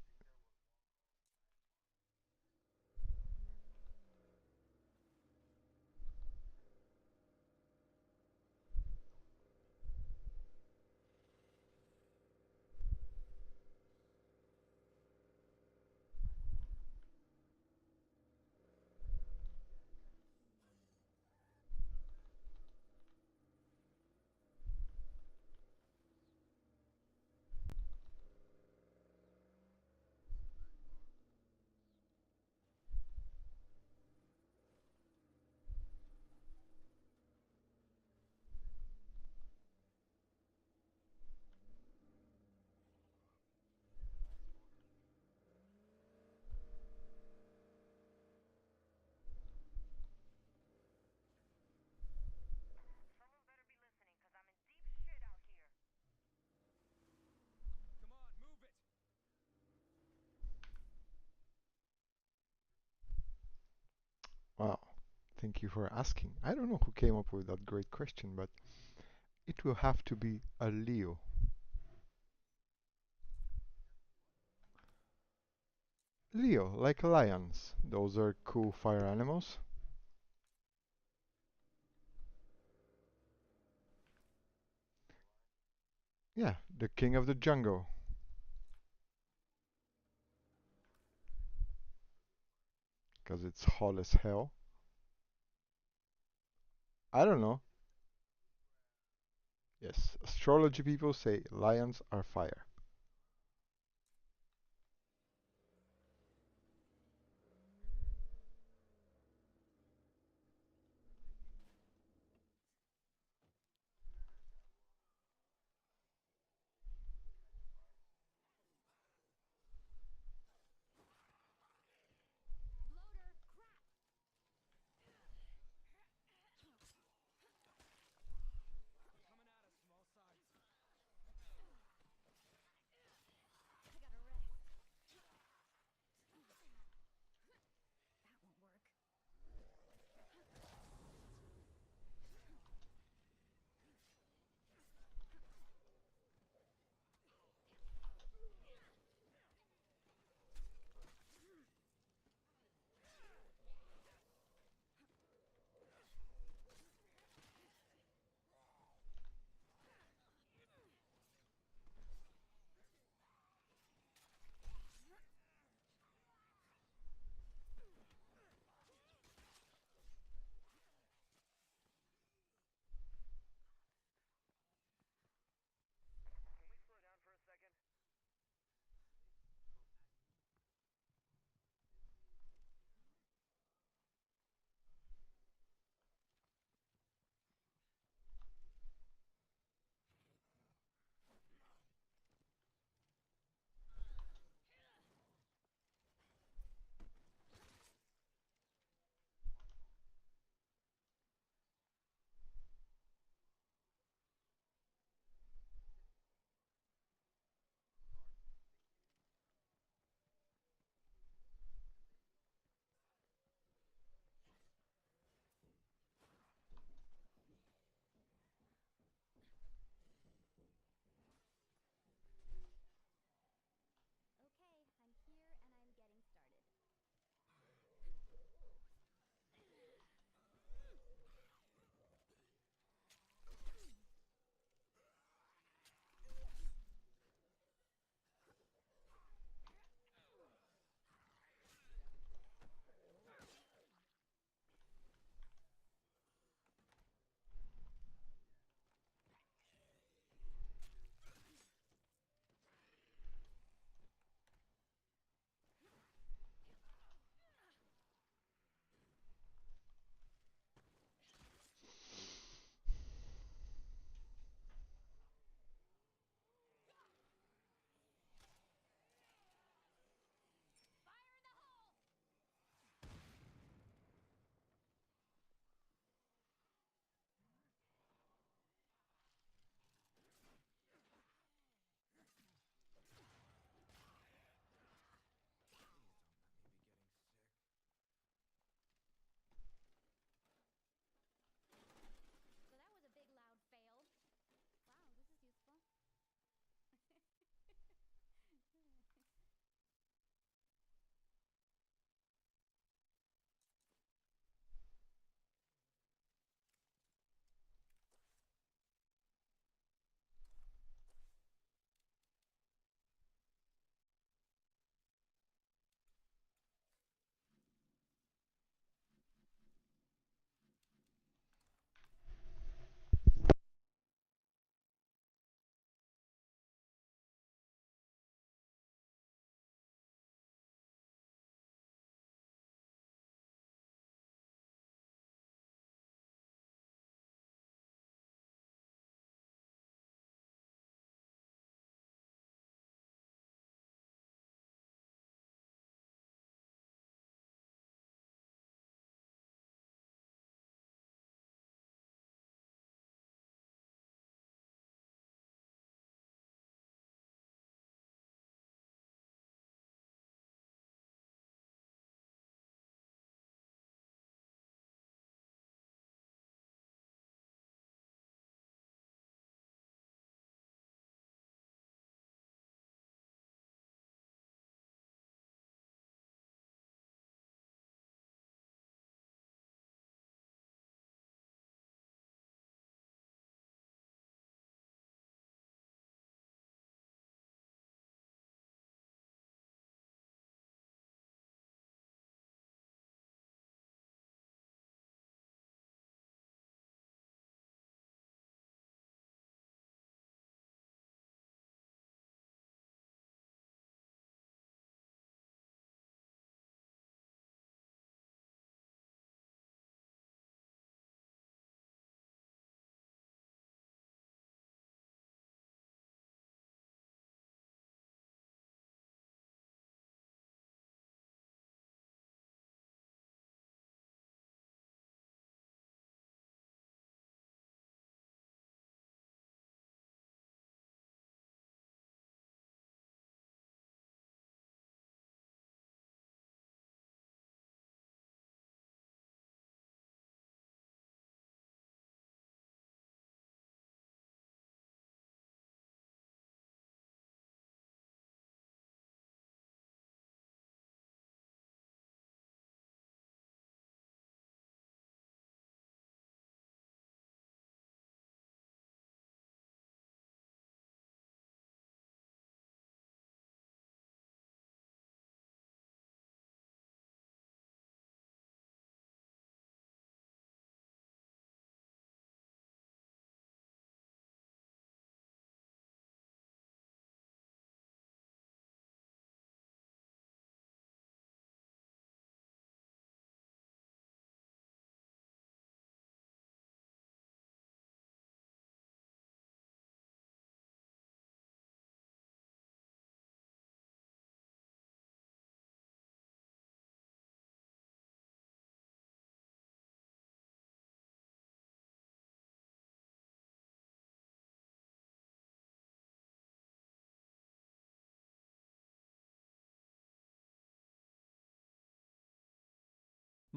S9: Wow, thank you for asking. I don't know who came up with that great question, but it will have to be a Leo. Leo, like lions. Those are cool fire animals. Yeah, the king of the jungle. Because it's hot as hell. I don't know. Yes, astrology people say lions are fire.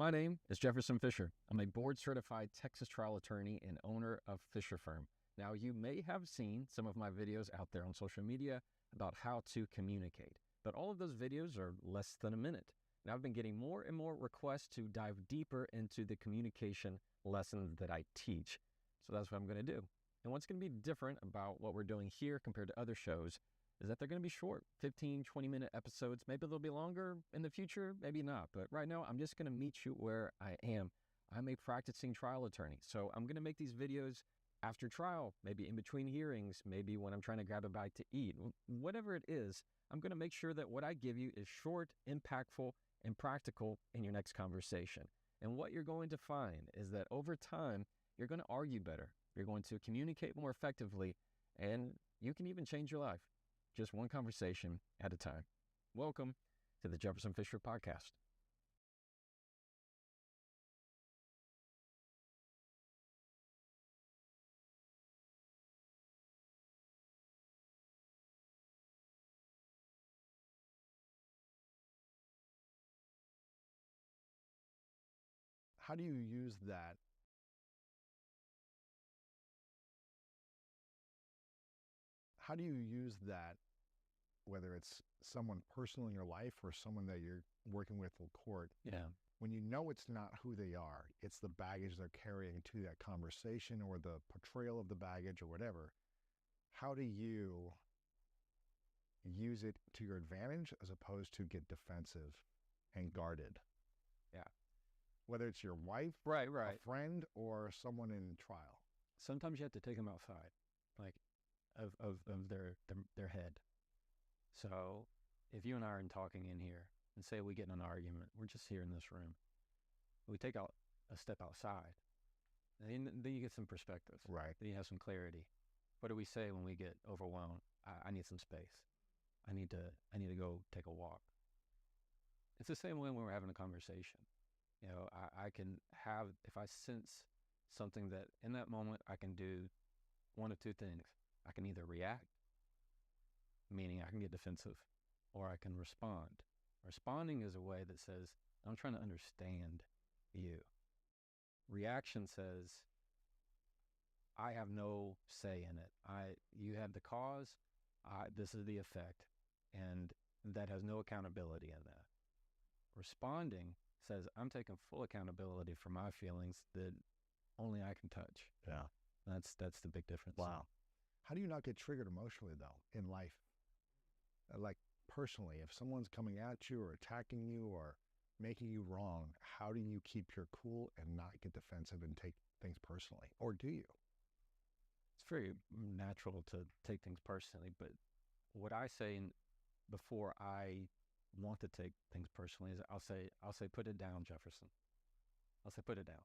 S6: My name is Jefferson Fisher. I'm a board-certified Texas trial attorney and owner of Fisher Firm. Now, you may have seen some of my videos out there on social media about how to communicate, but all of those videos are less than a minute. And I've been getting more and more requests to dive deeper into the communication lessons that I teach. So that's what I'm going to do. And what's going to be different about what we're doing here compared to other shows is that they're going to be short, 15, 20-minute episodes. Maybe they'll be longer in the future, maybe not. But right now, I'm just going to meet you where I am. I'm a practicing trial attorney. So I'm going to make these videos after trial, maybe in between hearings, maybe when I'm trying to grab a bite to eat. Whatever it is, I'm going to make sure that what I give you is short, impactful, and practical in your next conversation. And what you're going to find is that over time, you're going to argue better. You're going to communicate more effectively, and you can even change your life. Just one conversation at a time. Welcome to the Jefferson Fisher Podcast.
S23: How do you use that? How do you use that, whether it's someone personal in your life or someone that you're working with in court?
S6: Yeah.
S23: When you know it's not who they are, it's the baggage they're carrying to that conversation or the portrayal of the baggage or whatever, how do you use it to your advantage as opposed to get defensive and guarded?
S6: Yeah.
S23: Whether it's your wife,
S6: right,
S23: a friend, or someone in trial.
S6: Sometimes you have to take them outside, like of their head. So if you and I are talking in here and say we get in an argument, we're just here in this room. We take out a step outside, and then you get some perspective.
S23: Right.
S6: Then you have some clarity. What do we say when we get overwhelmed? I need some space. I need to go take a walk. It's the same way when we're having a conversation. You know, I can have, if I sense something that in that moment I can do one of two things. I can either react, meaning I can get defensive, or I can respond. Responding is a way that says, I'm trying to understand you. Reaction says, I have no say in it. You have the cause, this is the effect, and that has no accountability in that. Responding says, I'm taking full accountability for my feelings that only I can touch.
S23: Yeah.
S6: That's the big difference.
S23: Wow. How do you not get triggered emotionally, though, in life? Like, personally, if someone's coming at you or attacking you or making you wrong, how do you keep your cool and not get defensive and take things personally? Or do you?
S6: It's very natural to take things personally, but what I say before I want to take things personally is I'll say, put it down, Jefferson. I'll say, put it down.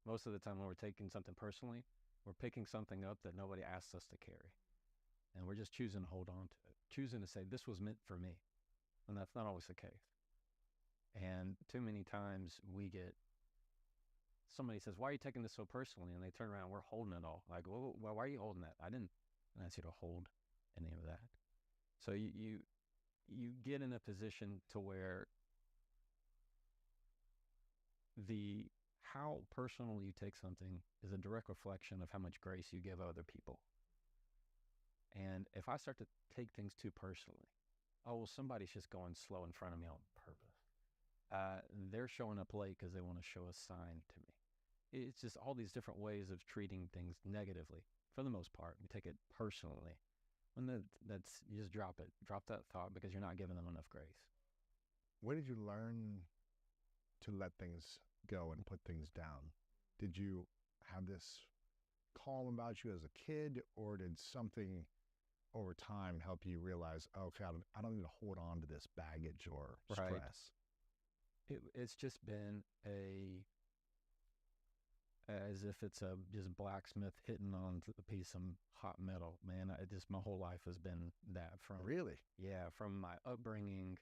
S6: Most of the time when we're taking something personally, we're picking something up that nobody asked us to carry. And we're just choosing to hold on to it, choosing to say, this was meant for me. And that's not always the case. And too many times somebody says, why are you taking this so personally? And they turn around, we're holding it all. Like, well, why are you holding that? I didn't ask you to hold any of that. So you get in a position to where how personal you take something is a direct reflection of how much grace you give other people. And if I start to take things too personally, oh, well, somebody's just going slow in front of me on purpose. They're showing up late because they want to show a sign to me. It's just all these different ways of treating things negatively. For the most part, we take it personally. When you just drop it. Drop that thought because you're not giving them enough grace.
S23: Where did you learn to let things go and put things down? Did you have this calm about you as a kid, or did something over time help you realize, okay, I don't need to hold on to this baggage or stress?
S6: Right. It's just been as if it's just blacksmith hitting on a piece of hot metal, man. My whole life has been that.
S23: Really?
S6: Yeah, from my upbringing,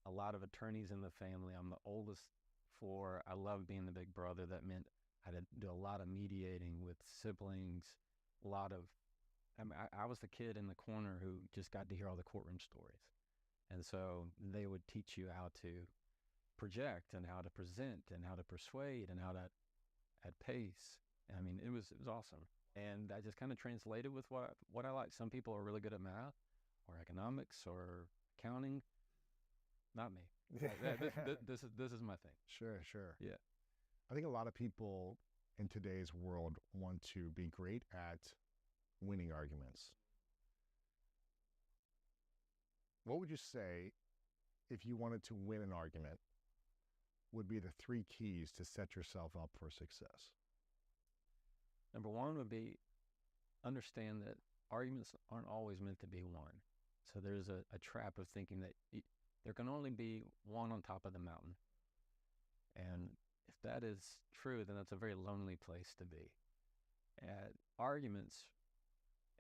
S6: a lot of attorneys in the family. I'm the oldest four. I love being the big brother. That meant I had to do a lot of mediating with siblings, I was the kid in the corner who just got to hear all the courtroom stories. And so they would teach you how to project and how to present and how to persuade and how to add pace. I mean, it was awesome. And I just kind of translated with what I like. Some people are really good at math or economics or accounting. Not me. This is my thing.
S23: Sure, sure.
S6: Yeah.
S23: I think a lot of people in today's world want to be great at winning arguments. What would you say, if you wanted to win an argument, would be the 3 keys to set yourself up for success?
S6: Number one would be understand that arguments aren't always meant to be won. So there's a trap of thinking that there can only be one on top of the mountain. And if that is true, then that's a very lonely place to be. Arguments,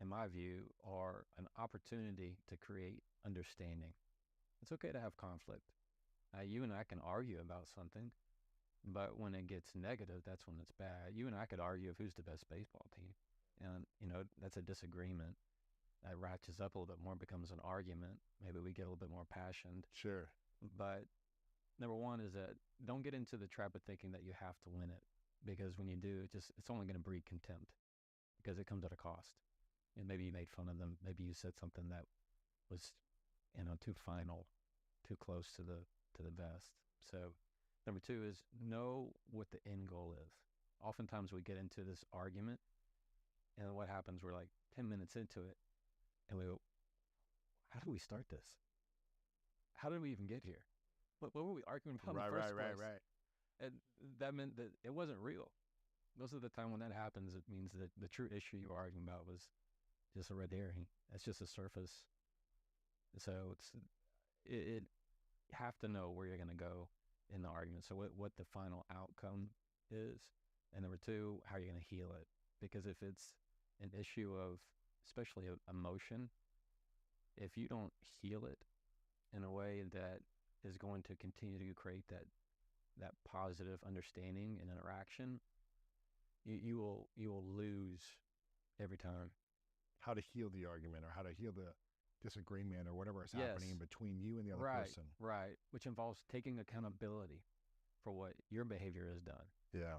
S6: in my view, are an opportunity to create understanding. It's okay to have conflict. You and I can argue about something, but when it gets negative, that's when it's bad. You and I could argue of who's the best baseball team. And, that's a disagreement. That ratchets up a little bit more, becomes an argument. Maybe we get a little bit more passionate.
S23: Sure.
S6: But number one is that don't get into the trap of thinking that you have to win it. Because when you do, it's only going to breed contempt. Because it comes at a cost. And maybe you made fun of them. Maybe you said something that was, too final, too close to the vest. So number two is know what the end goal is. Oftentimes we get into this argument, and what happens, we're like 10 minutes into it, and we go, how do we start this? How did we even get here? What were we arguing about in the first place?
S23: Right.
S6: And that meant that it wasn't real. Most of the time when that happens, it means that the true issue you were arguing about was just a red herring. It's just a surface. So you have to know where you're going to go in the argument. So what the final outcome is. And number two, how you're going to heal it. Because if it's an issue of, especially emotion, if you don't heal it in a way that is going to continue to create that positive understanding and interaction, you will lose every time.
S23: How to heal the argument, or how to heal the disagreement, or whatever is happening between you and the other person.
S6: Right, which involves taking accountability for what your behavior has done.
S23: Yeah.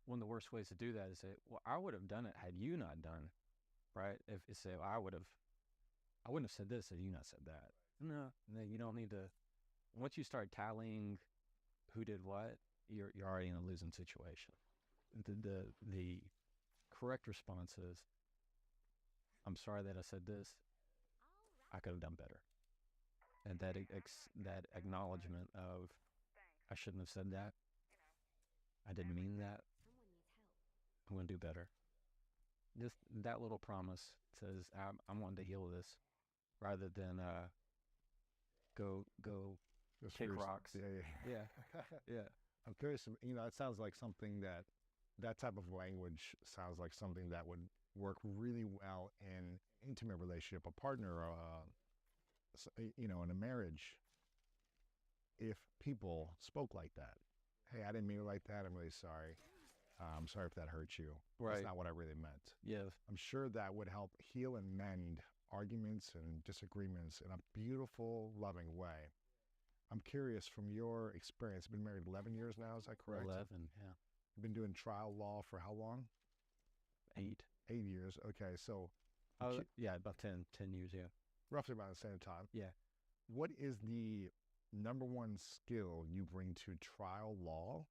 S6: One of the worst ways to do that is say, well, I would have done it had you not done, right? If you say, well, I wouldn't have said this had you not said that. No, you don't need to. Once you start tallying who did what, you're already in a losing situation. The correct response is, I'm sorry that I said this. I could have done better. And that acknowledgement of, I shouldn't have said that. I didn't mean that. I'm going to do better. Just that little promise says, I'm wanting to heal this, rather than go kick rocks. Yeah.
S23: I'm curious, it sounds like something that type of language sounds like something that would work really well in intimate relationship, a partner, in a marriage. If people spoke like that, hey, I didn't mean it like that. I'm really sorry. I'm sorry if that hurt you.
S6: Right.
S23: That's not what I really meant.
S6: Yeah.
S23: I'm sure that would help heal and mend arguments and disagreements in a beautiful, loving way. I'm curious, from your experience, you've been married 11 years now, is that correct?
S6: 11, yeah.
S23: You've been doing trial law for how long?
S6: 8.
S23: 8 years, okay. So,
S6: about 10 years, yeah.
S23: Roughly about the same time.
S6: Yeah.
S23: What is the number one skill you bring to trial law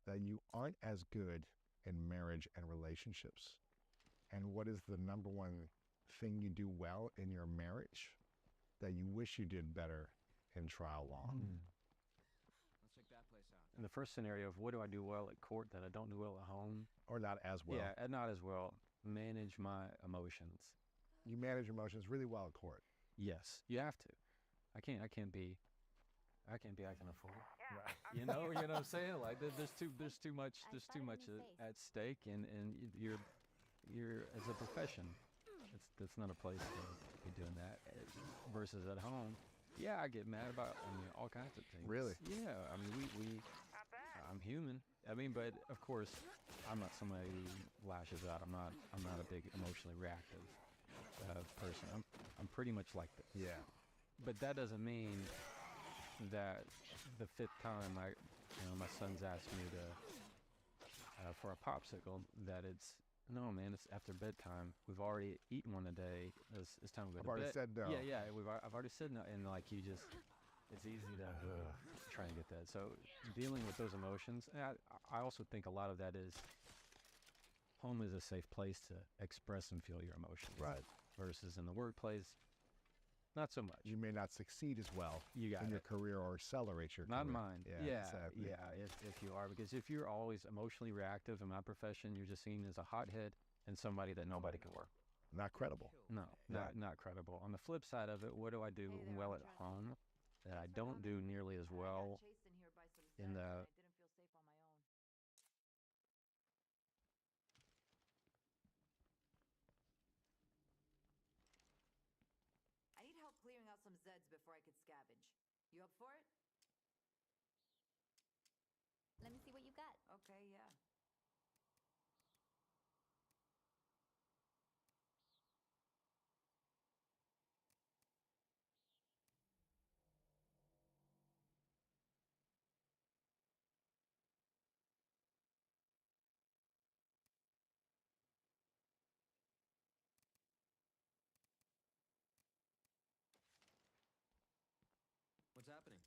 S23: that you aren't as good in marriage and relationships? And what is the number one thing you do well in your marriage that you wish you did better in trial law?
S19: Let's check that place out.
S6: In the first scenario of what do I do well at court that I don't do well at home?
S23: Or not as well.
S6: Yeah, not as well. Manage my emotions.
S23: You manage emotions really well at court.
S6: Yes, you have to. I can't be acting a fool. Right. You know what I'm saying? Like there's too much at stake, and you're as a profession. That's not a place to be doing that. Versus at home, yeah, I get mad about all kinds of things.
S23: Really?
S6: Yeah. I mean, I'm human. I mean, but of course, I'm not somebody who lashes out. I'm not a big emotionally reactive person. I'm pretty much like that.
S23: Yeah.
S6: But that doesn't mean that the fifth time my son's asked me to for a popsicle, that no, man, it's after bedtime. We've already eaten one a day. It's time to go to bed.
S23: I've already said no.
S6: Yeah. I've already said no, and like it's easy to try and get that. So dealing with those emotions, I also think a lot of that is home is a safe place to express and feel your emotions.
S23: Right.
S6: Versus in the workplace, not so much.
S23: You may not succeed as well in your career or accelerate your
S6: Not
S23: career.
S6: mine.
S23: Yeah, exactly.
S6: If you are, because if you're always emotionally reactive in my profession, you're just seen as a hothead and somebody that nobody can work.
S23: Not credible.
S6: No, not credible. On the flip side of it, what do I do well at home that I don't do nearly as well in the
S5: I need help clearing out some Zeds before I could scavenge. You up for it?
S22: Let me see what you got.
S5: Okay, yeah.
S19: What's happening?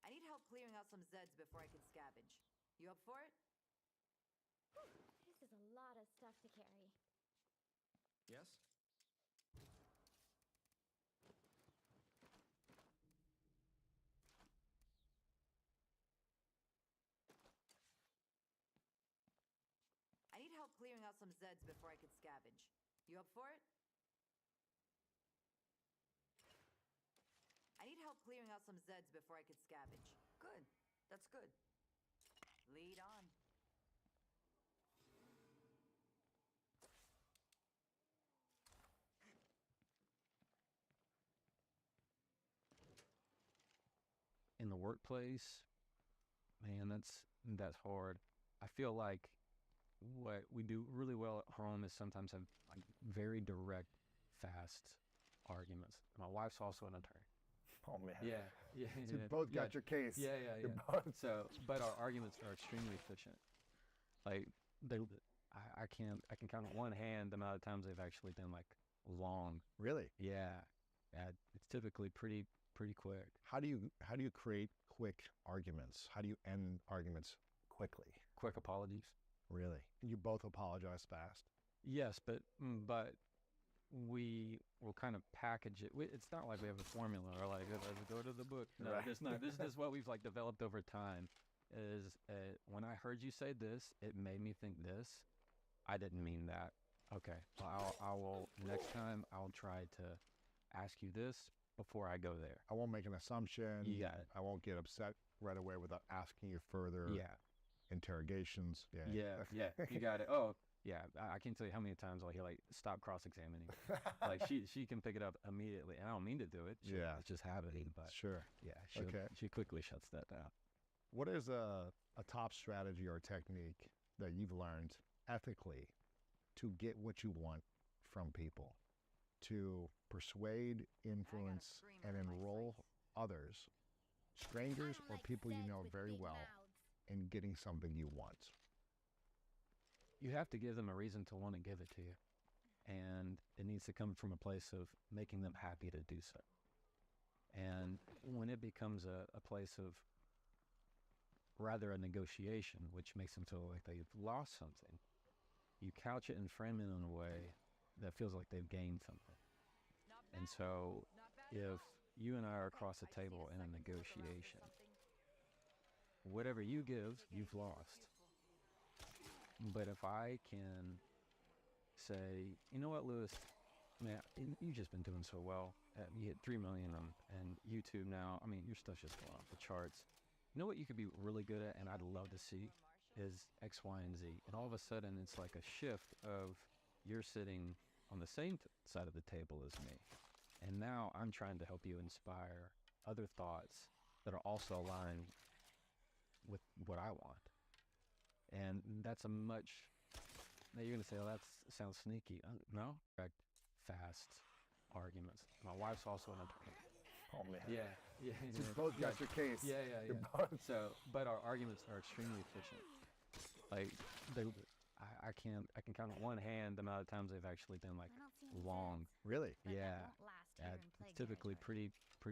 S5: I need help clearing out some Zeds before I could scavenge. You up for it?
S22: This is a lot of stuff to carry.
S19: Yes?
S5: I need help clearing out some Zeds before I could scavenge. You up for it? I need help clearing out some Zeds before I could scavenge. Good. That's good. Lead on.
S6: in the workplace, man, that's hard. I feel like what we do really well at home is sometimes have like very direct, fast arguments. My wife's also an attorney.
S23: Oh man.
S6: Yeah.
S23: So you both got your case.
S6: Yeah.
S23: You're both-
S6: So, but our arguments are extremely efficient. Like I can count on one hand the amount of times they've actually been like long.
S23: Really?
S6: Yeah. It's typically pretty quick.
S23: How do you create quick arguments? How do you end arguments quickly?
S6: Quick apologies.
S23: Really? You both apologize fast?
S6: Yes, but we will kind of package it. It's not like we have a formula or like let's go to the book. No,
S23: Right.
S6: It's not. This is what we've like developed over time. Is when I heard you say this, it made me think this. I didn't mean that. Okay, well, I will next time. I'll try to ask you this before I go there.
S23: I won't make an assumption.
S6: You got it.
S23: I won't get upset right away without asking you further.
S6: Yeah.
S23: Interrogations.
S6: Yeah. You got it. Oh, yeah. I can't tell you how many times I'll hear like stop cross-examining. Like she can pick it up immediately, and I don't mean to do it. It's just happening. But
S23: sure.
S6: Yeah.
S23: Okay.
S6: She quickly shuts that down.
S23: What is a top strategy or technique that you've learned ethically to get what you want from people, to persuade, influence, and enroll others, strangers or people you know very well, in getting something you want?
S6: You have to give them a reason to want to give it to you. And it needs to come from a place of making them happy to do so. And when it becomes a place of rather a negotiation, which makes them feel like they've lost something, you couch it and frame it in a way that feels like they've gained something. And so if you and I are across the table in a negotiation, whatever you give, you've lost. But if I can say, you know what, Lewis, man, you've just been doing so well. You hit 3 million and YouTube now. I mean, your stuff's just going off the charts. You know what you could be really good at, and I'd love to see, is X, Y, and Z. And all of a sudden, it's like a shift of you're sitting on the same side of the table as me. And now I'm trying to help you inspire other thoughts that are also aligned with what I want. And that's a much, now you're going to say, oh, that sounds sneaky. No, direct, fast arguments. My wife's also an attorney.
S23: Oh man.
S6: Yeah, yeah.
S23: So you both got your case.
S6: Yeah, yeah,
S23: You're
S6: yeah.
S23: both-
S6: So, but our arguments are extremely efficient. Like I can count on one hand the amount of times they've actually been like long.
S23: Really?
S6: Yeah. It's typically pretty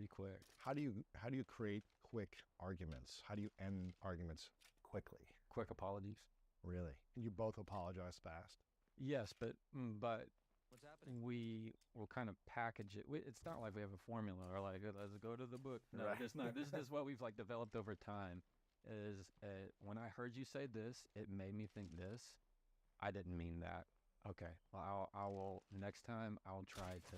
S6: quick.
S23: How do you create quick arguments? How do you end arguments quickly?
S6: Quick apologies.
S23: Really? And you both apologize fast?
S6: Yes, but
S19: What's happening?
S6: we will kind of package it. It's not like we have a formula or like let's go to the book. No,
S23: Right.
S6: it's not. This is what we've like developed over time. Is when I heard you say this, it made me think this. I didn't mean that. Okay, well I will next time I'll try to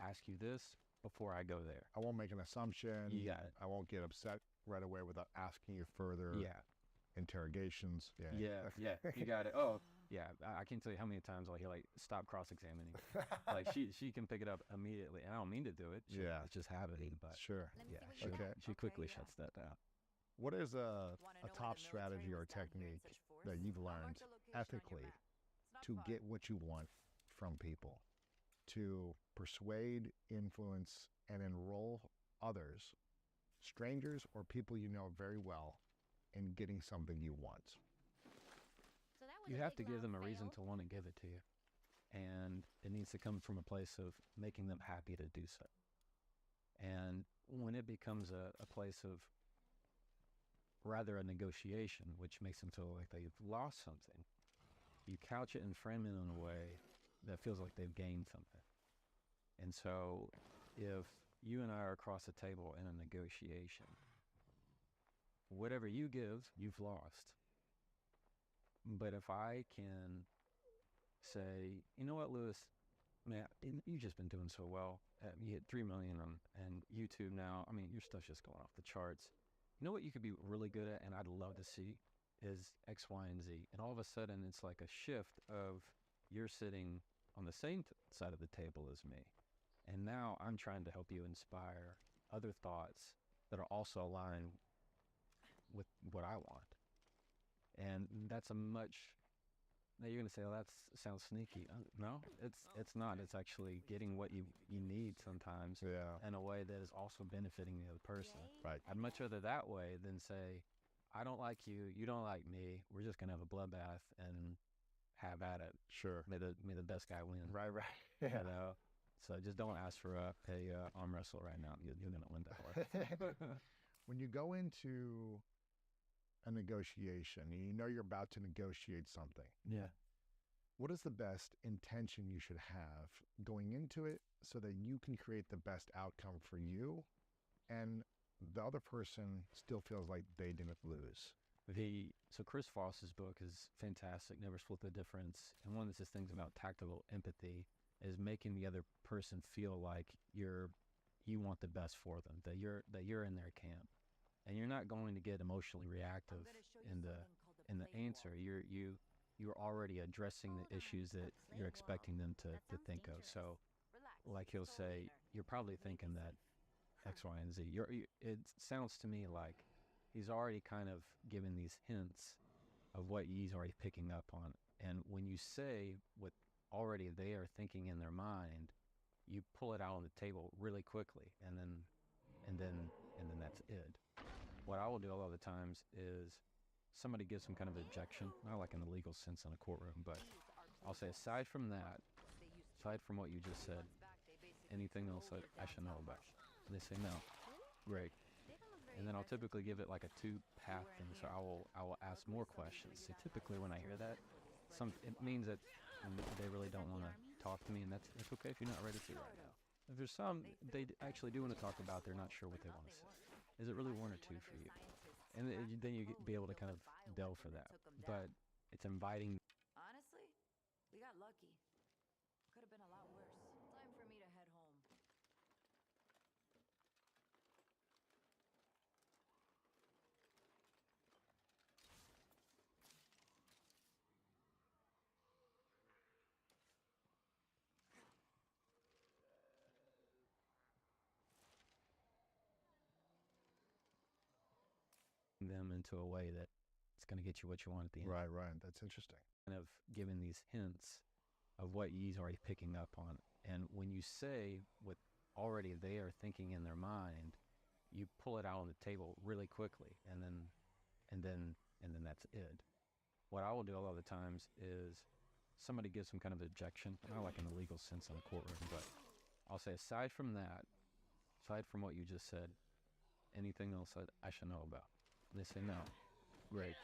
S6: ask you this before I go there.
S23: I won't make an assumption.
S6: You got it.
S23: I won't get upset right away without asking you further
S6: Yeah.
S23: interrogations. Yeah.
S6: Yeah, you got it. Oh, yeah. I can't tell you how many times I'll hear like stop cross-examining. Like she can pick it up immediately, and I don't mean to do it.
S23: Yeah.
S6: It's just happening. But
S23: Sure.
S6: yeah,
S23: Okay.
S6: she quickly shuts that down.
S23: What is a top strategy or technique that you've learned ethically to get what you want from people, to persuade, influence, and enroll others, strangers or people you know very well, in getting something you want?
S6: You have to give them a reason to want to give it to you. And it needs to come from a place of making them happy to do so. And when it becomes a place of rather a negotiation, which makes them feel like they've lost something, you couch it and frame it in a way that feels like they've gained something. And so if you and I are across the table in a negotiation, whatever you give, you've lost. But if I can say, you know what, Lewis, man, you've just been doing so well. You hit 3 million on YouTube now. I mean, your stuff's just going off the charts. You know what you could be really good at, and I'd love to see, is X, Y, and Z. And all of a sudden, it's like a shift of you're sitting on the same side of the table as me. And now I'm trying to help you inspire other thoughts that are also aligned with what I want. And that's a much... Now you're going to say, oh, that sounds sneaky. No, it's not. It's actually getting what you need sometimes in a way that is also benefiting the other person.
S23: Right.
S6: I'd much rather that way than say, I don't like you, you don't like me, we're just going to have a bloodbath and have at it.
S23: Sure.
S6: May the best guy win.
S23: Right.
S6: You know? So just don't ask for a arm wrestle right now. You're going to win that war.
S23: When you go into a negotiation, you know you're about to negotiate something.
S6: Yeah.
S23: What is the best intention you should have going into it so that you can create the best outcome for you and the other person still feels like they didn't lose?
S6: So Chris Voss's book is fantastic, Never Split the Difference. And one of his things about tactical empathy is making the other person feel like you want the best for them, that you're in their camp. And you're not going to get emotionally reactive in the answer. You're already addressing the issues that you're expecting them to think of. So, like he'll say, you're probably thinking that X, Y, and Z. It sounds to me like he's already kind of given these hints of what he's already picking up on. And when you say what already they are thinking in their mind, you pull it out on the table really quickly, and then that's it. What I will do a lot of the times is somebody gives some kind of objection, not like in the legal sense in a courtroom, but I'll say, aside from that, aside from what you just said, anything else that I should know about? And they say no. Great. And then I'll typically give it like a two-path thing, so I will ask more questions. So typically when I hear that, it means that they really don't want to talk to me, and that's okay if you're not ready to right now. If there's some they actually do want to talk about, they're not sure what they want to say. Is it really one or two for you? And then you be able to kind of delve for that. But it's inviting.
S5: Honestly, we got lucky. Could have been a lot worse. Time for me to head home.
S6: Them into a way that it's going to get you what you want at the end.
S23: Right. That's interesting.
S6: Kind of giving these hints of what he's already picking up on. And when you say what already they are thinking in their mind, you pull it out on the table really quickly, and then that's it. What I will do a lot of the times is somebody gives some kind of objection, not like in the legal sense in a courtroom, but I'll say, aside from that, aside from what you just said, anything else I should know about? And they say no. Great.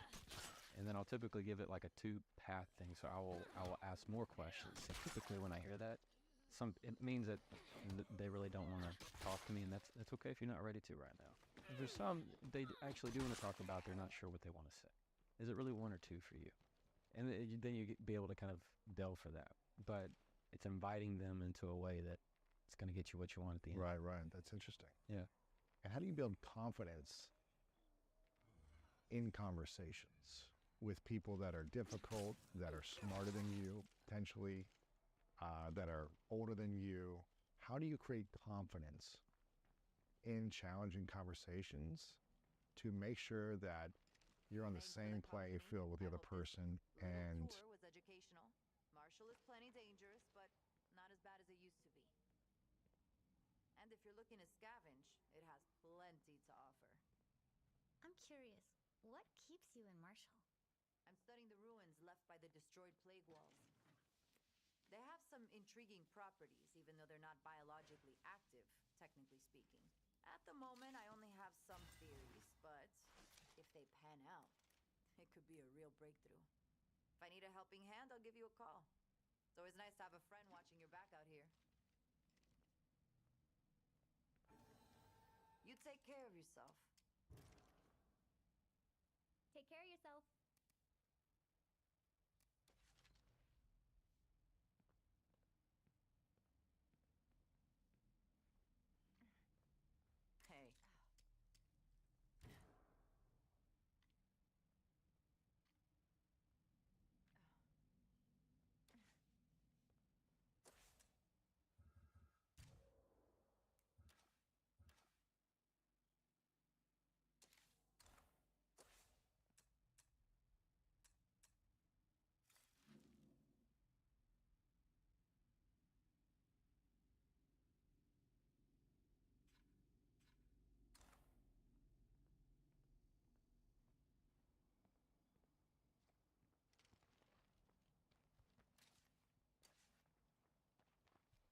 S6: And then I'll typically give it like a two-path thing. So I will ask more questions. So typically when I hear that, it means that they really don't want to talk to me, and that's okay if you're not ready to right now. If there's some they actually do want to talk about, they're not sure what they want to say. Is it really one or two for you? And then you be able to kind of delve for that. But it's inviting them into a way that it's going to get you what you want at the end.
S23: Right, right. That's interesting.
S6: Yeah.
S23: And how do you build confidence in conversations with people that are difficult, that are smarter than you, potentially, that are older than you? How do you create confidence in challenging conversations to make sure that you're on the same playing field with the other person? And
S5: tour was educational. Marshall is plenty dangerous, but not as bad as it used to be. And if you're looking to scavenge, it has plenty to offer.
S22: I'm curious, what keeps you in Marshall?
S5: I'm studying the ruins left by the destroyed plague walls. They have some intriguing properties, even though they're not biologically active, technically speaking. At the moment, I only have some theories, but if they pan out, it could be a real breakthrough. If I need a helping hand, I'll give you a call. It's always nice to have a friend watching your back out here. You take care of yourself.
S22: Take care of yourself.
S5: Hey.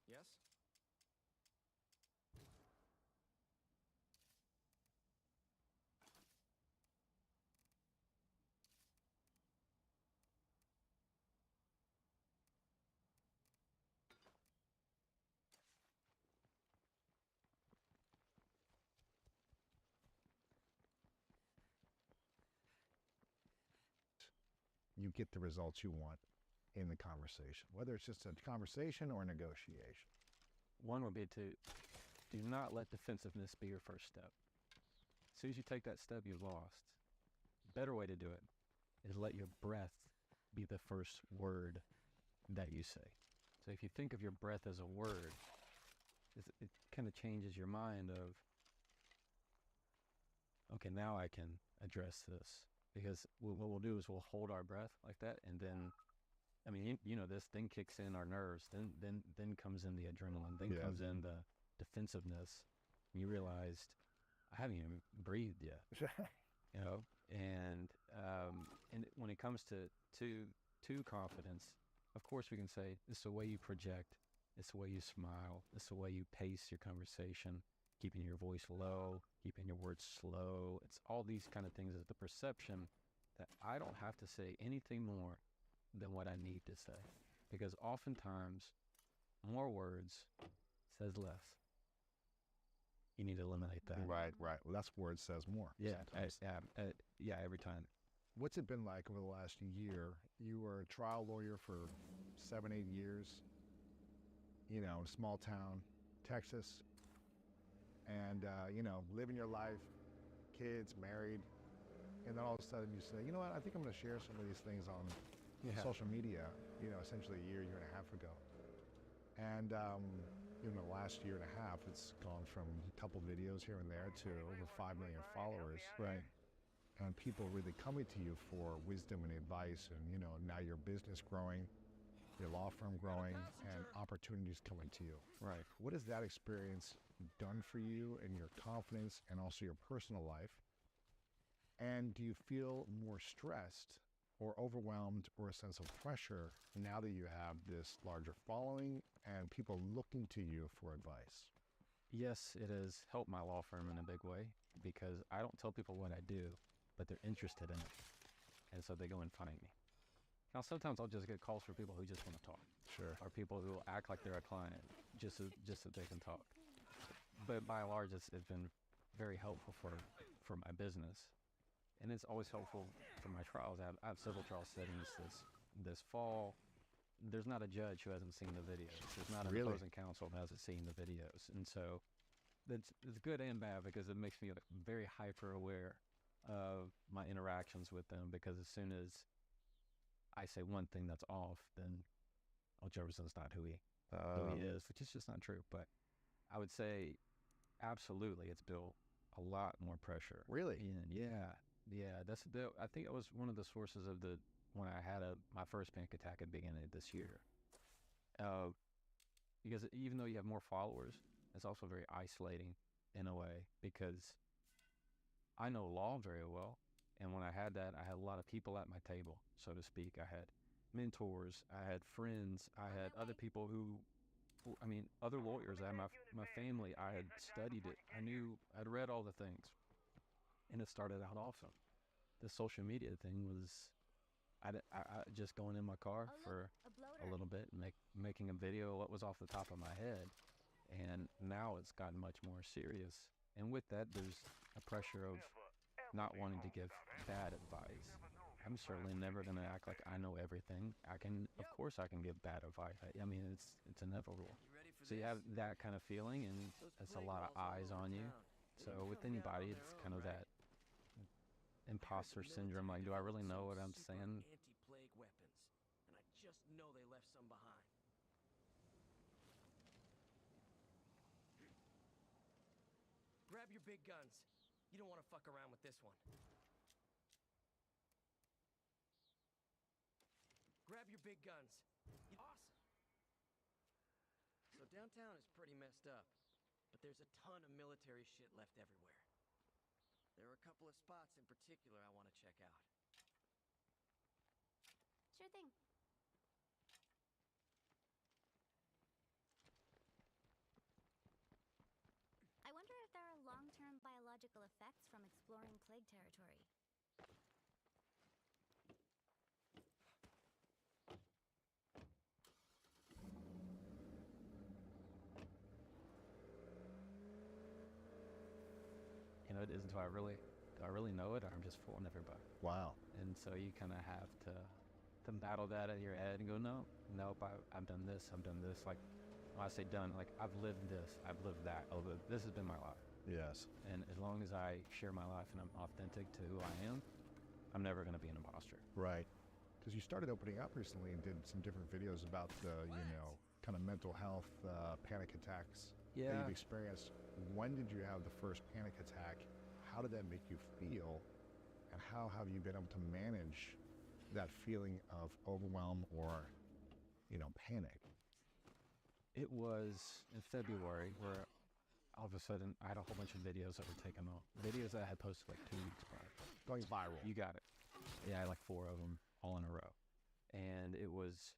S19: Yes?
S23: you get the results you want in the conversation, whether it's just a conversation or a negotiation.
S6: One would be to do not let defensiveness be your first step. As soon as you take that step, you've lost. Better way to do it is let your breath be the first word that you say. So if you think of your breath as a word, it kind of changes your mind of, okay, now I can address this. Because what we'll do is we'll hold our breath like that, and then, I mean, you know this, then kicks in our nerves, then comes in the adrenaline, then comes in the defensiveness. And you realized, I haven't even breathed yet. You know, and when it comes to confidence, of course we can say it's the way you project, it's the way you smile, it's the way you pace your conversation, keeping your voice low, keeping your words slow. It's all these kind of things. It's the perception that I don't have to say anything more than what I need to say, because oftentimes more words says less. You need to eliminate that.
S23: Right, right. Less words says more.
S6: Yeah, yeah, every time.
S23: What's it been like over the last year? You were a trial lawyer for 7, 8 years, you know, small town, Texas, and, you know, living your life, kids, married, and then all of a sudden you say, you know what, I think I'm going to share some of these things on social media, you know, essentially a year and a half ago. And in the last year and a half, it's gone from a couple videos here and there to over 5 million followers.
S6: Right.
S23: And people really coming to you for wisdom and advice, and, you know, now your business growing, your law firm growing, and opportunities coming to you.
S6: Right.
S23: What has that experience done for you and your confidence and also your personal life? And do you feel more stressed or overwhelmed or a sense of pressure now that you have this larger following and people looking to you for advice?
S6: Yes, it has helped my law firm in a big way because I don't tell people what I do, but they're interested in it. And so they go and find me. Now, sometimes I'll just get calls for people who just want to talk.
S23: Sure.
S6: Or people who will act like they're a client just so they can talk. But by and large, it's been very helpful for my business. And it's always helpful for my trials. I have civil trial settings this fall. There's not a judge who hasn't seen the videos. There's not an opposing counsel who hasn't seen the videos. And so it's good and bad because it makes me very hyper aware of my interactions with them, because as soon as I say one thing that's off, then Jefferson's not who he is, which is just not true. But I would say absolutely it's built a lot more pressure.
S23: Really?
S6: Yeah. I think it was one of the sources of when I had my first panic attack at the beginning of this year. Because even though you have more followers, it's also very isolating in a way, because I know law very well. And when I had that, I had a lot of people at my table, so to speak. I had mentors, I had friends, I had other people other lawyers. I had my family. I had studied it. I'd read all the things. And it started out awesome. The social media thing was, I just going in my car for a little bit and making a video what was off the top of my head. And now it's gotten much more serious. And with that, there's a pressure of not wanting to give bad advice. I'm certainly never going to act like I know everything. Of course I can give bad advice. I mean, it's inevitable. So you have that kind of feeling, and it's a lot of eyes on you. So with anybody, it's kind of that imposter syndrome. Like, do I really know what I'm saying?
S8: Anti-plague weapons, and I just know they left some behind. Grab your big guns. You don't want to fuck around with this one. Grab your big guns. Awesome. So downtown is pretty messed up, but there's a ton of military shit left everywhere. There are a couple of spots in particular I want to check out.
S22: Sure thing. I wonder if there are long-term biological effects from exploring plague territory.
S6: It is, do I really know it, or I'm just fooling everybody?
S23: Wow.
S6: And so you kind of have to battle that in your head and go, nope, I've done this. Like, when I say done, like, I've lived this, I've lived that. This has been my life.
S23: Yes.
S6: And as long as I share my life and I'm authentic to who I am, I'm never going to be an imposter.
S23: Right. Because you started opening up recently and did some different videos about the, kind of mental health, panic attacks that you've experienced. When did you have the first panic attack? How did that make you feel? And how have you been able to manage that feeling of overwhelm or, panic?
S6: It was in February where all of a sudden I had a whole bunch of videos that were taken off. Videos that I had posted like 2 weeks prior.
S23: Going viral.
S6: You got it. Yeah, I had like 4 of them all in a row. And it was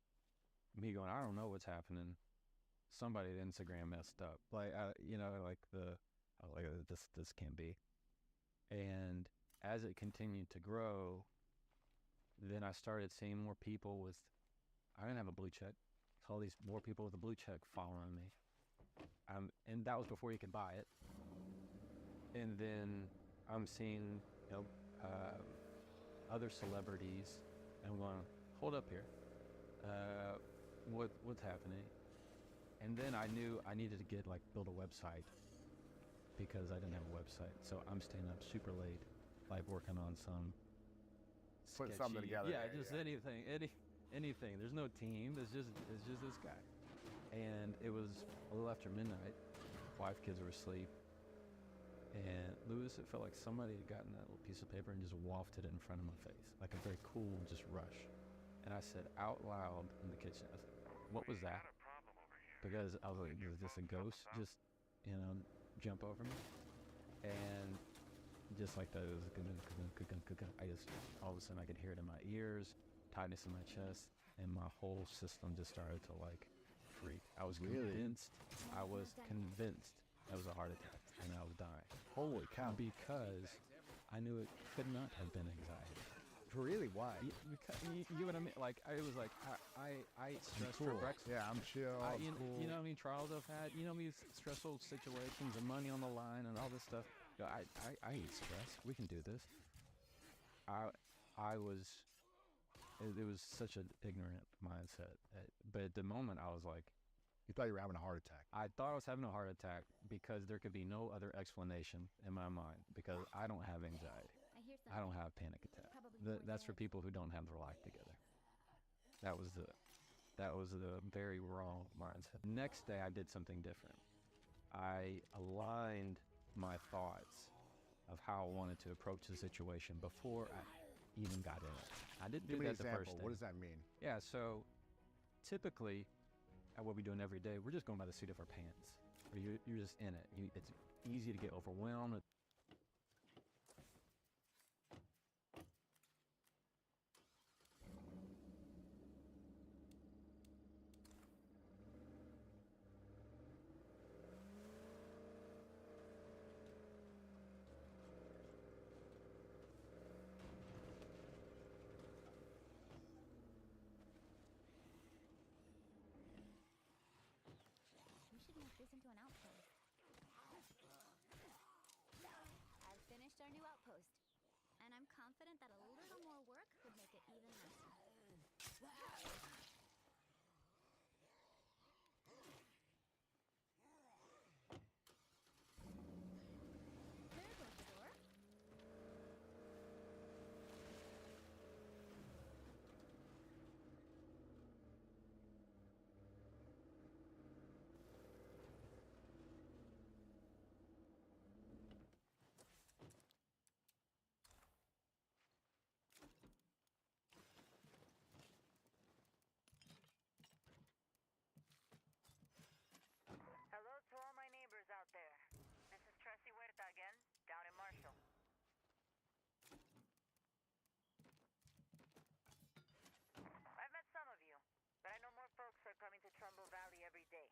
S6: me going, I don't know what's happening. Somebody at Instagram messed up. Like, this can't be. And as it continued to grow, then I started seeing more people I didn't have a blue check. All these more people with a blue check following me. And that was before you could buy it. And then I'm seeing, other celebrities, and I'm going, hold up here. What's happening? And then I knew I needed to build a website, because I didn't have a website. So I'm staying up super late, working on some
S23: Put something together.
S6: Yeah, anything. There's no team. It's just this guy. And it was a little after midnight. Wife, kids were asleep. And Lewis, it felt like somebody had gotten that little piece of paper and just wafted it in front of my face, like a very cool just rush. And I said out loud in the kitchen, I said, what was that? Because I was like, is this a ghost just, jump over me? And just like that, it was, I just, all of a sudden I could hear it in my ears, tightness in my chest, and my whole system just started to like freak. I was convinced that was a heart attack and I was dying.
S23: Holy cow.
S6: Because I knew it could not have been anxiety.
S23: Really? Why?
S6: Because, you know what I mean? Like, I was like, I ate stress for breakfast.
S23: Yeah, I'm chill.
S6: You know how many trials I've had? You know how many stressful situations and money on the line and all this stuff? I eat stress. We can do this. I was, it was such an ignorant mindset. But at the moment, I was like,
S23: you thought you were having a heart attack.
S6: I thought I was having a heart attack because there could be no other explanation in my mind because I don't have anxiety. I don't have panic attacks. That's for people who don't have their life together. That was the very wrong mindset. Next day, I did something different. I aligned my thoughts of how I wanted to approach the situation before I even got in it. I didn't do that the first day.
S23: What does that mean?
S6: Yeah, so typically, at what we're doing every day, we're just going by the seat of our pants. Or you're just in it. It's easy to get overwhelmed.
S22: We should make this into an outpost. I've finished our new outpost, and I'm confident that a little more work would make it even nicer. There goes the door.
S7: Hello to all my neighbors out there. This is Tracy Huerta again, down in Marshall. I've met some of you, but I know more folks are coming to Trumbull Valley every day.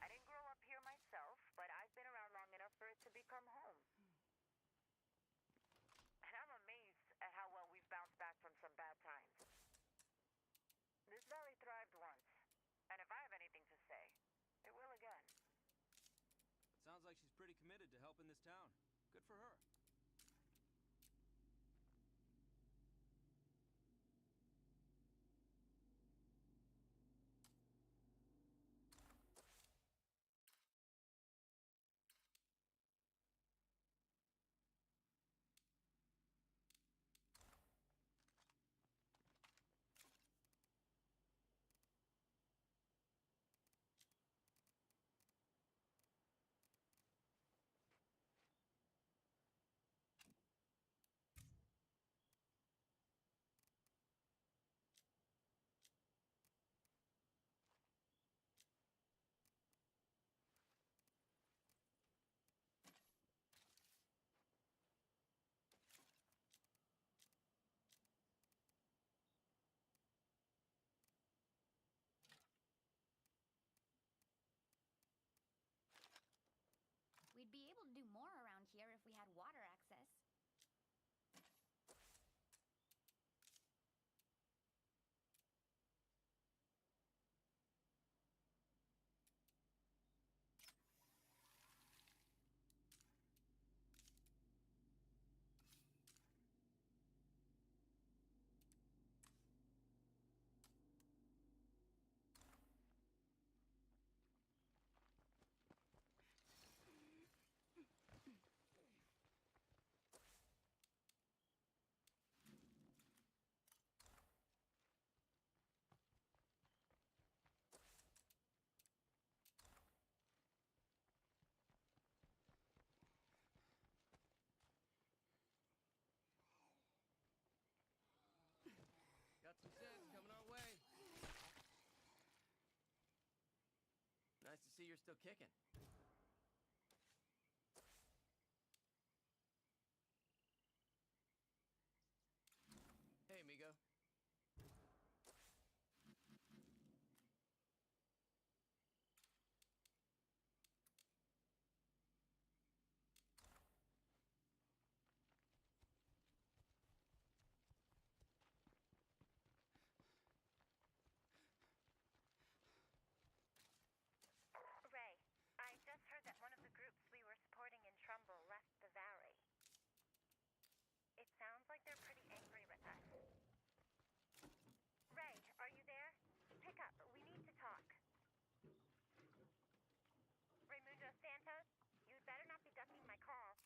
S7: I didn't grow up here myself, but I've been around long enough for it to become home. And I'm amazed at how well we've bounced back from some bad times. This valley thrived once, and if I have anything to say, it will again.
S19: Sounds like she's pretty committed to helping this town. Good for her.
S8: see you're still kicking. Hey, amigo.
S7: Ray, I just heard that one of the groups we were supporting in Trumbull left the valley. It sounds like they're pretty angry with us. Ray, are you there? Pick up. We need to talk. Raimundo Santos, you'd better not be ducking my call.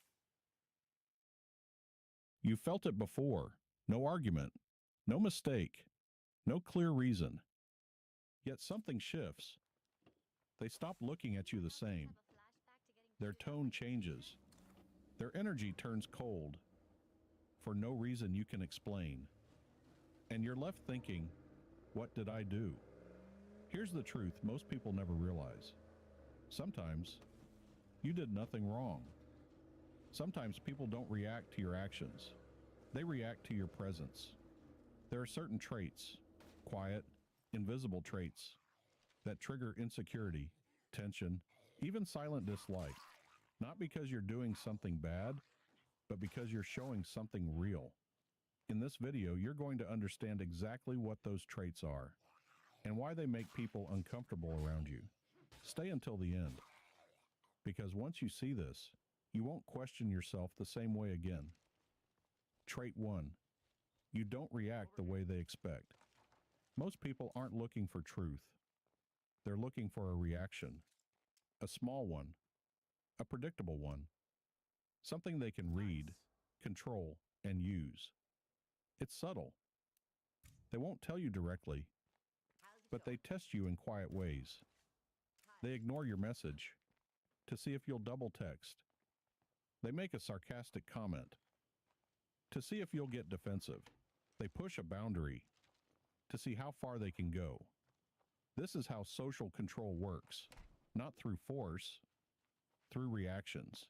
S12: You felt it before. No argument. No mistake. No clear reason. Yet something shifts. They stop looking at you the same. Their tone changes. Their energy turns cold. For no reason you can explain. And you're left thinking, what did I do? Here's the truth most people never realize. Sometimes you did nothing wrong. Sometimes people don't react to your actions. They react to your presence. There are certain traits, quiet, invisible traits, that trigger insecurity, tension, even silent dislike. Not because you're doing something bad, but because you're showing something real. In this video, you're going to understand exactly what those traits are and why they make people uncomfortable around you. Stay until the end, because once you see this, you won't question yourself the same way again. Trait 1. You don't react the way they expect. Most people aren't looking for truth. They're looking for a reaction. A small one. A predictable one. Something they can read, control, and use. It's subtle. They won't tell you directly, but they test you in quiet ways. They ignore your message to see if you'll double text. They make a sarcastic comment to see if you'll get defensive. They push a boundary to see how far they can go. This is how social control works, not through force, through reactions.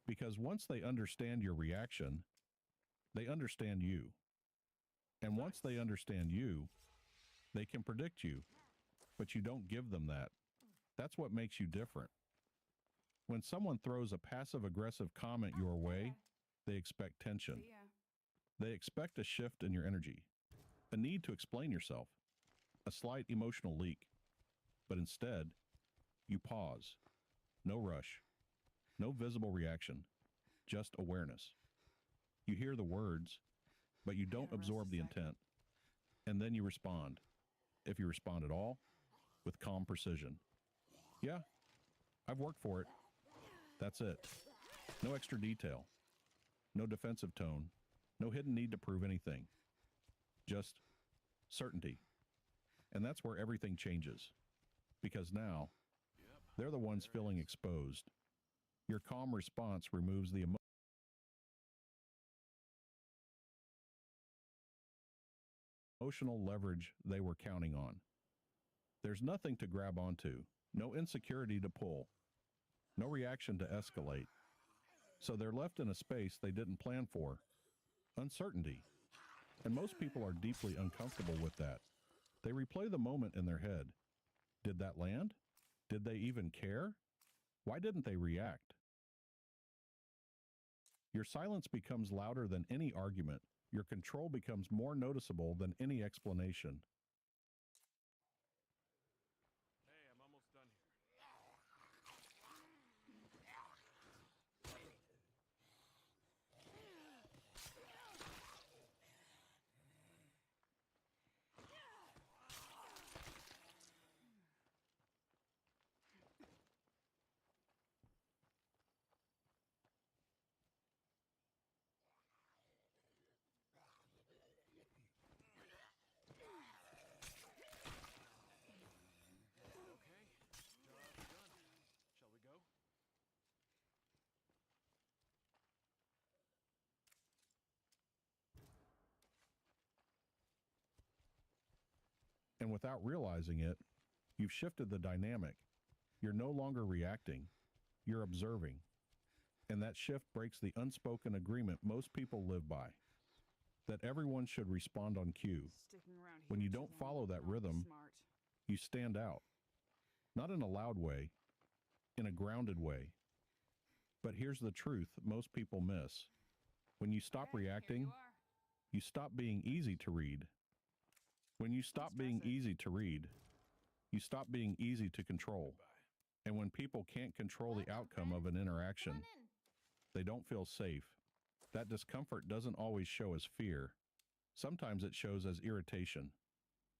S12: Because once they understand your reaction, they understand you. And once they understand you, they can predict you, but you don't give them that. That's what makes you different. When someone throws a passive-aggressive comment your way, they expect tension.
S11: See ya.
S12: They expect a shift in your energy, a need to explain yourself, a slight emotional leak. But instead, you pause. No rush. No visible reaction. Just awareness. You hear the words, but you don't absorb the intent. And then you respond. If you respond at all, with calm precision. Yeah, I've worked for it. That's it. No extra detail. No defensive tone. No hidden need to prove anything. Just certainty. And that's where everything changes. Because now, they're the ones feeling exposed. Your calm response removes the emotional leverage they were counting on. There's nothing to grab onto, no insecurity to pull, no reaction to escalate. So they're left in a space they didn't plan for. Uncertainty. And most people are deeply uncomfortable with that. They replay the moment in their head. Did that land? Did they even care? Why didn't they react? Your silence becomes louder than any argument. Your control becomes more noticeable than any explanation.
S4: Hey, I'm almost done here.
S12: And without realizing it, you've shifted the dynamic. You're no longer reacting, you're observing. And that shift breaks the unspoken agreement most people live by, that everyone should respond on cue.
S11: Sticking around
S12: When
S11: here
S12: you
S11: too
S12: don't
S11: long
S12: follow
S11: would
S12: that
S11: not be
S12: rhythm,
S11: smart.
S12: you stand out. Not in a loud way, in a grounded way. But here's the truth most people miss. When you stop reacting, you stop being easy to read. When you stop being easy to read, you stop being easy to control. And when people can't control the outcome of an interaction, they don't feel safe. That discomfort doesn't always show as fear. Sometimes it shows as irritation,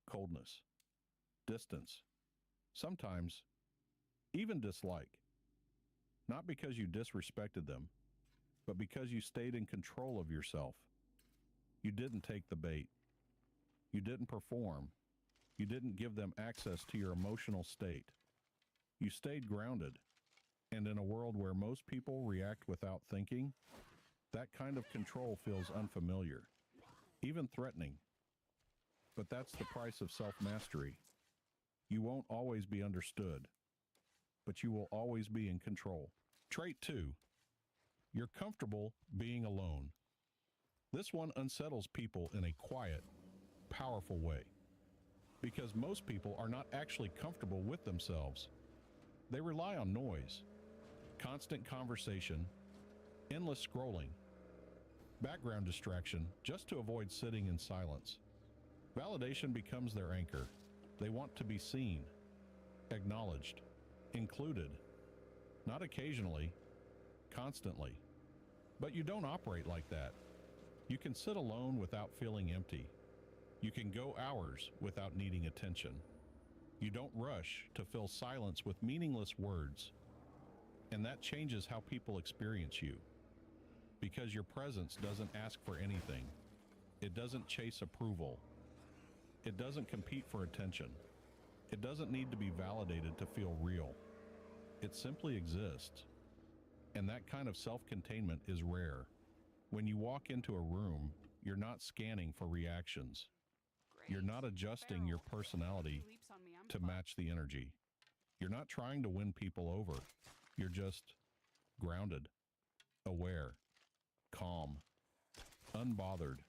S12: coldness, distance. Sometimes even dislike. Not because you disrespected them, but because you stayed in control of yourself. You didn't take the bait. You didn't perform. You didn't give them access to your emotional state. You stayed grounded. And in a world where most people react without thinking, that kind of control feels unfamiliar, even threatening. But that's the price of self-mastery. You won't always be understood, but you will always be in control. Trait 2. You're comfortable being alone. This one unsettles people in a quiet, powerful way, because most people are not actually comfortable with themselves. They rely on noise, constant conversation, endless scrolling, background distraction just to avoid sitting in silence. Validation becomes their anchor. They want to be seen, acknowledged, included, not occasionally, constantly. But you don't operate like that. You can sit alone without feeling empty. You can go hours without needing attention. You don't rush to fill silence with meaningless words. And that changes how people experience you. Because your presence doesn't ask for anything. It doesn't chase approval. It doesn't compete for attention. It doesn't need to be validated to feel real. It simply exists. And that kind of self-containment is rare. When you walk into a room, you're not scanning for reactions. You're not adjusting your personality to match the energy. You're not trying to win people over. You're just grounded, aware, calm, unbothered.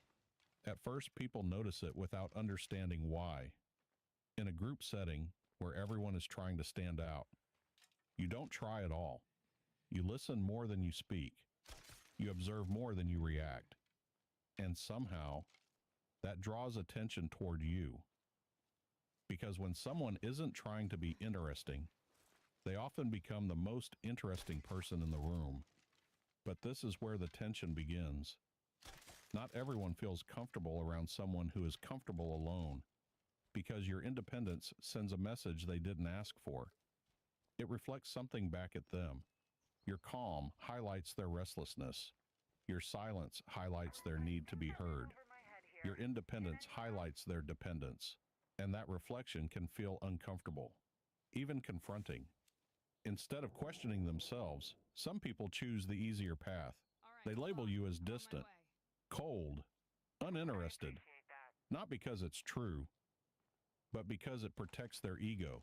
S12: At first, people notice it without understanding why. In a group setting where everyone is trying to stand out, you don't try at all. You listen more than you speak. You observe more than you react. And somehow, that draws attention toward you. Because when someone isn't trying to be interesting, they often become the most interesting person in the room. But this is where the tension begins. Not everyone feels comfortable around someone who is comfortable alone, because your independence sends a message they didn't ask for. It reflects something back at them. Your calm highlights their restlessness. Your silence highlights their need to be heard. Your independence highlights their dependence. And that reflection can feel uncomfortable, even confronting. Instead of questioning themselves, some people choose the easier path. They label you as distant, cold, uninterested, not because it's true, but because it protects their ego.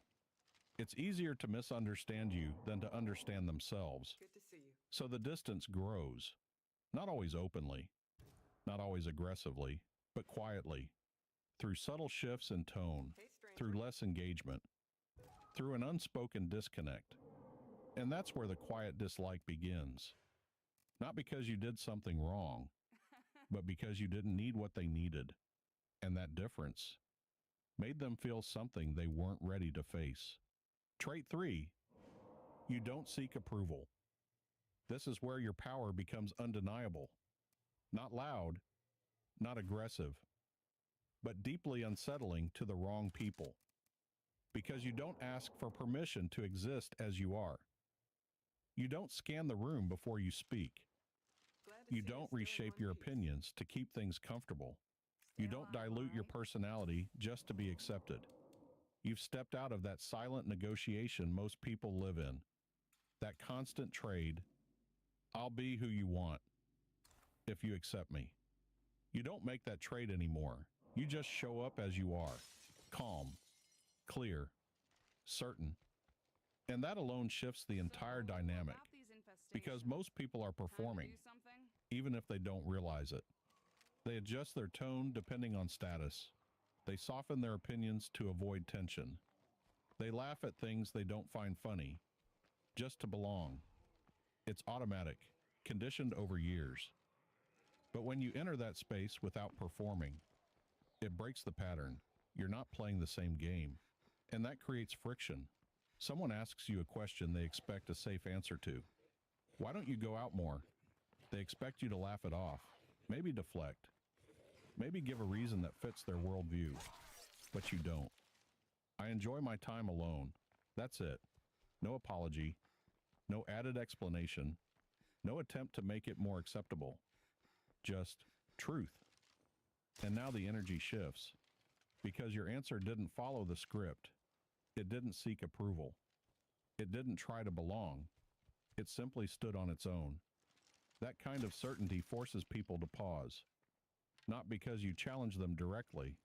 S12: It's easier to misunderstand you than to understand themselves.
S13: Good to see you.
S12: So the distance grows, not always openly, not always aggressively, but quietly, through subtle shifts in tone, through less engagement, through an unspoken disconnect. And that's where the quiet dislike begins. Not because you did something wrong, but because you didn't need what they needed. And that difference made them feel something they weren't ready to face. Trait 3, you don't seek approval. This is where your power becomes undeniable. Not loud, not aggressive, but deeply unsettling to the wrong people. Because you don't ask for permission to exist as you are. You don't scan the room before you speak. You don't reshape your opinions to keep things comfortable. You don't dilute your personality just to be accepted. You've stepped out of that silent negotiation most people live in. That constant trade, I'll be who you want if you accept me. You don't make that trade anymore. You just show up as you are, calm, clear, certain. And that alone shifts the entire dynamic because most people are performing, even if they don't realize it. They adjust their tone depending on status. They soften their opinions to avoid tension. They laugh at things they don't find funny, just to belong. It's automatic, conditioned over years. But when you enter that space without performing, it breaks the pattern. You're not playing the same game. And that creates friction. Someone asks you a question they expect a safe answer to. Why don't you go out more? They expect you to laugh it off, maybe deflect, maybe give a reason that fits their worldview. But you don't. I enjoy my time alone. That's it. No apology, no added explanation, no attempt to make it more acceptable. Just truth. And now the energy shifts. Because your answer didn't follow the script. It didn't seek approval. It didn't try to belong. It simply stood on its own. That kind of certainty forces people to pause. Not because you challenge them directly,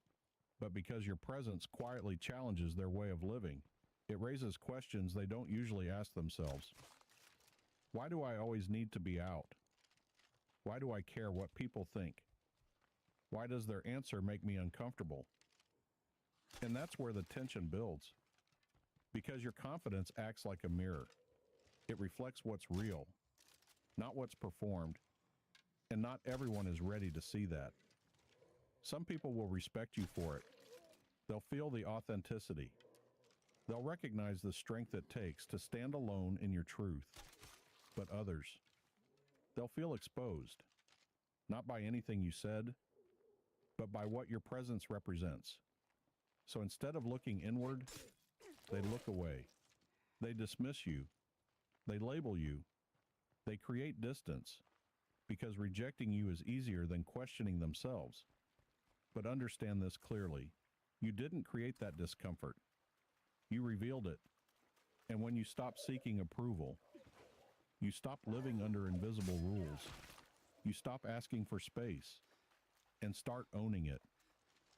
S12: but because your presence quietly challenges their way of living. It raises questions they don't usually ask themselves. Why do I always need to be out? Why do I care what people think? Why does their answer make me uncomfortable? And that's where the tension builds. Because your confidence acts like a mirror. It reflects what's real, not what's performed. And not everyone is ready to see that. Some people will respect you for it. They'll feel the authenticity. They'll recognize the strength it takes to stand alone in your truth. But others, they'll feel exposed, not by anything you said, but by what your presence represents. So instead of looking inward, they look away. They dismiss you. They label you. They create distance, because rejecting you is easier than questioning themselves. But understand this clearly. You didn't create that discomfort. You revealed it. And when you stop seeking approval, you stop living under invisible rules. You stop asking for space and start owning it.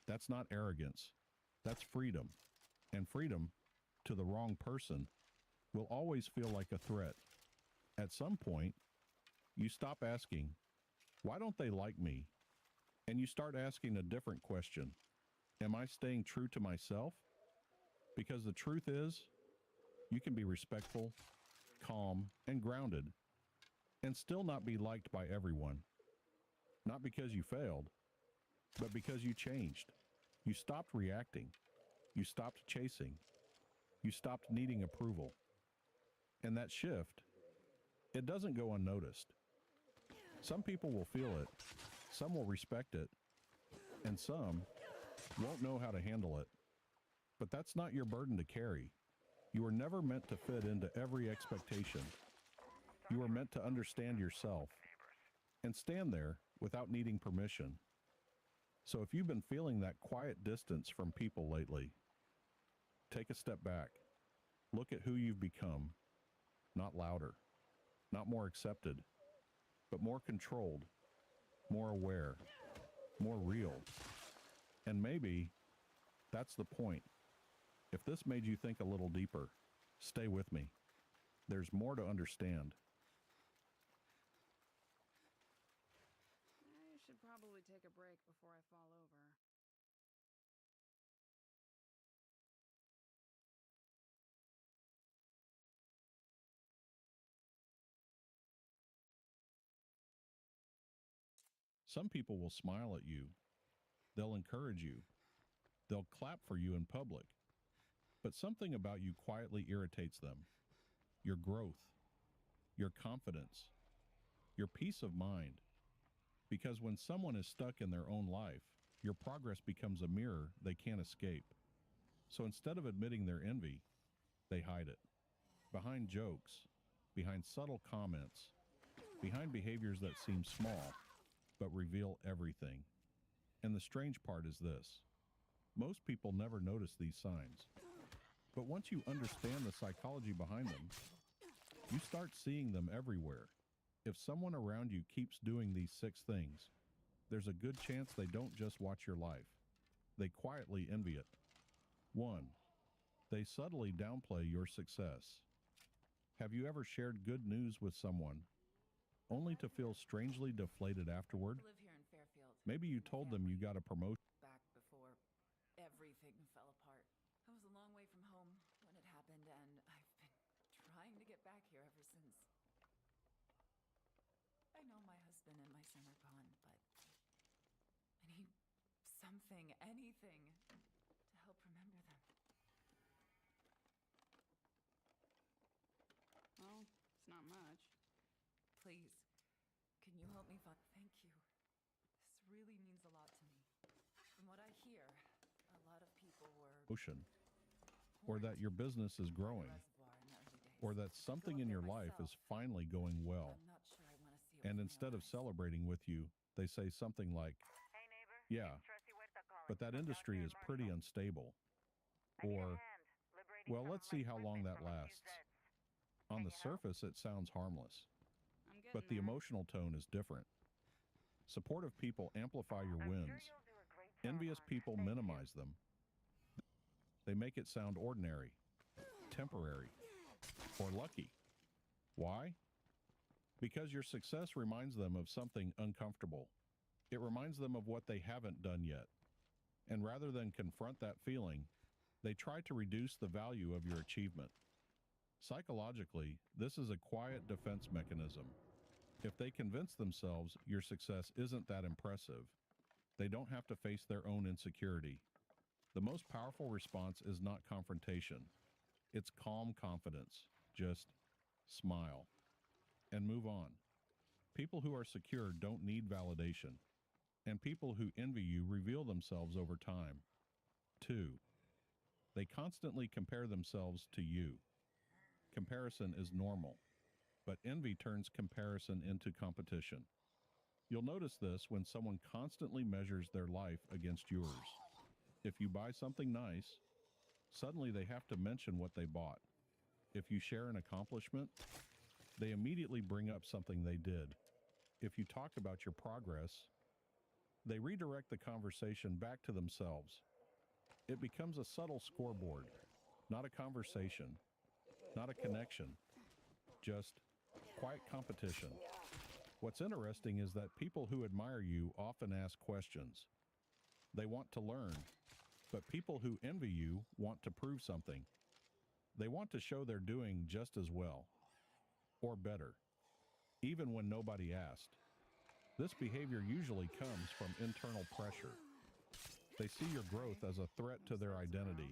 S12: That's not arrogance. That's freedom. And freedom, to the wrong person, will always feel like a threat. At some point, you stop asking, why don't they like me? And you start asking a different question. Am I staying true to myself? Because the truth is, you can be respectful, calm, and grounded, and still not be liked by everyone. Not because you failed, but because you changed. You stopped reacting. You stopped chasing. You stopped needing approval. And that shift, it doesn't go unnoticed. Some people will feel it, some will respect it, and some won't know how to handle it. But that's not your burden to carry. You were never meant to fit into every expectation. You were meant to understand yourself and stand there without needing permission. So if you've been feeling that quiet distance from people lately, take a step back. Look at who you've become. Not louder, not more accepted, but more controlled, more aware, more real. And maybe that's the point. If this made you think a little deeper, stay with me. There's more to understand.
S11: I should probably take a break before I fall over.
S12: Some people will smile at you. They'll encourage you. They'll clap for you in public. But something about you quietly irritates them. Your growth, your confidence, your peace of mind. Because when someone is stuck in their own life, your progress becomes a mirror they can't escape. So instead of admitting their envy, they hide it. Behind jokes, behind subtle comments, behind behaviors that seem small, but reveal everything. And the strange part is this. Most people never notice these signs. But once you understand the psychology behind them, you start seeing them everywhere. If someone around you keeps doing these 6 things, there's a good chance they don't just watch your life. They quietly envy it. 1. They subtly downplay your success. Have you ever shared good news with someone only to feel strangely deflated afterward?
S5: I live here in Fairfield.
S12: Maybe you told them you got a promotion.
S5: Back before everything fell apart. I was a long way from home when it happened, and I've been trying to get back here ever since. I know my husband and my son are gone, but I need something, anything, to help remember them.
S11: Well, it's not much.
S5: Please, can you help me find... Thank you. This really means a lot to me. From what I hear, a lot of people were...
S12: Or that your business is growing, or that something in your life is finally going well.
S5: I'm not sure I want to see it
S12: And
S5: with my
S12: instead
S5: own
S12: of
S5: eyes.
S12: celebrating with you, they say something like,
S7: Hey neighbor,
S12: yeah, but that industry is pretty unstable. Or, well, let's see how long that lasts. On the surface, it sounds harmless,
S11: I'm getting
S12: but the
S11: there.
S12: emotional tone is different. Supportive people amplify your wins. Envious people minimize them. They make it sound ordinary, temporary, or lucky. Why? Because your success reminds them of something uncomfortable. It reminds them of what they haven't done yet. And rather than confront that feeling, they try to reduce the value of your achievement. Psychologically, this is a quiet defense mechanism. If they convince themselves your success isn't that impressive, they don't have to face their own insecurity. The most powerful response is not confrontation. It's calm confidence. Just smile and move on. People who are secure don't need validation, and people who envy you reveal themselves over time. 2. They constantly compare themselves to you. Comparison is normal, but envy turns comparison into competition. You'll notice this when someone constantly measures their life against yours. If you buy something nice, suddenly they have to mention what they bought. If you share an accomplishment, they immediately bring up something they did. If you talk about your progress, they redirect the conversation back to themselves. It becomes a subtle scoreboard, not a conversation, not a connection, just quiet competition. What's interesting is that people who admire you often ask questions. They want to learn, but people who envy you want to prove something. They want to show they're doing just as well, or better, even when nobody asked. This behavior usually comes from internal pressure. They see your growth as a threat to their identity,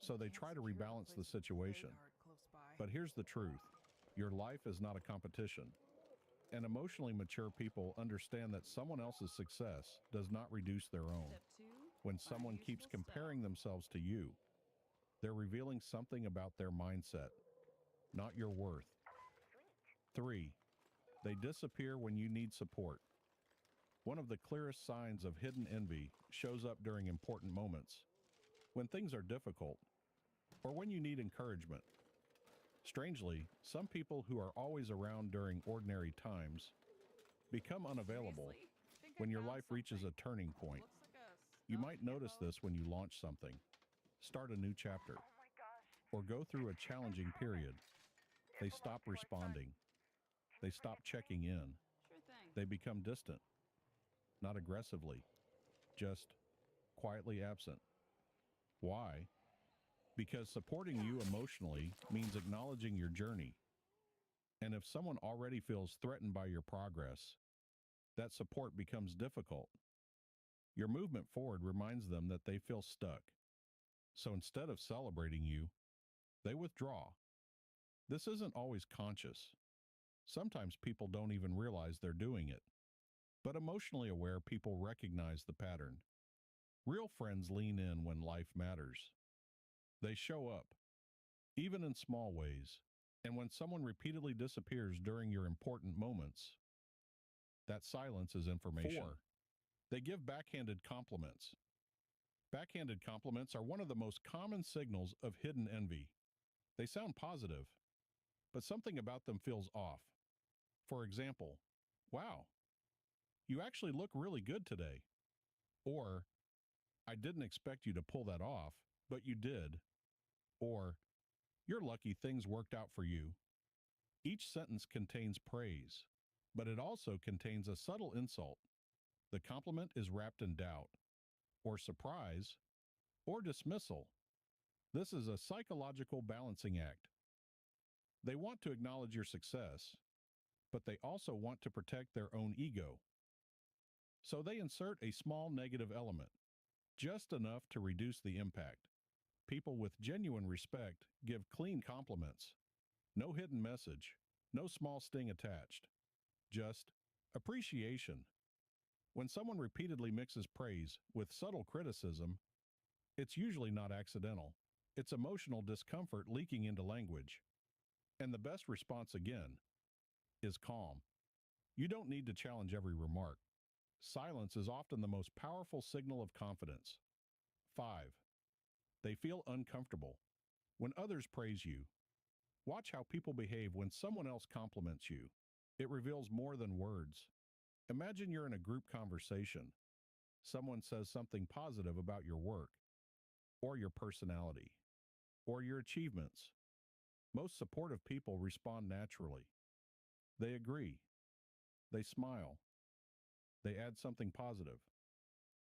S12: so they try to rebalance the situation. But here's the truth. Your life is not a competition. And emotionally mature people understand that someone else's success does not reduce their own. When someone keeps comparing themselves to you, they're revealing something about their mindset, not your worth. 3. They disappear when you need support. One of the clearest signs of hidden envy shows up during important moments, when things are difficult, or when you need encouragement. Strangely, some people who are always around during ordinary times become unavailable when your life reaches a turning point. You might notice this when you launch something, start a new chapter, or go through a challenging period. They stop responding. They stop checking in.
S11: Sure thing.
S12: They become distant. Not aggressively, just quietly absent. Why? Because supporting you emotionally means acknowledging your journey. And if someone already feels threatened by your progress, that support becomes difficult. Your movement forward reminds them that they feel stuck. So instead of celebrating you, they withdraw. This isn't always conscious. Sometimes people don't even realize they're doing it. But emotionally aware people recognize the pattern. Real friends lean in when life matters. They show up, even in small ways. And when someone repeatedly disappears during your important moments, that silence is information. 4. They give backhanded compliments. Backhanded compliments are one of the most common signals of hidden envy. They sound positive, but something about them feels off. For example, wow, you actually look really good today. Or, I didn't expect you to pull that off, but you did. Or, you're lucky things worked out for you. Each sentence contains praise, but it also contains a subtle insult. The compliment is wrapped in doubt, or surprise, or dismissal. This is a psychological balancing act. They want to acknowledge your success, but they also want to protect their own ego. So they insert a small negative element, just enough to reduce the impact. People with genuine respect give clean compliments. No hidden message, no small sting attached. Just appreciation. When someone repeatedly mixes praise with subtle criticism, it's usually not accidental. It's emotional discomfort leaking into language. And the best response, again, is calm. You don't need to challenge every remark. Silence is often the most powerful signal of confidence. 5. They feel uncomfortable. When others praise you, watch how people behave when someone else compliments you. It reveals more than words. Imagine you're in a group conversation. Someone says something positive about your work, or your personality, or your achievements. Most supportive people respond naturally. They agree. They smile. They add something positive.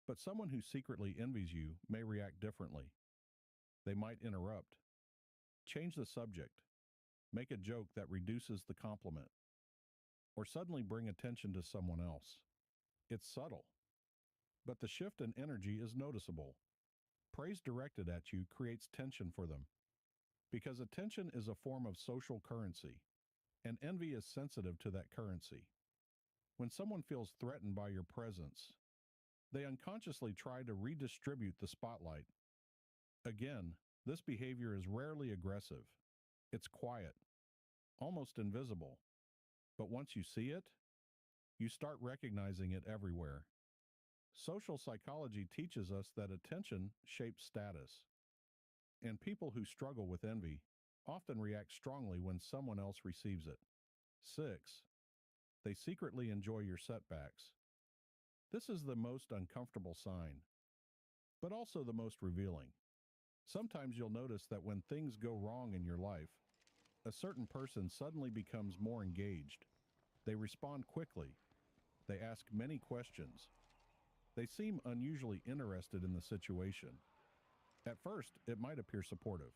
S12: But someone who secretly envies you may react differently. They might interrupt, change the subject, make a joke that reduces the compliment, or suddenly bring attention to someone else. It's subtle, but the shift in energy is noticeable. Praise directed at you creates tension for them, because attention is a form of social currency, and envy is sensitive to that currency. When someone feels threatened by your presence, they unconsciously try to redistribute the spotlight. Again, this behavior is rarely aggressive. It's quiet, almost invisible. But once you see it, you start recognizing it everywhere. Social psychology teaches us that attention shapes status, and people who struggle with envy often react strongly when someone else receives it. 6. They secretly enjoy your setbacks. This is the most uncomfortable sign, but also the most revealing. Sometimes you'll notice that when things go wrong in your life, a certain person suddenly becomes more engaged. They respond quickly. They ask many questions. They seem unusually interested in the situation. At first, it might appear supportive,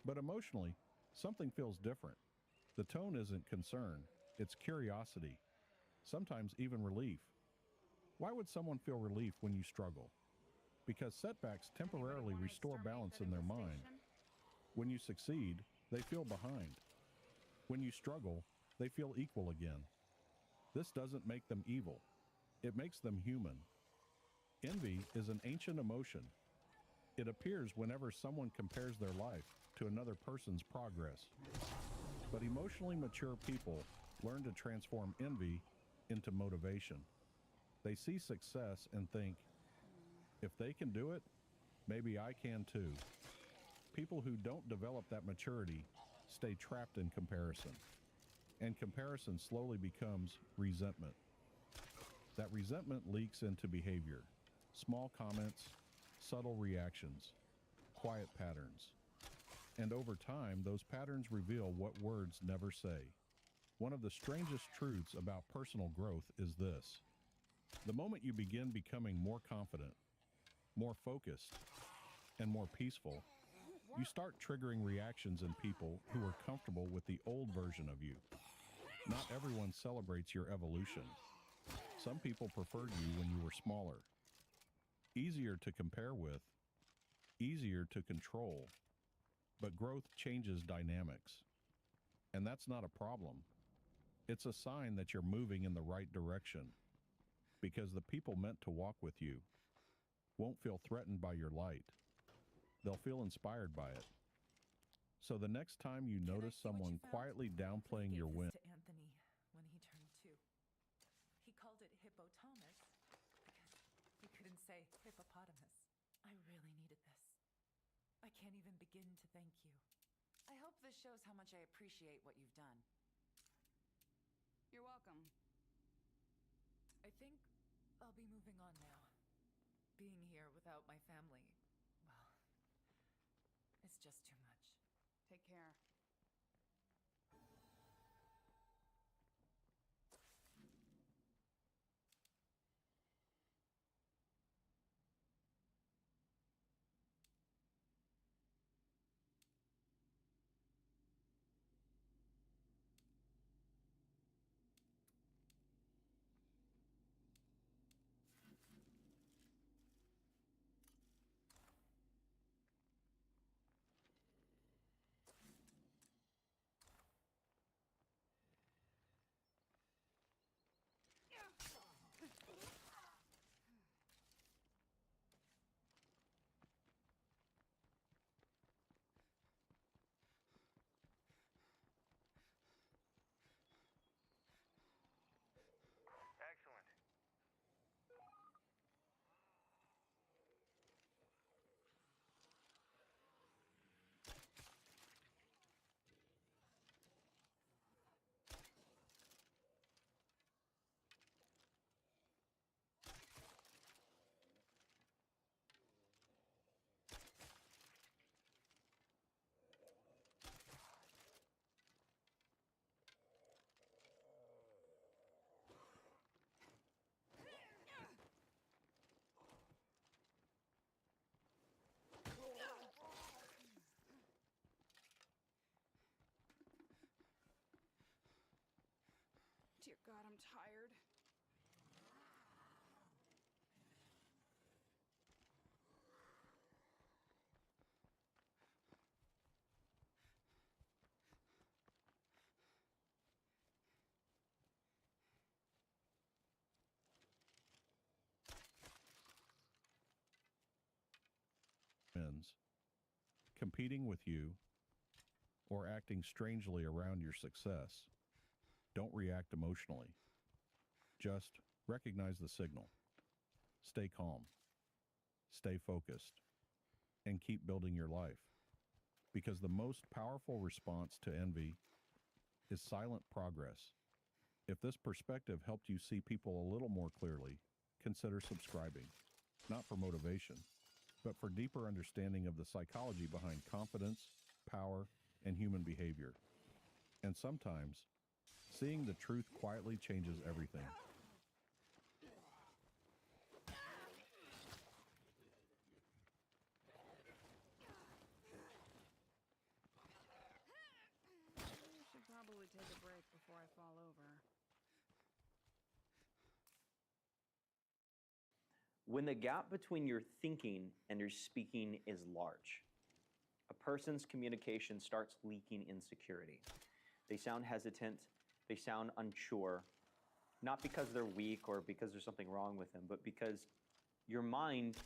S12: but emotionally, something feels different. The tone isn't concern, it's curiosity, sometimes even relief. Why would someone feel relief when you struggle? Because setbacks temporarily restore balance in their mind. When you succeed, they feel behind. When you struggle, they feel equal again. This doesn't make them evil. It makes them human. Envy is an ancient emotion. It appears whenever someone compares their life to another person's progress. But emotionally mature people learn to transform envy into motivation. They see success and think, if they can do it, maybe I can too. People who don't develop that maturity stay trapped in comparison. And comparison slowly becomes resentment. That resentment leaks into behavior. Small comments, subtle reactions, quiet patterns. And over time, those patterns reveal what words never say. One of the strangest truths about personal growth is this. The moment you begin becoming more confident, more focused, and more peaceful, you start triggering reactions in people who are comfortable with the old version of you. Not everyone celebrates your evolution. Some people preferred you when you were smaller, easier to compare with, easier to control. But growth changes dynamics. And that's not a problem. It's a sign that you're moving in the right direction, because the people meant to walk with you won't feel threatened by your light. They'll feel inspired by it. So the next time you notice someone quietly downplaying your win,
S5: To Anthony when he turned 2. He called it hippopotamus because he couldn't say hippopotamus. I really needed this. I can't even begin to thank you. I hope this shows how much I appreciate what you've done.
S11: You're welcome.
S5: I think I'll be moving on now. Being here without my family, well, it's just too much.
S11: Take care. God, I'm tired.
S12: Friends, competing with you, or acting strangely around your success. Don't react emotionally. Just recognize the signal. Stay calm. Stay focused. And keep building your life. Because the most powerful response to envy is silent progress. If this perspective helped you see people a little more clearly, consider subscribing. Not for motivation, but for deeper understanding of the psychology behind confidence, power, and human behavior. And sometimes, seeing the truth quietly changes everything.
S11: I should probably take a break before I fall over.
S13: When the gap between your thinking and your speaking is large, a person's communication starts leaking insecurity. They sound hesitant, they sound unsure, not because they're weak or because there's something wrong with them, but because your mind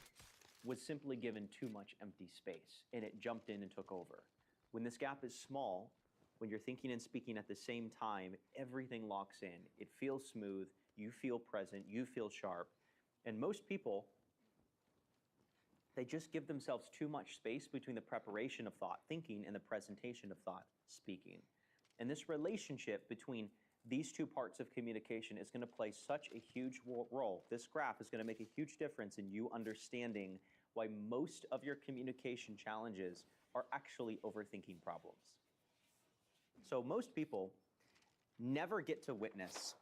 S13: was simply given too much empty space and it jumped in and took over. When this gap is small, when you're thinking and speaking at the same time, everything locks in. It feels smooth, you feel present, you feel sharp. And most people, they just give themselves too much space between the preparation of thought, thinking, and the presentation of thought, speaking. And this relationship between these two parts of communication is going to play such a huge role. This graph is going to make a huge difference in you understanding why most of your communication challenges are actually overthinking problems. So most people never get to witness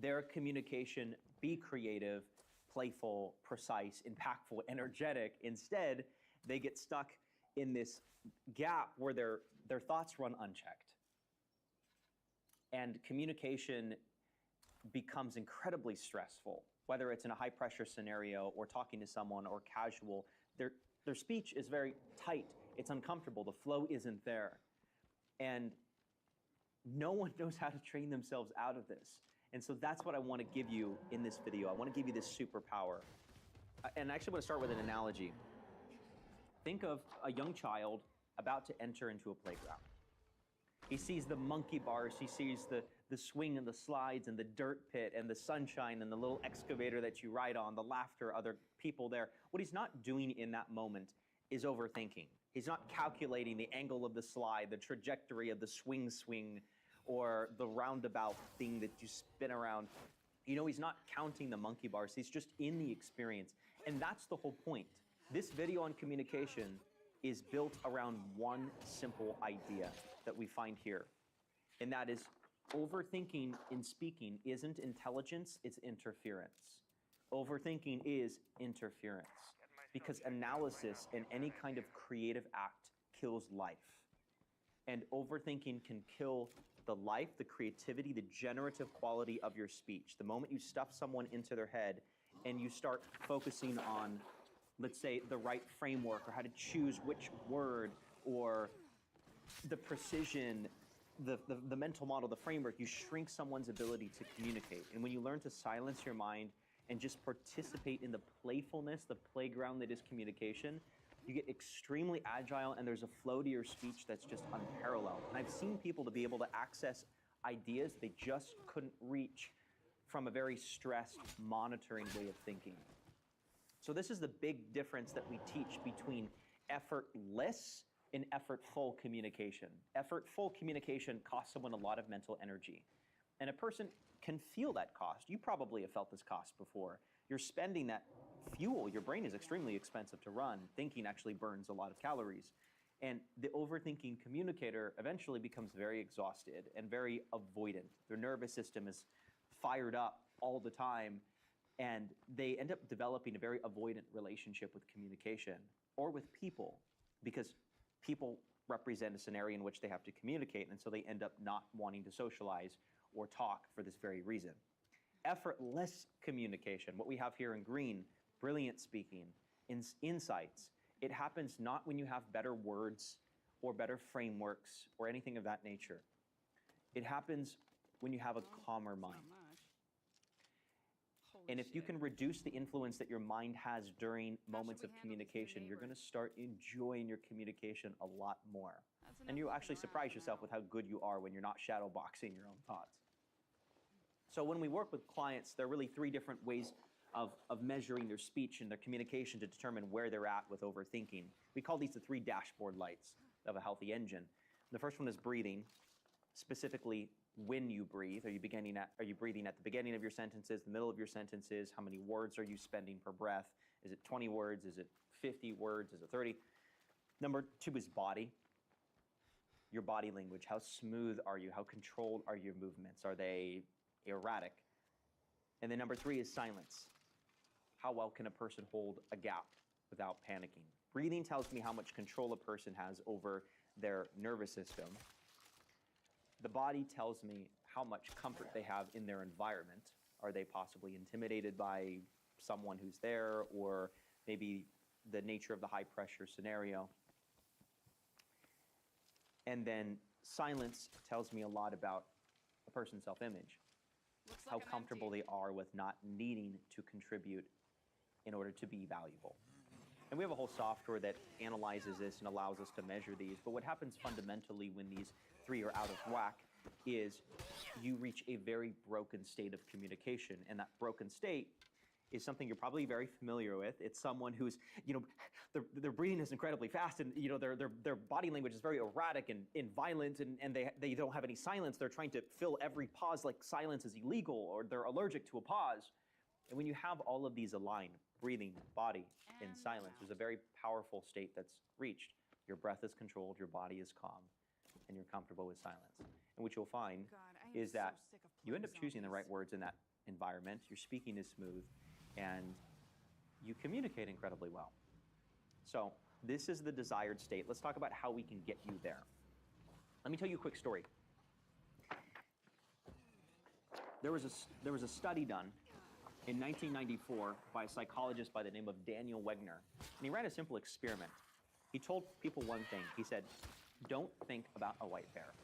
S13: their communication be creative, playful, precise, impactful, energetic. Instead, they get stuck in this gap where their thoughts run unchecked. And communication becomes incredibly stressful, whether it's in a high-pressure scenario or talking to someone or casual. Their speech is very tight. It's uncomfortable. The flow isn't there. And no one knows how to train themselves out of this. And so that's what I want to give you in this video. I want to give you this superpower. And I actually want to start with an analogy. Think of a young child about to enter into a playground. He sees the monkey bars, he sees the swing and the slides and the dirt pit and the sunshine and the little excavator that you ride on, the laughter, other people there. What he's not doing in that moment is overthinking. He's not calculating the angle of the slide, the trajectory of the swing, or the roundabout thing that you spin around. You know, he's not counting the monkey bars. He's just in the experience. And that's the whole point. This video on communication is built around one simple idea that we find here. And that is overthinking in speaking isn't intelligence, it's interference. Overthinking is interference because analysis in any kind of creative act kills life. And overthinking can kill the life, the creativity, the generative quality of your speech. The moment you stuff someone into their head and you start focusing on, let's say, the right framework or how to choose which word or the precision, the mental model, the framework, you shrink someone's ability to communicate. And when you learn to silence your mind and just participate in the playfulness, the playground that is communication, you get extremely agile and there's a flow to your speech that's just unparalleled. And I've seen people to be able to access ideas they just couldn't reach from a very stressed, monitoring way of thinking. So this is the big difference that we teach between effortless and effortful communication. Effortful communication costs someone a lot of mental energy. And a person can feel that cost. You probably have felt this cost before. You're spending that fuel. Your brain is extremely expensive to run. Thinking actually burns a lot of calories. And the overthinking communicator eventually becomes very exhausted and very avoidant. Their nervous system is fired up all the time, and they end up developing a very avoidant relationship with communication or with people, because people represent a scenario in which they have to communicate, and so they end up not wanting to socialize or talk for this very reason. Effortless communication, what we have here in green, brilliant speaking, insights, it happens not when you have better words or better frameworks or anything of that nature. It happens when you have a calmer mind. And if you can reduce the influence that your mind has during moments of communication, you're going to start enjoying your communication a lot more. And you'll actually surprise yourself with how good you are when you're not shadow boxing your own thoughts. So when we work with clients, there are really three different ways of measuring their speech and their communication to determine where they're at with overthinking. We call these the three dashboard lights of a healthy engine. The first one is breathing, specifically when you breathe. Are you breathing at the beginning of your sentences, the middle of your sentences? How many words are you spending per breath? Is it 20 words? Is it 50 words? Is it 30? Number two is body. Your body language. How smooth are you? How controlled are your movements? Are they erratic? And then number three is silence. How well can a person hold a gap without panicking? Breathing tells me how much control a person has over their nervous system. The body tells me how much comfort they have in their environment. Are they possibly intimidated by someone who's there, or maybe the nature of the high pressure scenario? And then silence tells me a lot about a person's self-image. How comfortable they are with not needing to contribute in order to be valuable. And we have a whole software that analyzes this and allows us to measure these. But what happens fundamentally when these three are out of whack is you reach a very broken state of communication. And that broken state is something you're probably very familiar with. It's someone who's, their breathing is incredibly fast, and their body language is very erratic and violent, and they don't have any silence. They're trying to fill every pause like silence is illegal, or they're allergic to a pause. And when you have all of these aligned, breathing, body, and silence, there's a very powerful state that's reached. Your breath is controlled, your body is calm, and you're comfortable with silence. And what you'll find is that you end up choosing the right words in that environment, your speaking is smooth, and you communicate incredibly well. So this is the desired state. Let's talk about how we can get you there. Let me tell you a quick story. There was a study done in 1994 by a psychologist by the name of Daniel Wegner, and he ran a simple experiment. He told people one thing. He said, don't think about a white bear.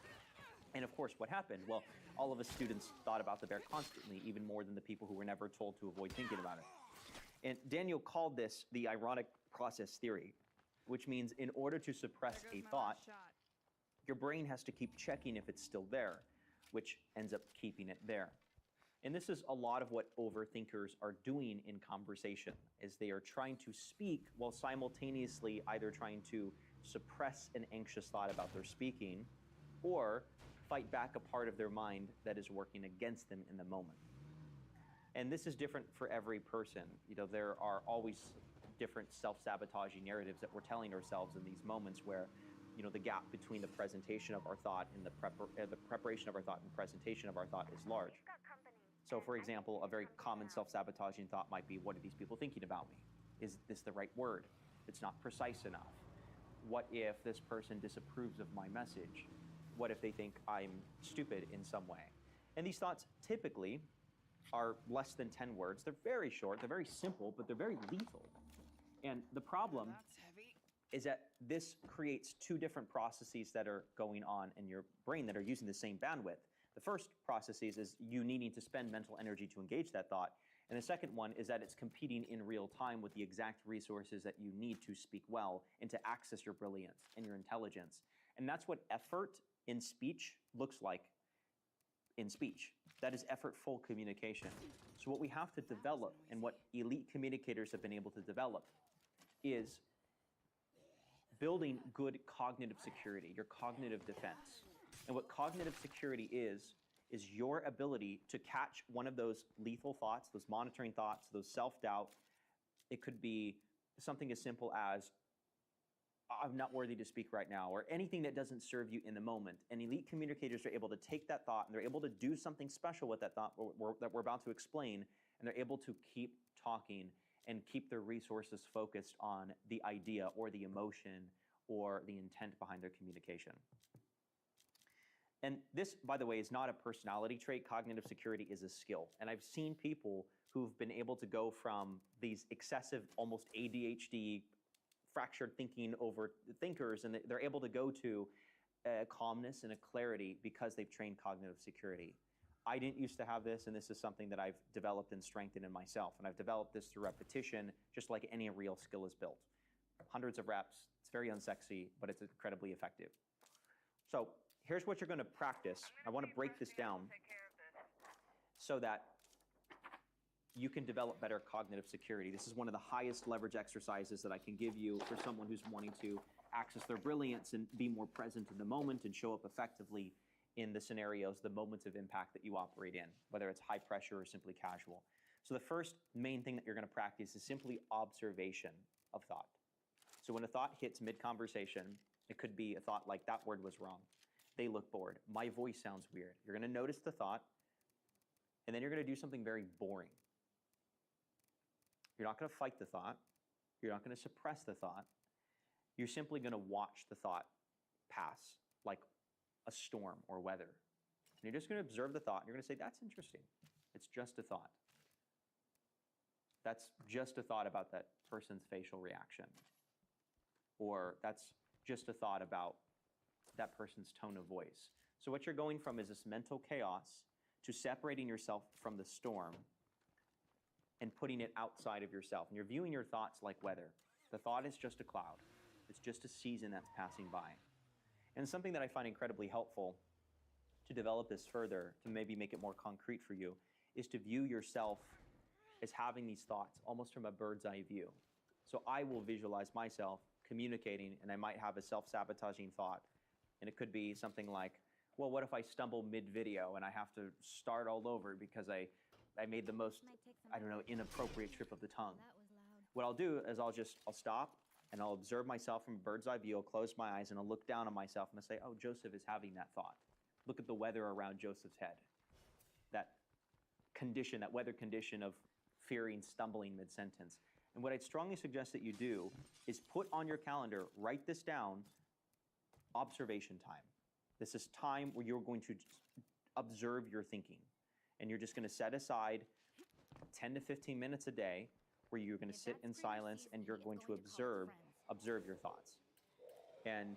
S13: And of course, what happened? Well, all of his students thought about the bear constantly, even more than the people who were never told to avoid thinking about it. And Daniel called this the ironic process theory, which means in order to suppress a thought, your brain has to keep checking if it's still there, which ends up keeping it there. And this is a lot of what overthinkers are doing in conversation, is they are trying to speak while simultaneously either trying to suppress an anxious thought about their speaking or fight back a part of their mind that is working against them in the moment. And this is different for every person. There are always different self-sabotaging narratives that we're telling ourselves in these moments where, the gap between the presentation of our thought and the preparation of our thought and presentation of our thought is large. So, for example, a very common self-sabotaging thought might be, what are these people thinking about me? Is this the right word? It's not precise enough. What if this person disapproves of my message? What if they think I'm stupid in some way? And these thoughts typically are less than 10 words. They're very short, they're very simple, but they're very lethal. And the problem is that this creates two different processes that are going on in your brain that are using the same bandwidth. The first processes is you needing to spend mental energy to engage that thought. And the second one is that it's competing in real time with the exact resources that you need to speak well and to access your brilliance and your intelligence. And that's what effort in speech looks like in speech. That is effortful communication. So what we have to develop, and what elite communicators have been able to develop, is building good cognitive security, your cognitive defense. And what cognitive security is your ability to catch one of those lethal thoughts, those monitoring thoughts, those self-doubt. It could be something as simple as, I'm not worthy to speak right now, or anything that doesn't serve you in the moment. And elite communicators are able to take that thought and they're able to do something special with that thought that we're about to explain, and they're able to keep talking and keep their resources focused on the idea or the emotion or the intent behind their communication. And this, by the way, is not a personality trait. Cognitive security is a skill. And I've seen people who've been able to go from these excessive, almost ADHD, fractured thinking over thinkers, and they're able to go to a calmness and a clarity because they've trained cognitive security. I didn't used to have this, and this is something that I've developed and strengthened in myself. And I've developed this through repetition, just like any real skill is built. Hundreds of reps. It's very unsexy, but it's incredibly effective. So here's what you're going to practice. I want to break this down so that you can develop better cognitive security. This is one of the highest leverage exercises that I can give you for someone who's wanting to access their brilliance and be more present in the moment and show up effectively in the scenarios, the moments of impact that you operate in, whether it's high pressure or simply casual. So the first main thing that you're going to practice is simply observation of thought. So when a thought hits mid-conversation, it could be a thought like, that word was wrong. They look bored. My voice sounds weird. You're going to notice the thought, and then you're going to do something very boring. You're not going to fight the thought. You're not going to suppress the thought. You're simply going to watch the thought pass like a storm or weather. And you're just going to observe the thought. And you're going to say, that's interesting. It's just a thought. That's just a thought about that person's facial reaction. Or that's just a thought about that person's tone of voice. So what you're going from is this mental chaos to separating yourself from the storm and putting it outside of yourself. And you're viewing your thoughts like weather. The thought is just a cloud. It's just a season that's passing by. And something that I find incredibly helpful to develop this further, to maybe make it more concrete for you, is to view yourself as having these thoughts almost from a bird's eye view. So I will visualize myself communicating, and I might have a self-sabotaging thought. And it could be something like, well, what if I stumble mid-video and I have to start all over because I made the most, I don't know, inappropriate trip of the tongue. What I'll do is I'll stop and I'll observe myself from a bird's eye view. I'll close my eyes and I'll look down on myself and I'll say, oh, Joseph is having that thought. Look at the weather around Joseph's head. That condition, that weather condition of fearing stumbling mid-sentence. And what I'd strongly suggest that you do is put on your calendar, write this down, observation time. This is time where you're going to observe your thinking. And you're just going to set aside 10 to 15 minutes a day where you're going to sit in silence and you're going to observe your thoughts. And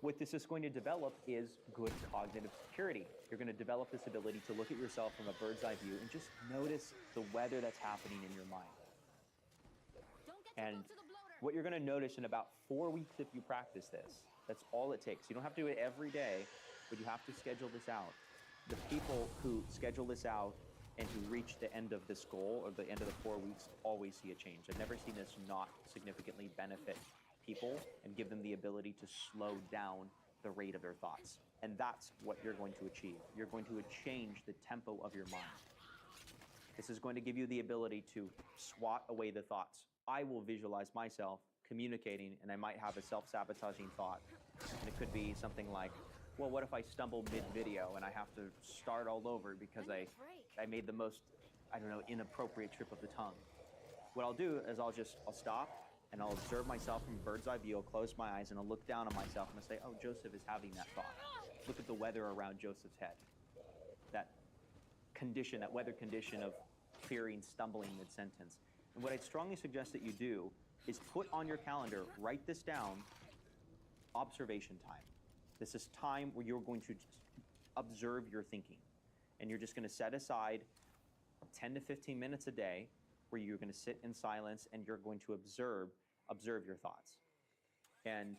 S13: what this is going to develop is good cognitive security. You're going to develop this ability to look at yourself from a bird's eye view and just notice the weather that's happening in your mind. And what you're going to notice in about 4 weeks if you practice this, that's all it takes. You don't have to do it every day, but you have to schedule this out. The people who schedule this out and who reach the end of this goal or the end of the 4 weeks always see a change. I've never seen this not significantly benefit people and give them the ability to slow down the rate of their thoughts. And that's what you're going to achieve. You're going to change the tempo of your mind. This is going to give you the ability to swat away the thoughts. I will visualize myself communicating, and I might have a self-sabotaging thought. And it could be something like, well, what if I stumble mid-video and I have to start all over because I made the most, I don't know, inappropriate trip of the tongue. What I'll do is I'll stop and I'll observe myself from a bird's eye view. I'll close my eyes and I'll look down on myself and I'll say, oh, Joseph is having that thought. Look at the weather around Joseph's head. That condition, that weather condition of fearing stumbling mid-sentence. And what I'd strongly suggest that you do is put on your calendar, write this down, observation time. This is time where you're going to observe your thinking. And you're just going to set aside 10 to 15 minutes a day where you're going to sit in silence and you're going to observe your thoughts. And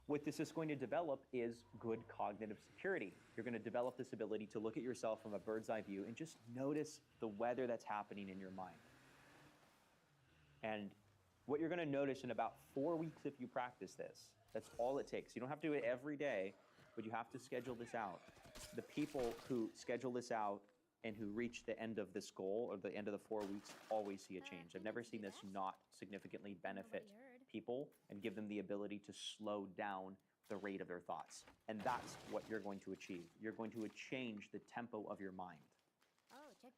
S13: what this is going to develop is good cognitive security. You're going to develop this ability to look at yourself from a bird's eye view and just notice the weather that's happening in your mind. And what you're going to notice in about 4 weeks if you practice this, that's all it takes. You don't have to do it every day, but you have to schedule this out. The people who schedule this out and who reach the end of this goal or the end of the 4 weeks always see a change. I've never seen this not significantly benefit people and give them the ability to slow down the rate of their thoughts. And that's what you're going to achieve. You're going to change the tempo of your mind.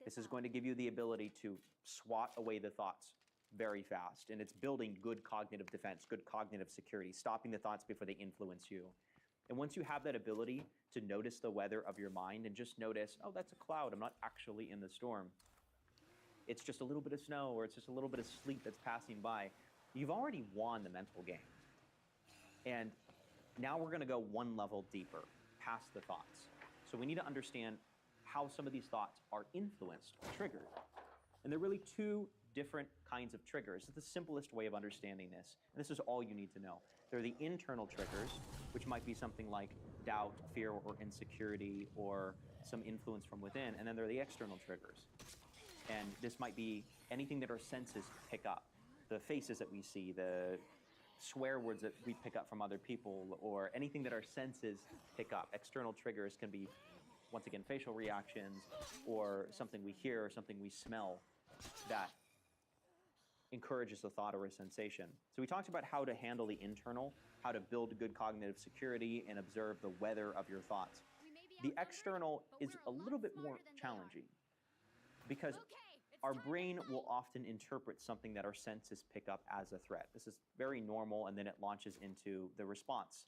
S13: This is going to give you the ability to swat away the thoughts very fast. And it's building good cognitive defense, good cognitive security, stopping the thoughts before they influence you. And once you have that ability to notice the weather of your mind and just notice, oh, that's a cloud, I'm not actually in the storm. It's just a little bit of snow, or it's just a little bit of sleet that's passing by. You've already won the mental game. And now we're going to go one level deeper, past the thoughts. So we need to understand how some of these thoughts are influenced or triggered. And there are really two different kinds of triggers. It's the simplest way of understanding this. And this is all you need to know. There are the internal triggers, which might be something like doubt, fear, or insecurity, or some influence from within. And then there are the external triggers. And this might be anything that our senses pick up. The faces that we see, the swear words that we pick up from other people, or anything that our senses pick up. External triggers can be, once again, facial reactions, or something we hear, or something we smell that encourages a thought or a sensation. So we talked about how to handle the internal, how to build good cognitive security and observe the weather of your thoughts. The external is a little bit more challenging because our brain will often interpret something that our senses pick up as a threat. This is very normal, and then it launches into the response.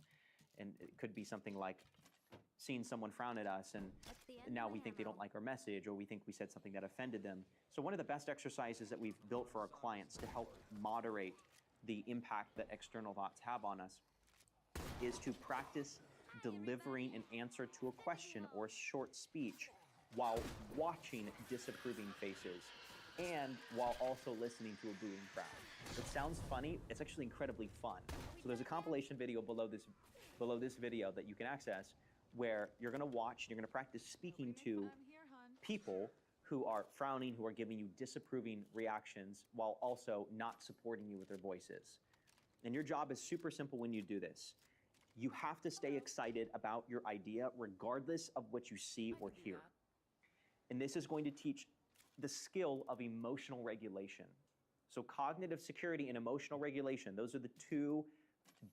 S13: And it could be something like seeing someone frown at us, and now we think they don't like our message, or we think we said something that offended them. So one of the best exercises that we've built for our clients to help moderate the impact that external thoughts have on us is to practice delivering an answer to a question or short speech while watching disapproving faces and while also listening to a booing crowd. It sounds funny, it's actually incredibly fun. So there's a compilation video below this video that you can access where you're gonna watch and you're gonna practice speaking to people who are frowning, who are giving you disapproving reactions while also not supporting you with their voices. And your job is super simple when you do this. You have to stay excited about your idea regardless of what you see or hear. And this is going to teach the skill of emotional regulation. So cognitive security and emotional regulation, those are the two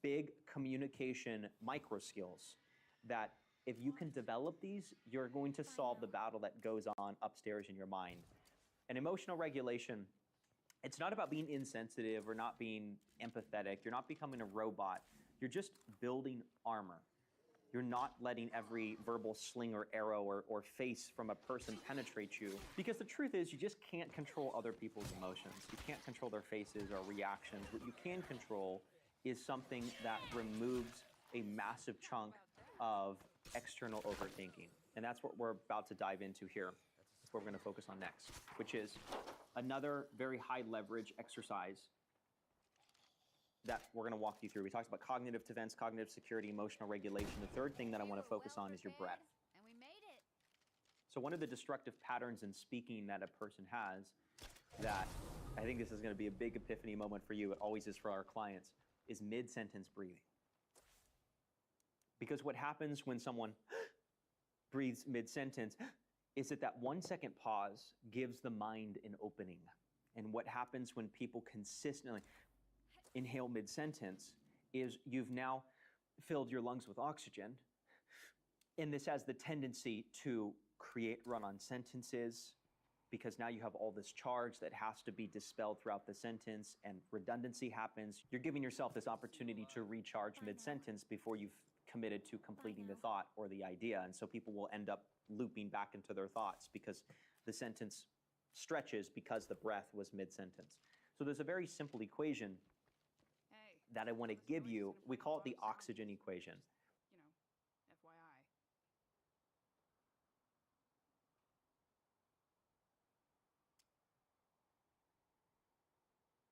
S13: big communication micro skills that if you can develop these, you're going to solve the battle that goes on upstairs in your mind. And emotional regulation, it's not about being insensitive or not being empathetic. You're not becoming a robot. You're just building armor. You're not letting every verbal sling or arrow or face from a person penetrate you. Because the truth is, you just can't control other people's emotions. You can't control their faces or reactions. What you can control is something that removes a massive chunk of external overthinking. And that's what we're about to dive into here. That's what we're going to focus on next, which is another very high leverage exercise that we're going to walk you through. We talked about cognitive defense, cognitive security, emotional regulation. The third thing that I want to focus on is your breath.
S22: And we made it.
S13: So one of the destructive patterns in speaking that a person has, that I think this is going to be a big epiphany moment for you, it always is for our clients, is mid-sentence breathing. Because what happens when someone breathes mid-sentence is that 1 second pause gives the mind an opening. And what happens when people consistently inhale mid-sentence is you've now filled your lungs with oxygen, and this has the tendency to create run-on sentences because now you have all this charge that has to be dispelled throughout the sentence, and redundancy happens. You're giving yourself this opportunity to recharge mid-sentence before you've committed to completing the thought or the idea, and so people will end up looping back into their thoughts because the sentence stretches because the breath was mid-sentence. So there's a very simple equation that I want to give you. We call it the oxygen equation.
S11: You know, FYI.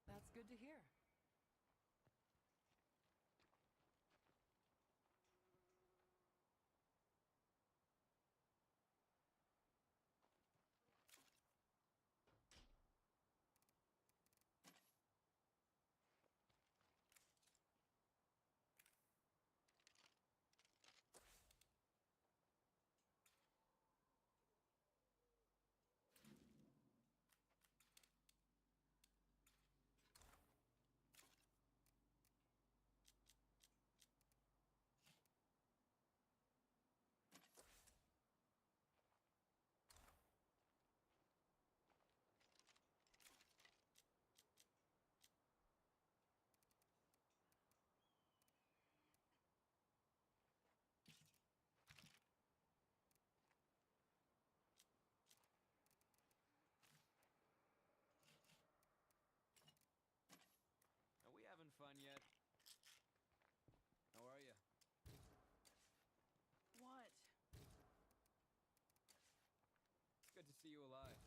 S5: That's good to hear.
S19: fun yet? How are you?
S11: What?
S19: It's good to see you alive.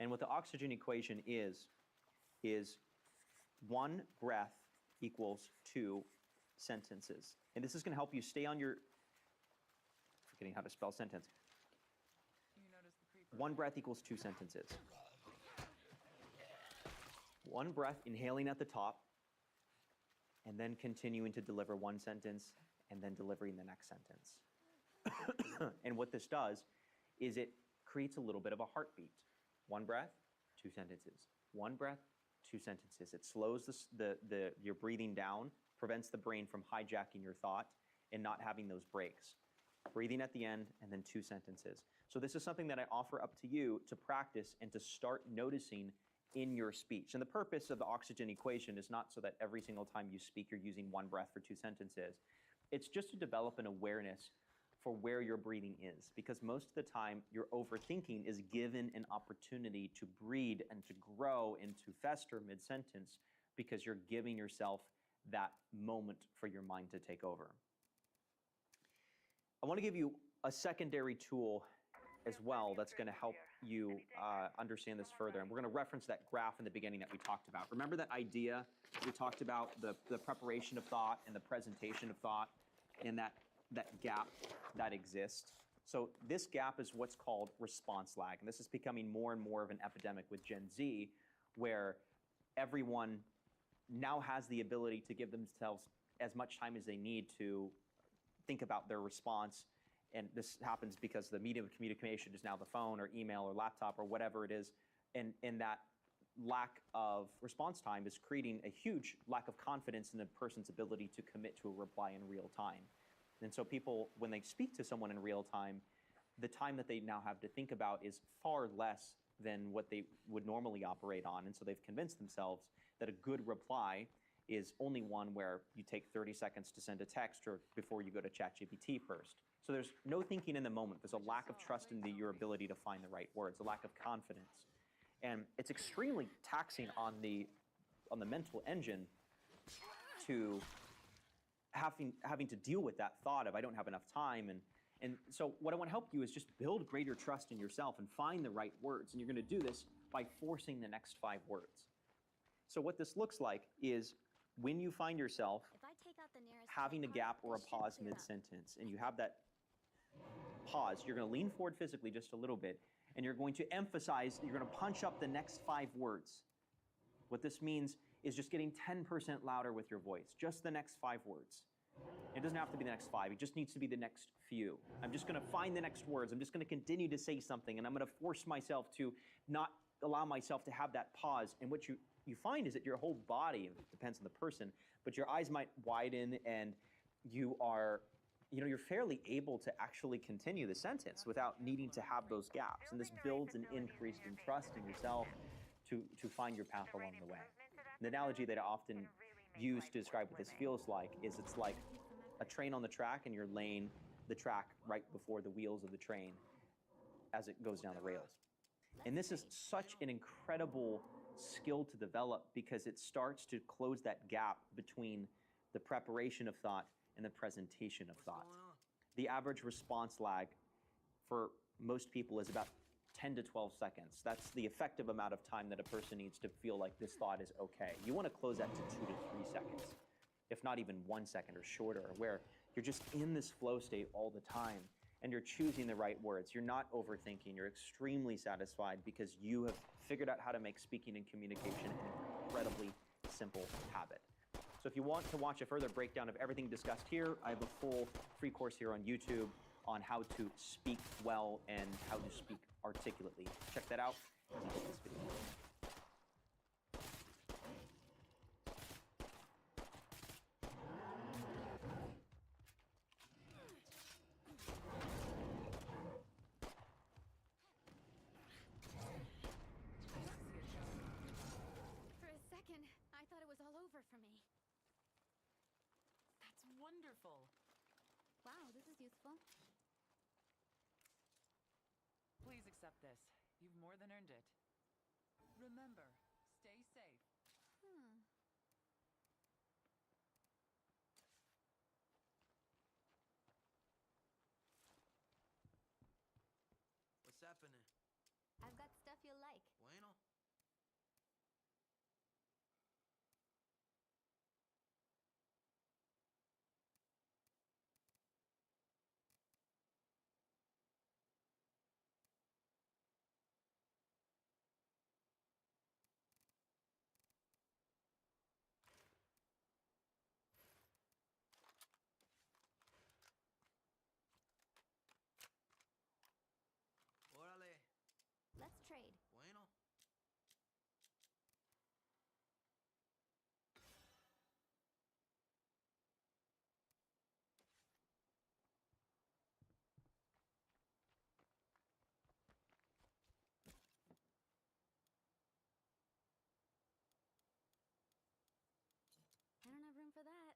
S13: And what the oxygen equation is 1 breath equals 2 sentences. And this is going to help you stay on your, forgetting how to spell sentence.
S11: You notice the creeper.
S13: 1 breath equals 2 sentences. 1 breath, inhaling at the top, and then continuing to deliver 1 sentence, and then delivering the next sentence. And what this does is it creates a little bit of a heartbeat. 1 breath, 2 sentences. 1 breath, 2 sentences. It slows your breathing down, prevents the brain from hijacking your thought and not having those breaks. Breathing at the end, and then 2 sentences. So this is something that I offer up to you to practice and to start noticing in your speech. And the purpose of the oxygen equation is not so that every single time you speak, you're using 1 breath for 2 sentences. It's just to develop an awareness for where your breathing is, because most of the time your overthinking is given an opportunity to breed and to grow and to fester mid-sentence because you're giving yourself that moment for your mind to take over. I want to give you a secondary tool as well that's going to help you understand this further. And we're going to reference that graph in the beginning that we talked about. Remember that idea we talked about, the preparation of thought and the presentation of thought, and that gap that exists? So this gap is what's called response lag. And this is becoming more and more of an epidemic with Gen Z, where everyone now has the ability to give themselves as much time as they need to think about their response. And this happens because the medium of communication is now the phone or email or laptop or whatever it is. And that lack of response time is creating a huge lack of confidence in the person's ability to commit to a reply in real time. And so people, when they speak to someone in real time, the time that they now have to think about is far less than what they would normally operate on. And so they've convinced themselves that a good reply is only one where you take 30 seconds to send a text or before you go to ChatGPT first. So there's no thinking in the moment. There's a lack of trust in your ability to find the right words, a lack of confidence. And it's extremely taxing on the mental engine to having to deal with that thought of I don't have enough time. And so what I want to help you is just build greater trust in yourself and find the right words. And you're going to do this by forcing the next 5 words. So what this looks like is when you find yourself having a gap or a pause mid-sentence, and you have that pause, you're going to lean forward physically just a little bit, and you're going to emphasize, you're going to punch up the next 5 words. What this means is just getting 10% louder with your voice, just the next 5 words. It doesn't have to be the next 5, it just needs to be the next few. I'm just going to find the next words, I'm just going to continue to say something, and I'm going to force myself to not allow myself to have that pause. And what you find is that your whole body, it depends on the person, but your eyes might widen and you are you're fairly able to actually continue the sentence without needing to have those gaps. And this builds an increase in trust in yourself to find your path along the way. The analogy that I often use to describe what this feels like is it's like a train on the track, and you're laying the track right before the wheels of the train as it goes down the rails. And this is such an incredible skill to develop because it starts to close that gap between the preparation of thought and the presentation of thought. The average response lag for most people is about 10 to 12 seconds. That's the effective amount of time that a person needs to feel like this thought is okay. You want to close that to 2 to 3 seconds, if not even 1 second or shorter, where you're just in this flow state all the time and you're choosing the right words. You're not overthinking. You're extremely satisfied because you have figured out how to make speaking and communication an incredibly simple habit. So if you want to watch a further breakdown of everything discussed here, I have a full free course here on YouTube on how to speak well and how to speak articulately. Check that out as you get this video.
S22: For a second, I thought it was all over for me.
S5: That's wonderful.
S22: Wow, this is useful.
S5: Please accept this. You've more than earned it. Remember, stay safe.
S22: Hmm.
S8: What's happening?
S22: I've got stuff you'll like.
S8: Bueno. Órale.
S22: Let's trade.
S8: Bueno.
S22: I don't have room for that.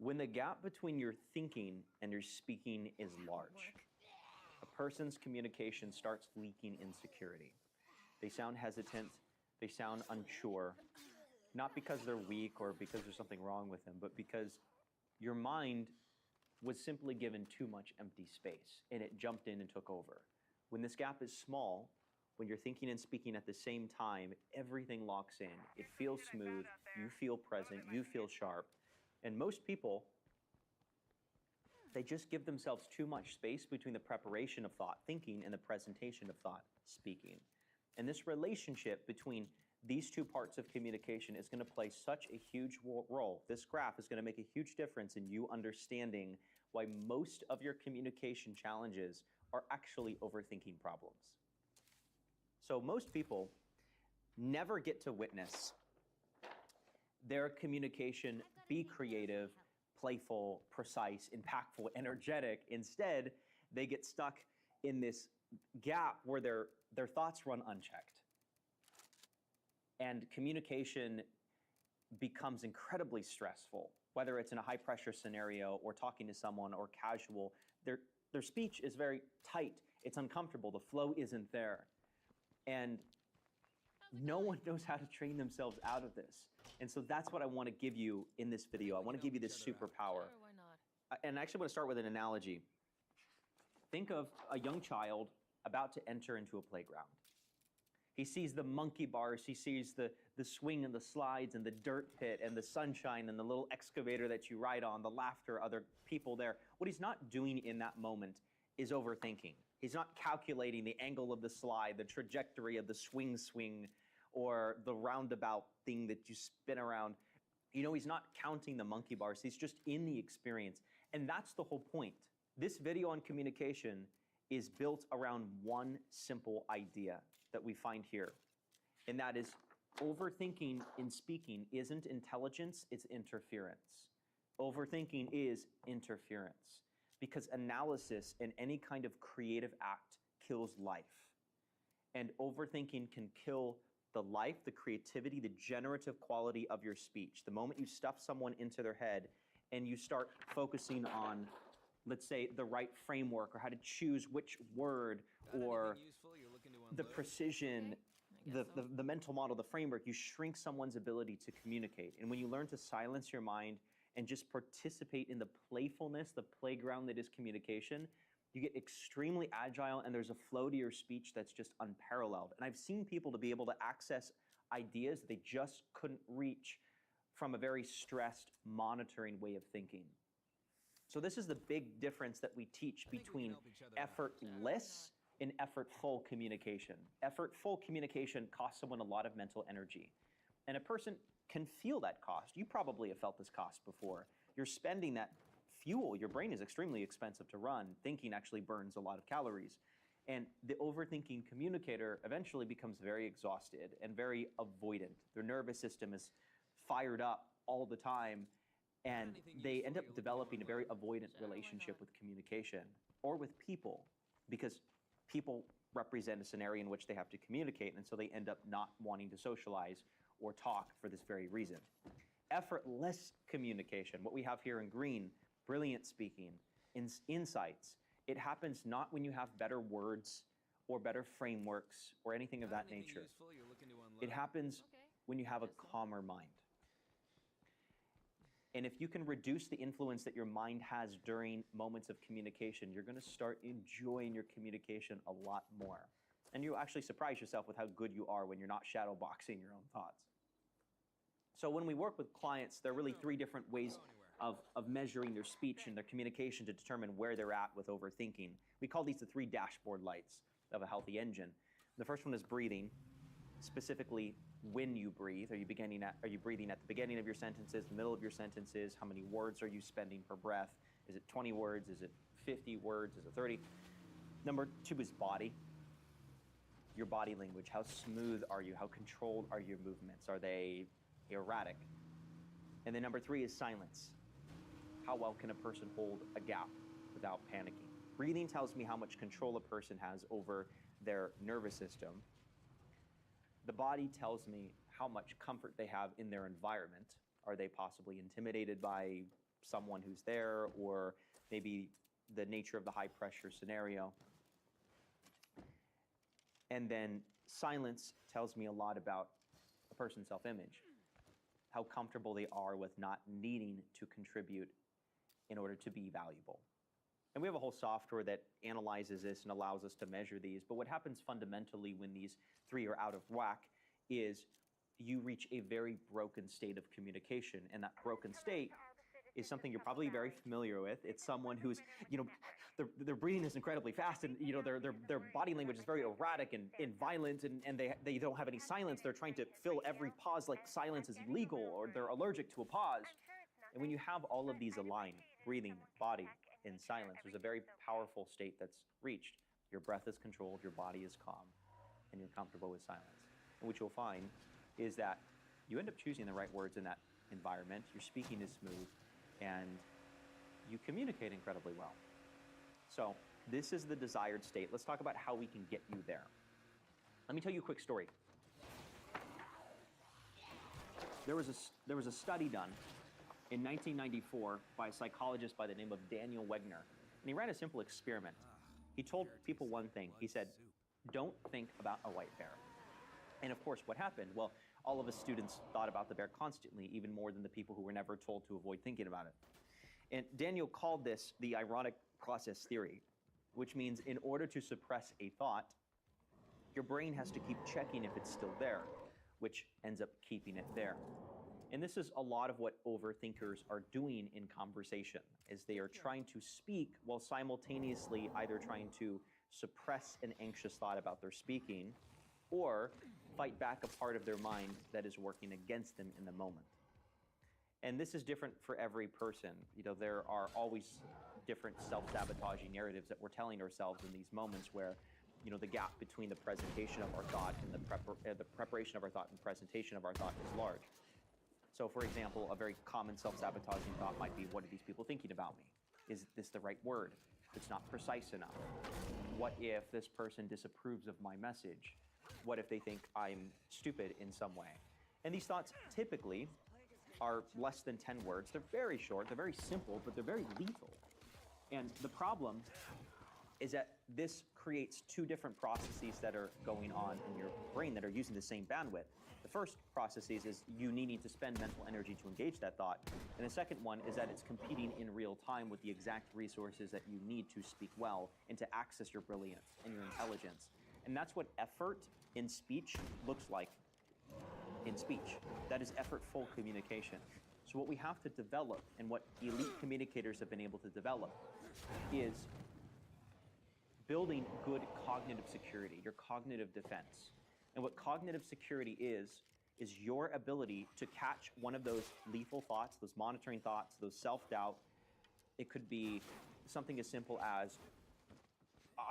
S13: When the gap between your thinking and your speaking is large, a person's communication starts leaking insecurity. They sound hesitant, they sound unsure, not because they're weak or because there's something wrong with them, but because your mind was simply given too much empty space and it jumped in and took over. When this gap is small, when you're thinking and speaking at the same time, everything locks in. It feels smooth, you feel present, you feel sharp. And most people, they just give themselves too much space between the preparation of thought, thinking, and the presentation of thought, speaking. And this relationship between these two parts of communication is going to play such a huge role. This graph is going to make a huge difference in you understanding why most of your communication challenges are actually overthinking problems. So most people never get to witness their communication be creative, playful, precise, impactful, energetic. Instead, they get stuck in this gap where their thoughts run unchecked. And communication becomes incredibly stressful, whether it's in a high pressure scenario or talking to someone or casual. Their speech is very tight. It's uncomfortable. The flow isn't there. And no one knows how to train themselves out of this. And so that's what I want to give you in this video. I want to give you this superpower.
S19: Sure, why not?
S13: And I actually want to start with an analogy. Think of a young child about to enter into a playground. He sees the monkey bars, he sees the swing and the slides and the dirt pit and the sunshine and the little excavator that you ride on, the laughter, other people there. What he's not doing in that moment is overthinking. He's not calculating the angle of the slide, the trajectory of the swing, or the roundabout thing that you spin around. You know, he's not counting the monkey bars. He's just in the experience. And that's the whole point. This video on communication is built around one simple idea that we find here. And that is overthinking in speaking isn't intelligence, it's interference. Overthinking is interference because analysis in any kind of creative act kills life. And overthinking can kill the life, the creativity, the generative quality of your speech. The moment you stuff someone into their head and you start focusing on, let's say, the right framework or how to choose which word or the precision, the mental model, the framework, you shrink someone's ability to communicate. And when you learn to silence your mind and just participate in the playfulness, the playground that is communication, you get extremely agile and there's a flow to your speech that's just unparalleled. And I've seen people to be able to access ideas they just couldn't reach from a very stressed, monitoring way of thinking. So this is the big difference that we teach between effortless and effortful communication. Effortful communication costs someone a lot of mental energy. And a person can feel that cost. You probably have felt this cost before. You're spending that fuel. Your brain is extremely expensive to run. Thinking actually burns a lot of calories. And the overthinking communicator eventually becomes very exhausted and very avoidant. Their nervous system is fired up all the time, and they end up developing a very avoidant relationship with communication or with people, because people represent a scenario in which they have to communicate, and so they end up not wanting to socialize or talk for this very reason. Effortless communication, what we have here in green, brilliant speaking, insights. It happens not when you have better words or better frameworks or anything of that nature. It happens when you have a calmer mind. And if you can reduce the influence that your mind has during moments of communication, you're going to start enjoying your communication a lot more. And you'll actually surprise yourself with how good you are when you're not shadow boxing your own thoughts. So when we work with clients, there are really three different ways of measuring their speech and their communication to determine where they're at with overthinking. We call these the three dashboard lights of a healthy engine. The first one is breathing, specifically when you breathe. Are you breathing at the beginning of your sentences, the middle of your sentences? How many words are you spending per breath? Is it 20 words? Is it 50 words? Is it 30? Number two is body. Your body language. How smooth are you? How controlled are your movements? Are they erratic? And then number three is silence. How well can a person hold a gap without panicking? Breathing tells me how much control a person has over their nervous system. The body tells me how much comfort they have in their environment. Are they possibly intimidated by someone who's there, or maybe the nature of the high pressure scenario. And then silence tells me a lot about a person's self-image, how comfortable they are with not needing to contribute in order to be valuable. And we have a whole software that analyzes this and allows us to measure these. But what happens fundamentally when these three are out of whack is you reach a very broken state of communication. And that broken state is something you're probably very familiar with. It's someone who's, their breathing is incredibly fast, and their body language is very erratic and violent, and they don't have any silence. They're trying to fill every pause like silence is illegal, or they're allergic to a pause. And when you have all of these aligned, breathing, body, and silence, there's a very powerful state that's reached. Your breath is controlled, your body is calm, and you're comfortable with silence. And what you'll find is that you end up choosing the right words in that environment, your speaking is smooth, and you communicate incredibly well. So this is the desired state. Let's talk about how we can get you there. Let me tell you a quick story. There was a study done in 1994 by a psychologist by the name of Daniel Wegner, and he ran a simple experiment. He told people one thing. He said, don't think about a white bear. And of course, what happened? Well, all of his students thought about the bear constantly, even more than the people who were never told to avoid thinking about it. And Daniel called this the ironic process theory, which means in order to suppress a thought, your brain has to keep checking if it's still there, which ends up keeping it there. And this is a lot of what overthinkers are doing in conversation, is they are trying to speak while simultaneously either trying to suppress an anxious thought about their speaking or fight back a part of their mind that is working against them in the moment. And this is different for every person. There are always different self-sabotaging narratives that we're telling ourselves in these moments where, the gap between the presentation of our thought and the preparation of our thought and presentation of our thought is large. So, for example, a very common self-sabotaging thought might be, what are these people thinking about me? Is this the right word? It's not precise enough. What if this person disapproves of my message? What if they think I'm stupid in some way? And these thoughts typically are less than 10 words. They're very short, they're very simple, but they're very lethal. And the problem is that this creates two different processes that are going on in your brain that are using the same bandwidth. The first processes is you needing to spend mental energy to engage that thought. And the second one is that it's competing in real time with the exact resources that you need to speak well and to access your brilliance and your intelligence. And that's what effort in speech looks like in speech. That is effortful communication. So what we have to develop, and what elite communicators have been able to develop, is building good cognitive security, your cognitive defense. And what cognitive security is your ability to catch one of those lethal thoughts, those monitoring thoughts, those self-doubt. It could be something as simple as,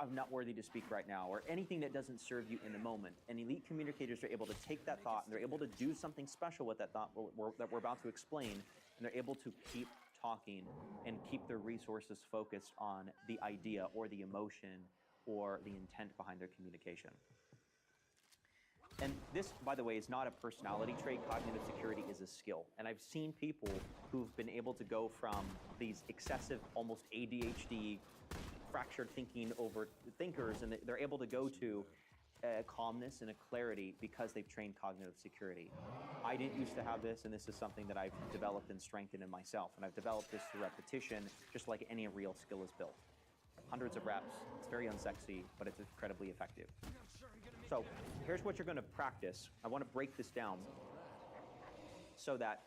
S13: I'm not worthy to speak right now, or anything that doesn't serve you in the moment. And elite communicators are able to take that thought and they're able to do something special with that thought that we're about to explain, and they're able to keep talking and keep their resources focused on the idea or the emotion or the intent behind their communication. And this, by the way, is not a personality trait. Cognitive security is a skill. And I've seen people who've been able to go from these excessive, almost ADHD, fractured thinking over thinkers, and they're able to go to a calmness and a clarity because they've trained cognitive security. I didn't used to have this, and this is something that I've developed and strengthened in myself. And I've developed this through repetition, just like any real skill is built. Hundreds of reps. It's very unsexy, but it's incredibly effective. So here's what you're going to practice. I want to break this down so that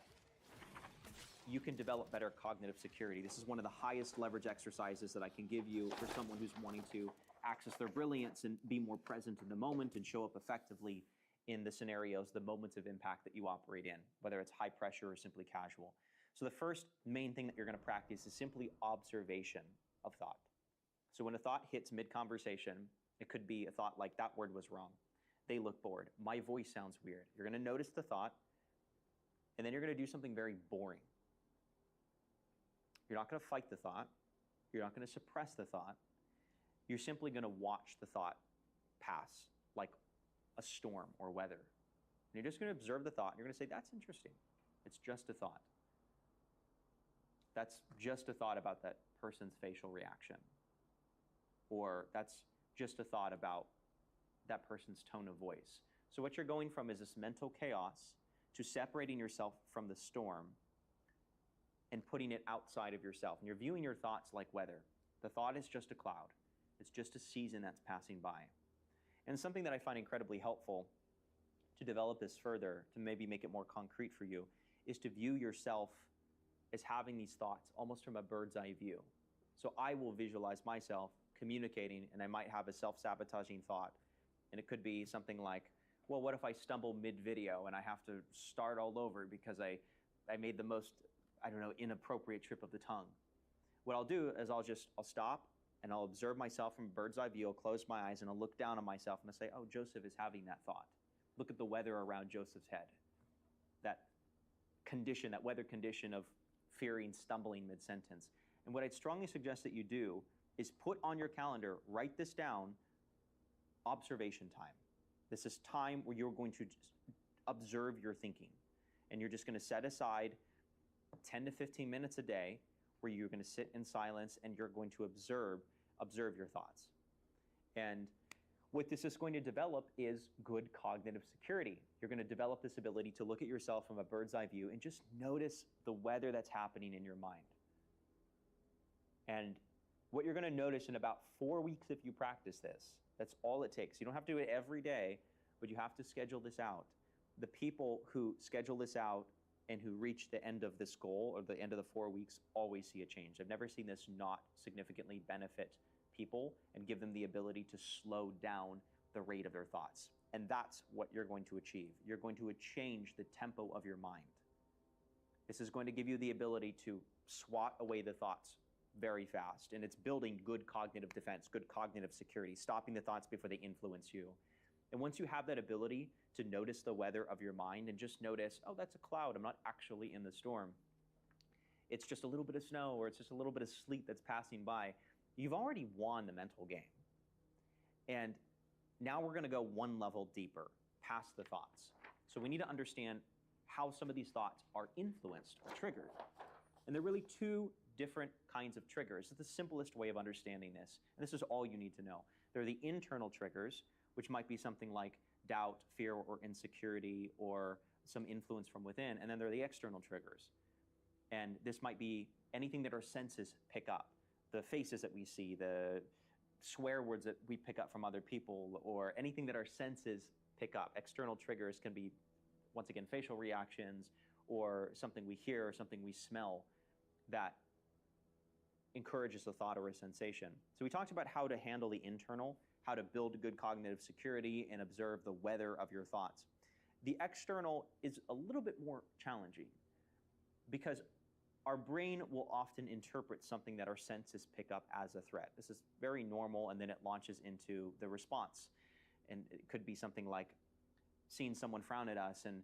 S13: you can develop better cognitive security. This is one of the highest leverage exercises that I can give you for someone who's wanting to access their brilliance and be more present in the moment and show up effectively in the scenarios, the moments of impact that you operate in, whether it's high pressure or simply casual. So the first main thing that you're going to practice is simply observation of thought. So when a thought hits mid-conversation, it could be a thought like, that word was wrong. They look bored. My voice sounds weird. You're going to notice the thought, and then you're going to do something very boring. You're not going to fight the thought. You're not going to suppress the thought. You're simply going to watch the thought pass like a storm or weather. And you're just going to observe the thought, and you're going to say, that's interesting. It's just a thought. That's just a thought about that person's facial reaction. Or that's just a thought about that person's tone of voice. So what you're going from is this mental chaos to separating yourself from the storm and putting it outside of yourself. And you're viewing your thoughts like weather. The thought is just a cloud. It's just a season that's passing by. And something that I find incredibly helpful to develop this further, to maybe make it more concrete for you, is to view yourself as having these thoughts almost from a bird's eye view. So I will visualize myself communicating, and I might have a self-sabotaging thought. And it could be something like, well, what if I stumble mid-video and I have to start all over because I made the most, I don't know, inappropriate trip of the tongue? What I'll do is I'll stop and I'll observe myself from a bird's eye view. I'll close my eyes and I'll look down on myself and I'll say, oh, Joseph is having that thought. Look at the weather around Joseph's head. That condition, that weather condition of fearing stumbling mid-sentence. And what I'd strongly suggest that you do is put on your calendar, write this down, observation time. This is time where you're going to observe your thinking. And you're just going to set aside 10 to 15 minutes a day where you're going to sit in silence and you're going to observe your thoughts. And what this is going to develop is good cognitive security. You're going to develop this ability to look at yourself from a bird's eye view and just notice the weather that's happening in your mind. And what you're going to notice in about 4 weeks if you practice this, that's all it takes. You don't have to do it every day, but you have to schedule this out. The people who schedule this out and who reach the end of this goal or the end of the 4 weeks always see a change. I've never seen this not significantly benefit people and give them the ability to slow down the rate of their thoughts. And that's what you're going to achieve. You're going to change the tempo of your mind. This is going to give you the ability to swat away the thoughts very fast. And it's building good cognitive defense, good cognitive security, stopping the thoughts before they influence you. And once you have that ability to notice the weather of your mind and just notice, oh, that's a cloud, I'm not actually in the storm. It's just a little bit of snow or it's just a little bit of sleet that's passing by. You've already won the mental game. And now we're going to go one level deeper, past the thoughts. So we need to understand how some of these thoughts are influenced or triggered. And there are really two different kinds of triggers. It's the simplest way of understanding this. And this is all you need to know. There are the internal triggers, which might be something like doubt, fear, or insecurity, or some influence from within. And then there are the external triggers. And this might be anything that our senses pick up. The faces that we see, the swear words that we pick up from other people, or anything that our senses pick up. External triggers can be, once again, facial reactions, or something we hear, or something we smell that encourages a thought or a sensation. So we talked about how to handle the internal, how to build good cognitive security and observe the weather of your thoughts. The external is a little bit more challenging because our brain will often interpret something that our senses pick up as a threat. This is very normal, and then it launches into the response. And it could be something like seeing someone frown at us, and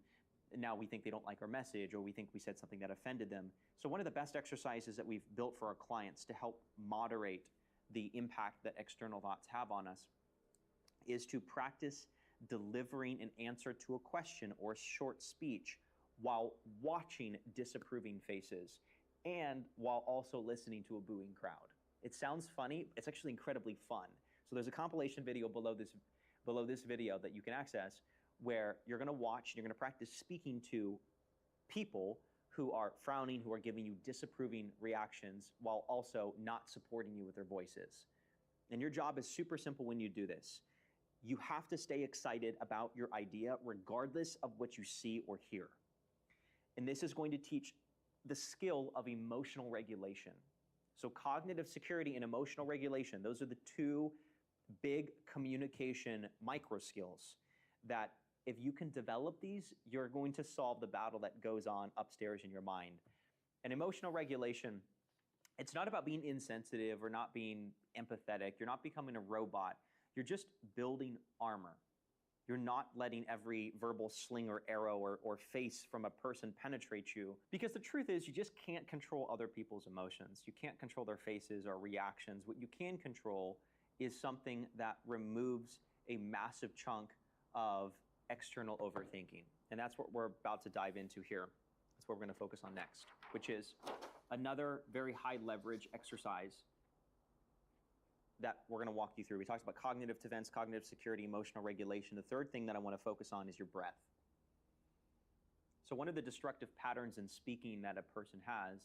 S13: now we think they don't like our message, or we think we said something that offended them. So one of the best exercises that we've built for our clients to help moderate the impact that external thoughts have on us is to practice delivering an answer to a question or short speech while watching disapproving faces and while also listening to a booing crowd. It sounds funny, it's actually incredibly fun. So there's a compilation video below this video that you can access where you're gonna watch and you're gonna practice speaking to people who are frowning, who are giving you disapproving reactions while also not supporting you with their voices. And your job is super simple when you do this. You have to stay excited about your idea regardless of what you see or hear. And this is going to teach the skill of emotional regulation. So cognitive security and emotional regulation, those are the two big communication micro skills that if you can develop these, you're going to solve the battle that goes on upstairs in your mind. And emotional regulation, it's not about being insensitive or not being empathetic. You're not becoming a robot. You're just building armor. You're not letting every verbal sling or arrow or face from a person penetrate you. Because the truth is, you just can't control other people's emotions. You can't control their faces or reactions. What you can control is something that removes a massive chunk of external overthinking. And that's what we're about to dive into here. That's what we're going to focus on next, which is another very high leverage exercise that we're going to walk you through. We talked about cognitive defense, cognitive security, emotional regulation. The third thing that I want to focus on is your breath. So one of the destructive patterns in speaking that a person has,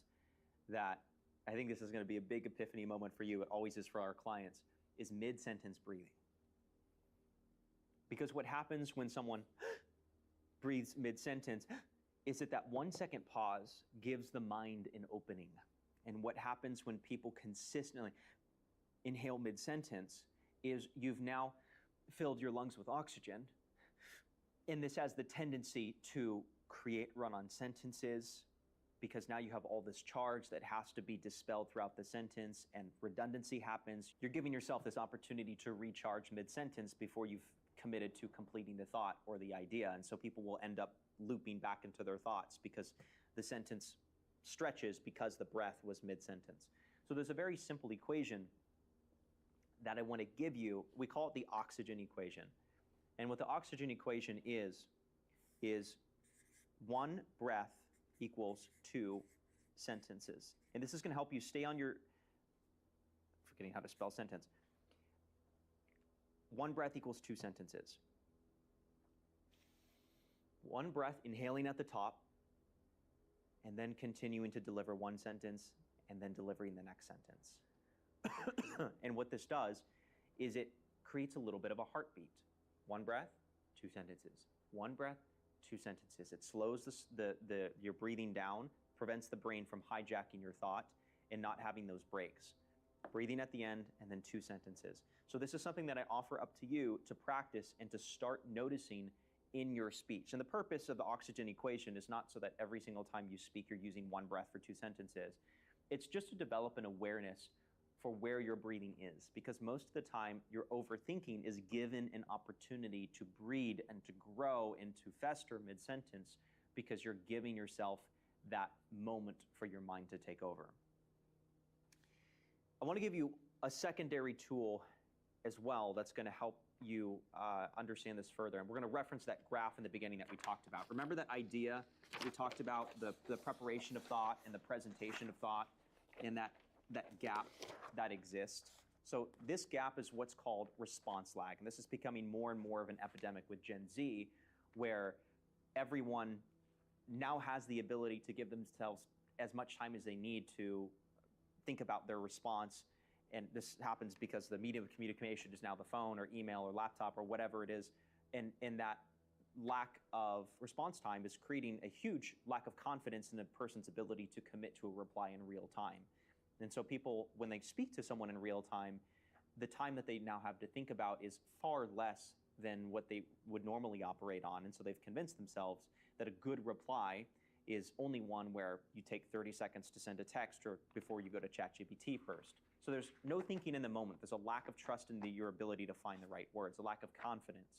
S13: that I think this is going to be a big epiphany moment for you, it always is for our clients, is mid-sentence breathing. Because what happens when someone breathes mid-sentence is that that 1 second pause gives the mind an opening. And what happens when people consistently inhale mid-sentence is you've now filled your lungs with oxygen, and this has the tendency to create run-on sentences, because now you have all this charge that has to be dispelled throughout the sentence, and redundancy happens. You're giving yourself this opportunity to recharge mid-sentence before you've committed to completing the thought or the idea, and so people will end up looping back into their thoughts because the sentence stretches because the breath was mid-sentence. So there's a very simple equation that I want to give you. We call it the oxygen equation. And what the oxygen equation is 1 breath equals 2 sentences. And this is going to help you stay on your, forgetting how to spell sentence. 1 breath equals 2 sentences. 1 breath, inhaling at the top, and then continuing to deliver 1 sentence, and then delivering the next sentence. And what this does is it creates a little bit of a heartbeat. 1 breath, 2 sentences. 1 breath, 2 sentences. It slows your breathing down, prevents the brain from hijacking your thought and not having those breaks. Breathing at the end, and then 2 sentences. So this is something that I offer up to you to practice and to start noticing in your speech. And the purpose of the oxygen equation is not so that every single time you speak you're using 1 breath for 2 sentences. It's just to develop an awareness for where your breathing is, because most of the time your overthinking is given an opportunity to breed and to grow and to fester mid-sentence because you're giving yourself that moment for your mind to take over. I want to give you a secondary tool as well that's going to help you understand this further. And we're going to reference that graph in the beginning that we talked about. Remember that idea we talked about, the preparation of thought and the presentation of thought, and that gap that exists? So this gap is what's called response lag. And this is becoming more and more of an epidemic with Gen Z, where everyone now has the ability to give themselves as much time as they need to think about their response. And this happens because the medium of communication is now the phone or email or laptop or whatever it is. And that lack of response time is creating a huge lack of confidence in a person's ability to commit to a reply in real time. And so people, when they speak to someone in real time, the time that they now have to think about is far less than what they would normally operate on. And so they've convinced themselves that a good reply is only one where you take 30 seconds to send a text or before you go to ChatGPT first. So there's no thinking in the moment. There's a lack of trust in your ability to find the right words, a lack of confidence.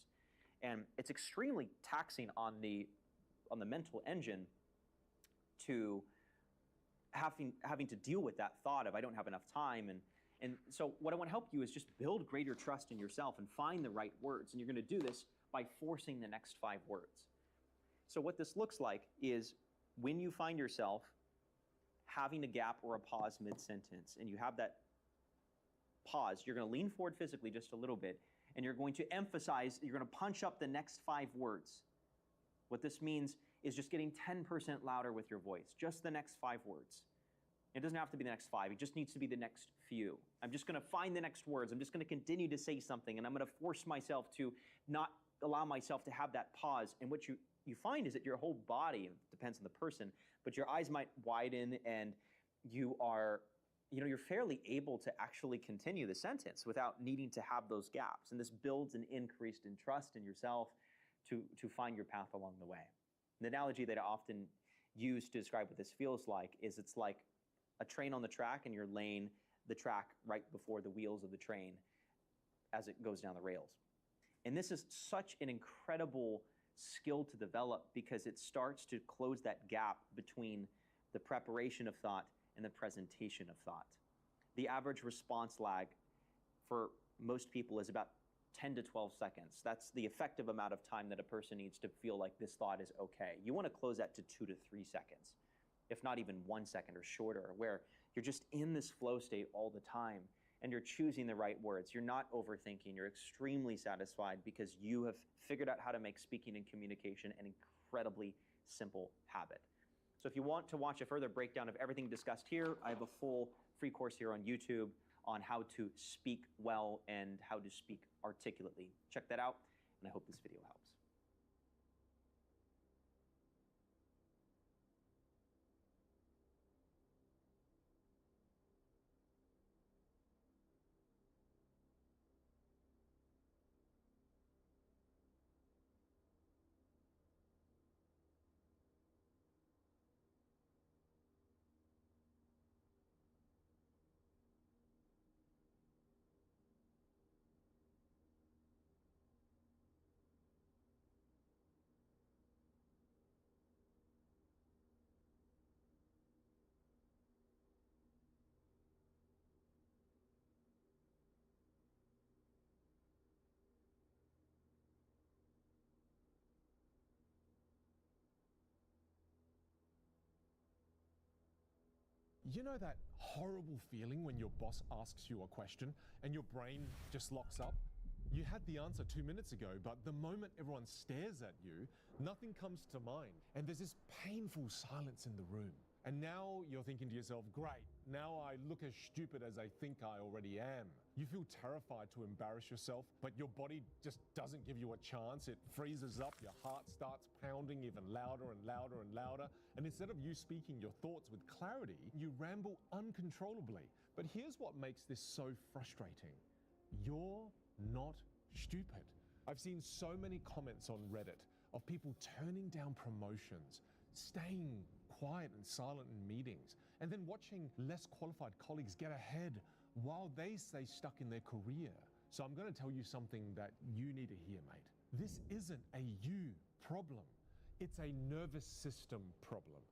S13: And it's extremely taxing on the mental engine to having to deal with that thought of I don't have enough time. And so what I want to help you is just build greater trust in yourself and find the right words. And you're going to do this by forcing the next 5 words. So what this looks like is when you find yourself having a gap or a pause mid-sentence, and you have that pause, you're going to lean forward physically just a little bit, and you're going to emphasize, you're going to punch up the next 5 words. What this means is just getting 10% louder with your voice, just the next 5 words. It doesn't have to be the next 5, it just needs to be the next few. I'm just going to find the next words, I'm just going to continue to say something, and I'm going to force myself to not allow myself to have that pause. And what you find is that your whole body, it depends on the person, but your eyes might widen, and you're fairly able to actually continue the sentence without needing to have those gaps. And this builds an increase in trust in yourself to find your path along the way. The analogy that I often use to describe what this feels like is it's like a train on the track, and you're laying the track right before the wheels of the train as it goes down the rails. And this is such an incredible skill to develop because it starts to close that gap between the preparation of thought and the presentation of thought. The average response lag for most people is about 10 to 12 seconds. That's the effective amount of time that a person needs to feel like this thought is okay. You want to close that to 2 to 3 seconds, if not even 1 second or shorter, where you're just in this flow state all the time and you're choosing the right words. You're not overthinking. You're extremely satisfied because you have figured out how to make speaking and communication an incredibly simple habit. So if you want to watch a further breakdown of everything discussed here, I have a full free course here on YouTube on how to speak well and how to speak articulately. Check that out, and I hope this video helps.
S14: You know that horrible feeling when your boss asks you a question and your brain just locks up? You had the answer 2 minutes ago, but the moment everyone stares at you, nothing comes to mind. And there's this painful silence in the room. And now you're thinking to yourself, great, now I look as stupid as I think I already am. You feel terrified to embarrass yourself, but your body just doesn't give you a chance. It freezes up, your heart starts pounding even louder and louder and louder. And instead of you speaking your thoughts with clarity, you ramble uncontrollably. But here's what makes this so frustrating. You're not stupid. I've seen so many comments on Reddit of people turning down promotions, staying quiet and silent in meetings, and then watching less qualified colleagues get ahead while they stay stuck in their career. So I'm going to tell you something that you need to hear, mate. This isn't a you problem. It's a nervous system problem.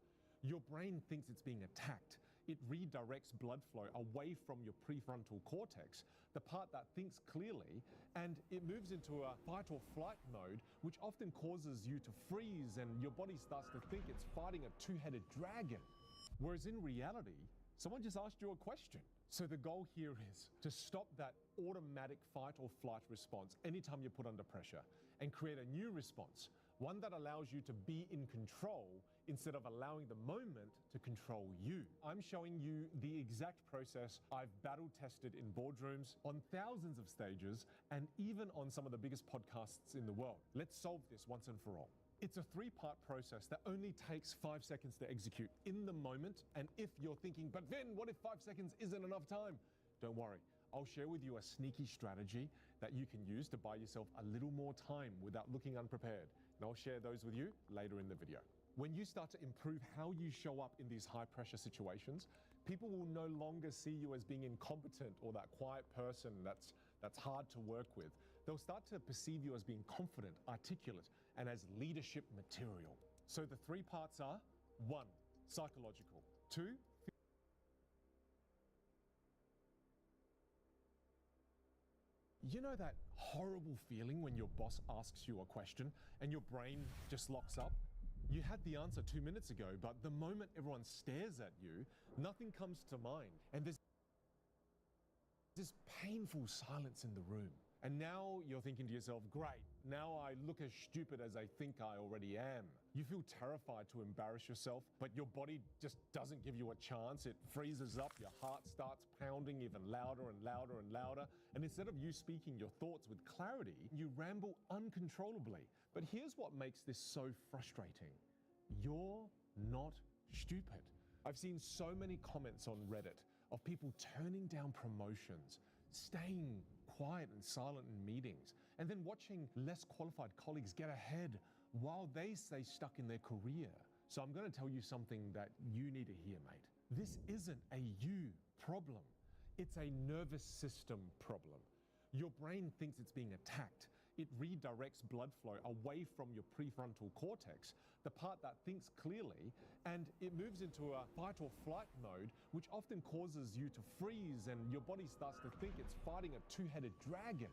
S14: Your brain thinks it's being attacked. It redirects blood flow away from your prefrontal cortex, the part that thinks clearly, and it moves into a fight or flight mode, which often causes you to freeze and your body starts to think it's fighting a two-headed dragon. Whereas in reality, someone just asked you a question. So the goal here is to stop that automatic fight or flight response anytime you're put under pressure and create a new response, one that allows you to be in control instead of allowing the moment to control you. I'm showing you the exact process I've battle tested in boardrooms, on thousands of stages, and even on some of the biggest podcasts in the world. Let's solve this once and for all. It's a 3-part process that only takes 5 seconds to execute in the moment. And if you're thinking, but Vin, what if 5 seconds isn't enough time? Don't worry. I'll share with you a sneaky strategy that you can use to buy yourself a little more time without looking unprepared. And I'll share those with you later in the video. When you start to improve how you show up in these high-pressure situations, people will no longer see you as being incompetent or that quiet person that's hard to work with. They'll start to perceive you as being confident, articulate, and as leadership material. So the 3 parts are: 1, psychological; 2, you know that horrible feeling when your boss asks you a question and your brain just locks up? You had the answer 2 minutes ago, but the moment everyone stares at you, nothing comes to mind. And there's this painful silence in the room. And now you're thinking to yourself, great, now I look as stupid as I think I already am. You feel terrified to embarrass yourself, but your body just doesn't give you a chance. It freezes up, your heart starts pounding even louder and louder and louder. And instead of you speaking your thoughts with clarity, you ramble uncontrollably. But here's what makes this so frustrating. You're not stupid. I've seen so many comments on Reddit of people turning down promotions, staying quiet and silent in meetings, and then watching less qualified colleagues get ahead while they stay stuck in their career. So I'm going to tell you something that you need to hear, mate. This isn't a you problem. It's a nervous system problem. Your brain thinks it's being attacked. It redirects blood flow away from your prefrontal cortex, the part that thinks clearly, and it moves into a fight or flight mode, which often causes you to freeze and your body starts to think it's fighting a two-headed dragon.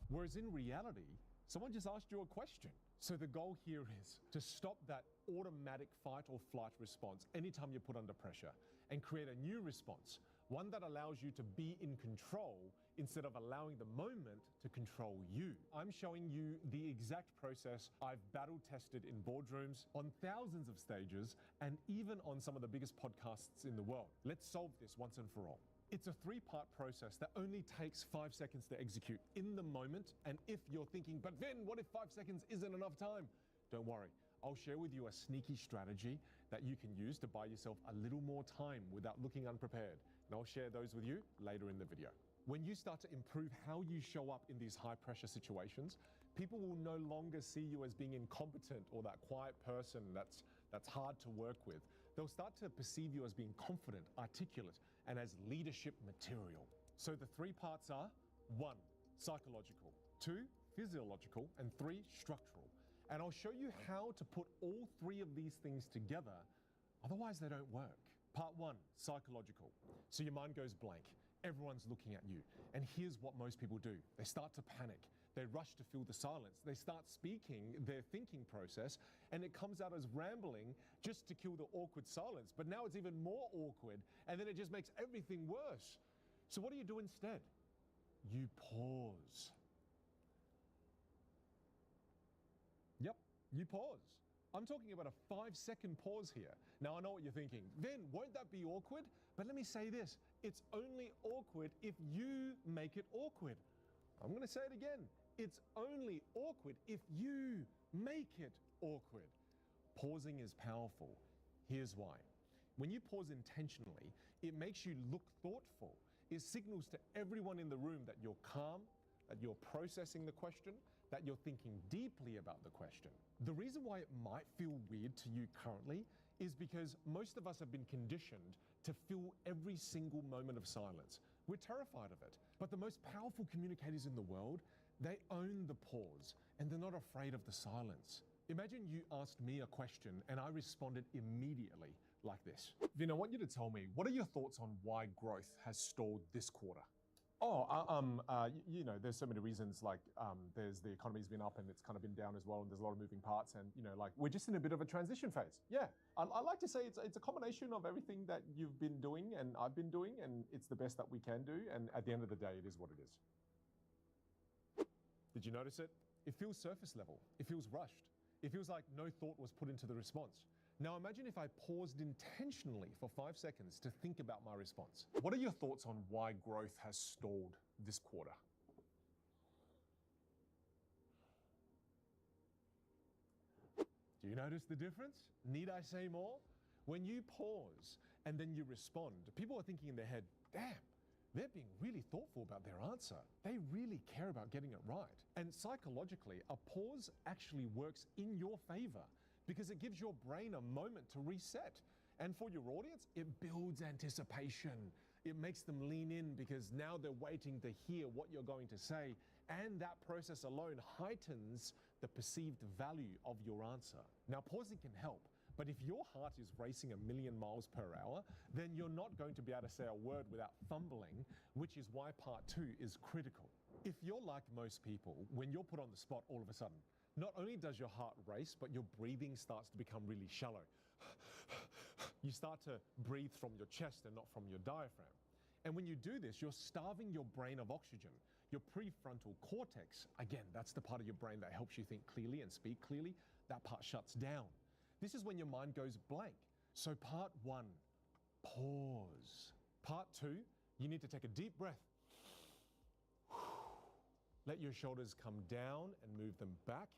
S14: Whereas in reality, someone just asked you a question. So the goal here is to stop that automatic fight or flight response anytime you're put under pressure and create a new response, one that allows you to be in control instead of allowing the moment to control you. I'm showing you the exact process I've battle tested in boardrooms, on thousands of stages, and even on some of the biggest podcasts in the world. Let's solve this once and for all. It's a three-part process that only takes 5 seconds to execute in the moment. And if you're thinking, but Vin, what if 5 seconds isn't enough time? Don't worry. I'll share with you a sneaky strategy that you can use to buy yourself a little more time without looking unprepared. And I'll share those with you later in the video. When you start to improve how you show up in these high-pressure situations, people will no longer see you as being incompetent or that quiet person that's hard to work with. They'll start to perceive you as being confident, articulate, and as leadership material. So the three parts are: 1, psychological; 2, physiological; and 3, structural. And I'll show you how to put all three of these things together, otherwise they don't work. Part 1, psychological. So your mind goes blank. Everyone's looking at you. And here's what most people do. They start to panic. They rush to fill the silence. They start speaking their thinking process, and it comes out as rambling just to kill the awkward silence. But now it's even more awkward, and then it just makes everything worse. So what do you do instead? You pause. Yep, you pause. I'm talking about a 5-second pause here. Now, I know what you're thinking. Then, won't that be awkward? But let me say this. It's only awkward if you make it awkward. I'm going to say it again. It's only awkward if you make it awkward. Pausing is powerful. Here's why. When you pause intentionally, it makes you look thoughtful. It signals to everyone in the room that you're calm, that you're processing the question, that you're thinking deeply about the question. The reason why it might feel weird to you currently is because most of us have been conditioned to fill every single moment of silence. We're terrified of it. But the most powerful communicators in the world, they own the pause, and they're not afraid of the silence. Imagine you asked me a question and I responded immediately like this. Vin, I want you to tell me, what are your thoughts on why growth has stalled this quarter? You know, there's so many reasons, like there's the economy's been up and it's kind of been down as well, and there's a lot of moving parts, and you know, like we're just in a bit of a transition phase. Yeah, I like to say it's a combination of everything that you've been doing and I've been doing, and it's the best that we can do, and at the end of the day, it is what it is. Did you notice it? It feels surface level. It feels rushed. It feels like no thought was put into the response. Now imagine if I paused intentionally for 5 seconds to think about my response. What are your thoughts on why growth has stalled this quarter? Do you notice the difference? Need I say more? When you pause and then you respond, people are thinking in their head, damn, they're being really thoughtful about their answer. They really care about getting it right. And psychologically, a pause actually works in your favor, because it gives your brain a moment to reset. And for your audience, it builds anticipation. It makes them lean in because now they're waiting to hear what you're going to say. And that process alone heightens the perceived value of your answer. Now, pausing can help, but if your heart is racing 1,000,000 miles per hour, then you're not going to be able to say a word without fumbling, which is why part 2 is critical. If you're like most people, when you're put on the spot all of a sudden, not only does your heart race, but your breathing starts to become really shallow. You start to breathe from your chest and not from your diaphragm. And when you do this, you're starving your brain of oxygen. Your prefrontal cortex, again, that's the part of your brain that helps you think clearly and speak clearly, that part shuts down. This is when your mind goes blank. So part 1, pause. Part 2, you need to take a deep breath. Let your shoulders come down and move them back.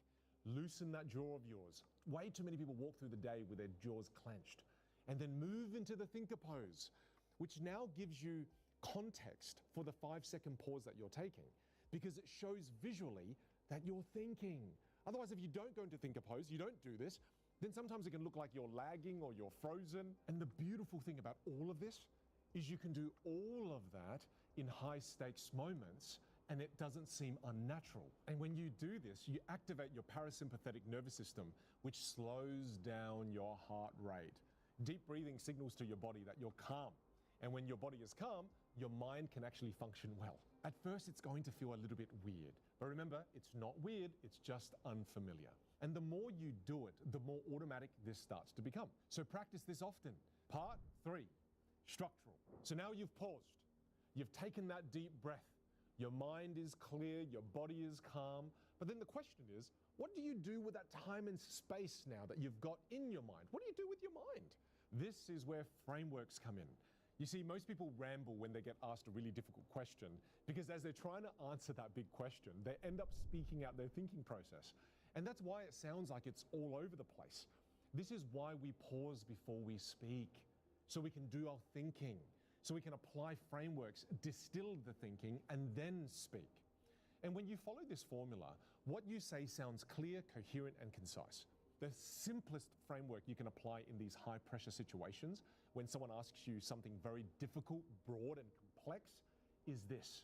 S14: Loosen that jaw of yours. Way too many people walk through the day with their jaws clenched. And then move into the thinker pose, which now gives you context for the 5-second pause that you're taking, because it shows visually that you're thinking. Otherwise, if you don't go into thinker pose, you don't do this, then sometimes it can look like you're lagging or you're frozen. And the beautiful thing about all of this is you can do all of that in high-stakes moments, and it doesn't seem unnatural. And when you do this, you activate your parasympathetic nervous system, which slows down your heart rate. Deep breathing signals to your body that you're calm. And when your body is calm, your mind can actually function well. At first, it's going to feel a little bit weird. But remember, it's not weird, it's just unfamiliar. And the more you do it, the more automatic this starts to become. So practice this often. Part 3, structural. So now you've paused. You've taken that deep breath. Your mind is clear, your body is calm. But then the question is, what do you do with that time and space now that you've got in your mind? What do you do with your mind? This is where frameworks come in. You see, most people ramble when they get asked a really difficult question because as they're trying to answer that big question, they end up speaking out their thinking process. And that's why it sounds like it's all over the place. This is why we pause before we speak, so we can do our thinking, so we can apply frameworks, distill the thinking, and then speak. And when you follow this formula, what you say sounds clear, coherent, and concise. The simplest framework you can apply in these high-pressure situations, when someone asks you something very difficult, broad, and complex, is this: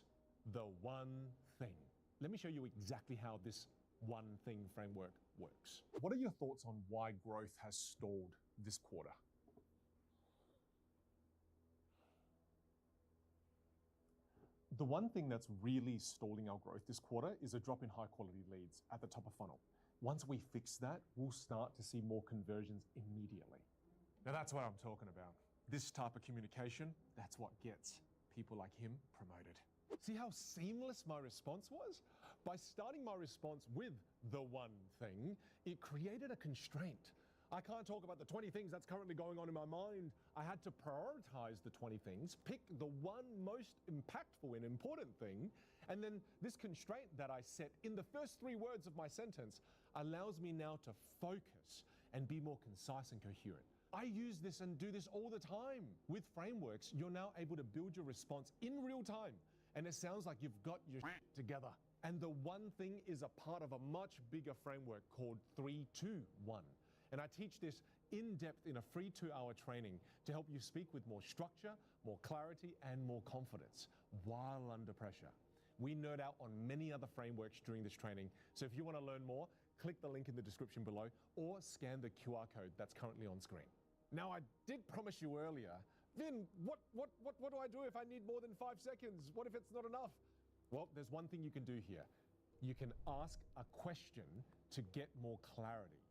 S14: the one thing. Let me show you exactly how this one thing framework works. What are your thoughts on why growth has stalled this quarter? The one thing that's really stalling our growth this quarter is a drop in high quality leads at the top of funnel. Once we fix that, we'll start to see more conversions immediately. Now that's what I'm talking about. This type of communication, that's what gets people like him promoted. See how seamless my response was? By starting my response with the one thing, it created a constraint. I can't talk about the 20 things that's currently going on in my mind. I had to prioritize the 20 things, pick the one most impactful and important thing, and then this constraint that I set in the first 3 words of my sentence allows me now to focus and be more concise and coherent. I use this and do this all the time. With frameworks, you're now able to build your response in real time, and it sounds like you've got your shit together. And the one thing is a part of a much bigger framework called 3-2-1. And I teach this in depth in a free 2-hour training to help you speak with more structure, more clarity, and more confidence while under pressure. We nerd out on many other frameworks during this training. So if you want to learn more, click the link in the description below or scan the QR code that's currently on screen. Now, I did promise you earlier, Vin, what do I do if I need more than 5 seconds? What if it's not enough? Well, there's one thing you can do here. You can ask a question to get more clarity.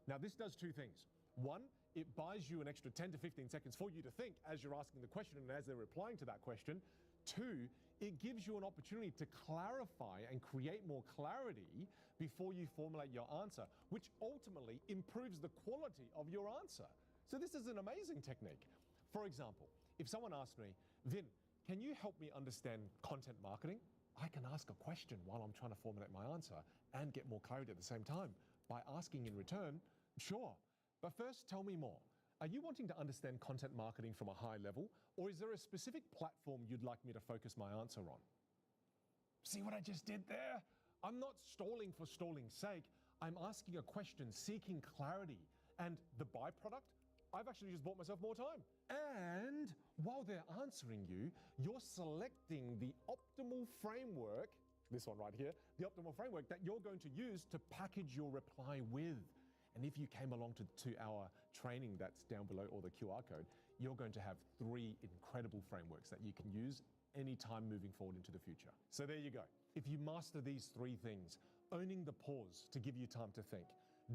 S14: Now, this does 2 things. One, it buys you an extra 10 to 15 seconds for you to think as you're asking the question and as they're replying to that question. 2, it gives you an opportunity to clarify and create more clarity before you formulate your answer, which ultimately improves the quality of your answer. So this is an amazing technique. For example, if someone asks me, Vin, can you help me understand content marketing? I can ask a question while I'm trying to formulate my answer and get more clarity at the same time by asking in return, sure, but first tell me more. Are you wanting to understand content marketing from a high level, or is there a specific platform you'd like me to focus my answer on? See what I just did there? I'm not stalling for stalling's sake. I'm asking a question, seeking clarity, and the byproduct, I've actually just bought myself more time. And while they're answering you, you're selecting the optimal framework, this one right here, the optimal framework that you're going to use to package your reply with. And if you came along to our training that's down below or the QR code, you're going to have 3 incredible frameworks that you can use anytime moving forward into the future. So there you go. If you master these 3 things, owning the pause to give you time to think,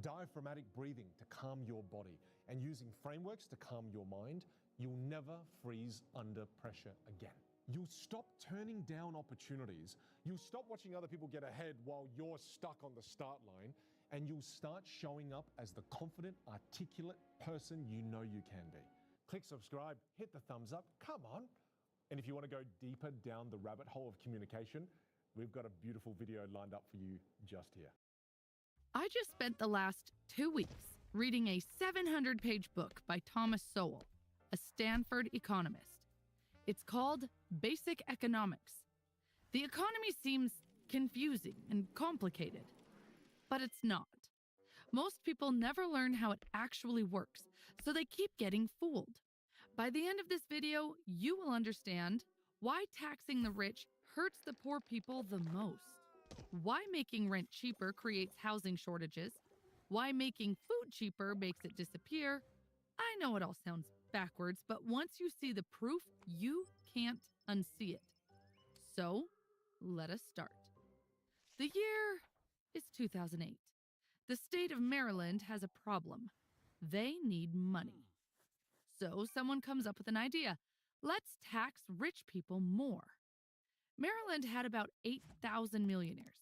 S14: diaphragmatic breathing to calm your body, and using frameworks to calm your mind, you'll never freeze under pressure again. You'll stop turning down opportunities. You'll stop watching other people get ahead while you're stuck on the start line, and you'll start showing up as the confident, articulate person you know you can be. Click subscribe, hit the thumbs up, come on. And if you want to go deeper down the rabbit hole of communication, we've got a beautiful video lined up for you just here.
S15: I just spent the last 2 weeks reading a 700-page book by Thomas Sowell, a Stanford economist. It's called Basic Economics. The economy seems confusing and complicated, but it's not. Most people never learn how it actually works, so they keep getting fooled. By the end of this video, you will understand why taxing the rich hurts the poor people the most, why making rent cheaper creates housing shortages, why making food cheaper makes it disappear. I know it all sounds backwards, but once you see the proof, you can't unsee it. So, let us start. The year is 2008. The state of Maryland has a problem. They need money. So someone comes up with an idea. Let's tax rich people more. Maryland had about 8,000 millionaires.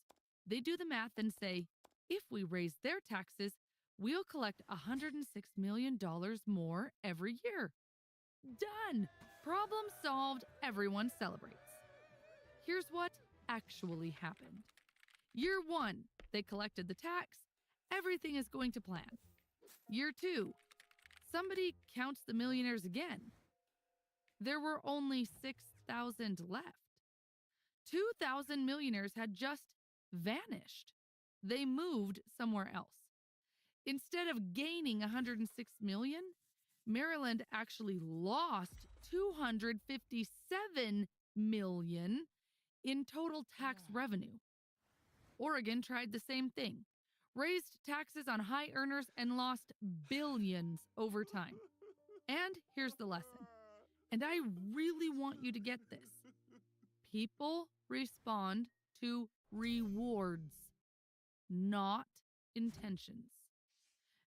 S15: They do the math and say, if we raise their taxes, we'll collect $106 million more every year. Done! Problem solved. Everyone celebrates. Here's what actually happened. Year 1, they collected the tax. Everything is going to plan. Year 2, somebody counts the millionaires again. There were only 6,000 left. 2,000 millionaires had just vanished. They moved somewhere else. Instead of gaining 106 million, Maryland actually lost 257 million in total tax revenue. Oregon tried the same thing, raised taxes on high earners and lost billions over time. And here's the lesson. And I really want you to get this. People respond to rewards, not intentions.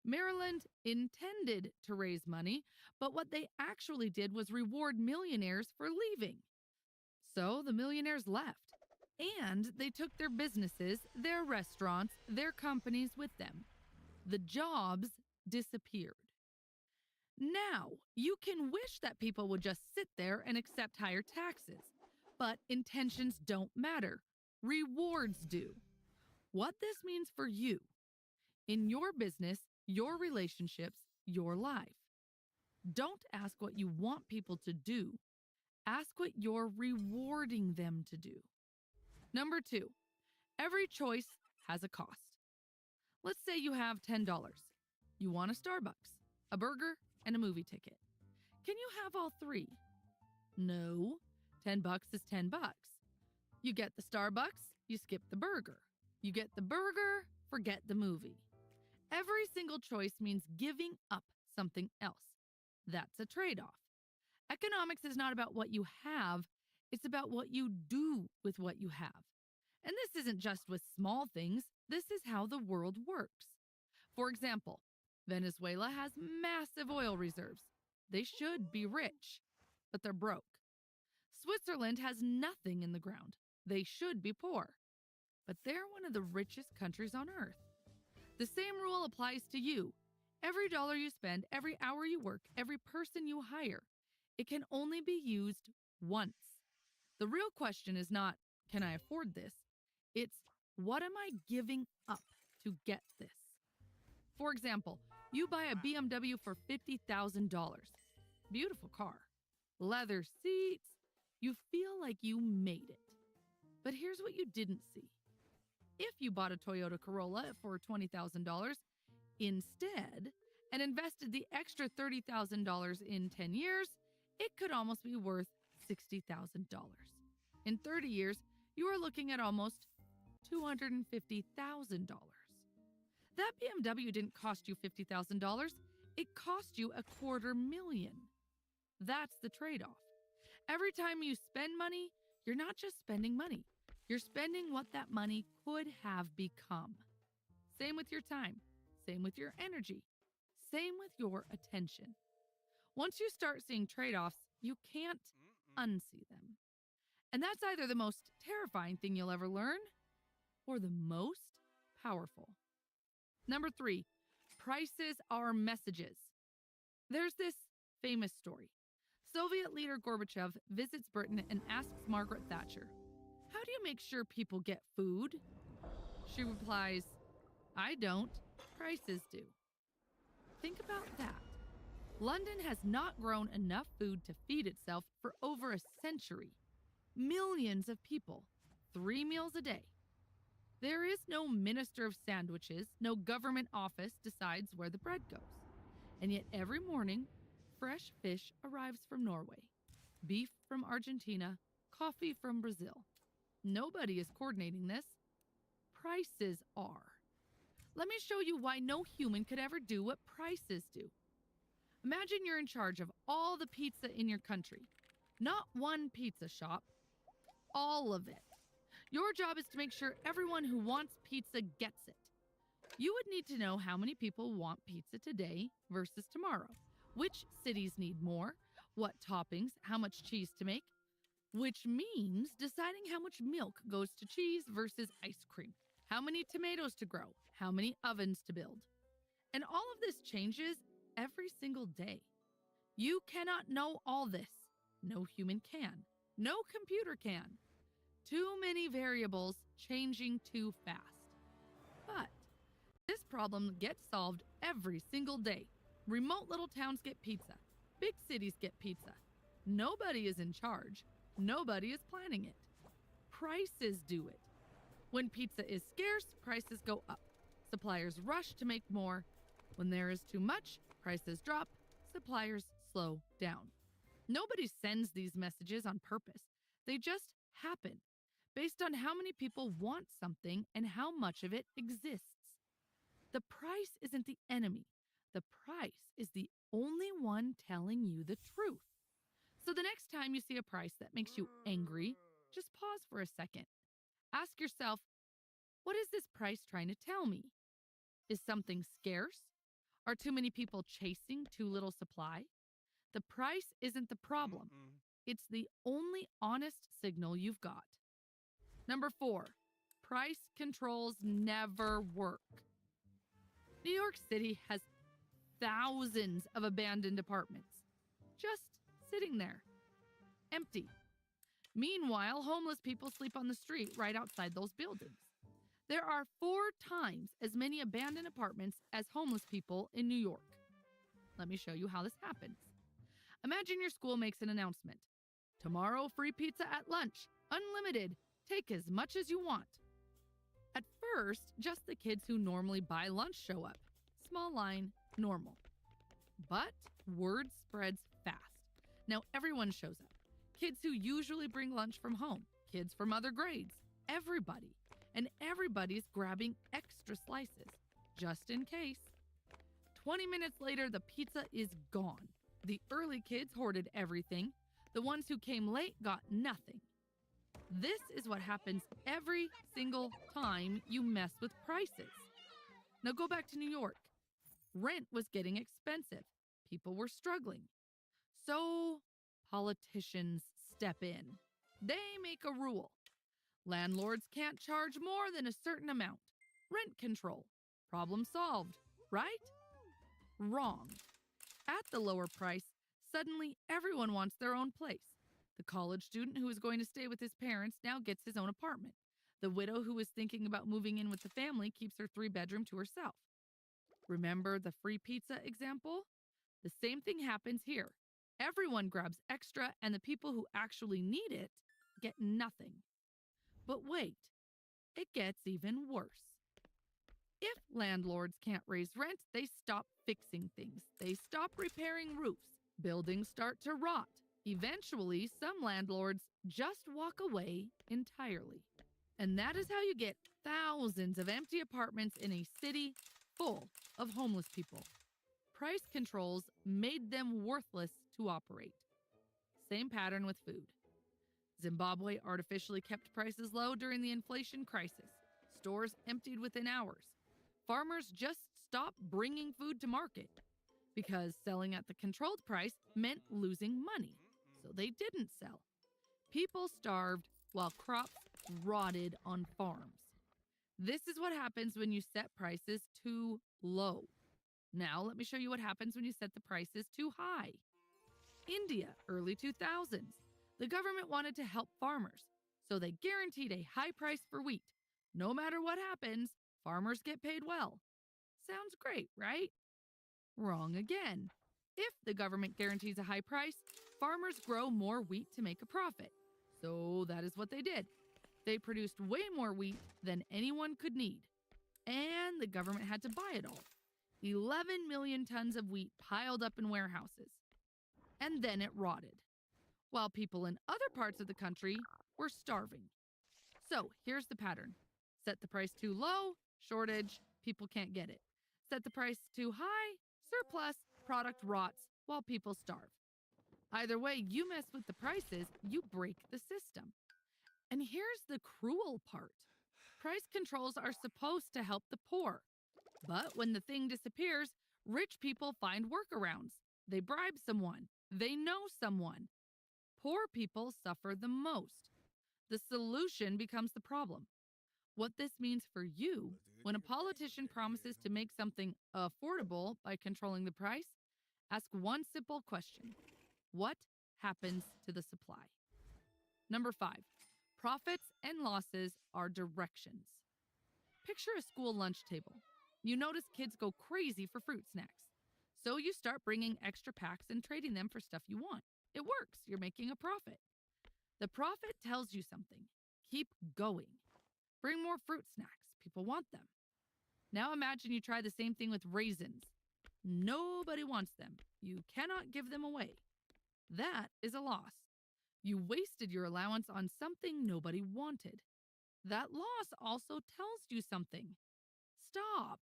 S15: Maryland intended to raise money, but what they actually did was reward millionaires for leaving. So the millionaires left, and they took their businesses, their restaurants, their companies with them. The jobs disappeared. Now, you can wish that people would just sit there and accept higher taxes, but intentions don't matter. Rewards do. What this means for you, in your business, your relationships, your life. Don't ask what you want people to do. Ask what you're rewarding them to do. Number 2, every choice has a cost. Let's say you have $10. You want a Starbucks, a burger, and a movie ticket. Can you have all 3? No. $10 is $10. You get the Starbucks, you skip the burger. You get the burger, forget the movie. Every single choice means giving up something else. That's a trade-off. Economics is not about what you have, it's about what you do with what you have. And this isn't just with small things, this is how the world works. For example, Venezuela has massive oil reserves. They should be rich, but they're broke. Switzerland has nothing in the ground. They should be poor, but they're one of the richest countries on earth. The same rule applies to you. Every dollar you spend, every hour you work, every person you hire, it can only be used once. The real question is not, can I afford this? It's, what am I giving up to get this? For example, you buy a BMW for $50,000. Beautiful car. Leather seats. You feel like you made it. But here's what you didn't see. If you bought a Toyota Corolla for $20,000 instead and invested the extra $30,000 in 10 years, it could almost be worth $60,000. In 30 years, you are looking at almost $250,000. That BMW didn't cost you $50,000. It cost you $250,000. That's the trade-off. Every time you spend money, you're not just spending money. You're spending what that money could have become. Same with your time. Same with your energy. Same with your attention. Once you start seeing trade-offs, you can't unsee them. And that's either the most terrifying thing you'll ever learn or the most powerful. Number 3, prices are messages. There's this famous story. Soviet leader Gorbachev visits Britain and asks Margaret Thatcher, "How do you make sure people get food?" She replies, "I don't, prices do." Think about that. London has not grown enough food to feed itself for over a century. Millions of people, 3 meals a day. There is no minister of sandwiches, no government office decides where the bread goes. And yet every morning, fresh fish arrives from Norway, beef from Argentina, coffee from Brazil. Nobody is coordinating this. Prices are. Let me show you why no human could ever do what prices do. Imagine you're in charge of all the pizza in your country. Not one pizza shop, all of it. Your job is to make sure everyone who wants pizza gets it. You would need to know how many people want pizza today versus tomorrow. Which cities need more, what toppings, how much cheese to make, which means deciding how much milk goes to cheese versus ice cream, how many tomatoes to grow, how many ovens to build. And all of this changes every single day. You cannot know all this. No human can. No computer can. Too many variables changing too fast. But this problem gets solved every single day. Remote little towns get pizza. Big cities get pizza. Nobody is in charge. Nobody is planning it. Prices do it. When pizza is scarce, prices go up. Suppliers rush to make more. When there is too much, prices drop. Suppliers slow down. Nobody sends these messages on purpose. They just happen based on how many people want something and how much of it exists. The price isn't the enemy. The price is the only one telling you the truth. So the next time you see a price that makes you angry, just pause for a second. Ask yourself, what is this price trying to tell me? Is something scarce? Are too many people chasing too little supply? The price isn't the problem. It's the only honest signal you've got. Number 4, price controls never work. New York City has thousands of abandoned apartments, just sitting there, empty. Meanwhile, homeless people sleep on the street right outside those buildings. There are 4 times as many abandoned apartments as homeless people in New York. Let me show you how this happens. Imagine your school makes an announcement. Tomorrow, free pizza at lunch, unlimited. Take as much as you want. At first, just the kids who normally buy lunch show up. Small line, normal. But word spreads fast. Now everyone shows up. Kids who usually bring lunch from home, kids from other grades, everybody. And everybody's grabbing extra slices, just in case. 20 minutes later, the pizza is gone. The early kids hoarded everything. The ones who came late got nothing. This is what happens every single time you mess with prices. Now go back to New York. Rent was getting expensive. People were struggling. So politicians step in. They make a rule. Landlords can't charge more than a certain amount. Rent control. Problem solved, right? Wrong. At the lower price, suddenly everyone wants their own place. The college student who is going to stay with his parents now gets his own apartment. The widow who is thinking about moving in with the family keeps her 3-bedroom to herself. Remember the free pizza example? The same thing happens here. Everyone grabs extra, and the people who actually need it get nothing. But wait, it gets even worse. If landlords can't raise rent, they stop fixing things. They stop repairing roofs. Buildings start to rot. Eventually, some landlords just walk away entirely. And that is how you get thousands of empty apartments in a city full of homeless people. Price controls made them worthless to operate. Same pattern with food. Zimbabwe artificially kept prices low during the inflation crisis. Stores emptied within hours. Farmers just stopped bringing food to market because selling at the controlled price meant losing money, so they didn't sell. People starved while crops rotted on farms. This is what happens when you set prices too low. Now let me show you what happens when you set the prices too high. India, early 2000s. The government wanted to help farmers, so they guaranteed a high price for wheat. No matter what happens, farmers get paid well. Sounds great, right? Wrong again. If the government guarantees a high price, farmers grow more wheat to make a profit. So that is what they did. They produced way more wheat than anyone could need. And the government had to buy it all. 11 million tons of wheat piled up in warehouses. And then it rotted, while people in other parts of the country were starving. So here's the pattern. Set the price too low, shortage, people can't get it. Set the price too high, surplus, product rots, while people starve. Either way you mess with the prices, you break the system. And here's the cruel part. Price controls are supposed to help the poor. But when the thing disappears, rich people find workarounds. They bribe someone. They know someone. Poor people suffer the most. The solution becomes the problem. What this means for you, when a politician promises to make something affordable by controlling the price, ask one simple question. What happens to the supply? Number 5, profits and losses are directions. Picture a school lunch table. You notice kids go crazy for fruit snacks. So you start bringing extra packs and trading them for stuff you want. It works. You're making a profit. The profit tells you something. Keep going. Bring more fruit snacks. People want them. Now imagine you try the same thing with raisins. Nobody wants them. You cannot give them away. That is a loss. You wasted your allowance on something nobody wanted. That loss also tells you something. Stop.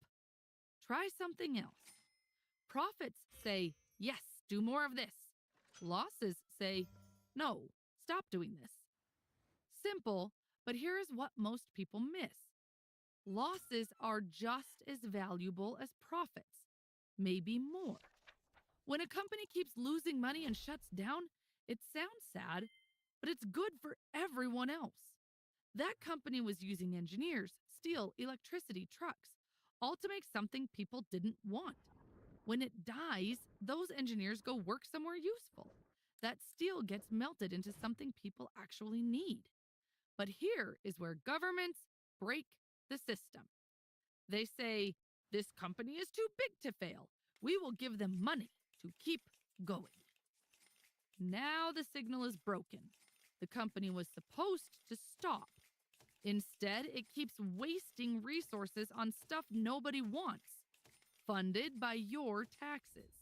S15: Try something else. Profits say, yes, do more of this. Losses say, no, stop doing this. Simple, but here is what most people miss. Losses are just as valuable as profits, maybe more. When a company keeps losing money and shuts down, it sounds sad, but it's good for everyone else. That company was using engineers, steel, electricity, trucks, all to make something people didn't want. When it dies, those engineers go work somewhere useful. That steel gets melted into something people actually need. But here is where governments break the system. They say, this company is too big to fail. We will give them money to keep going. Now the signal is broken. The company was supposed to stop. Instead, it keeps wasting resources on stuff nobody wants, funded by your taxes.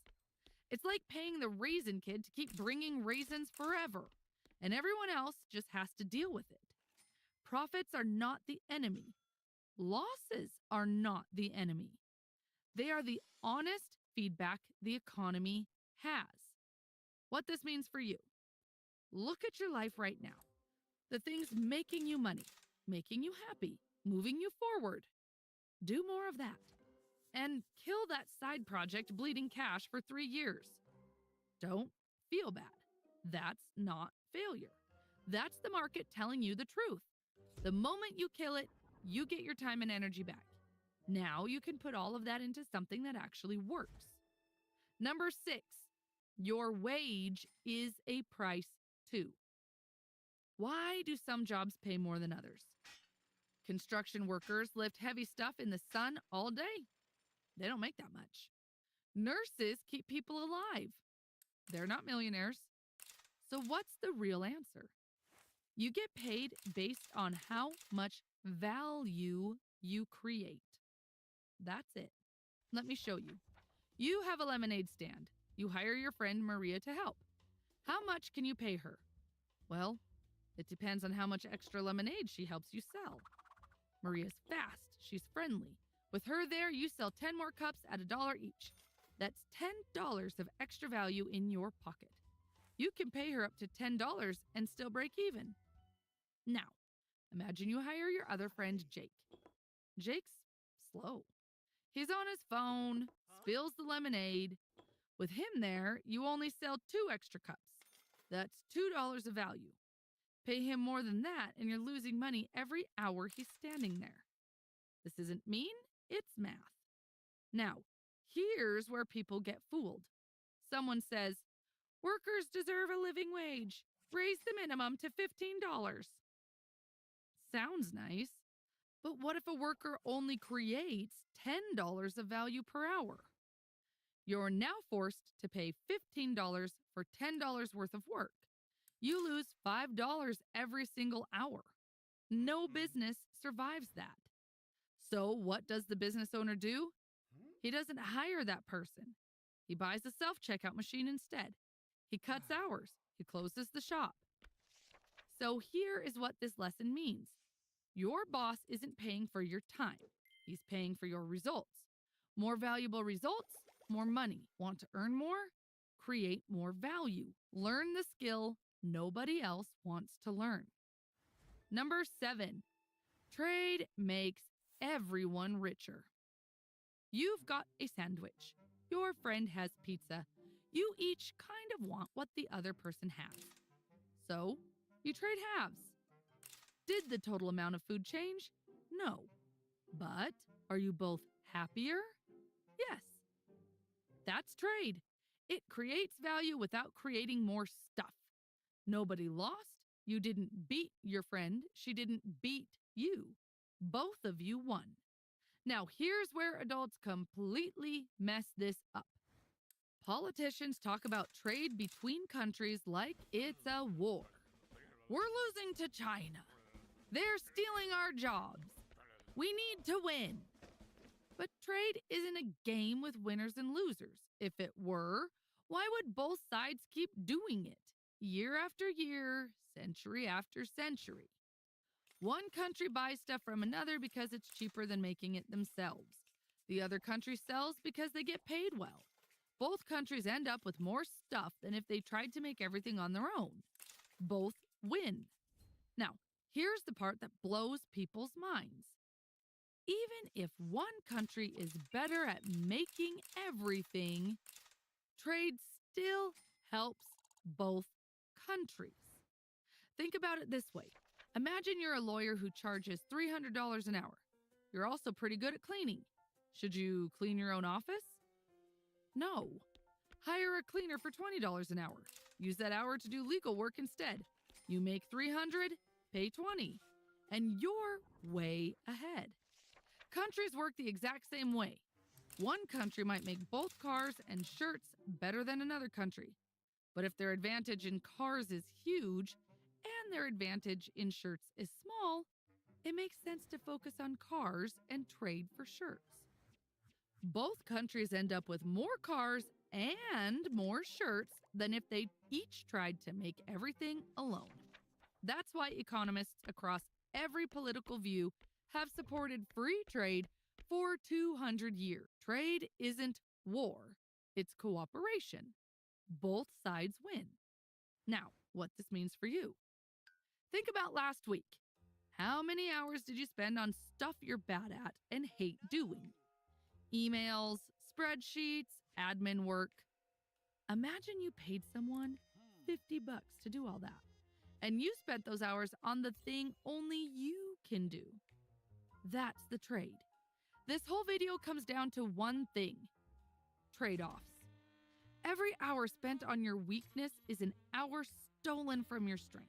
S15: It's like paying the raisin kid to keep bringing raisins forever, and everyone else just has to deal with it. Profits are not the enemy. Losses are not the enemy. They are the honest feedback the economy has. What this means for you. Look at your life right now. The things making you money, making you happy, moving you forward. Do more of that. And kill that side project bleeding cash for 3 years. Don't feel bad. That's not failure. That's the market telling you the truth. The moment you kill it, you get your time and energy back. Now you can put all of that into something that actually works. Number 6, your wage is a price too. Why do some jobs pay more than others? Construction workers lift heavy stuff in the sun all day. They don't make that much. Nurses keep people alive. They're not millionaires. So what's the real answer? You get paid based on how much value you create. That's it. Let me show you. You have a lemonade stand. You hire your friend Maria to help. How much can you pay her? Well, it depends on how much extra lemonade she helps you sell. Maria's fast. She's friendly. With her there, you sell 10 more cups at $1 each. That's $10 of extra value in your pocket. You can pay her up to $10 and still break even. Now, imagine you hire your other friend, Jake. Jake's slow. He's on his phone, spills the lemonade. With him there, you only sell 2 extra cups. That's $2 of value. Pay him more than that, and you're losing money every hour he's standing there. This isn't mean, it's math. Now, here's where people get fooled. Someone says, workers deserve a living wage. Raise the minimum to $15. Sounds nice, but what if a worker only creates $10 of value per hour? You're now forced to pay $15 for $10 worth of work. You lose $5 every single hour. No business survives that. So what does the business owner do? He doesn't hire that person. He buys a self-checkout machine instead. He cuts hours. He closes the shop. So here is what this lesson means. Your boss isn't paying for your time. He's paying for your results. More valuable results, more money. Want to earn more? create more value. Learn the skill nobody else wants to learn. Number 7, trade makes everyone richer. You've got a sandwich. Your friend has pizza. You each kind of want what the other person has. So, you trade halves. Did the total amount of food change? No. But are you both happier? Yes. That's trade. It creates value without creating more stuff. Nobody lost. You didn't beat your friend. She didn't beat you. Both of you won. Now, here's where adults completely mess this up. Politicians talk about trade between countries like it's a war. We're losing to China. They're stealing our jobs. We need to win. But trade isn't a game with winners and losers. If it were, why would both sides keep doing it? Year after year, century after century. One country buys stuff from another because it's cheaper than making it themselves. The other country sells because they get paid well. Both countries end up with more stuff than if they tried to make everything on their own. Both win. Now, here's the part that blows people's minds. Even if one country is better at making everything, trade still helps both countries. Think about it this way. Imagine you're a lawyer who charges $300 an hour. You're also pretty good at cleaning. Should you clean your own office? No. Hire a cleaner for $20 an hour. Use that hour to do legal work instead. You make $300, pay $20, and you're way ahead. Countries work the exact same way. One country might make both cars and shirts better than another country. But if their advantage in cars is huge and their advantage in shirts is small, it makes sense to focus on cars and trade for shirts. Both countries end up with more cars and more shirts than if they each tried to make everything alone. That's why economists across every political view have supported free trade for 200 years. Trade isn't war, it's cooperation. Both sides win. Now, what this means for you. Think about last week. How many hours did you spend on stuff you're bad at and hate doing? Emails, spreadsheets, admin work. Imagine you paid someone $50 to do all that, and you spent those hours on the thing only you can do. That's the trade. This whole video comes down to one thing: trade-offs. Every hour spent on your weakness is an hour stolen from your strength.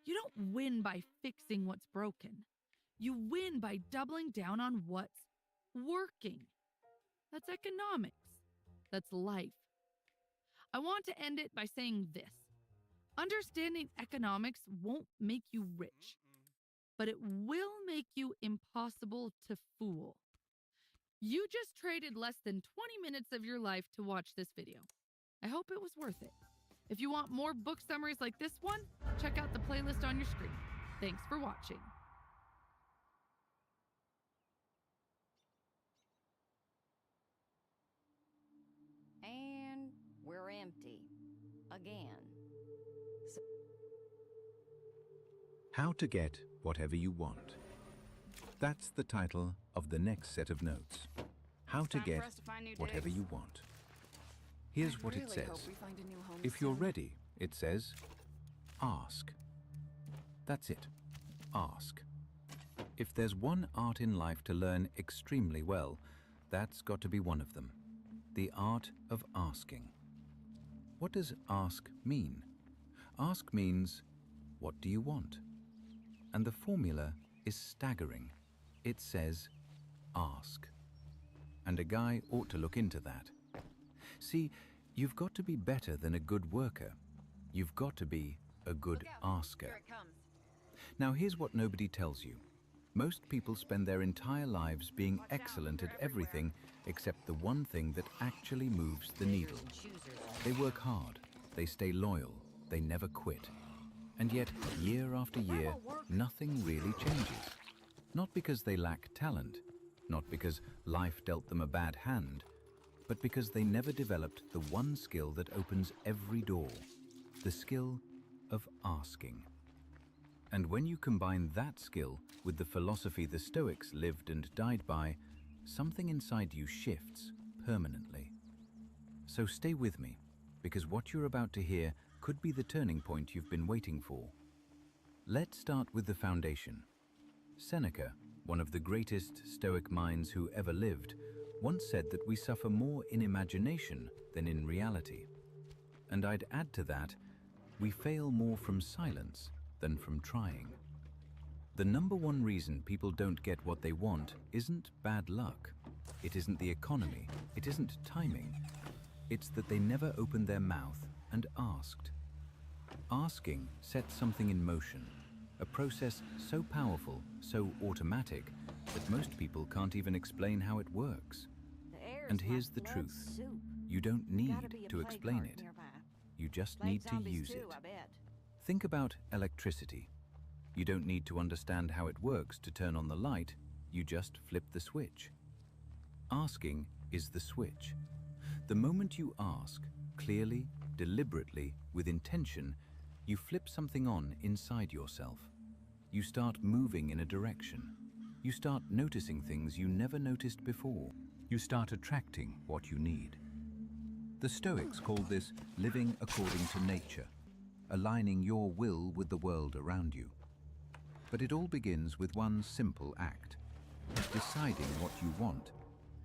S15: You don't win by fixing what's broken. You win by doubling down on what's working. That's economics. That's life. I want to end it by saying this. Understanding economics won't make you rich, but it will make you impossible to fool. You just traded less than 20 minutes of your life to watch this video. I hope it was worth it. If you want more book summaries like this one, check out the playlist on your screen. Thanks for watching.
S16: And we're empty. Again.
S18: How to get whatever you want. That's the title of the next set of notes. How to get whatever you want. Here's what it says. If you're ready, it says, ask. That's it. Ask. If there's one art in life to learn extremely well, that's got to be one of them. The art of asking. What does ask mean? Ask means, what do you want? And the formula is staggering. It says, ask. And a guy ought to look into that. See, you've got to be better than a good worker. You've got to be a good asker.
S16: Here it comes.
S18: Now here's what nobody tells you. Most people spend their entire lives being excellent at everything except the one thing that actually moves the needle. They work hard, they stay loyal, they never quit. And yet, year after year, nothing really changes. Not because they lack talent, not because life dealt them a bad hand, but because they never developed the one skill that opens every door, the skill of asking. And when you combine that skill with the philosophy the Stoics lived and died by, something inside you shifts permanently. So stay with me, because what you're about to hear could be the turning point you've been waiting for. Let's start with the foundation. Seneca, one of the greatest Stoic minds who ever lived, once said that we suffer more in imagination than in reality. And I'd add to that, we fail more from silence than from trying. The number one reason people don't get what they want isn't bad luck. It isn't the economy. It isn't timing. It's that they never opened their mouth and asked. Asking sets something in motion, a process so powerful, so automatic, that most people can't even explain how it works. And here's the truth. You don't need to explain it. You just need to use it. Think about electricity. You don't need to understand how it works to turn on the light, you just flip the switch. Asking is the switch. The moment you ask, clearly, deliberately, with intention, you flip something on inside yourself. You start moving in a direction. You start noticing things you never noticed before. You start attracting what you need. The Stoics called this living according to nature, aligning your will with the world around you. But it all begins with one simple act, deciding what you want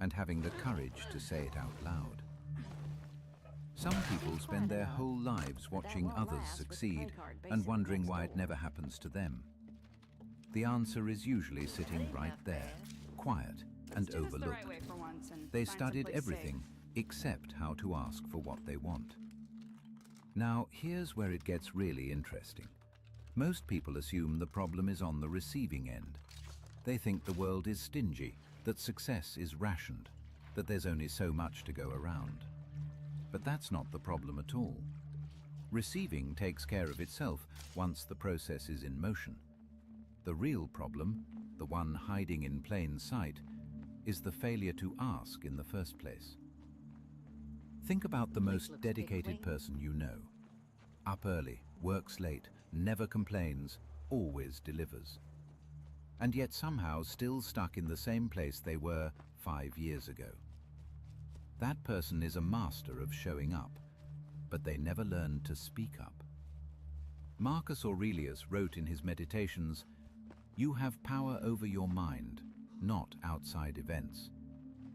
S18: and having the courage to say it out loud. Some people spend their whole lives watching others succeed and wondering why it never happens to them. The answer is usually sitting right there, quiet and overlooked. They studied everything except how to ask for what they want. Now, here's where it gets really interesting. Most people assume the problem is on the receiving end. They think the world is stingy, that success is rationed, that there's only so much to go around. But that's not the problem at all. Receiving takes care of itself once the process is in motion. The real problem, the one hiding in plain sight, is the failure to ask in the first place. Think about the most dedicated person you know. Up early, works late, never complains, always delivers. And yet somehow still stuck in the same place they were 5 years ago. That person is a master of showing up, but they never learned to speak up. Marcus Aurelius wrote in his Meditations, "You have power over your mind, not outside events.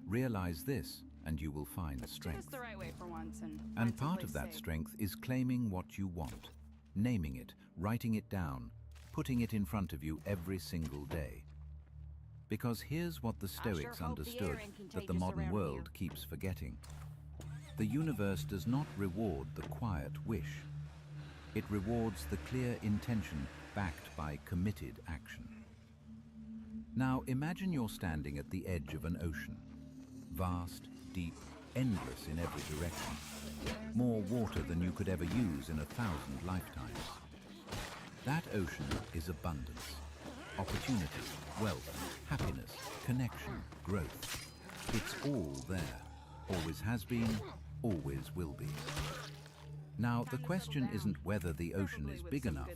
S18: Realize this, and you will find strength."
S11: The right way for once
S18: And part of that strength is claiming what you want, naming it, writing it down, putting it in front of you every single day. Because here's what the Stoics understood that the modern world keeps forgetting. The universe does not reward the quiet wish. It rewards the clear intention backed by committed action. Now imagine you're standing at the edge of an ocean. Vast, deep, endless in every direction. More water than you could ever use in 1,000 lifetimes. That ocean is abundance. Opportunity, wealth, happiness, connection, growth. It's all there. Always has been, always will be. Now, the question isn't whether the ocean is big enough.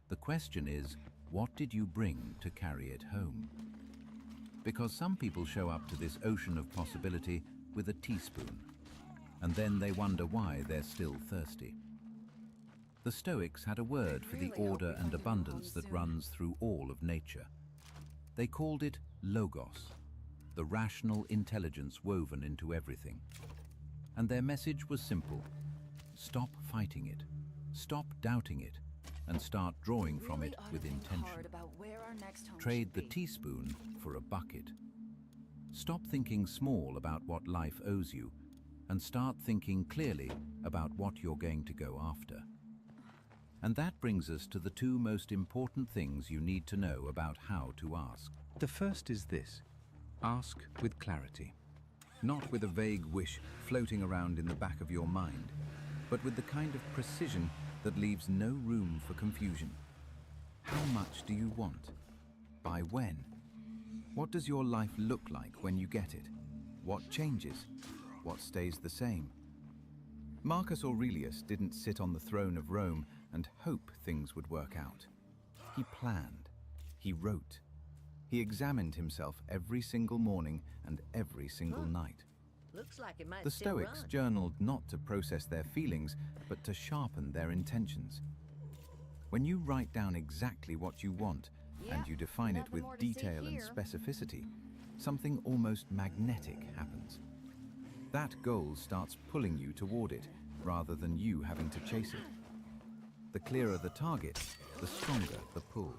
S18: The question is, what did you bring to carry it home? Because some people show up to this ocean of possibility with a teaspoon, and then they wonder why they're still thirsty. The Stoics had a word for the order and abundance that runs through all of nature. They called it logos, the rational intelligence woven into everything. And their message was simple. Stop fighting it, stop doubting it, and start drawing from it with intention. Trade the teaspoon for a bucket. Stop thinking small about what life owes you, and start thinking clearly about what you're going to go after. And that brings us to the two most important things you need to know about how to ask. The first is this: ask with clarity, not with a vague wish floating around in the back of your mind, but with the kind of precision that leaves no room for confusion. How much do you want? By when? What does your life look like when you get it? What changes? what stays the same? Marcus Aurelius didn't sit on the throne of Rome and hope things would work out. He planned. He wrote. He examined himself every single morning and every single night.
S3: Looks like it might
S18: The
S3: still
S18: Stoics
S3: run.
S18: journaled not to process their feelings, but to sharpen their intentions. When you write down exactly what you want, and you define it with detail and specificity, something almost magnetic happens. That goal starts pulling you toward it, rather than you having to chase it. The clearer the target, the stronger the pull.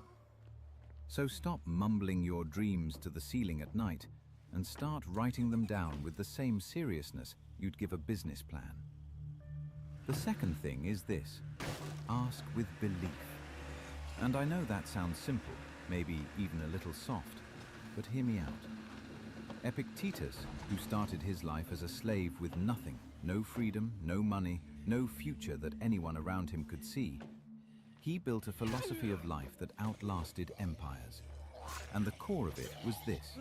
S18: So stop mumbling your dreams to the ceiling at night and start writing them down with the same seriousness you'd give a business plan. The second thing is this: ask with belief. And I know that sounds simple, maybe even a little soft, but hear me out. Epictetus, who started his life as a slave with nothing, no freedom, no money, no future that anyone around him could see, he built a philosophy of life that outlasted empires. And the core of it was this: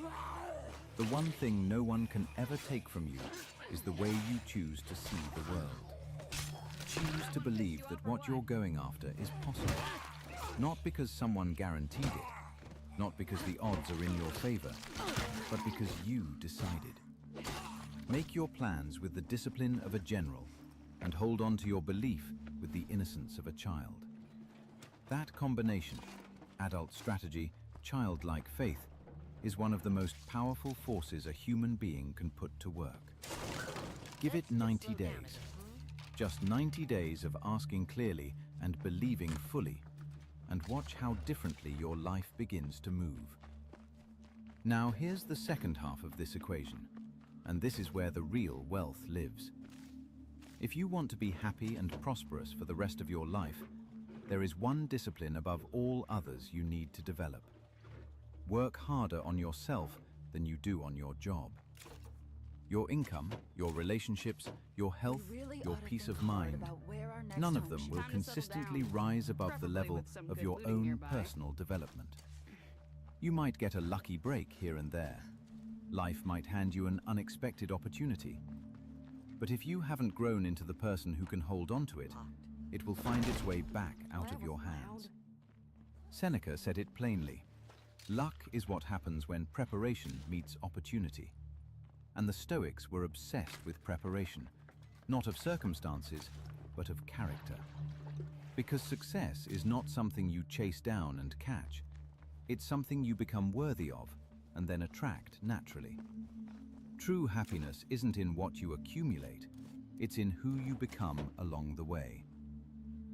S18: the one thing no one can ever take from you is the way you choose to see the world. Choose to believe that what you're going after is possible, not because someone guaranteed it, not because the odds are in your favor, but because you decided. Make your plans with the discipline of a general, and hold on to your belief with the innocence of a child. That combination, adult strategy, childlike faith, is one of the most powerful forces a human being can put to work. Give it 90 days. Just 90 days of asking clearly and believing fully, and watch how differently your life begins to move. Now here's the second half of this equation, and this is where the real wealth lives. If you want to be happy and prosperous for the rest of your life, there is one discipline above all others you need to develop. Work harder on yourself than you do on your job. Your income, your relationships, your health, your peace of mind, none of them will consistently rise above the level of your own personal development. You might get a lucky break here and there. Life might hand you an unexpected opportunity. But if you haven't grown into the person who can hold on to it, it will find its way back out of your hands. Seneca said it plainly: luck is what happens when preparation meets opportunity. And the Stoics were obsessed with preparation, not of circumstances, but of character. Because success is not something you chase down and catch. It's something you become worthy of and then attract naturally. True happiness isn't in what you accumulate, it's in who you become along the way.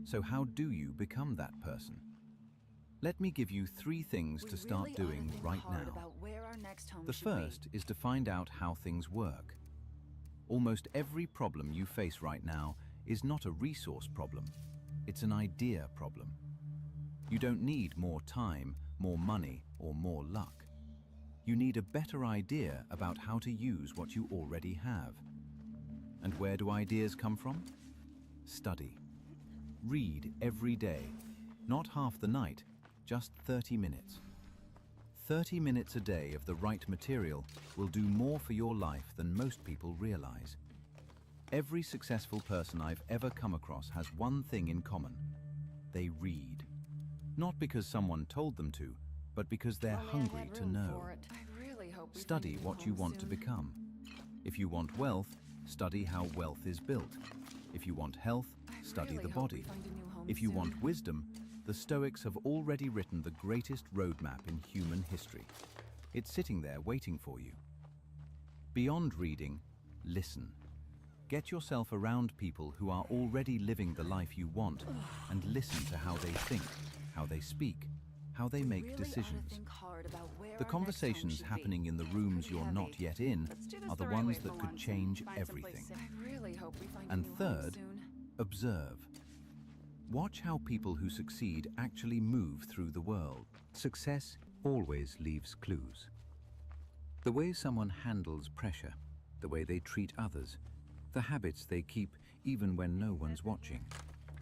S18: So how do you become that person? Let me give you 3 things to start doing right now. The first is to find out how things work. Almost every problem you face right now is not a resource problem, it's an idea problem. You don't need more time, more money, or more luck. You need a better idea about how to use what you already have. And where do ideas come from? Study. Read every day, not half the night, just 30 minutes. 30 minutes a day of the right material will do more for your life than most people realize. Every successful person I've ever come across has one thing in common: they read. Not because someone told them to, but because they're hungry to know. Study what you want to become. If you want wealth, study how wealth is built. If you want health, study the body. If you want wisdom, the Stoics have already written the greatest roadmap in human history. It's sitting there waiting for you. Beyond reading, listen. Get yourself around people who are already living the life you want, and listen to how they think, how they speak, how they make decisions. The conversations happening in the rooms you're not yet in are the ones that could change everything. And third, observe. Watch how people who succeed actually move through the world. Success always leaves clues. The way someone handles pressure, the way they treat others, the habits they keep even when no one's watching,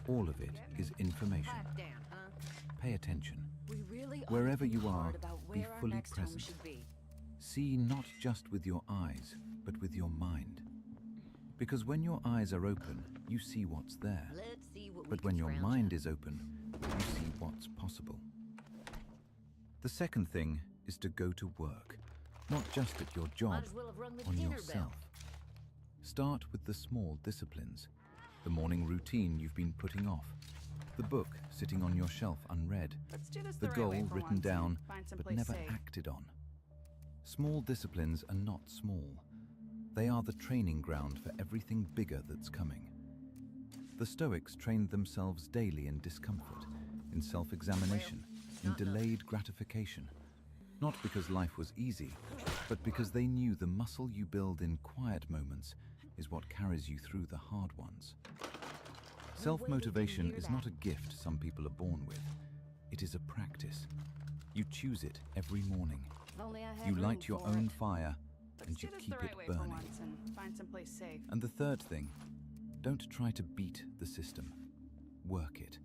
S18: all of it is information. Pay attention. Wherever you are, be fully present. See not just with your eyes, but with your mind. Because when your eyes are open, you see what's there.
S16: Let's see what we
S18: But
S16: can
S18: when your
S16: scrounge
S18: mind
S16: up.
S18: is open, you see what's possible. The second thing is to go to work, not just at your job,
S16: Might as well have rung the
S18: on
S16: dinner
S18: yourself.
S16: bell.
S18: Start with the small disciplines, the morning routine you've been putting off, the book sitting on your shelf unread,
S11: Let's do this
S18: the
S11: the right
S18: goal
S11: way for
S18: written
S11: once and
S18: down
S11: find
S18: but
S11: someplace
S18: never
S11: safe.
S18: acted on. Small disciplines are not small. They are the training ground for everything bigger that's coming. The Stoics trained themselves daily in discomfort, in self-examination, in delayed gratification. Not because life was easy, but because they knew the muscle you build in quiet moments is what carries you through the hard ones. Self-motivation is not a gift some people are born with. It is a practice. You choose it every morning.
S16: If only I had
S18: You
S16: room
S18: light your
S16: for
S18: own
S16: it.
S18: fire and
S11: Let's
S18: you
S11: do this
S18: keep
S11: the right
S18: it
S11: way for
S18: burning.
S11: once and find someplace safe.
S18: And the third thing, don't try to beat the system. Work it.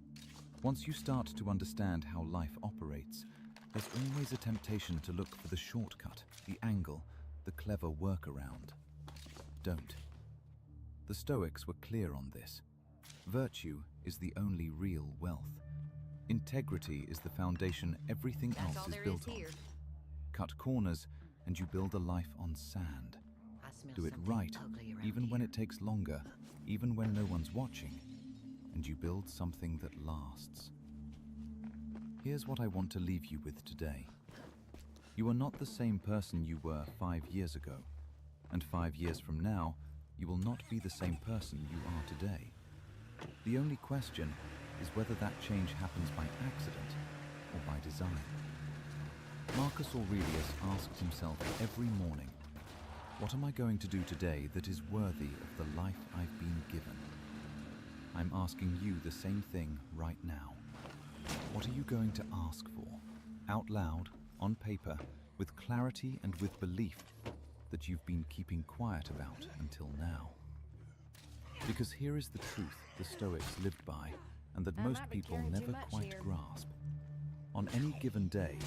S18: Once you start to understand how life operates, there's always a temptation to look for the shortcut, the angle, the clever workaround. Don't. The Stoics were clear on this. Virtue is the only real wealth. Integrity is the foundation everything
S16: That's
S18: else
S16: all
S18: is
S16: there
S18: built
S16: is
S18: on.
S16: here.
S18: Cut corners and you build a life on sand.
S16: I smell
S18: Do it
S16: something
S18: right,
S16: ugly around
S18: even when
S16: here.
S18: it takes longer, even when no one's watching, and you build something that lasts. Here's what I want to leave you with today. You are not the same person you were 5 years ago, and 5 years from now, you will not be the same person you are today. The only question is whether that change happens by accident or by design. Marcus Aurelius asked himself every morning, what am I going to do today that is worthy of the life I've been given? I'm asking you the same thing right now. What are you going to ask for, out loud, on paper, with clarity and with belief that you've been keeping quiet about until now? Because here is the truth the Stoics lived by, and that
S16: I
S18: most
S16: might be
S18: people
S16: carrying too
S18: never
S16: much
S18: quite
S16: here.
S18: grasp. On any given day,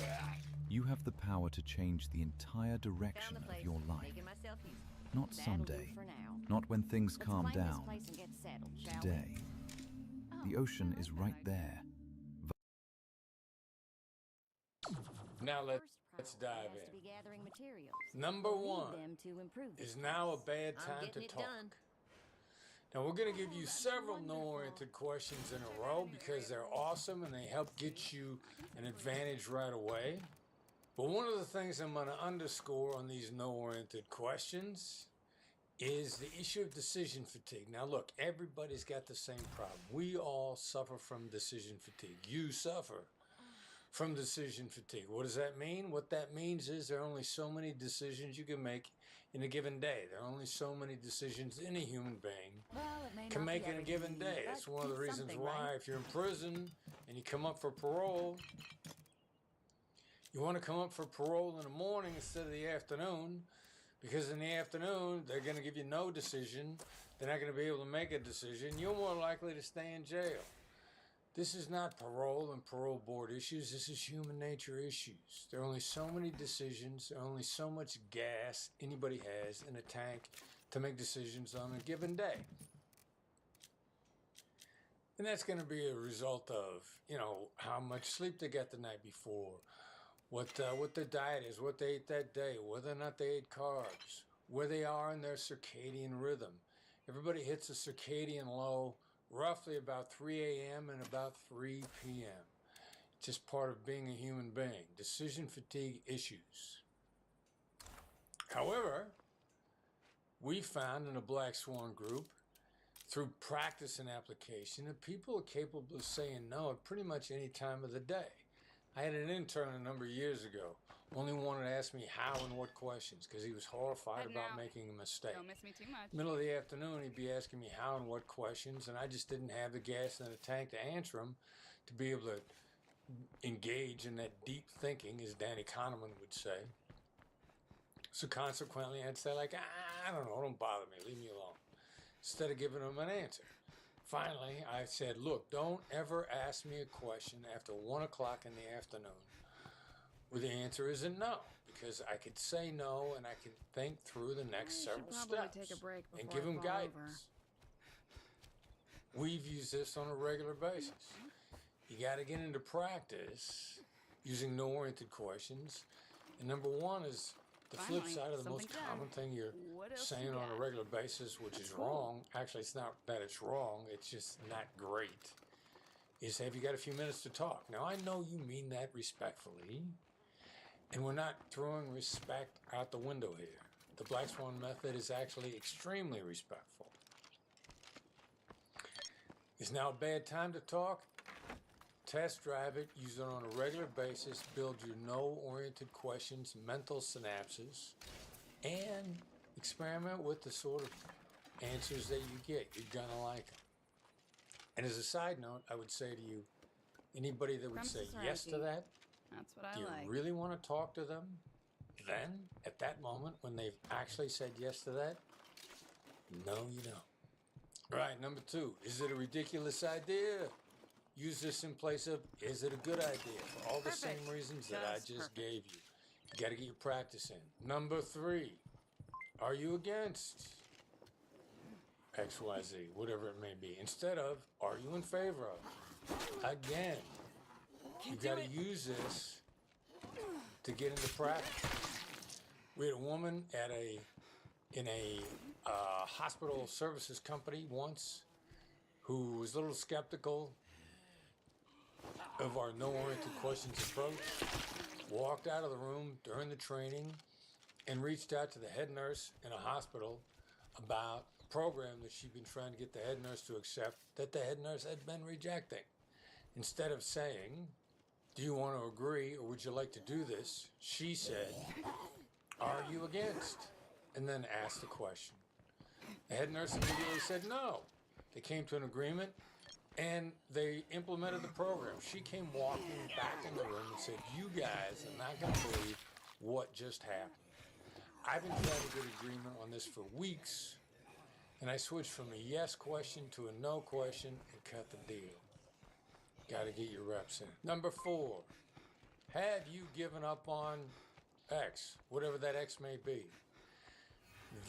S18: you have the power to change the entire direction
S16: Found the
S18: of
S16: place.
S18: your life.
S16: Making myself useful.
S18: Not
S16: That'll do
S18: someday,
S16: for now.
S18: not when things
S16: Let's
S18: calm
S16: find this
S18: down.
S16: place and get settled, shall
S18: Today.
S16: we?
S18: The ocean is right there.
S3: Now let's
S16: First
S3: dive
S16: priority has to
S3: in.
S16: be gathering materials.
S3: Number
S16: We'll need
S3: one
S16: them to improve this
S3: is now a
S16: place.
S3: bad
S16: I'm
S3: time to
S16: getting it
S3: talk.
S16: done.
S3: Now we're going to give you several no-oriented questions in a row because they're awesome and they help get you an advantage right away. But one of the things I'm going to underscore on these no-oriented questions is the issue of decision fatigue. Now look, everybody's got the same problem. We all suffer from decision fatigue. You suffer from decision fatigue. What does that mean? What that means is there are only so many decisions you can make in a given day. There are only so many decisions any human being
S16: Well, it may
S3: can
S16: not
S3: make
S16: be
S3: in a given
S16: everything,
S3: day.
S16: but
S3: It's one of the
S16: it's
S3: reasons
S16: something,
S3: why
S16: right?
S3: if you're in prison and you come up for parole, you want to come up for parole in the morning instead of the afternoon, because in the afternoon they're going to give you no decision. They're not going to be able to make a decision. You're more likely to stay in jail. This is not parole and parole board issues. This is human nature issues. There are only so many decisions. There are only so much gas anybody has in a tank to make decisions on a given day. And that's going to be a result of, how much sleep they got the night before, what their diet is, what they ate that day, whether or not they ate carbs, where they are in their circadian rhythm. Everybody hits a circadian low roughly about 3 a.m. and about 3 p.m. Just part of being a human being. Decision fatigue issues. However, we found in a Black Swan group, through practice and application, that people are capable of saying no at pretty much any time of the day. I had an intern a number of years ago, only wanted to ask me how and what questions because he was horrified about making a mistake.
S11: Don't miss me too much.
S3: Middle of the afternoon, he'd be asking me how and what questions, and I just didn't have the gas in the tank to answer them, to be able to engage in that deep thinking, as Danny Kahneman would say. So consequently, I'd say I don't know, don't bother me, leave me alone, instead of giving him an answer. Finally, I said, look, don't ever ask me a question after 1 o'clock in the afternoon where the answer isn't no, because I could say no and I could think through the next several
S11: probably
S3: steps
S11: take a break
S3: and
S11: before
S3: give
S11: I
S3: them
S11: fall over.
S3: guidance. We've used this on a regular basis. You got to get into practice using no-oriented questions. And number one is the flip
S11: Finally,
S3: side of the most
S11: something's done.
S3: common thing you're
S11: What else
S3: saying
S11: you
S3: on a
S11: got?
S3: regular basis, which is
S11: Cool.
S3: wrong. Actually, it's not that it's wrong. It's just not great. Is have you got a few minutes to talk? Now, I know you mean that respectfully, and we're not throwing respect out the window here. The Black Swan method is actually extremely respectful. Is now a bad time to talk? Test drive it, use it on a regular basis, build your no-oriented questions, mental synapses, and experiment with the sort of answers that you get. You're gonna like them. And as a side note, I would say to you, anybody that would say
S11: Premises are
S3: yes to
S11: empty.
S3: that,
S11: That's what I
S3: do you
S11: like.
S3: really want to talk to them? Then, at that moment, when they've actually said yes to that, no, you don't. Right, number two, is it a ridiculous idea? Use this in place of, is it a good idea? For all the same reasons that I just gave you. You got to get your practice in. Number three, are you against XYZ, whatever it may be? Instead of, are you in favor of? Again, you got to use this to get into practice. We had a woman in a hospital services company once who was a little skeptical of our no-oriented questions approach, walked out of the room during the training and reached out to the head nurse in a hospital about a program that she'd been trying to get the head nurse to accept that the head nurse had been rejecting. Instead of saying, do you want to agree or would you like to do this? She said, are you against? And then asked the question. The head nurse immediately said no. They came to an agreement and they implemented the program. She came walking back in the room and said, you guys are not going to believe what just happened. I've been trying to get agreement on this for weeks, and I switched from a yes question to a no question and cut the deal. Got to get your reps in. Number four, have you given up on X, whatever that X may be?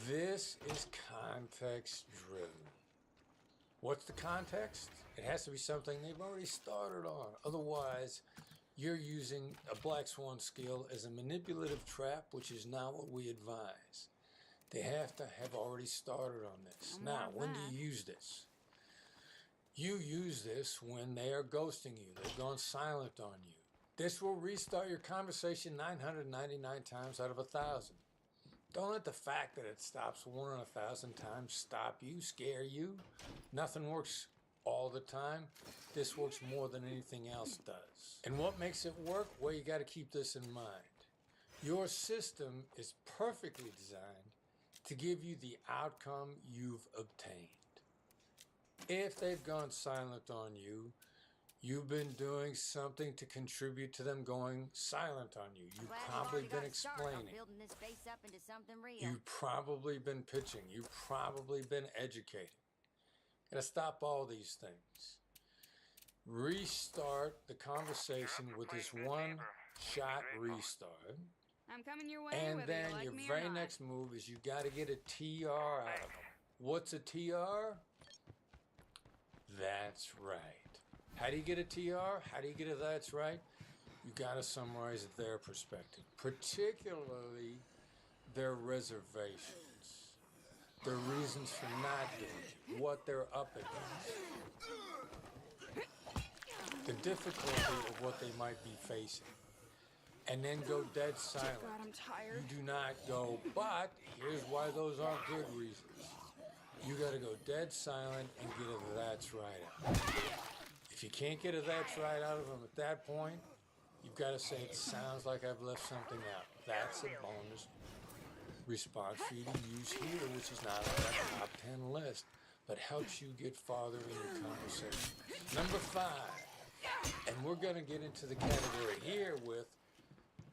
S3: This is context driven. What's the context? It has to be something they've already started on. Otherwise, you're using a black swan skill as a manipulative trap, which is not what we advise. They have to have already started on this. Now, when do you use this? You use this when they are ghosting you. They've gone silent on you. This will restart your conversation 999 times out of 1,000. Don't let the fact that it stops 1 in 1,000 times stop you, scare you. Nothing works all the time. This works more than anything else does. And what makes it work? Well, you got to keep this in mind. Your system is perfectly designed to give you the outcome you've obtained. If they've gone silent on you, you've been doing something to contribute to them going silent on you. You've probably been explaining.
S16: Building this base up into something real.
S3: You've probably been pitching. You've probably been educating. Gotta stop all these things. Restart the conversation with this one-shot restart.
S11: I'm coming your way,
S3: And
S11: whether
S3: then
S11: you like
S3: your
S11: me or
S3: very
S11: not.
S3: next move is you gotta get a TR out of them. What's a TR? That's right. How do you get a TR? How do you get a that's right? You got to summarize their perspective, particularly their reservations, their reasons for not doing it, what they're up against, the difficulty of what they might be facing, and then go dead silent.
S11: God, I'm tired.
S3: You do not go, but here's why those aren't good reasons. You got to go dead silent and get a that's right out. If you can't get a that's right out of them at that point, you've got to say, it sounds like I've left something out. That's a bonus response for you to use here, which is not on that top 10 list, but helps you get farther in your conversation. Number 5, and we're going to get into the category here with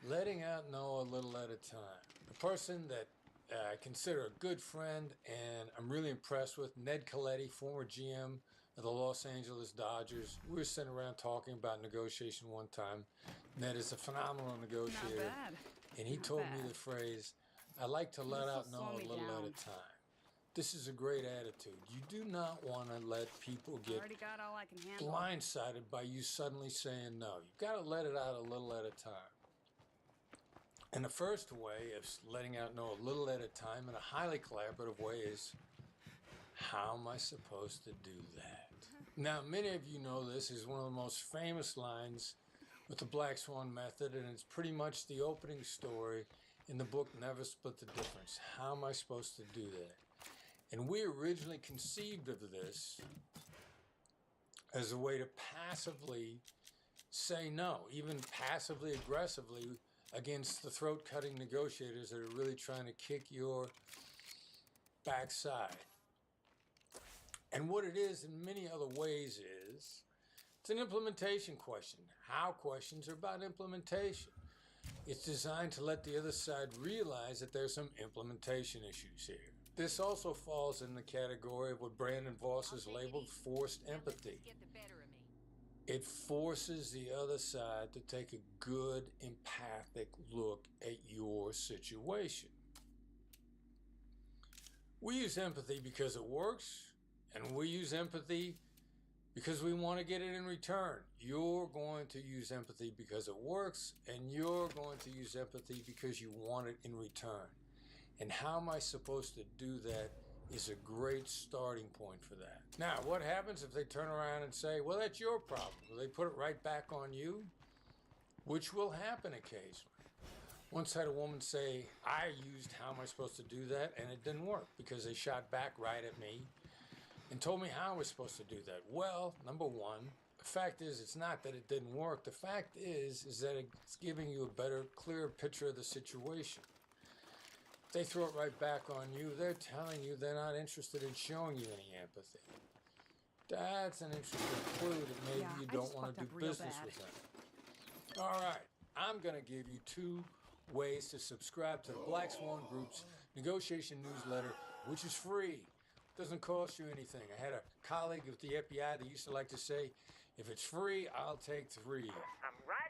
S3: letting out no a little at a time. The person that I consider a good friend and I'm really impressed with, Ned Colletti, former GM of the Los Angeles Dodgers. We were sitting around talking about negotiation one time. Ned is a phenomenal negotiator.
S11: Not bad.
S3: and he
S11: Not
S3: told me
S11: bad.
S3: the phrase, I like to let
S11: This'll
S3: out
S11: slow
S3: no a
S11: me
S3: little at
S11: down.
S3: a time. This is a great attitude. You do not want to let people get
S11: Already got all I can handle.
S3: blindsided by you suddenly saying no. You've got to let it out a little at a time. And the first way of letting out no a little at a time in a highly collaborative way is, how am I supposed to do that? Now, many of you know this is one of the most famous lines with the Black Swan method, and it's pretty much the opening story in the book Never Split the Difference. How am I supposed to do that? And we originally conceived of this as a way to passively say no, even passively aggressively against the throat-cutting negotiators that are really trying to kick your backside. And what it is in many other ways is, it's an implementation question. How questions are about implementation. It's designed to let the other side realize that there's some implementation issues here. This also falls in the category of what Brandon Voss has labeled forced empathy. It forces the other side to take a good, empathic look at your situation. We use empathy because it works, and we use empathy because we want to get it in return. You're going to use empathy because it works, and you're going to use empathy because you want it in return. And how am I supposed to do that is a great starting point for that. Now, what happens if they turn around and say, well, that's your problem? Will they put it right back on you? Which will happen occasionally. Once had a woman say, I used how am I supposed to do that, and it didn't work because they shot back right at me and told me how I was supposed to do that. Well, number one, the fact is it's not that it didn't work. The fact is that it's giving you a better, clearer picture of the situation. If they throw it right back on you, they're telling you they're not interested in showing you any empathy. That's an interesting clue that maybe you don't want to do business with them. All right, I'm going to give you 2 ways to subscribe to the Black Swan Group's negotiation newsletter, which is free. Doesn't cost you anything. I had a colleague with the FBI that used to like to say, if it's free, I'll take 3.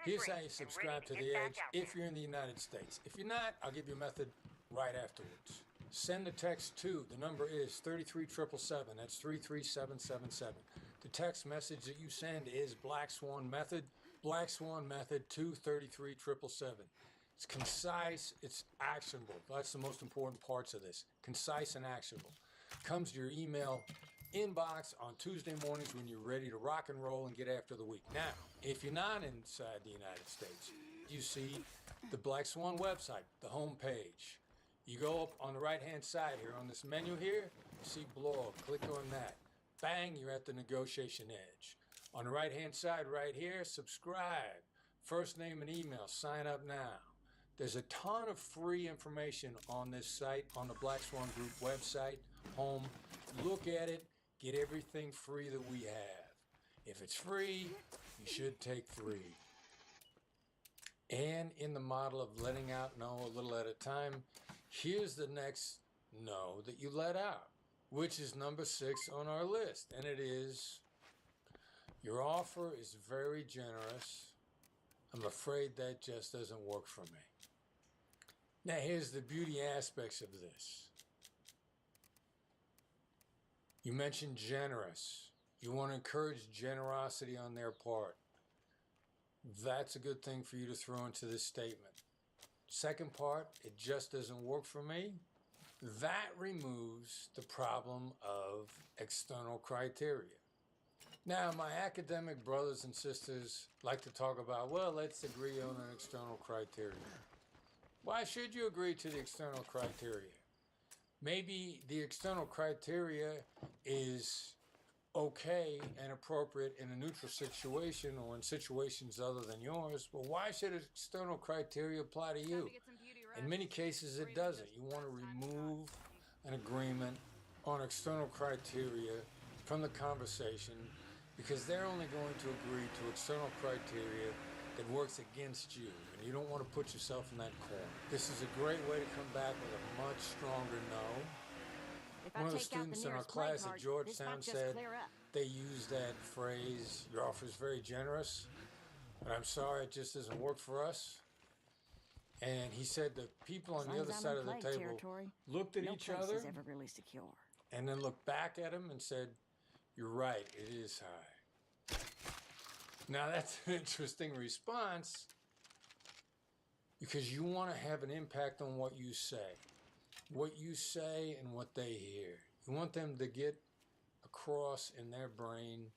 S3: Here's how you subscribe to The Edge if you're in the United States. If you're not, I'll give you a method right afterwards. Send a text to, the number is 33777, that's 33777. The text message that you send is Black Swan Method to 33777. It's concise, it's actionable. That's the most important parts of this. Concise and actionable. Comes to your email inbox on Tuesday mornings when you're ready to rock and roll and get after the week. Now, if you're not inside the United States, you see the Black Swan website, the home page. You go up on the right-hand side here on this menu here, you see blog, click on that. Bang, you're at the negotiation edge. On the right-hand side right here, subscribe. First name and email, sign up now. There's a ton of free information on this site, on the Black Swan Group website, home. Look at it, get everything free that we have. If it's free, you should take 3. And in the model of letting out no a little at a time, here's the next no that you let out, which is number 6 on our list. And it is, your offer is very generous. I'm afraid that just doesn't work for me. Now, here's the beauty aspects of this. You mentioned generous. You want to encourage generosity on their part. That's a good thing for you to throw into this statement. Second part, it just doesn't work for me. That removes the problem of external criteria. Now, my academic brothers and sisters like to talk about, well, let's agree on an external criteria. Why should you agree to the external criteria? Maybe the external criteria is okay and appropriate in a neutral situation or in situations other than yours, but why should external criteria apply to you? In many cases, it doesn't. You want to remove an agreement on external criteria from the conversation because they're only going to agree to external criteria that works against you, and you don't want to put yourself in that corner. This is a great way to come back with a much stronger no. One of the students in our class at Georgetown said they use that phrase, your offer is very generous, but I'm sorry, it just doesn't work for us. And he said the people on
S16: As
S3: the
S16: long
S3: other
S16: as I'm
S3: side
S16: in
S3: of the
S16: plague
S3: table
S16: territory,
S3: looked at
S16: no
S3: each
S16: place
S3: other
S16: is ever really secure.
S3: and then looked back at him and said, "You're right, it is high." Now that's an interesting response because you want to have an impact on what you say and what they hear. You want them to get across in their brain,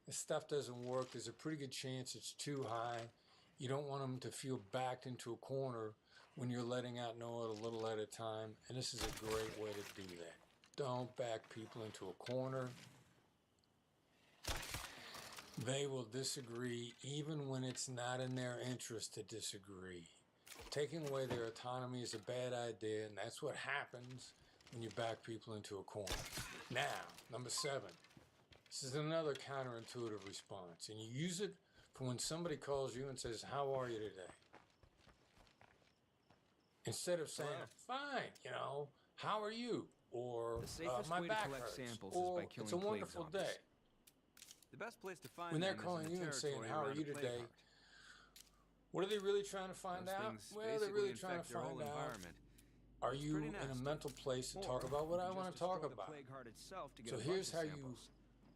S3: this stuff doesn't work. There's a pretty good chance it's too high. You don't want them to feel backed into a corner when you're letting out know it a little at a time. And this is a great way to do that. Don't back people into a corner. They will disagree even when it's not in their interest to disagree. Taking away their autonomy is a bad idea, and that's what happens when you back people into a corner. Now, number 7. This is another counterintuitive response, and you use it for when somebody calls you and says, "How are you today?" Instead of saying, "Fine, how are you?" Or,
S19: The safest
S3: "My
S19: way to
S3: back
S19: collect
S3: hurts,"
S19: samples
S3: or,
S19: is by killing
S3: "It's a
S19: plague
S3: wonderful
S19: zombies.
S3: day."
S19: The best place to find
S3: When they're
S19: them is
S3: calling
S19: in the
S3: you and saying,
S19: territory
S3: "How are
S19: around
S3: you
S19: a plague
S3: today?"
S19: heart.
S3: What are they really trying to find
S19: Those
S3: out?
S19: things
S3: Well, they're
S19: basically
S3: really trying to
S19: infect their whole
S3: find out,
S19: environment.
S3: are
S19: It's
S3: you
S19: pretty
S3: in a
S19: nasty.
S3: mental place to
S19: Or
S3: talk about what
S19: you
S3: I
S19: can
S3: want
S19: just
S3: to talk
S19: destroy the
S3: about?
S19: plague heart itself to get
S3: So
S19: a bunch
S3: here's
S19: of
S3: how
S19: samples.
S3: you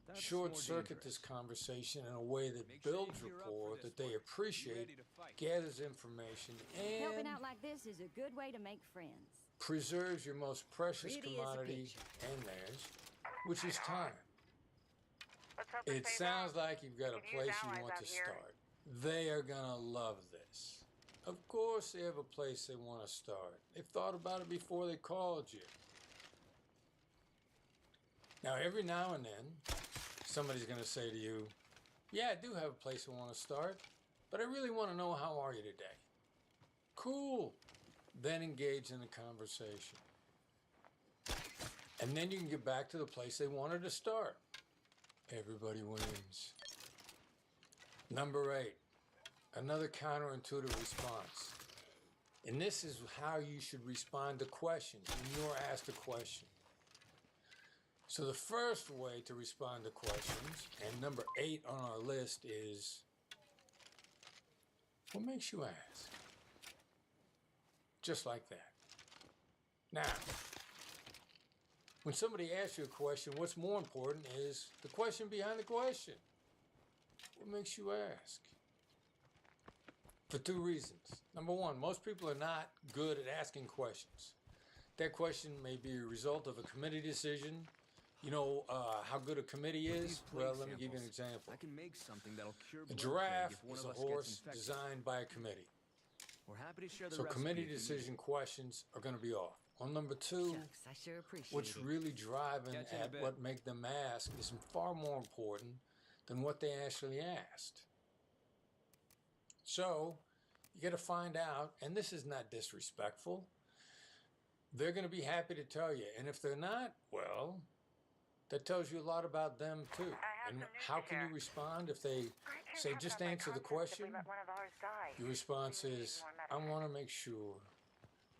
S19: That's
S3: short
S19: more
S3: circuit
S19: dangerous.
S3: this conversation in a way that
S19: Make sure you
S3: builds
S19: gear up for
S3: rapport,
S19: this
S3: that they
S19: one. Be
S3: appreciate,
S19: ready to fight.
S3: gathers information,
S16: Helping
S3: and
S16: out like this is a good way to make friends.
S3: preserves your most precious
S16: Pretty as a
S3: commodity
S16: picture.
S3: and theirs, which is time.
S7: Let's hope
S3: It
S7: stays
S3: sounds
S7: on.
S3: like you've got a
S7: Could use
S3: place you
S7: allies
S3: want
S7: out
S3: to
S7: here.
S3: start. They are going to love this. Of course they have a place they want to start. They've thought about it before they called you. Now, every now and then, somebody's going to say to you, "Yeah, I do have a place I want to start, but I really want to know how are you today." Cool. Then engage in the conversation. And then you can get back to the place they wanted to start. Everybody wins. Number 8, another counterintuitive response. And this is how you should respond to questions when you're asked a question. So the first way to respond to questions, and number 8 on our list, is, what makes you ask? Just like that. Now, when somebody asks you a question, what's more important is the question behind the question. What makes you ask? For 2 reasons. Number 1, most people are not good at asking questions. That question may be a result of a committee decision. You know how good a committee is? Well, let me give you an example.
S19: I can make something that'll cure
S3: A
S19: blood
S3: giraffe
S19: plague if one
S3: is
S19: of
S3: a
S19: us gets
S3: horse
S19: infected.
S3: designed by a committee.
S19: We're happy to share the
S3: So
S19: recipe
S3: committee
S19: if you need
S3: decision
S19: it.
S3: questions are going to be off. On number 2,
S16: Shucks, I sure appreciate
S3: what's
S16: it.
S3: really driving
S19: Catch you in a
S3: at
S19: bit.
S3: what make them ask is far more important than what they actually asked. So you got to find out, and this is not disrespectful. They're going to be happy to tell you, and if they're not, well, that tells you a lot about them too. And how can you respond if they say, "Just answer the question"?
S7: Let one of ours die.
S3: Your response is, "I want to make sure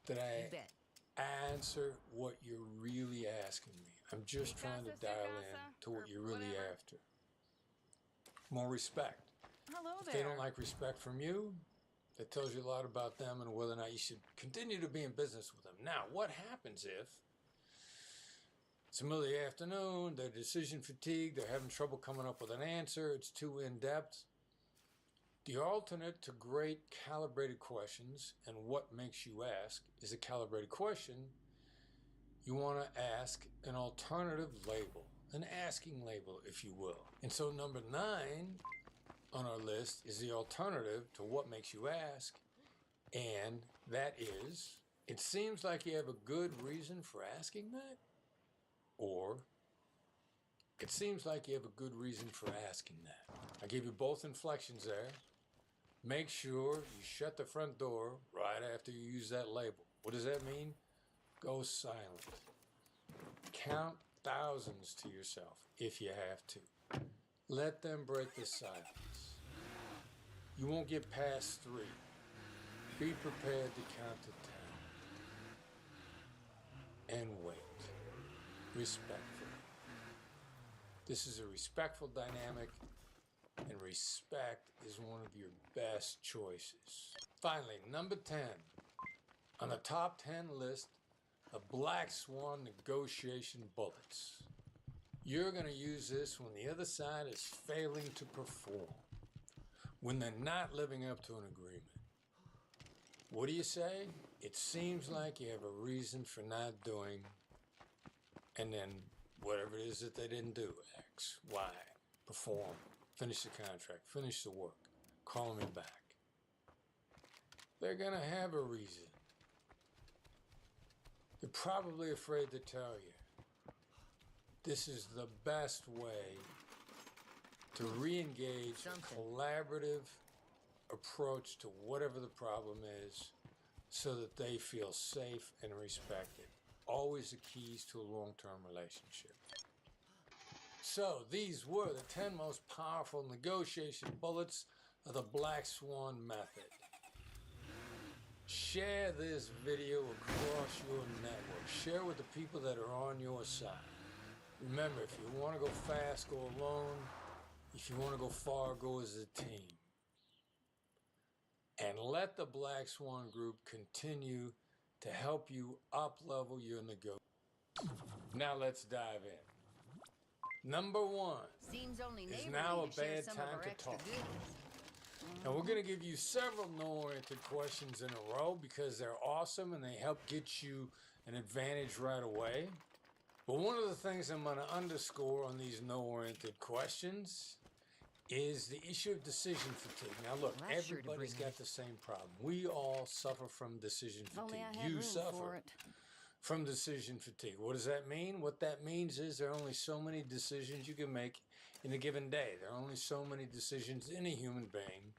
S3: that I
S16: bet.
S3: answer what you're really asking me. I'm just trying to dial in to what you're really after." More respect.
S11: Hello
S3: If
S11: there.
S3: they don't like respect from you, that tells you a lot about them and whether or not you should continue to be in business with them. Now, what happens if it's the middle of the afternoon, they're decision fatigued, they're having trouble coming up with an answer, it's too in-depth? The alternate to great calibrated questions, and what makes you ask, is a calibrated question. You want to ask an alternative label, an asking label, if you will. And so number 9 on our list is the alternative to what makes you ask, and that is, it seems like you have a good reason for asking that, or it seems like you have a good reason for asking that. I gave you both inflections there. Make sure you shut the front door right after you use that label. What does that mean? Go silent. Count thousands to yourself if you have to. Let them break the silence. You won't get past 3. Be prepared to count to 10. And wait. Respectfully. This is a respectful dynamic. and respect is one of your best choices. Finally, number 10. On the top 10 list of Black Swan negotiation bullets. You're going to use this when the other side is failing to perform, when they're not living up to an agreement. What do you say? It seems like you have a reason for not doing, and then whatever it is that they didn't do, X, Y, perform, finish the contract, finish the work, call me back. They're going to have a reason. They're probably afraid to tell you. This is the best way to re-engage a collaborative approach to whatever the problem is so that they feel safe and respected. Always the keys to a long-term relationship. So these were the 10 most powerful negotiation bullets of the Black Swan method. Share this video across your network. Share with the people that are on your side. Remember, if you want to go fast, go alone. If you want to go far, go as a team. And let the Black Swan Group continue to help you up-level your negotiation. Now let's dive in. Number 1
S16: Seems only
S3: is now a bad
S16: some
S3: time
S16: of our
S3: to
S16: extra
S3: talk.
S16: goodies.
S3: Now we're going to give you several no-oriented questions in a row because they're awesome and they help get you an advantage right away. But one of the things I'm going to underscore on these no-oriented questions is the issue of decision fatigue. Now look,
S16: Well, that's sure to
S3: everybody's
S16: bring
S3: got the same problem. We all suffer from decision
S16: If only
S3: fatigue.
S16: I had
S3: You
S16: room
S3: suffer
S16: for it.
S3: from decision fatigue. What does that mean? What that means is there are only so many decisions you can make in a given day. There are only so many decisions any human being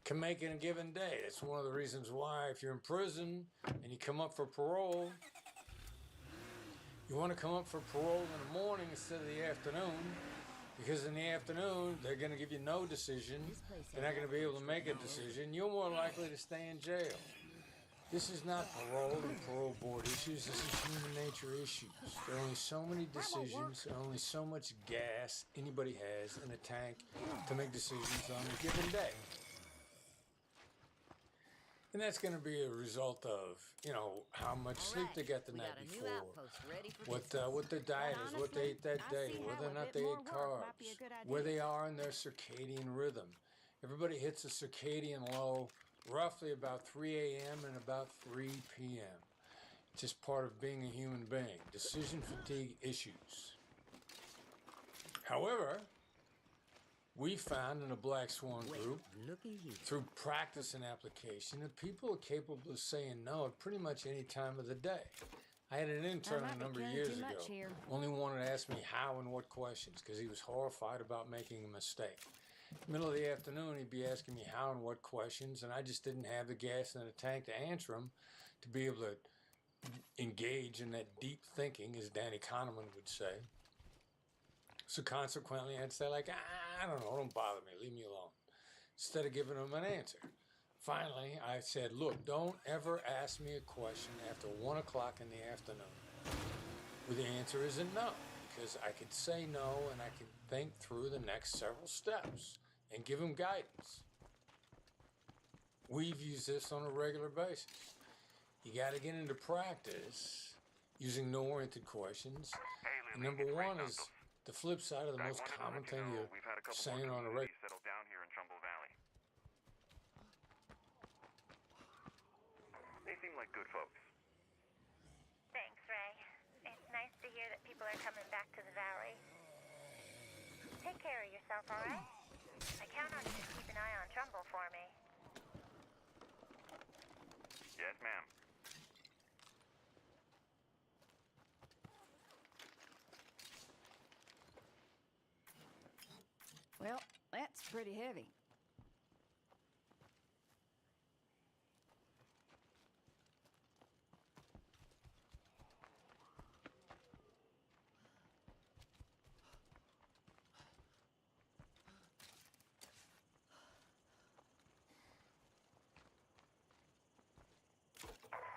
S3: can make in a given day. It's one of the reasons why if you're in prison and you come up for parole, you want to come up for parole in the morning instead of the afternoon, because in the afternoon, they're going to give you no decision. They're not going to be able to make a decision. You're more likely to stay in jail. This is not parole and parole board issues. This is human nature issues. There are only so many decisions. There are only so much gas anybody has in a tank to make decisions on a given day. And that's going to be a result of, how much sleep they got the night before, what their diet is, what they ate that day, whether or not they ate carbs, where they are in their circadian rhythm. Everybody hits a circadian low roughly about 3 a.m. and about 3 p.m. It's just part of being a human being. Decision fatigue issues. However, we found in the Black Swan Group, through practice and application, that people are capable of saying no at pretty much any time of the day. I had an intern a number of years ago, only wanted to ask me how and what questions, because he was horrified about making a mistake. Middle of the afternoon, he'd be asking me how and what questions, and I just didn't have the gas in the tank to answer them, to be able to engage in that deep thinking, as Danny Kahneman would say. So consequently, I'd say I don't know, don't bother me, leave me alone, instead of giving him an answer. Finally, I said, look, don't ever ask me a question after 1 o'clock in the afternoon where the answer isn't no, because I could say no and I can think through the next several steps and give him guidance. We've used this on a regular basis. You got to get into practice using no-oriented questions. And number 1 is the flip side of the most common thing you're saying on a regular.
S17: Settled down here in Trumbull Valley. They seem like good folks.
S22: Thanks, Ray. It's nice to hear that people are coming back to the valley. Take care of yourself, all right? I count on you to keep an eye on Trumbull for me.
S17: Yes, ma'am.
S16: Well, that's pretty heavy.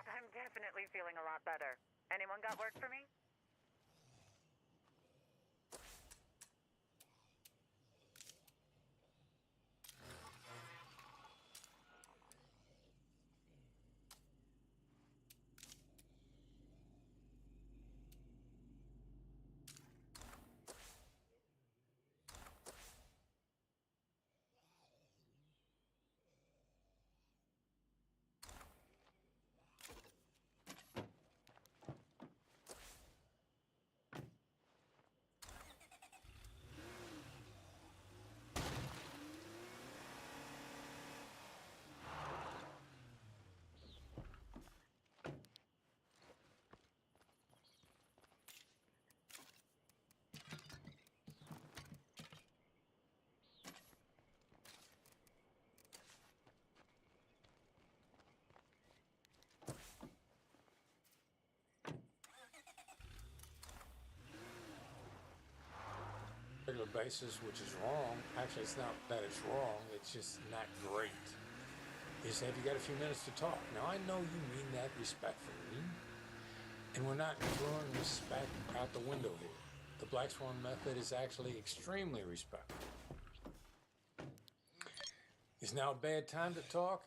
S7: I'm definitely feeling a lot better. Anyone got work for me?
S3: regular basis, which is wrong. Actually, it's not that it's wrong, it's just not great. Is have you got a few minutes to talk? Now, I know you mean that respectfully, and we're not throwing respect out the window here. The Black Swan method is actually extremely respectful. Is now a bad time to talk?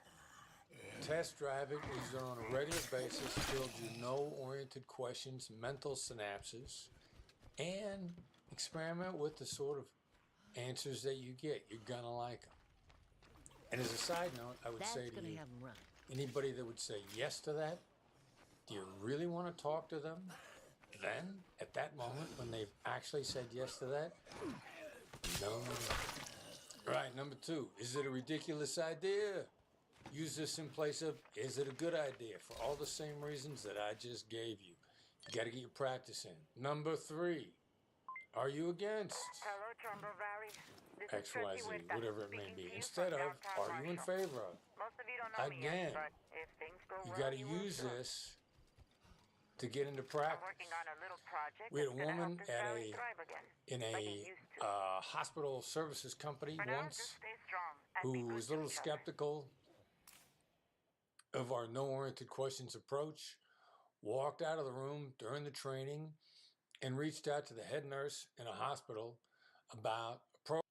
S3: Test drive it, use it on a regular basis, build your no-oriented questions, mental synapses, and experiment with the sort of answers that you get. You're gonna like them. And as a side note, I would say to you, anybody that would say yes to that, do you really want to talk to them then, at that moment, when they've actually said yes to that? No, you don't. Right, number 2, is it a ridiculous idea? Use this in place of, is it a good idea? For all the same reasons that I just gave you. You got to get your practice in. Number 3, are you against
S7: Hello, Trumbull Valley. This is Tracy
S3: XYZ,
S7: Huerta,
S3: whatever it may
S7: speaking
S3: be?
S7: to you
S3: Instead
S7: from
S3: of,
S7: downtown
S3: are you in
S7: Marshall.
S3: favor of?
S7: Most of you don't know me
S3: Again,
S7: yet, but if things go
S3: you
S7: well,
S3: got to
S7: you will
S3: use
S7: soon.
S3: this to get into
S7: I'm
S3: practice.
S7: working on a little project
S3: We had a
S7: that's gonna help
S3: woman
S7: this valley thrive again,
S3: in
S7: like it
S3: a
S7: used to.
S3: hospital services company
S7: For now,
S3: once
S7: just stay strong and be
S3: who
S7: good
S3: was a
S7: to
S3: little
S7: each other.
S3: skeptical of our no-oriented questions approach, walked out of the room during the training, and reached out to the head nurse in a hospital about a program.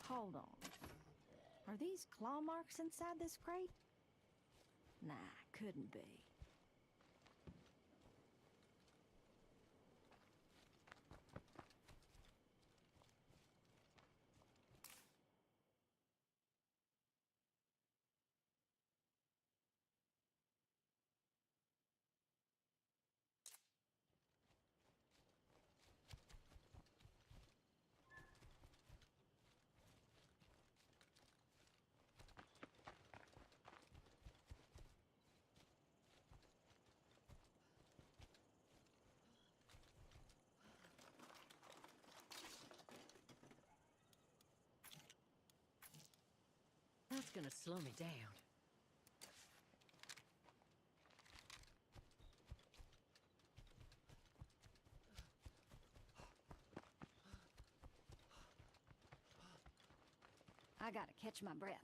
S16: Hold on. Are these claw marks inside this crate? Nah, couldn't be.
S10: gonna slow me down.
S16: I gotta catch my breath.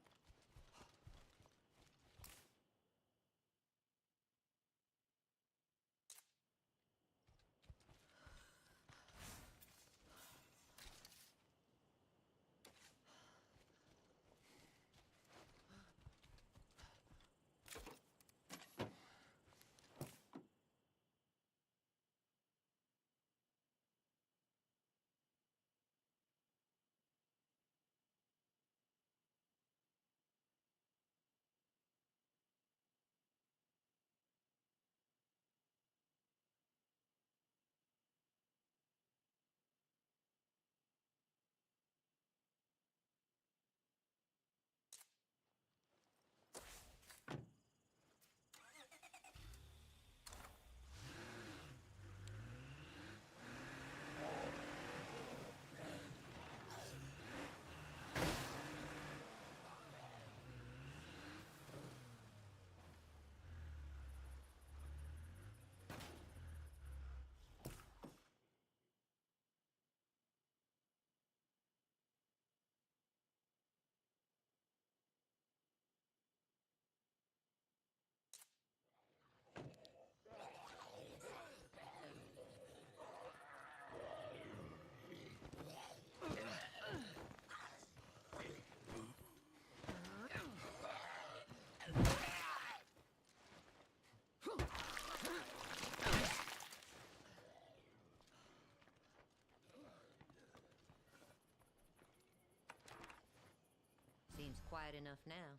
S10: Seems quiet enough now.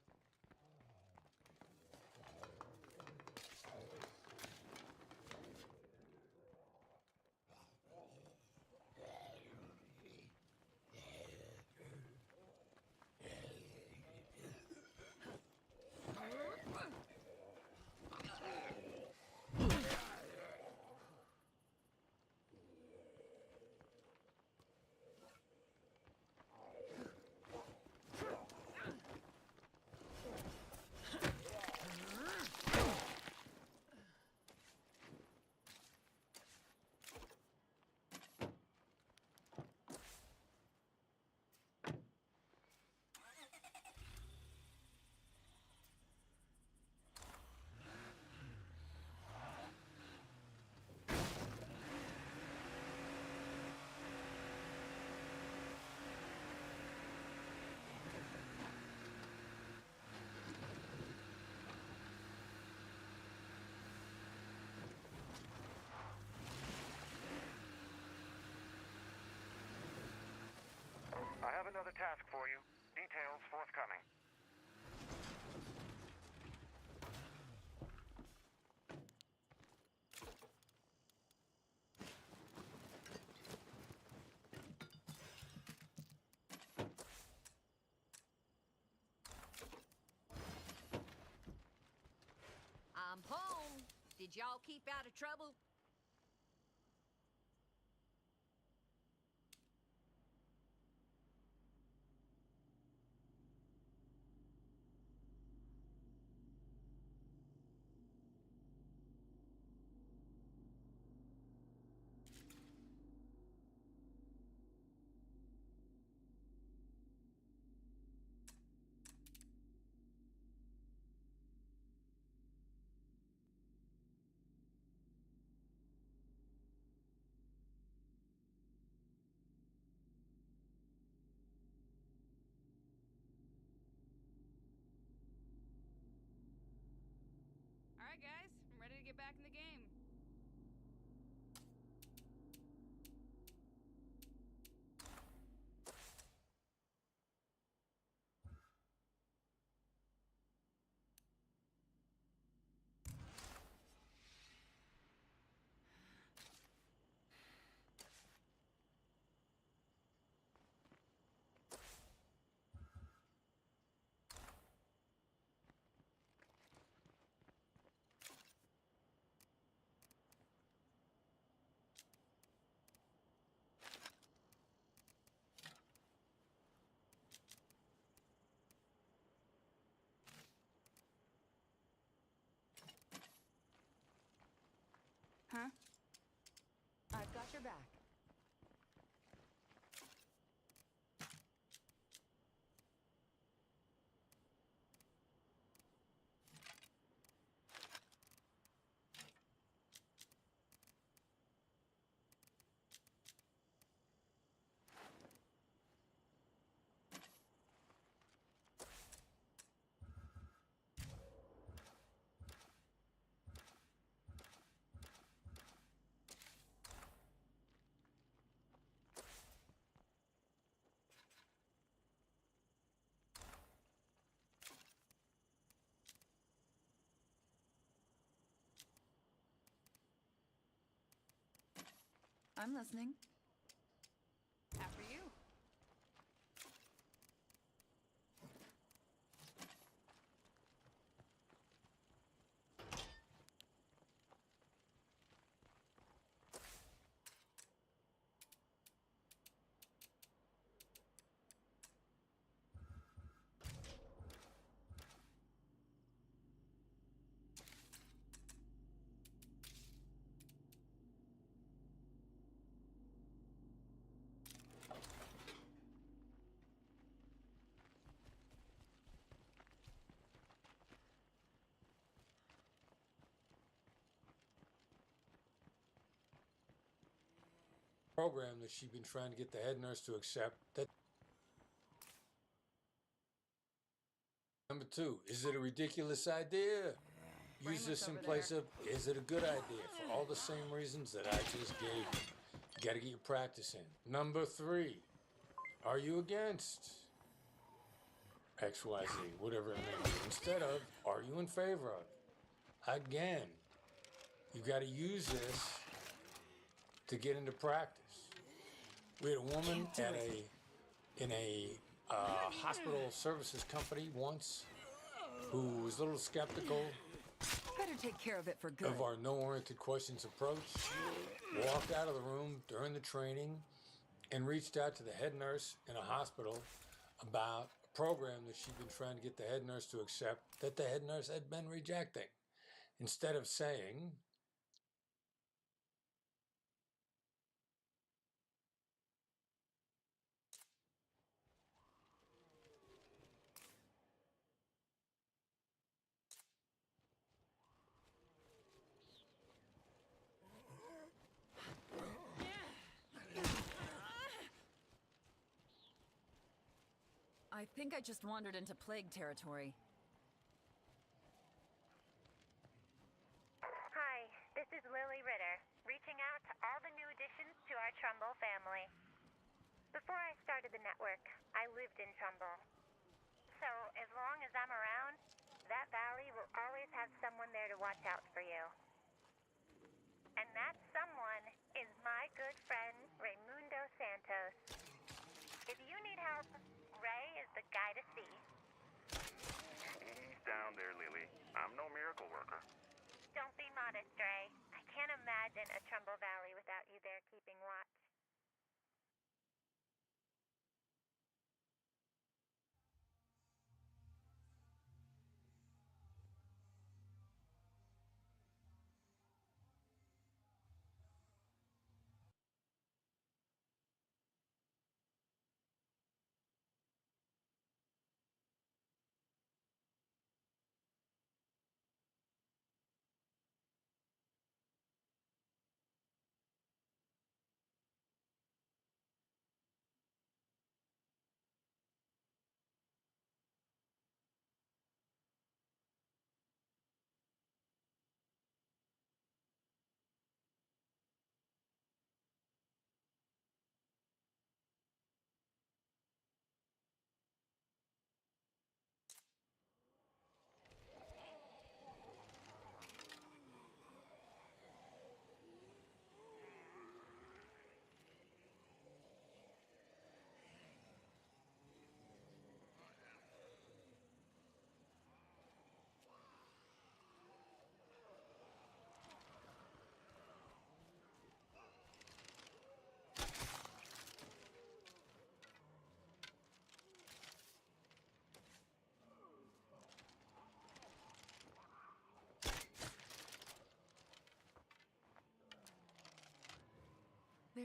S17: I have another task for you. Details forthcoming.
S10: I'm home. Did y'all keep out of trouble?
S5: back. I'm listening. After you.
S3: Program that she'd been trying to get the head nurse to accept. That number two, is it a ridiculous idea? Use this in place of, is it a good idea? For all the same reasons that I just gave you. You gotta get your practice in. Number three, are you against XYZ, whatever it may be, instead of, are you in favor of? Again, you gotta use this to get into practice. We had a woman in a hospital services company once who was a little skeptical
S5: Better take care of it for good.
S3: of our no-oriented questions approach, walked out of the room during the training and reached out to the head nurse in a hospital about a program that she'd been trying to get the head nurse to accept that the head nurse had been rejecting. Instead of saying,
S5: I think I just wandered into plague territory.
S22: Hi, this is Lily Ritter, reaching out to all the new additions to our Trumbull family. Before I started the network, I lived in Trumbull. So, as long as I'm around, that valley will always have someone there to watch out for you. And that someone is my good friend, Raimundo Santos. If you need help, Ray is the guy to see.
S17: Ease down there, Lily. I'm no miracle worker.
S22: Don't be modest, Ray. I can't imagine a Trumbull Valley without you there keeping watch.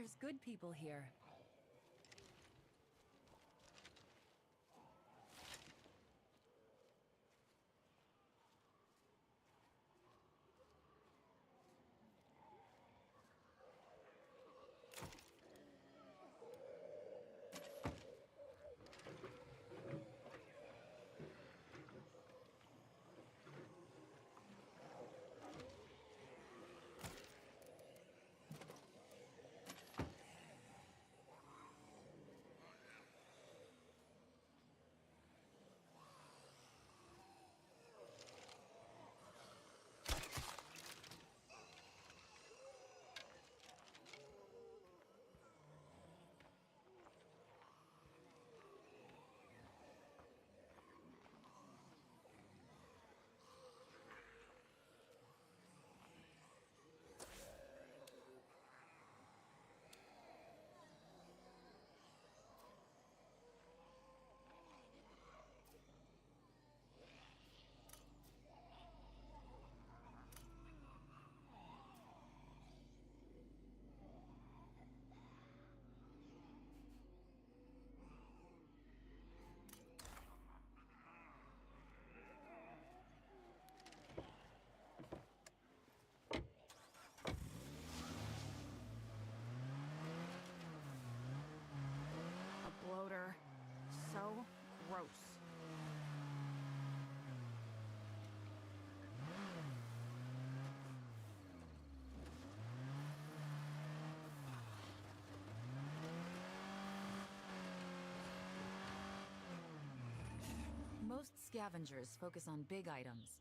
S5: There's good people here.
S16: A bloater. So gross.
S5: Most scavengers focus on big items.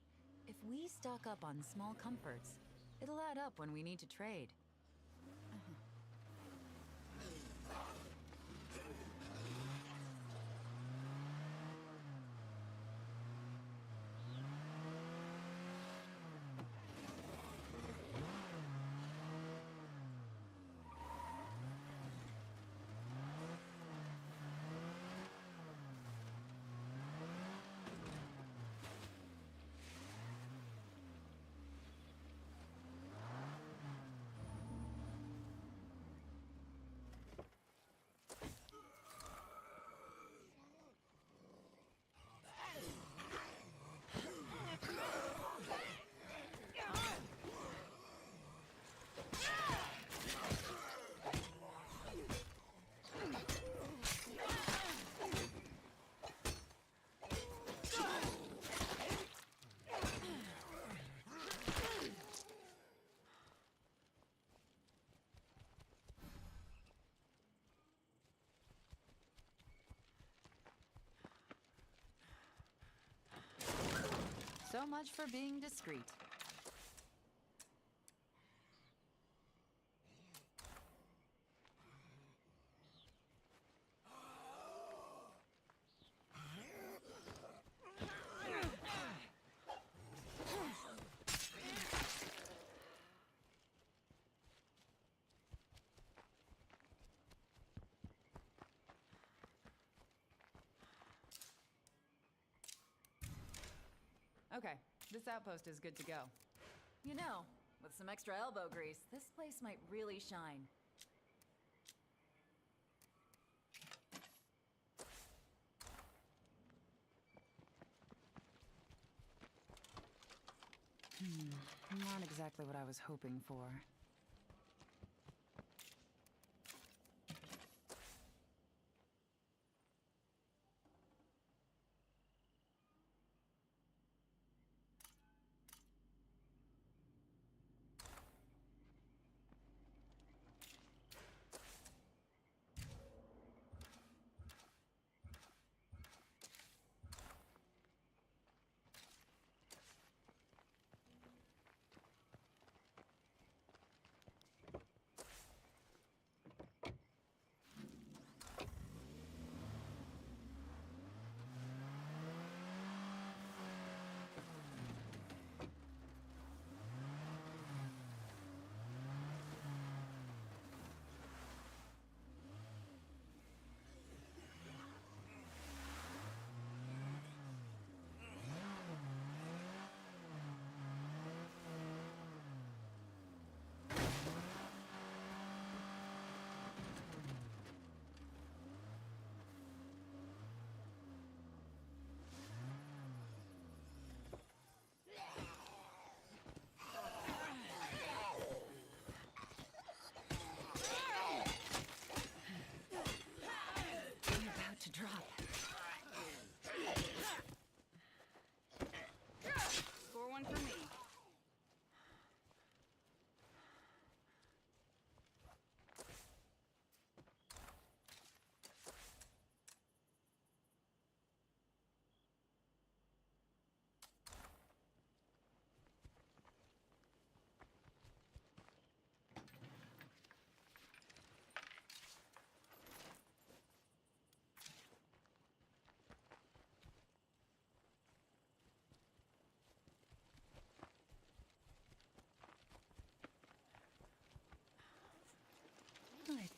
S5: If we stock up on small comforts, it'll add up when we need to trade. So much for being discreet. Okay, this outpost is good to go. You know, with some extra elbow grease, this place might really shine. Not exactly what I was hoping for.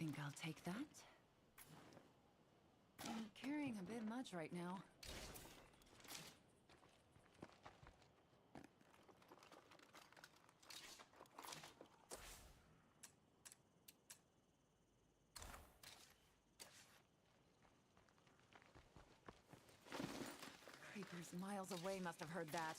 S5: think I'll take that. I'm carrying a bit much right now. Creepers miles away must have heard that.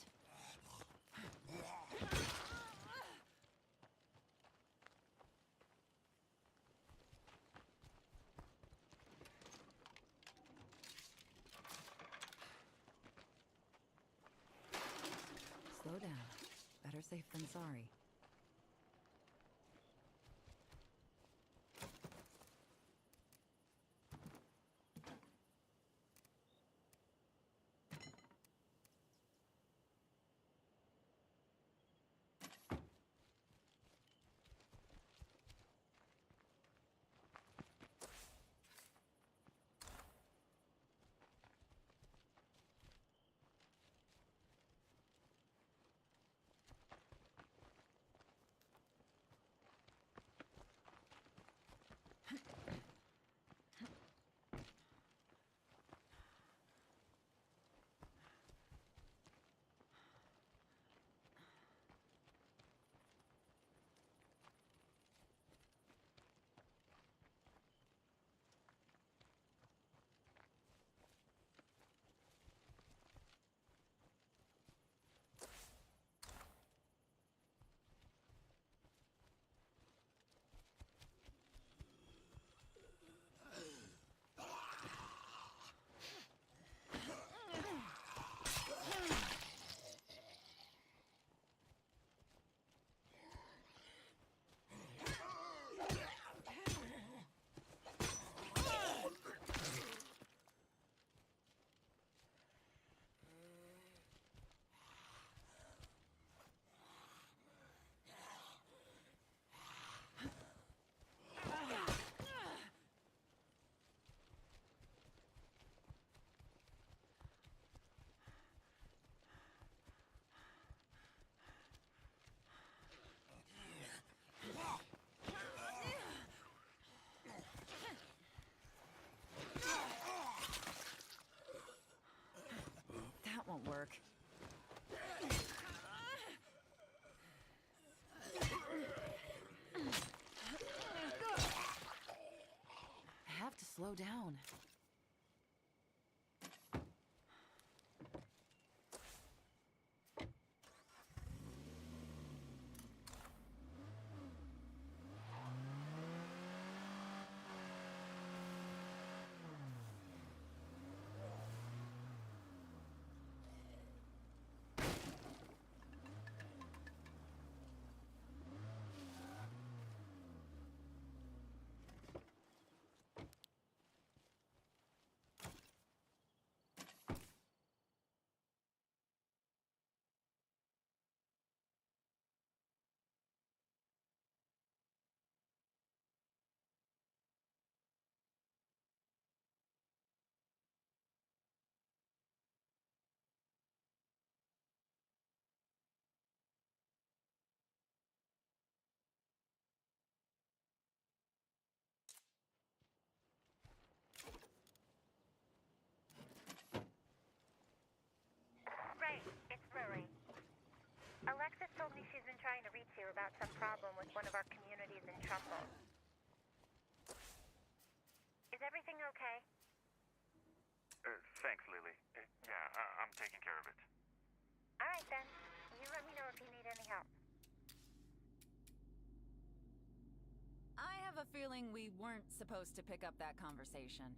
S5: Slow down. Better safe than sorry. That won't work. I have to slow down.
S22: Right, it's Lily. Alexis told me she's been trying to reach you about some problem with one of our communities in Trumbull. Is everything okay?
S17: Thanks, Lily. Yeah, I'm taking care of it.
S22: All right, then. You let me know if you need any help.
S5: I have a feeling we weren't supposed to pick up that conversation.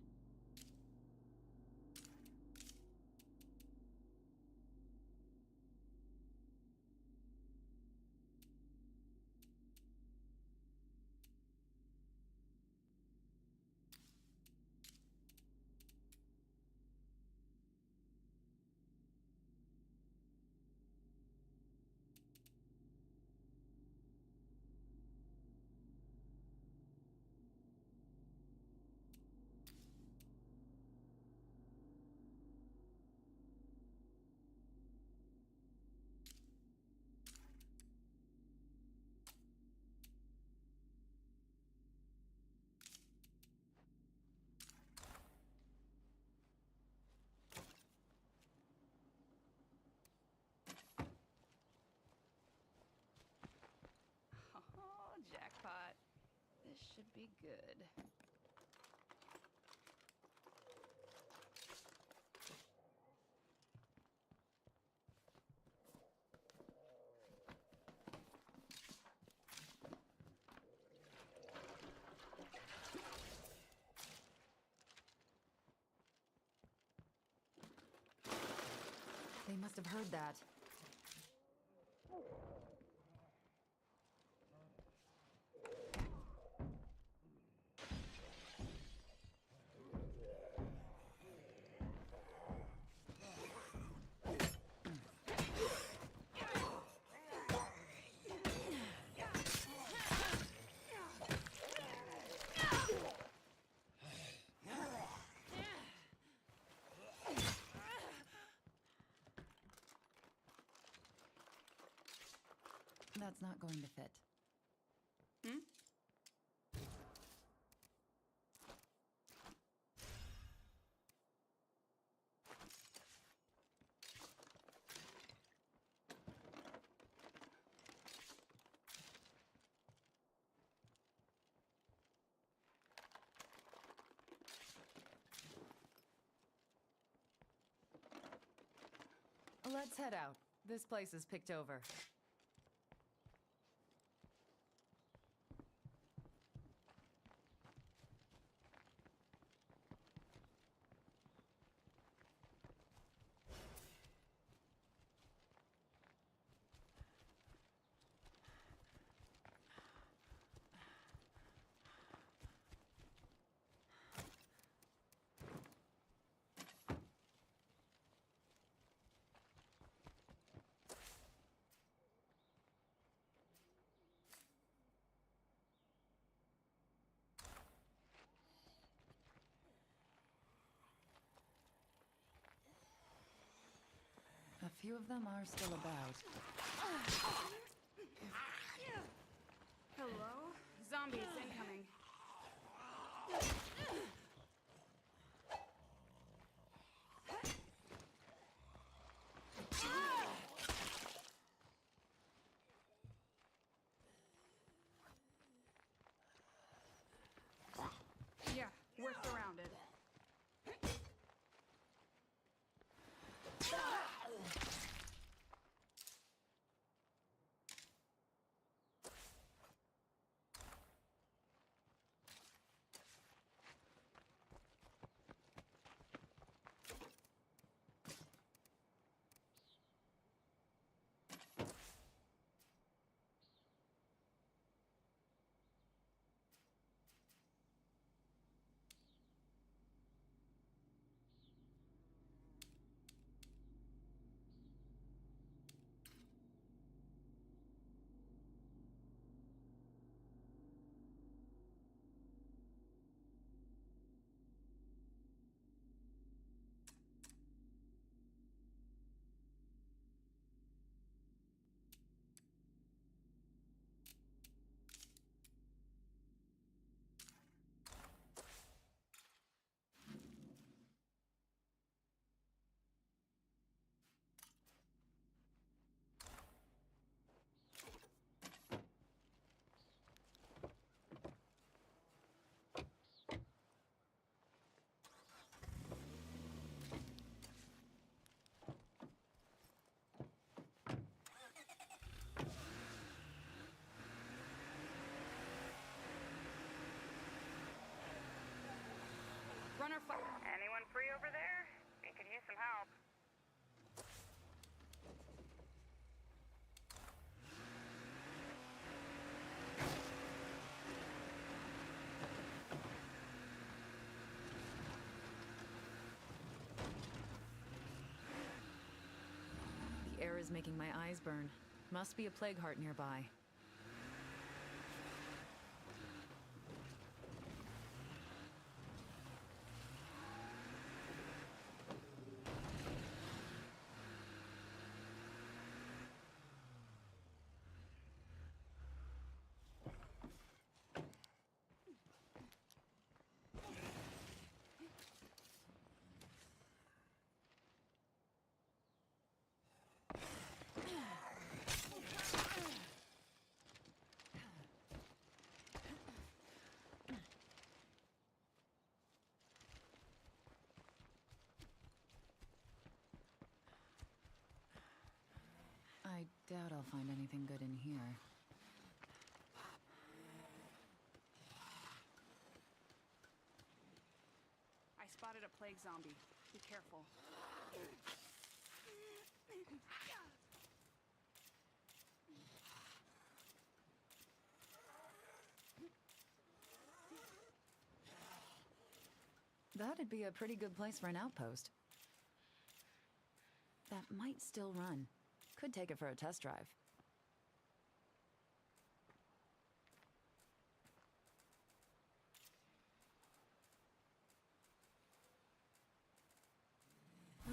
S11: be good.
S5: They must have heard that. That's not going to fit.
S11: Hmm?
S5: Let's head out. This place is picked over. A few of them are still about.
S11: Hello? Zombies incoming. Yeah, we're surrounded. Runner fire.
S7: Anyone free over there? We could use some help.
S5: The air is making my eyes burn. Must be a plague heart nearby. Doubt I'll find anything good in here.
S11: I spotted a plague zombie. Be careful.
S5: That'd be a pretty good place for an outpost. That might still run. Could take it for a test drive.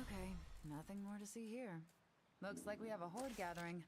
S5: Okay, nothing more to see here. Looks like we have a horde gathering.